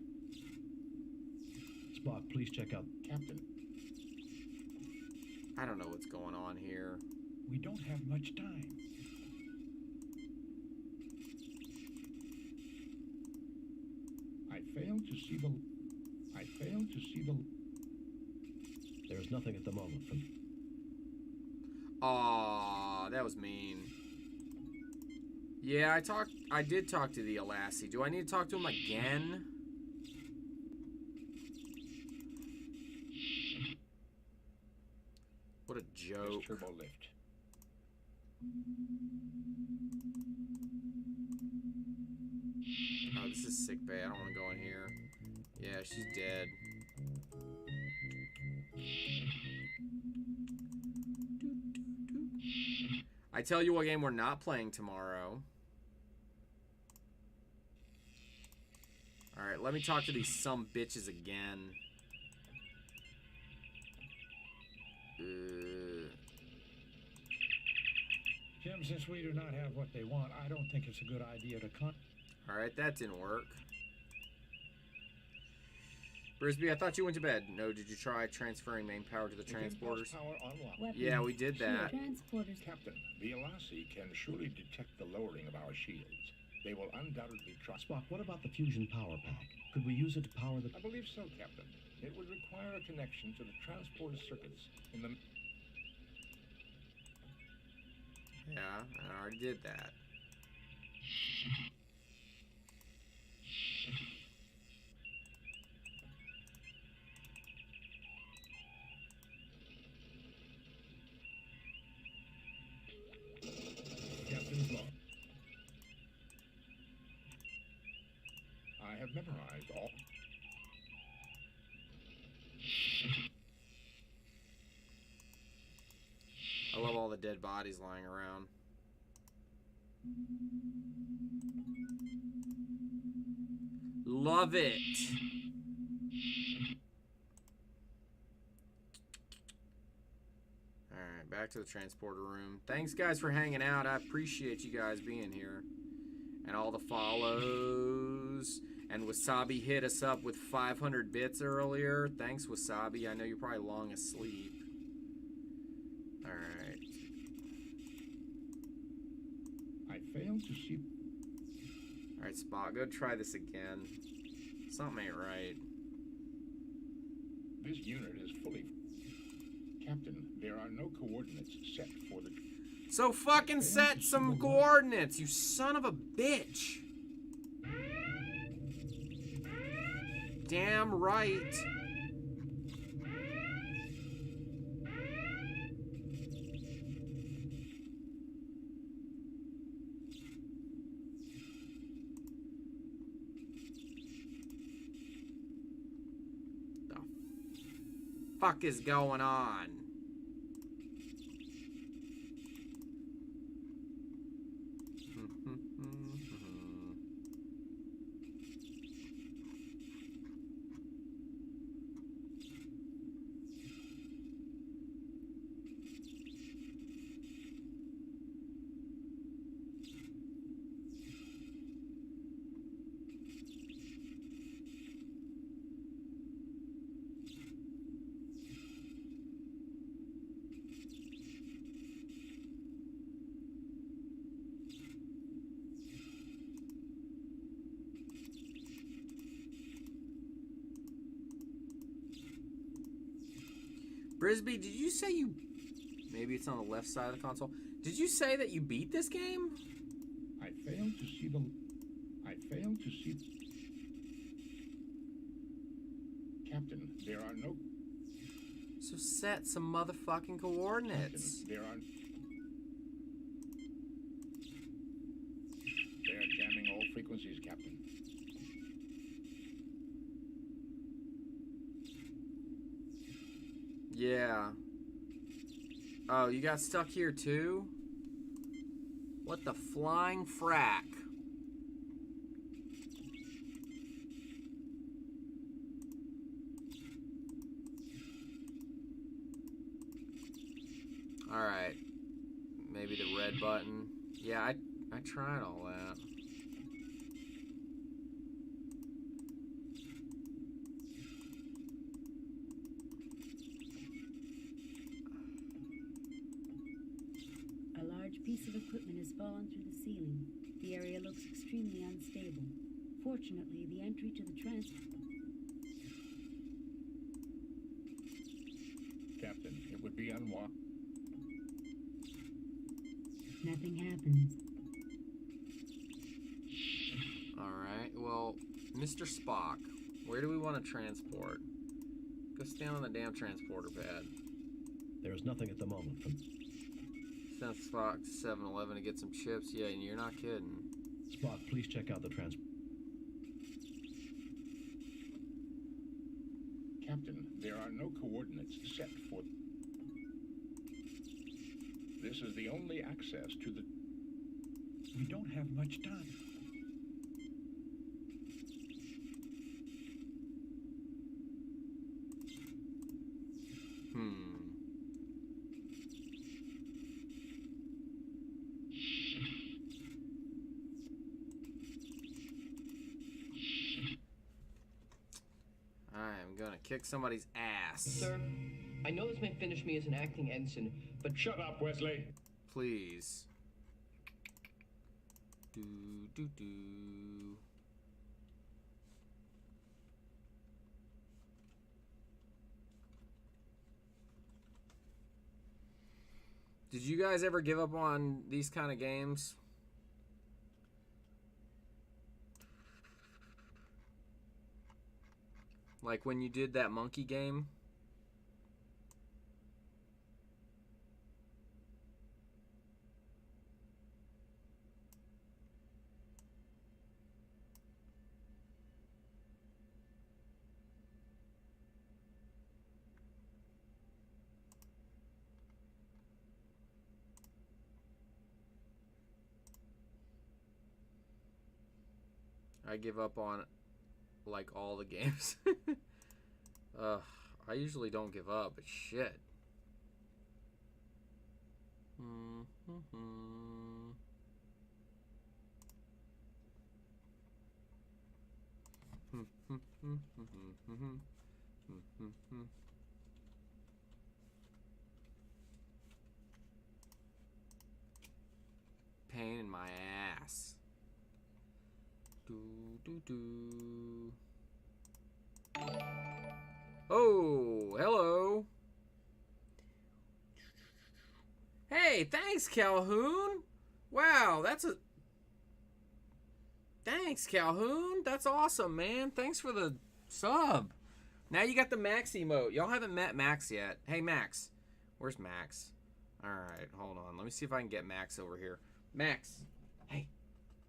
Spock, please check out. Captain. I don't know what's going on here. We don't have much time. I fail to see the. There is nothing at the moment from. Aw, that was mean. Yeah, I did talk to the Alassi. Do I need to talk to him again? What a joke. Turbo lift. Oh, this is sick bay. I don't want to go in here. Yeah, she's dead. I tell you what game we're not playing tomorrow. Alright, let me talk to these some bitches again. Jim, since we do not have what they want, I don't think it's a good idea to Alright, that didn't work. Brisby, I thought you went to bed. No, did you try transferring main power to the transporters? Power unlocked. Weapons. Yeah, we did that. Transporters. Captain, the Alassi can surely detect the lowering of our shields. They will undoubtedly try. Spock, what about the fusion power pack? Could we use it to power the... I believe so, Captain. It would require a connection to the transporter circuits in the... Yeah, I already did that. Captain's log. I have memorized all... I love all the dead bodies lying around. Love it. Alright, back to the transporter room. Thanks, guys, for hanging out. I appreciate you guys being here. And all the follows. And Wasabi hit us up with 500 bits earlier. Thanks, Wasabi. I know you're probably long asleep. Alright. I failed to see... Alright, Spock, go try this again. Something ain't right. This unit is fully... Captain, there are no coordinates set for the... So fucking set some coordinates, you son of a bitch. Damn right. The fuck is going on? Brisby, did you say you... Maybe it's on the left side of the console. Did you say that you beat this game? I failed to see the... Captain, there are no... So set some motherfucking coordinates. Captain, there are... They're jamming all frequencies, Captain. Yeah. Oh, you got stuck here too? What the flying frack? Alright. Maybe the red button. Yeah, I tried all that. A large piece of equipment has fallen through the ceiling. The area looks extremely unstable. Fortunately, the entry to the Captain, it would be unwise. Nothing happens. Alright, well, Mr. Spock, where do we want to transport? Go stand on the damn transporter pad. There's nothing at the moment. Send Spock to 7-Eleven to get some chips. Yeah, and you're not kidding. Spock, please check out the transport. Captain, there are no coordinates set for... This is the only access to the... We don't have much time. I'm gonna kick somebody's ass. Sir, I know this may finish me as an acting ensign, but... Shut up, Wesley! Please. Do, do, do. Did you guys ever give up on these kind of games? Like when you did that monkey game? I give up on like all the games. I usually don't give up, but shit. Pain in my ass. Do do do. Oh, Hey, thanks, Calhoun. Wow, Thanks, Calhoun. That's awesome, man. Thanks for the sub. Now you got the Max emote. Y'all haven't met Max yet. Hey, Max. Where's Max? All right, hold on. Let me see if I can get Max over here. Max. Hey,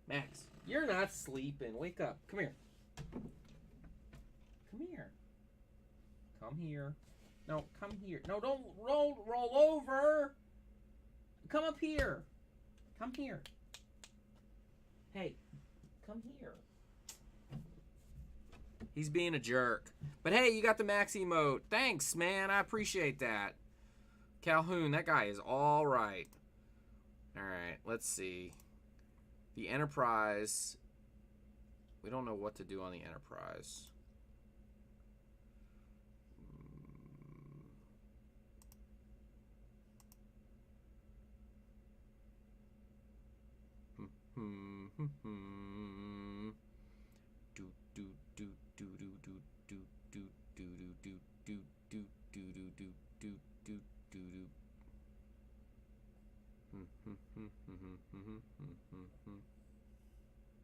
Max. You're not sleeping. Wake up. Come here. Come here. Come here. No, come here. No, don't roll over. Come up here. Come here. Hey, come here. He's being a jerk. But hey, you got the Max emote. Thanks, man. I appreciate that. Calhoun, that guy is all right. All right, let's see. The Enterprise. We don't know what to do on the Enterprise. Do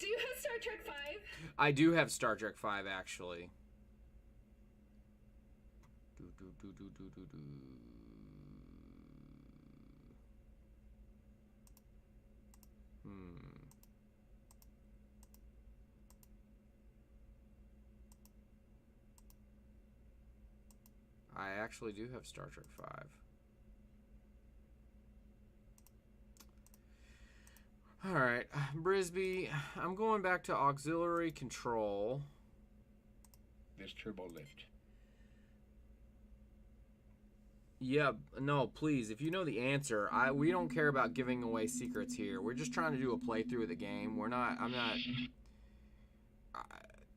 you have Star Trek 5? I do have Star Trek 5 actually. I actually do have Star Trek 5. Alright, Brisby, I'm going back to auxiliary control. This turbo lift. Yeah, no, please, if you know the answer, we don't care about giving away secrets here. We're just trying to do a playthrough of the game.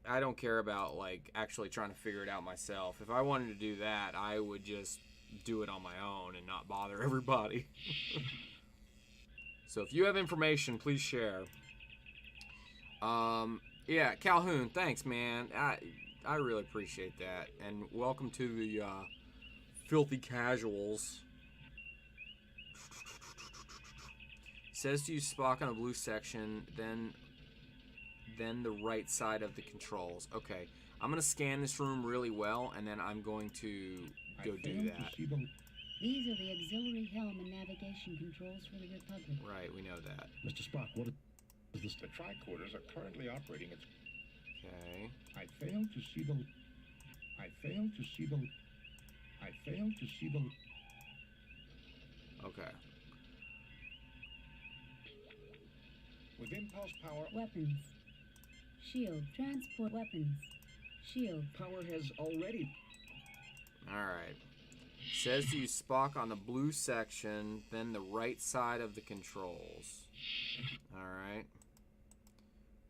I don't care about, like, actually trying to figure it out myself. If I wanted to do that, I would just do it on my own and not bother everybody. So if you have information, please share. Yeah, Calhoun, thanks, man. I really appreciate that. And welcome to the Filthy Casuals. Says to use Spock on the blue section, then the right side of the controls. Okay, I'm going to scan this room really well, and then I'm going to go do that. These are the auxiliary helm and navigation controls for the Republic. Right, we know that. Mr. Spock, what is this? The tricorders are currently operating its... Okay. I failed to see the... Okay. With impulse power... Weapons. Shield. Transport weapons. Shield. Power has already... Alright. Says to use Spock on the blue section, then the right side of the controls. Alright.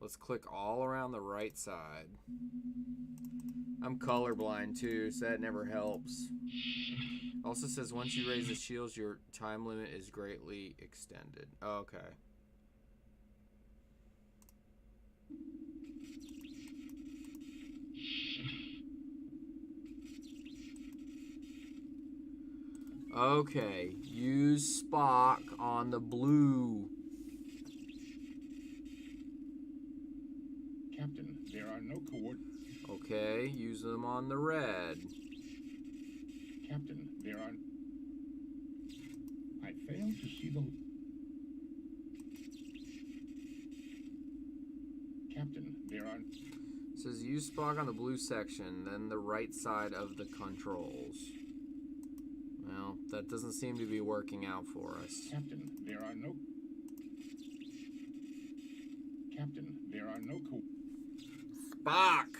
Let's click all around the right side. I'm colorblind too, so that never helps. Also says once you raise the shields, your time limit is greatly extended. Okay. Okay, use Spock on the blue. Captain, there are no coordinates. Okay, use them on the red. Captain, there are... I failed to see the... Captain, there are... It says use Spock on the blue section, then the right side of the controls. Well, that doesn't seem to be working out for us. Captain, there are no... Captain, there are no Spock!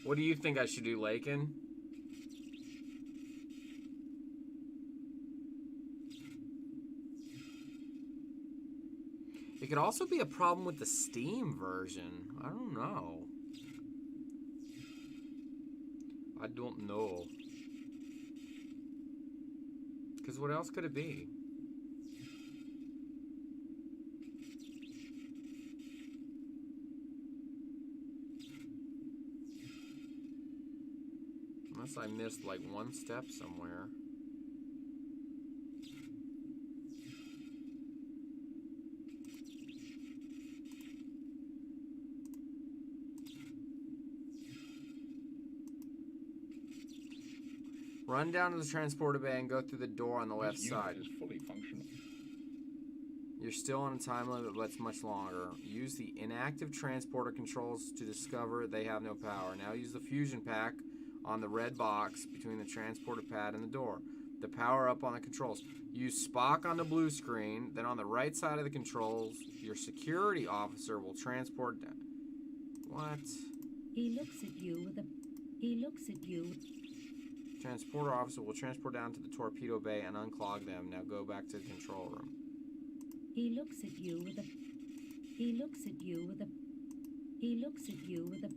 What do you think I should do, Lakin? It could also be a problem with the Steam version. I don't know. I don't know. Because what else could it be? Unless I missed like one step somewhere. Run down to the transporter bay and go through the door on the left side. This unit is fully functional. You're still on a time limit, but it's much longer. Use the inactive transporter controls to discover they have no power. Now use the fusion pack on the red box between the transporter pad and the door. The power up on the controls. Use Spock on the blue screen. Then on the right side of the controls, your security officer will transport... What? He looks at you with a... He looks at you... Transporter officer will transport down to the torpedo bay and unclog them. Now go back to the control room. He looks at you with a... He looks at you with a... He looks at you with a...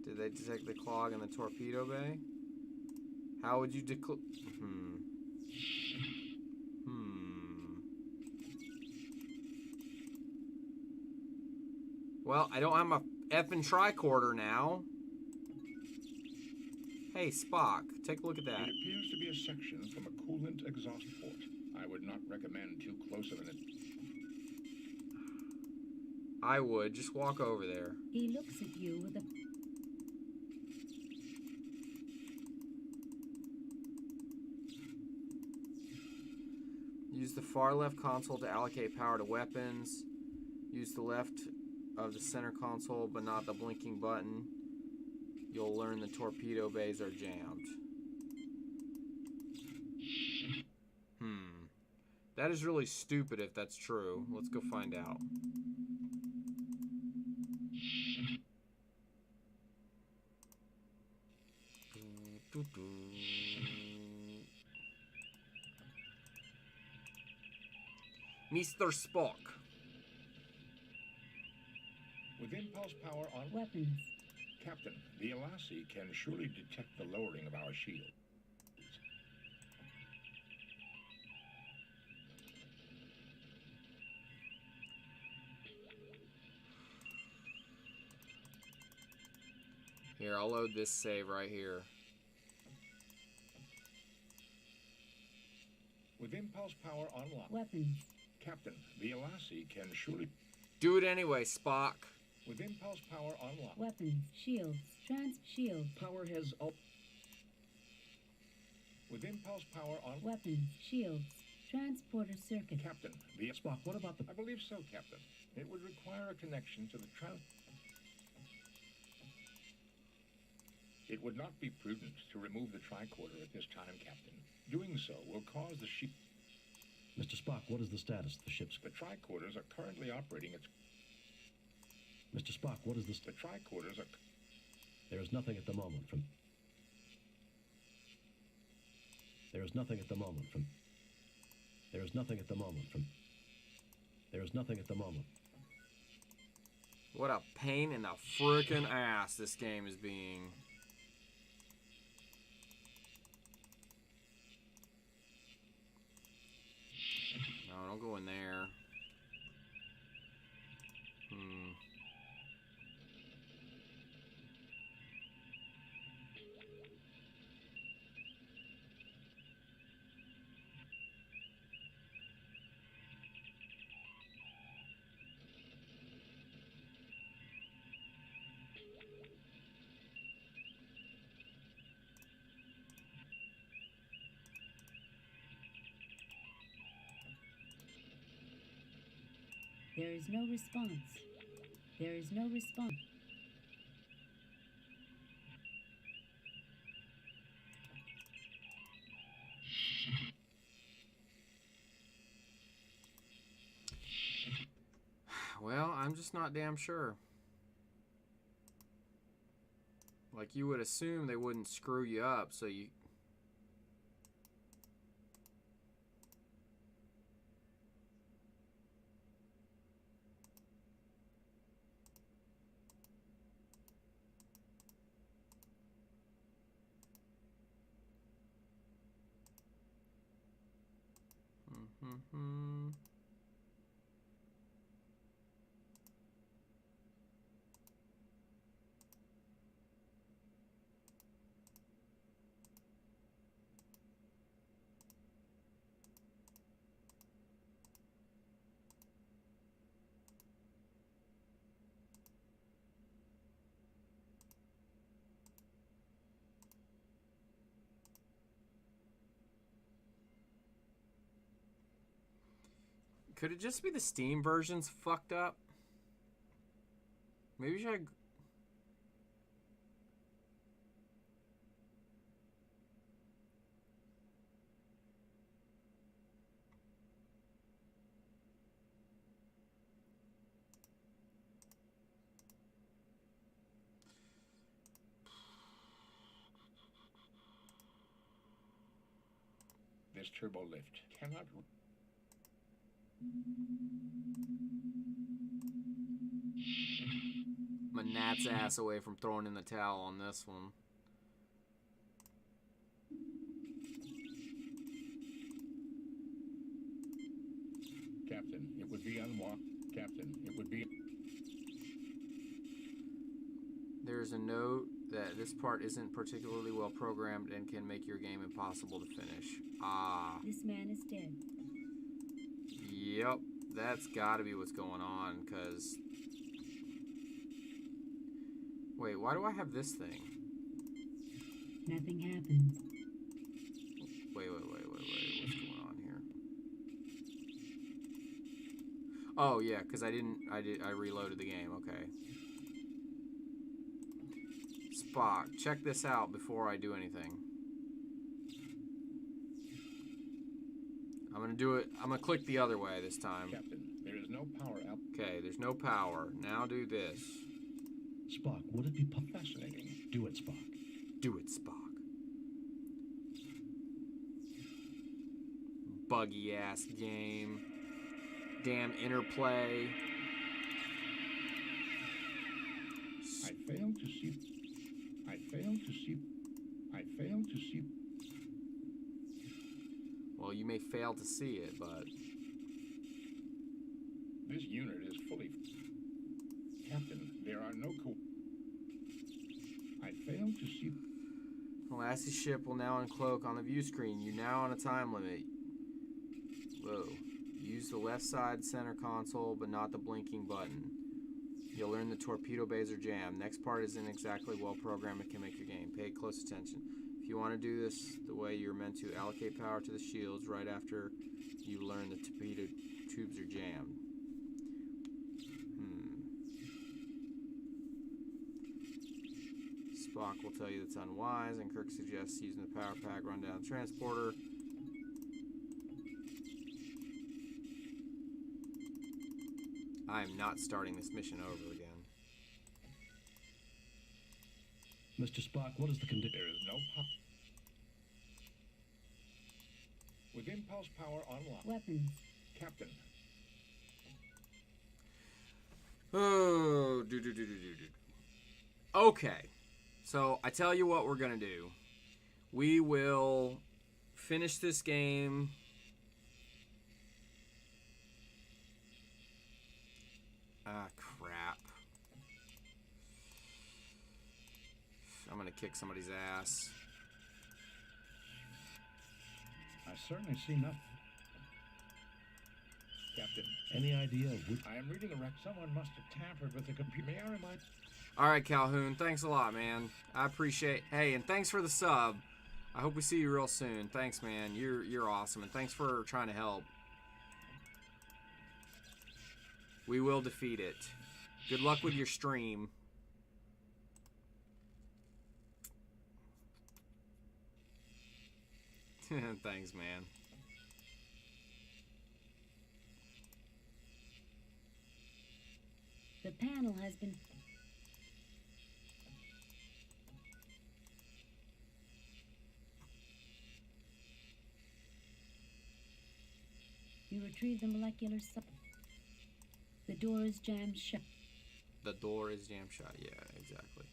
Did they detect the clog in the torpedo bay? How would you Well, I don't have my effing tricorder now. Hey, Spock, take a look at that. It appears to be a section from a coolant exhaust port. I would not recommend too close of an... I would. Just walk over there. He looks at you with a... Use the far left console to allocate power to weapons. Use the left of the center console, but not the blinking button. You'll learn the torpedo bays are jammed. That is really stupid if that's true. Let's go find out. Mr. Spock. With impulse power on... Weapons. Captain, the Elassie can surely detect the lowering of our shield. Here, I'll load this save right here. With impulse power unlocked. Weapons. Captain, the Elassie can surely... Do it anyway, Spock. With impulse power unlocked. Weapons. Shields. Shield. Power has... With impulse power on... Weapons. Shields. Transporter circuit. Captain, the... Spock, what about the... I believe so, Captain. It would require a connection to the It would not be prudent to remove the tricorder at this time, Captain. Doing so will cause the ship... Mr. Spock, what is the status of the ship's... The tricorders are currently operating its... Mr. Spock, what is the... The tricorders are... There is nothing at the moment from... There is nothing at the moment from... There is nothing at the moment from... There is nothing at the moment. What a pain in the frickin' ass this game is being. No, don't go in there. There is no response. There is no response. Well, I'm just not damn sure. Like, you would assume they wouldn't screw you up, so you... Mm-hmm. Could it just be the Steam version's fucked up? Maybe should I... This turbo lift cannot... My gnat's ass away from throwing in the towel on this one. Captain, it would be unwalk. Captain, it would be... There's a note that this part isn't particularly well programmed and can make your game impossible to finish. Ah. This man is dead. Yep, that's gotta be what's going on, because... Wait, why do I have this thing? Nothing happens. Wait, what's going on here? Oh, yeah, because I reloaded the game, okay. Spock, check this out before I do anything. I'm gonna do it, I'm gonna click the other way this time. Captain, there is no power out. Okay, there's no power. Now do this. Spock, would it be Fascinating. Do it, Spock. Do it, Spock. Buggy ass game. Damn interplay. I failed to see. Well, you may fail to see it, but... This unit is fully... Captain, there are no I failed to see... Lassie ship will now uncloak on the view screen. You're now on a time limit. Whoa. Use the left side center console, but not the blinking button. You'll learn the torpedo bays are jammed. Next part isn't exactly well programmed. It can make your game. Pay close attention. If you want to do this the way you're meant to, allocate power to the shields right after you learn the torpedo tubes are jammed. Spock will tell you that's unwise, and Kirk suggests using the power pack run down the transporter. I am not starting this mission over again. Mr. Spock, what is the condition? There is no power. With impulse power online. Weapons. Captain. Oh, Okay. So, I tell you what we're going to do. We will finish this game. Ah, crap. I'm going to kick somebody's ass. I certainly see nothing. Captain. Any idea of which... I am reading a wreck. Someone must have tampered with the computer. May I remind... All right, Calhoun. Thanks a lot, man. I appreciate... Hey, and thanks for the sub. I hope we see you real soon. Thanks, man. You're awesome, and thanks for trying to help. We will defeat it. Good luck with your stream. Thanks, man. The panel has been... retrieve the molecular The door is jammed shut. The door is jammed shut. Yeah, exactly.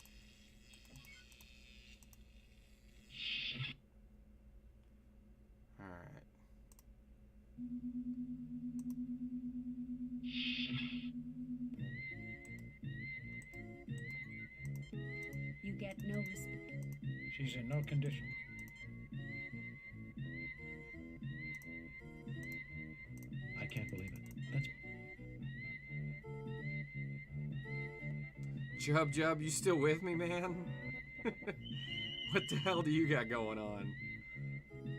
All right. You get no response. She's in no condition. I can't believe it. That's Jub, you still with me, man? What the hell do you got going on?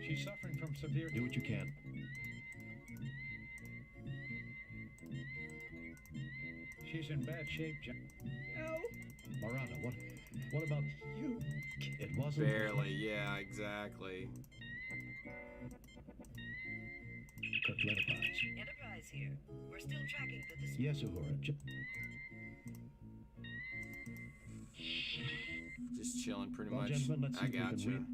She's suffering from severe... Do what you can. She's in bad shape, John. No. Marana, what about you? It wasn't... Barely, yeah, exactly. Kirk to Enterprise. Enterprise here. We're still tracking the display. Yes, Uhura. Just chilling pretty Well, much. gentlemen, let's see I if we can gotcha. read.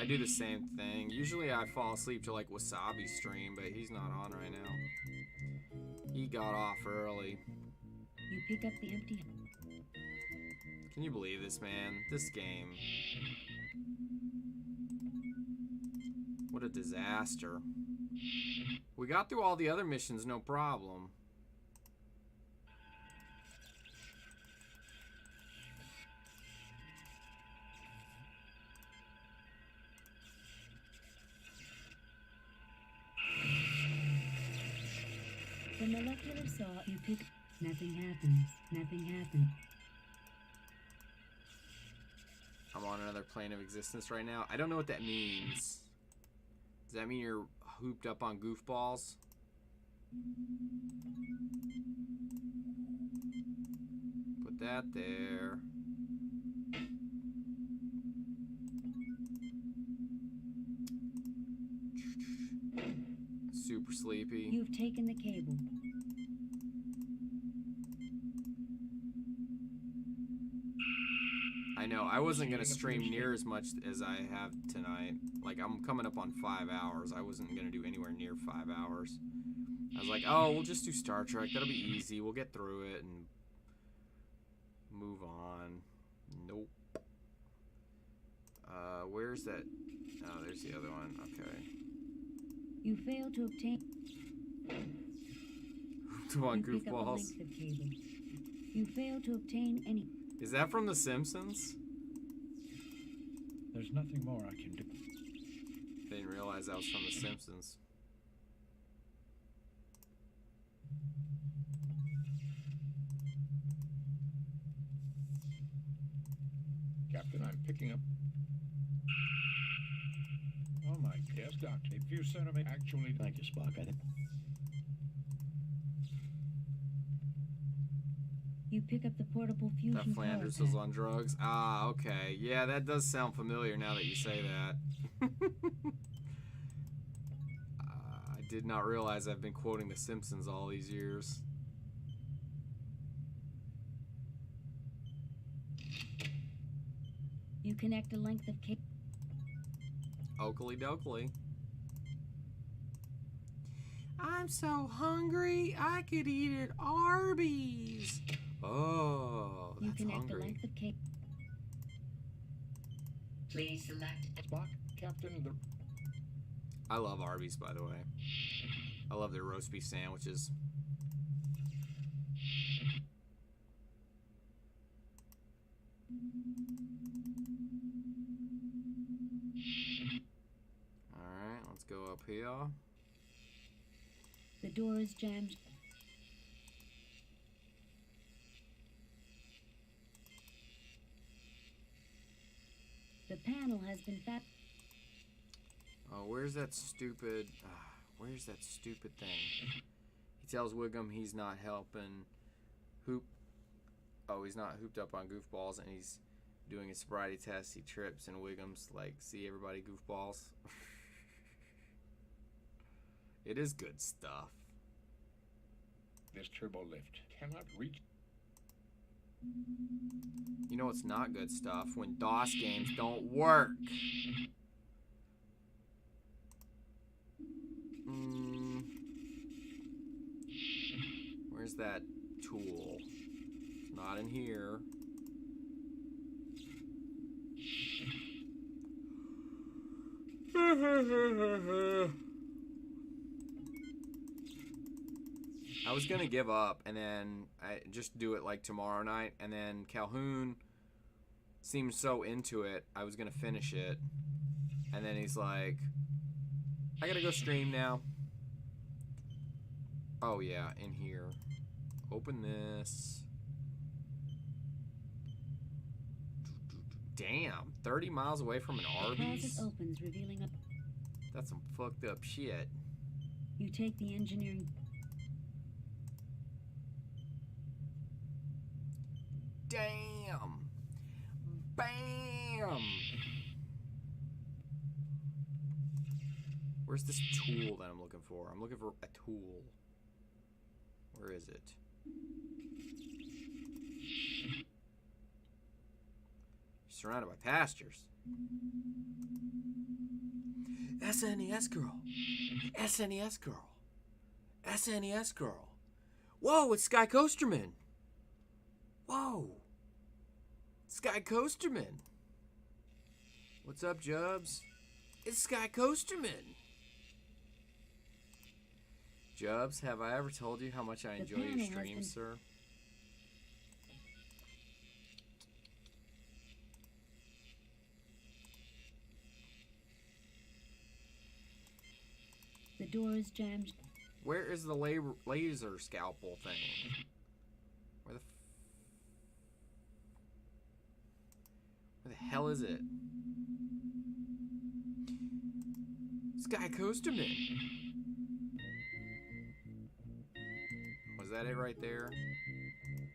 I do the same thing. Usually I fall asleep to like Wasabi stream, but he's not on right now. He got off early. You pick up the empty... Can you believe this, man? This game. What a disaster. We got through all the other missions, no problem. The molecular saw you pick... Nothing happens. Nothing happens. I'm on another plane of existence right now. I don't know what that means. Does that mean you're hooped up on goofballs? Put that there. Super sleepy. You've taken the cable. I know, I wasn't going to stream near as much as I have tonight. Like, I'm coming up on 5 hours. I wasn't going to do anywhere near 5 hours. I was like, oh, we'll just do Star Trek. That'll be easy. We'll get through it and move on. Nope. Where's that? Oh, there's the other one. Okay. You fail to obtain... Come on, you pick up a goofballs. length of cable. You fail to obtain any... Is that from The Simpsons? There's nothing more I can do. Didn't realize that was from The Simpsons. Captain, I'm picking up. Oh my, yes, Doctor. A few centimeters. Actually, Thank you, Spock. I think. You pick up the portable fusion That Flanders power was pad. on drugs. Ah, okay. Yeah, that does sound familiar now that you say that. I did not realize I've been quoting The Simpsons all these years. You connect a length of cable. Oakley dokley. I'm so hungry, I could eat at Arby's. Oh, You that's connect a hungry. length of cable. Please select. Spock, Captain, the... I love Arby's, by the way. I love their roast beef sandwiches. Alright, let's go up here. The door is jammed. The panel has been fat. Oh, where's that stupid... where's that stupid thing? He tells Wiggum he's not helping Hoop. Oh, he's not hooped up on goofballs, and he's doing a sobriety test. He trips, and Wiggum's like, see everybody goofballs? It is good stuff. This turbo lift cannot reach... You know it's not good stuff? When DOS games don't work. Where's that tool? It's not in here. I was gonna give up and then I just do it like tomorrow night, and then Calhoun seemed so into it, I was gonna finish it, and then he's like, I gotta go stream now. Oh yeah, in here. Open this. Damn, 30 miles away from an The Arby's? closet opens, revealing a... That's some fucked up shit. You take the engineering... Damn! Bam! Where's this tool that I'm looking for? I'm looking for a tool. Where is it? Surrounded by pastures. SNES girl. SNES girl. SNES girl. Whoa, it's Skycoasterman. Whoa. Skycoasterman. What's up, Jubs? It's Skycoasterman. Jubs, have I ever told you how much I enjoy your streams, sir? The door is jammed. Where is the laser scalpel thing? Where the hell is it? Skycoasterman. Was that it right there?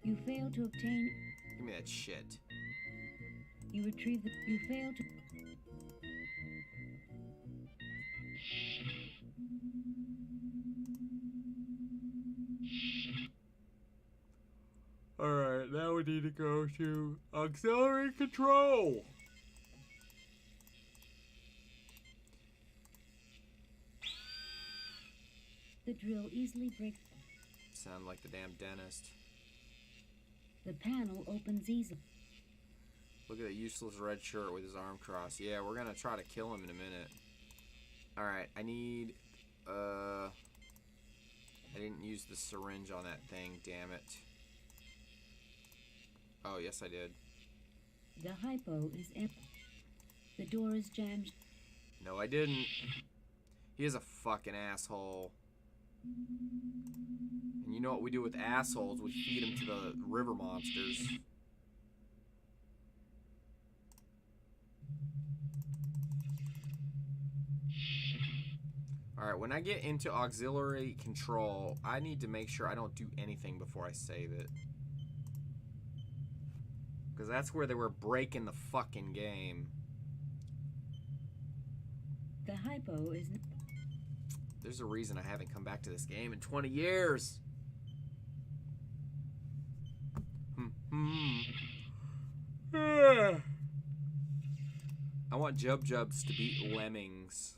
You fail to obtain... Give me that shit. You retrieve the... You fail to... Alright, now we need to go to auxiliary control. The drill easily breaks... Sound like the damn dentist. The panel opens easily. Look at that useless red shirt with his arm crossed. Yeah, we're gonna try to kill him in a minute. Alright, I need... I didn't use the syringe on that thing, damn it. Oh, yes I did. The hypo is empty. The door is jammed. No, I didn't. He is a fucking asshole. And you know what we do with assholes? We feed them to the river monsters. Alright, when I get into auxiliary control, I need to make sure I don't do anything before I save it. Because that's where they were breaking the fucking game. The hypo is... There's a reason I haven't come back to this game in 20 years. I want Jubs to beat Lemmings.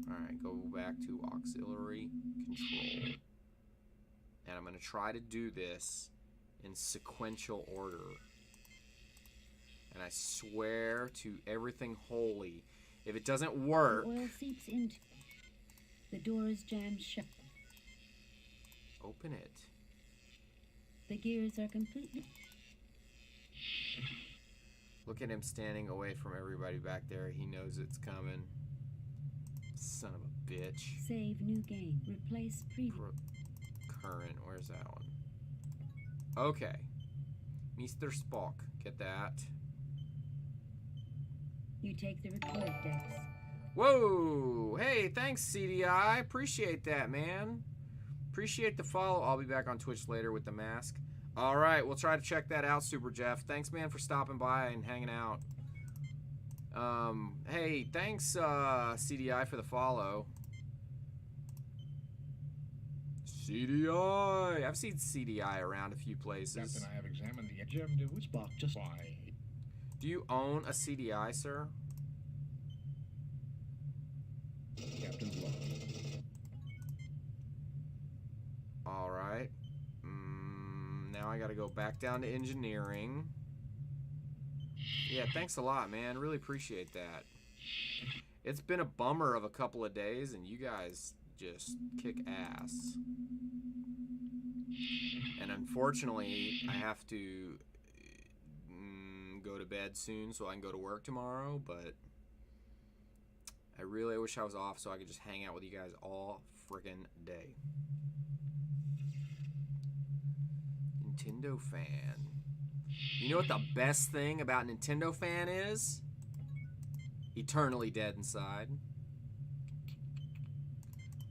Alright, go back to auxiliary control. And I'm going to try to do this in sequential order. And I swear to everything holy, if it doesn't work... The oil seeps into... The door is jammed shut. Open it. The gears are completely... Look at him standing away from everybody back there. He knows it's coming. Son of a bitch. Save new game. Replace previous... Current. Where's that one? Okay. Mr. Spock. Get that. You take the record decks. Whoa! Hey, thanks, CDI. Appreciate that, man. Appreciate the follow. I'll be back on Twitch later with the mask. All right, we'll try to check that out, Super Jeff. Thanks, man, for stopping by and hanging out. Hey, thanks, CDI, for the follow. CDI. I've seen CDI around a few places. Captain, I have examined the Jim, do Spock just why? Do you own a CDI, sir? Captain's log. I gotta go back down to engineering. Yeah, thanks a lot, man. Really appreciate that. It's been a bummer of a couple of days, and you guys just kick ass. And unfortunately, I have to go to bed soon so I can go to work tomorrow, but I really wish I was off so I could just hang out with you guys all friggin' day. Nintendo Fan. You know what the best thing about Nintendo Fan is? Eternally dead inside.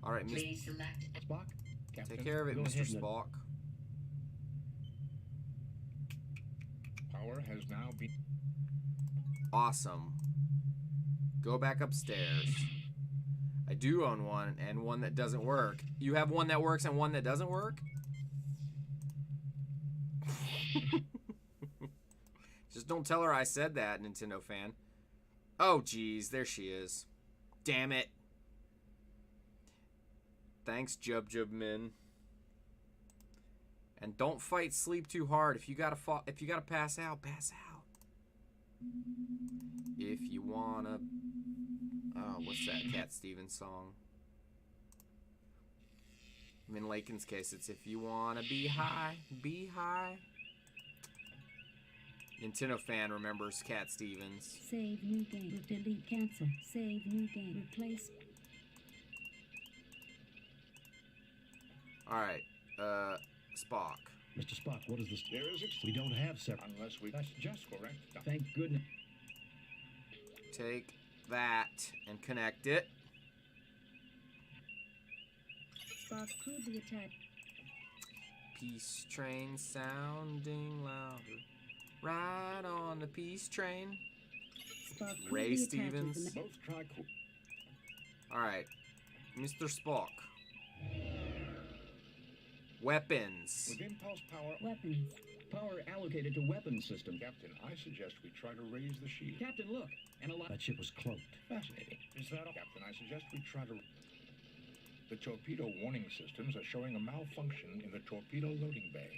Alright, Please select Spock. Take care of it, Go Mr. ahead, Ned. Spock. Power has now been... Awesome. Go back upstairs. I do own one, and one that doesn't work. You have one that works and one that doesn't work? Just don't tell her I said that, Nintendo Fan. Oh, geez, there she is. Damn it. Thanks, Jub And don't fight sleep too hard. If you gotta pass out, pass out. If you wanna... Oh, what's that Cat Stevens song? In Lakin's case, it's if you wanna be high, be high. Nintendo Fan remembers Cat Stevens. Save new game. Delete cancel. Save new game. Replace. Alright, Spock. Mr. Spock, what is this? There is We don't have separate. Unless we... That's just correct. Thank goodness. Take that and connect it. Spock crudely attacked. Peace train sounding louder. Ride on the peace train. Spock Ray crudely Stevens. attaches the Both try... Alright, Mr. Spock. Weapons. With impulse power... Weapons. Power allocated to weapons system. Captain, I suggest we try to raise the shield. Captain, look. And a lot... That ship was cloaked. Fascinating. Is that all? Captain, I suggest we try to... The torpedo warning systems are showing a malfunction in the torpedo loading bay.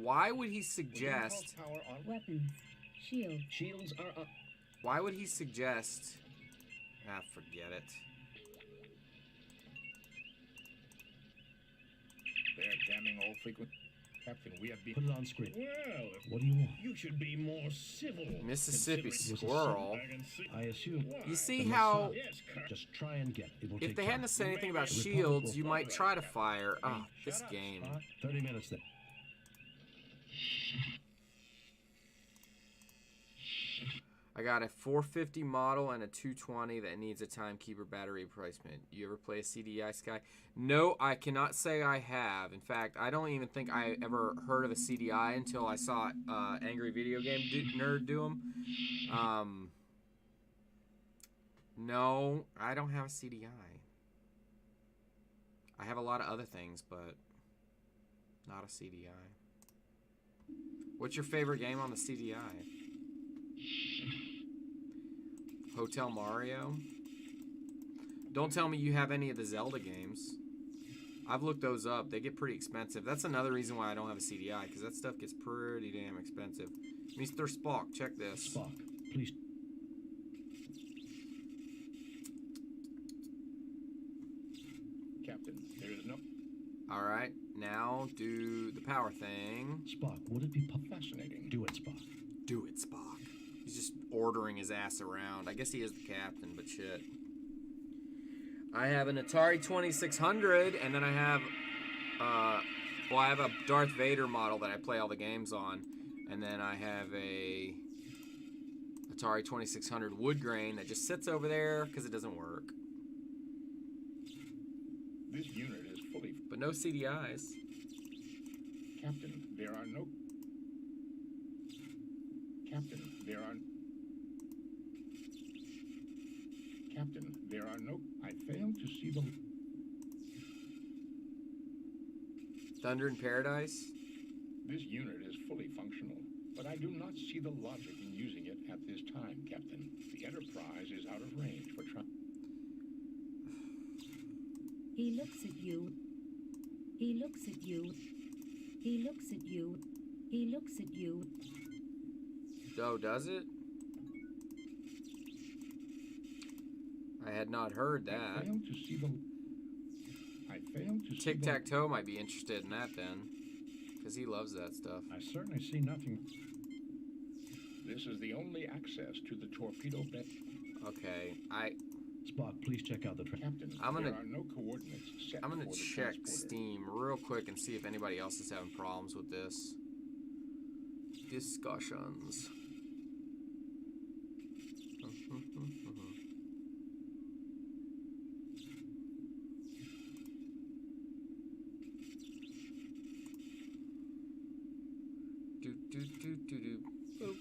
Why would he suggest... Power on... Weapons. Shield. Shields are up. Why would he suggest... Ah, forget it. They're jamming all frequent... Captain, we have been... Put it on screen. Well, What do you want? you should be more civil. Mississippi considering- Squirrel. I assume. You see the how... Mossad. Yes, Kirk. Just try and get. It will If take they time. hadn't said anything about The Republic shields, will you might follow. try to fire. Ah, this Shut up, game. Spock. 30 minutes then. I got a 450 model and a 220 that needs a timekeeper battery replacement. You ever play a CDI, Sky? No, I cannot say I have. In fact, I don't even think I ever heard of a CDI until I saw Angry Video Game Nerd do them. No, I don't have a CDI. I have a lot of other things, but not a CDI. What's your favorite game on the CDI? Hotel Mario? Don't tell me you have any of the Zelda games. I've looked those up. They get pretty expensive. That's another reason why I don't have a CDI, because that stuff gets pretty damn expensive. Mr. Spock, check this. Spock, please. Captain, there is no... Alright, now do the power thing. Spock, would it be Fascinating. Do it, Spock. Do it, Spock. He's just ordering his ass around. I guess he is the captain, but shit. I have an Atari 2600, and then I have, well, I have a Darth Vader model that I play all the games on, and then I have a Atari 2600 wood grain that just sits over there because it doesn't work. This unit is fully... But no CDIs. Captain, there are no... Captain, there are... Captain, there are no... I fail to see the... Thunder in Paradise? This unit is fully functional, but I do not see the logic in using it at this time, Captain. The Enterprise is out of range for trying... He looks at you. He looks at you. He looks at you. He looks at you. Oh, does it? I had not heard that. I failed to see the Tic-tac-toe might be interested in that then. Because he loves that stuff. I certainly see nothing. This is the only access to the torpedo bed. Okay, Spock, please check out the Captain, I'm gonna, there are no coordinates set I'm gonna for the check transporter. Steam real quick and see if anybody else is having problems with this. Discussions. Do. Boop.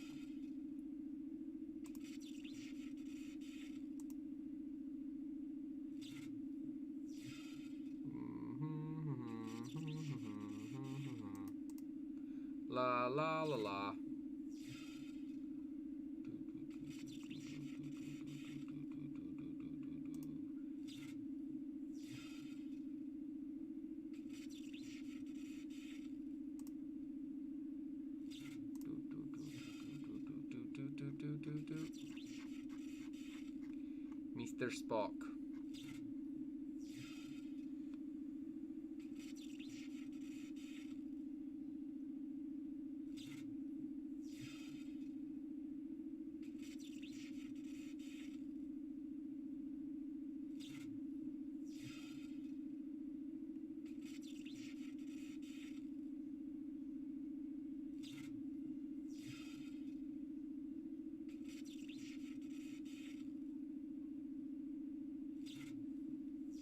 La la la la. Mr. Spock.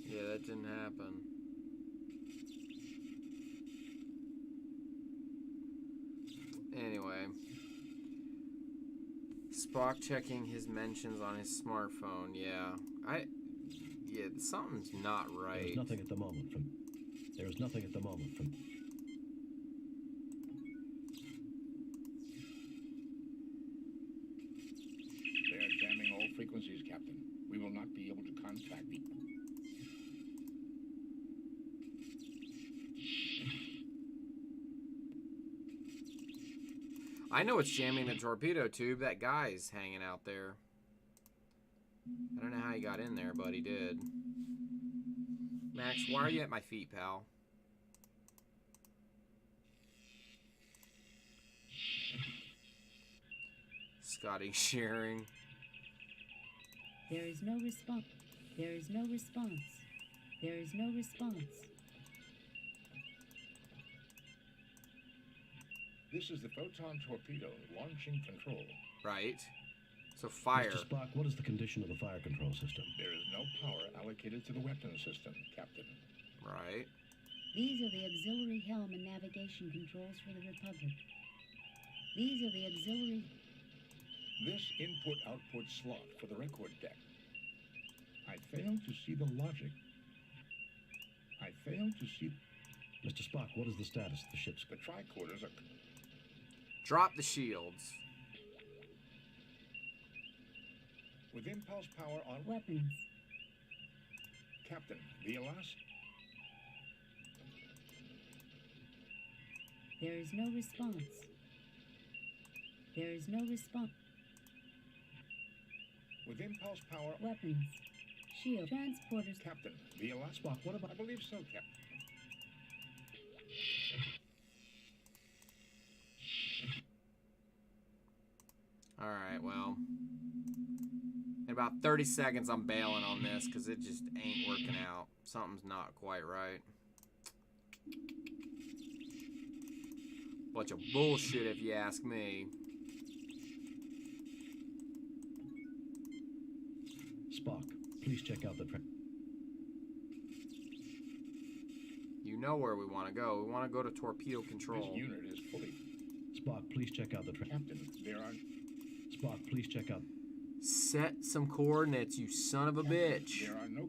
Yeah, that didn't happen. Anyway. Spock checking his mentions on his smartphone. Yeah. Yeah, something's not right. There's nothing at the moment from... There's nothing at the moment from... They are jamming all frequencies, Captain. We will not be able to contact the... I know it's jamming the torpedo tube. That guy's hanging out there. I don't know how he got in there, but he did. Max, why are you at my feet, pal? Scotty sharing. There is no response. There is no response. There is no response. This is the photon torpedo launching control. Right. So fire. Mr. Spock, what is the condition of the fire control system? There is no power allocated to the weapon system, Captain. Right. These are the auxiliary helm and navigation controls for the Republic. These are the auxiliary... This input-output slot for the record deck. I fail to see the logic. I fail to see... Mr. Spock, what is the status of the ship's... The tricorders are... Drop the shields. With impulse power on... Weapons. Captain, the Alaska... There is no response. There is no response. With impulse power... Weapons. Shield. Transporters. Captain, the Alaska... Spock, what about... I believe so, Captain. Alright, well. In about 30 seconds, I'm bailing on this because it just ain't working out. Something's not quite right. Bunch of bullshit, if you ask me. Spock, please check out the... You know where we want to go. We want to go to torpedo control. This unit is fully... Spock, please check out the... Captain, there are... Spock, please check out... Set some coordinates, you son of a bitch. There are no...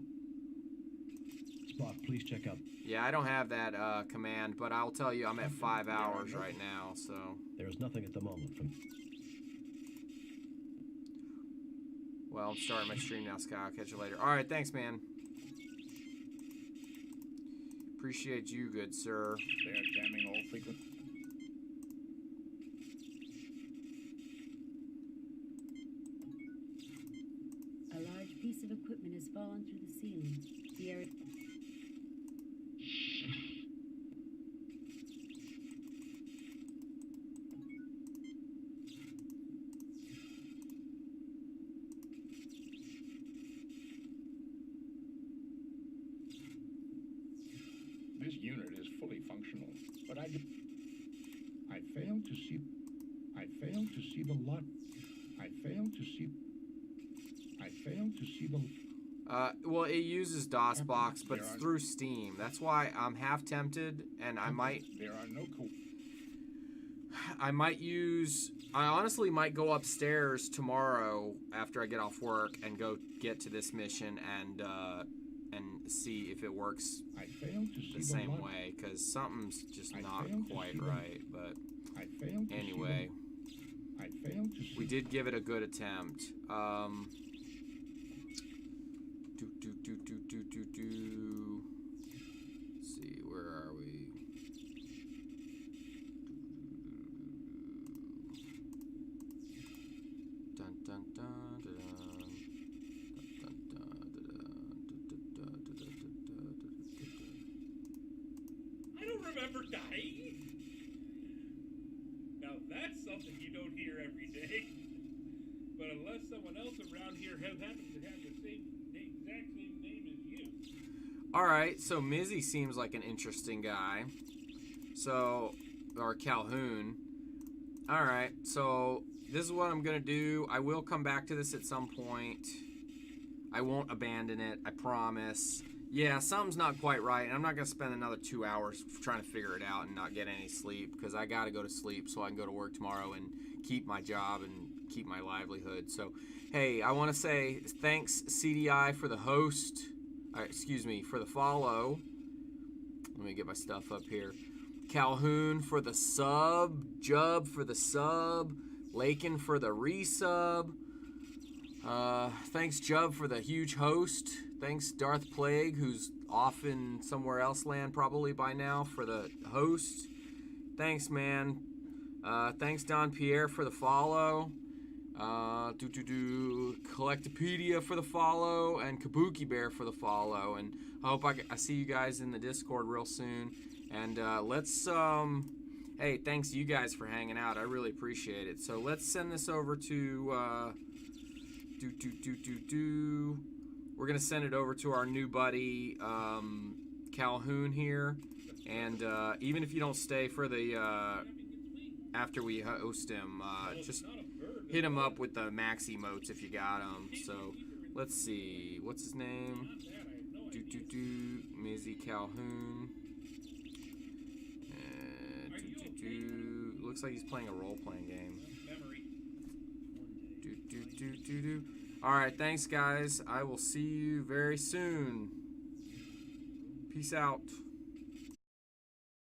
Spock, please check out... Yeah, I don't have that command, but I'll tell you I'm at 5 hours right now, so... There's nothing at the moment from... Well, I'm starting my stream now, Sky. I'll catch you later. Alright, thanks, man. Appreciate you, good sir. They are jamming all frequent. A large piece of equipment has fallen through the ceiling. The air... This unit is fully functional, but I failed to see the lot. I failed to see the. Well, it uses DOSBox, but it's through Steam. That's why I'm half tempted, and I might. There are no. I honestly might go upstairs tomorrow after I get off work and go get to this mission and see if it works the same way, because something's just not quite right. But anyway, we did give it a good attempt. Let's see, where are we? Dun dun dun dun dun dun. I don't remember dying. Now that's something you don't hear every day. But unless someone else around here happens to have the exact same name as you. Alright, so Mizzy seems like an interesting guy. So, or Calhoun. Alright, so this is what I'm gonna do. I will come back to this at some point. I won't abandon it, I promise. Yeah, something's not quite right, and I'm not gonna spend another 2 hours trying to figure it out and not get any sleep, because I gotta go to sleep so I can go to work tomorrow and keep my job and keep my livelihood. So, hey, I want to say thanks CDI for the host. Excuse me, for the follow. Let me get my stuff up here. Calhoun for the sub. Jub for the sub. Lakin for the resub. Thanks Jub for the huge host. Thanks Darth Plague, who's off in somewhere else land probably by now, for the host. Thanks, man. Thanks Don Pierre for the follow. Collectopedia for the follow, and Kabuki Bear for the follow, and I hope I see you guys in the Discord real soon. And let's hey, thanks you guys for hanging out. I really appreciate it. So let's send this over to we're gonna send it over to our new buddy Calhoun here, and even if you don't stay for the after we host him, just hit him up with the max emotes if you got them. So let's see, what's his name? Mizzy Calhoun. Looks like he's playing a role-playing game. Alright, thanks guys. I will see you very soon. Peace out.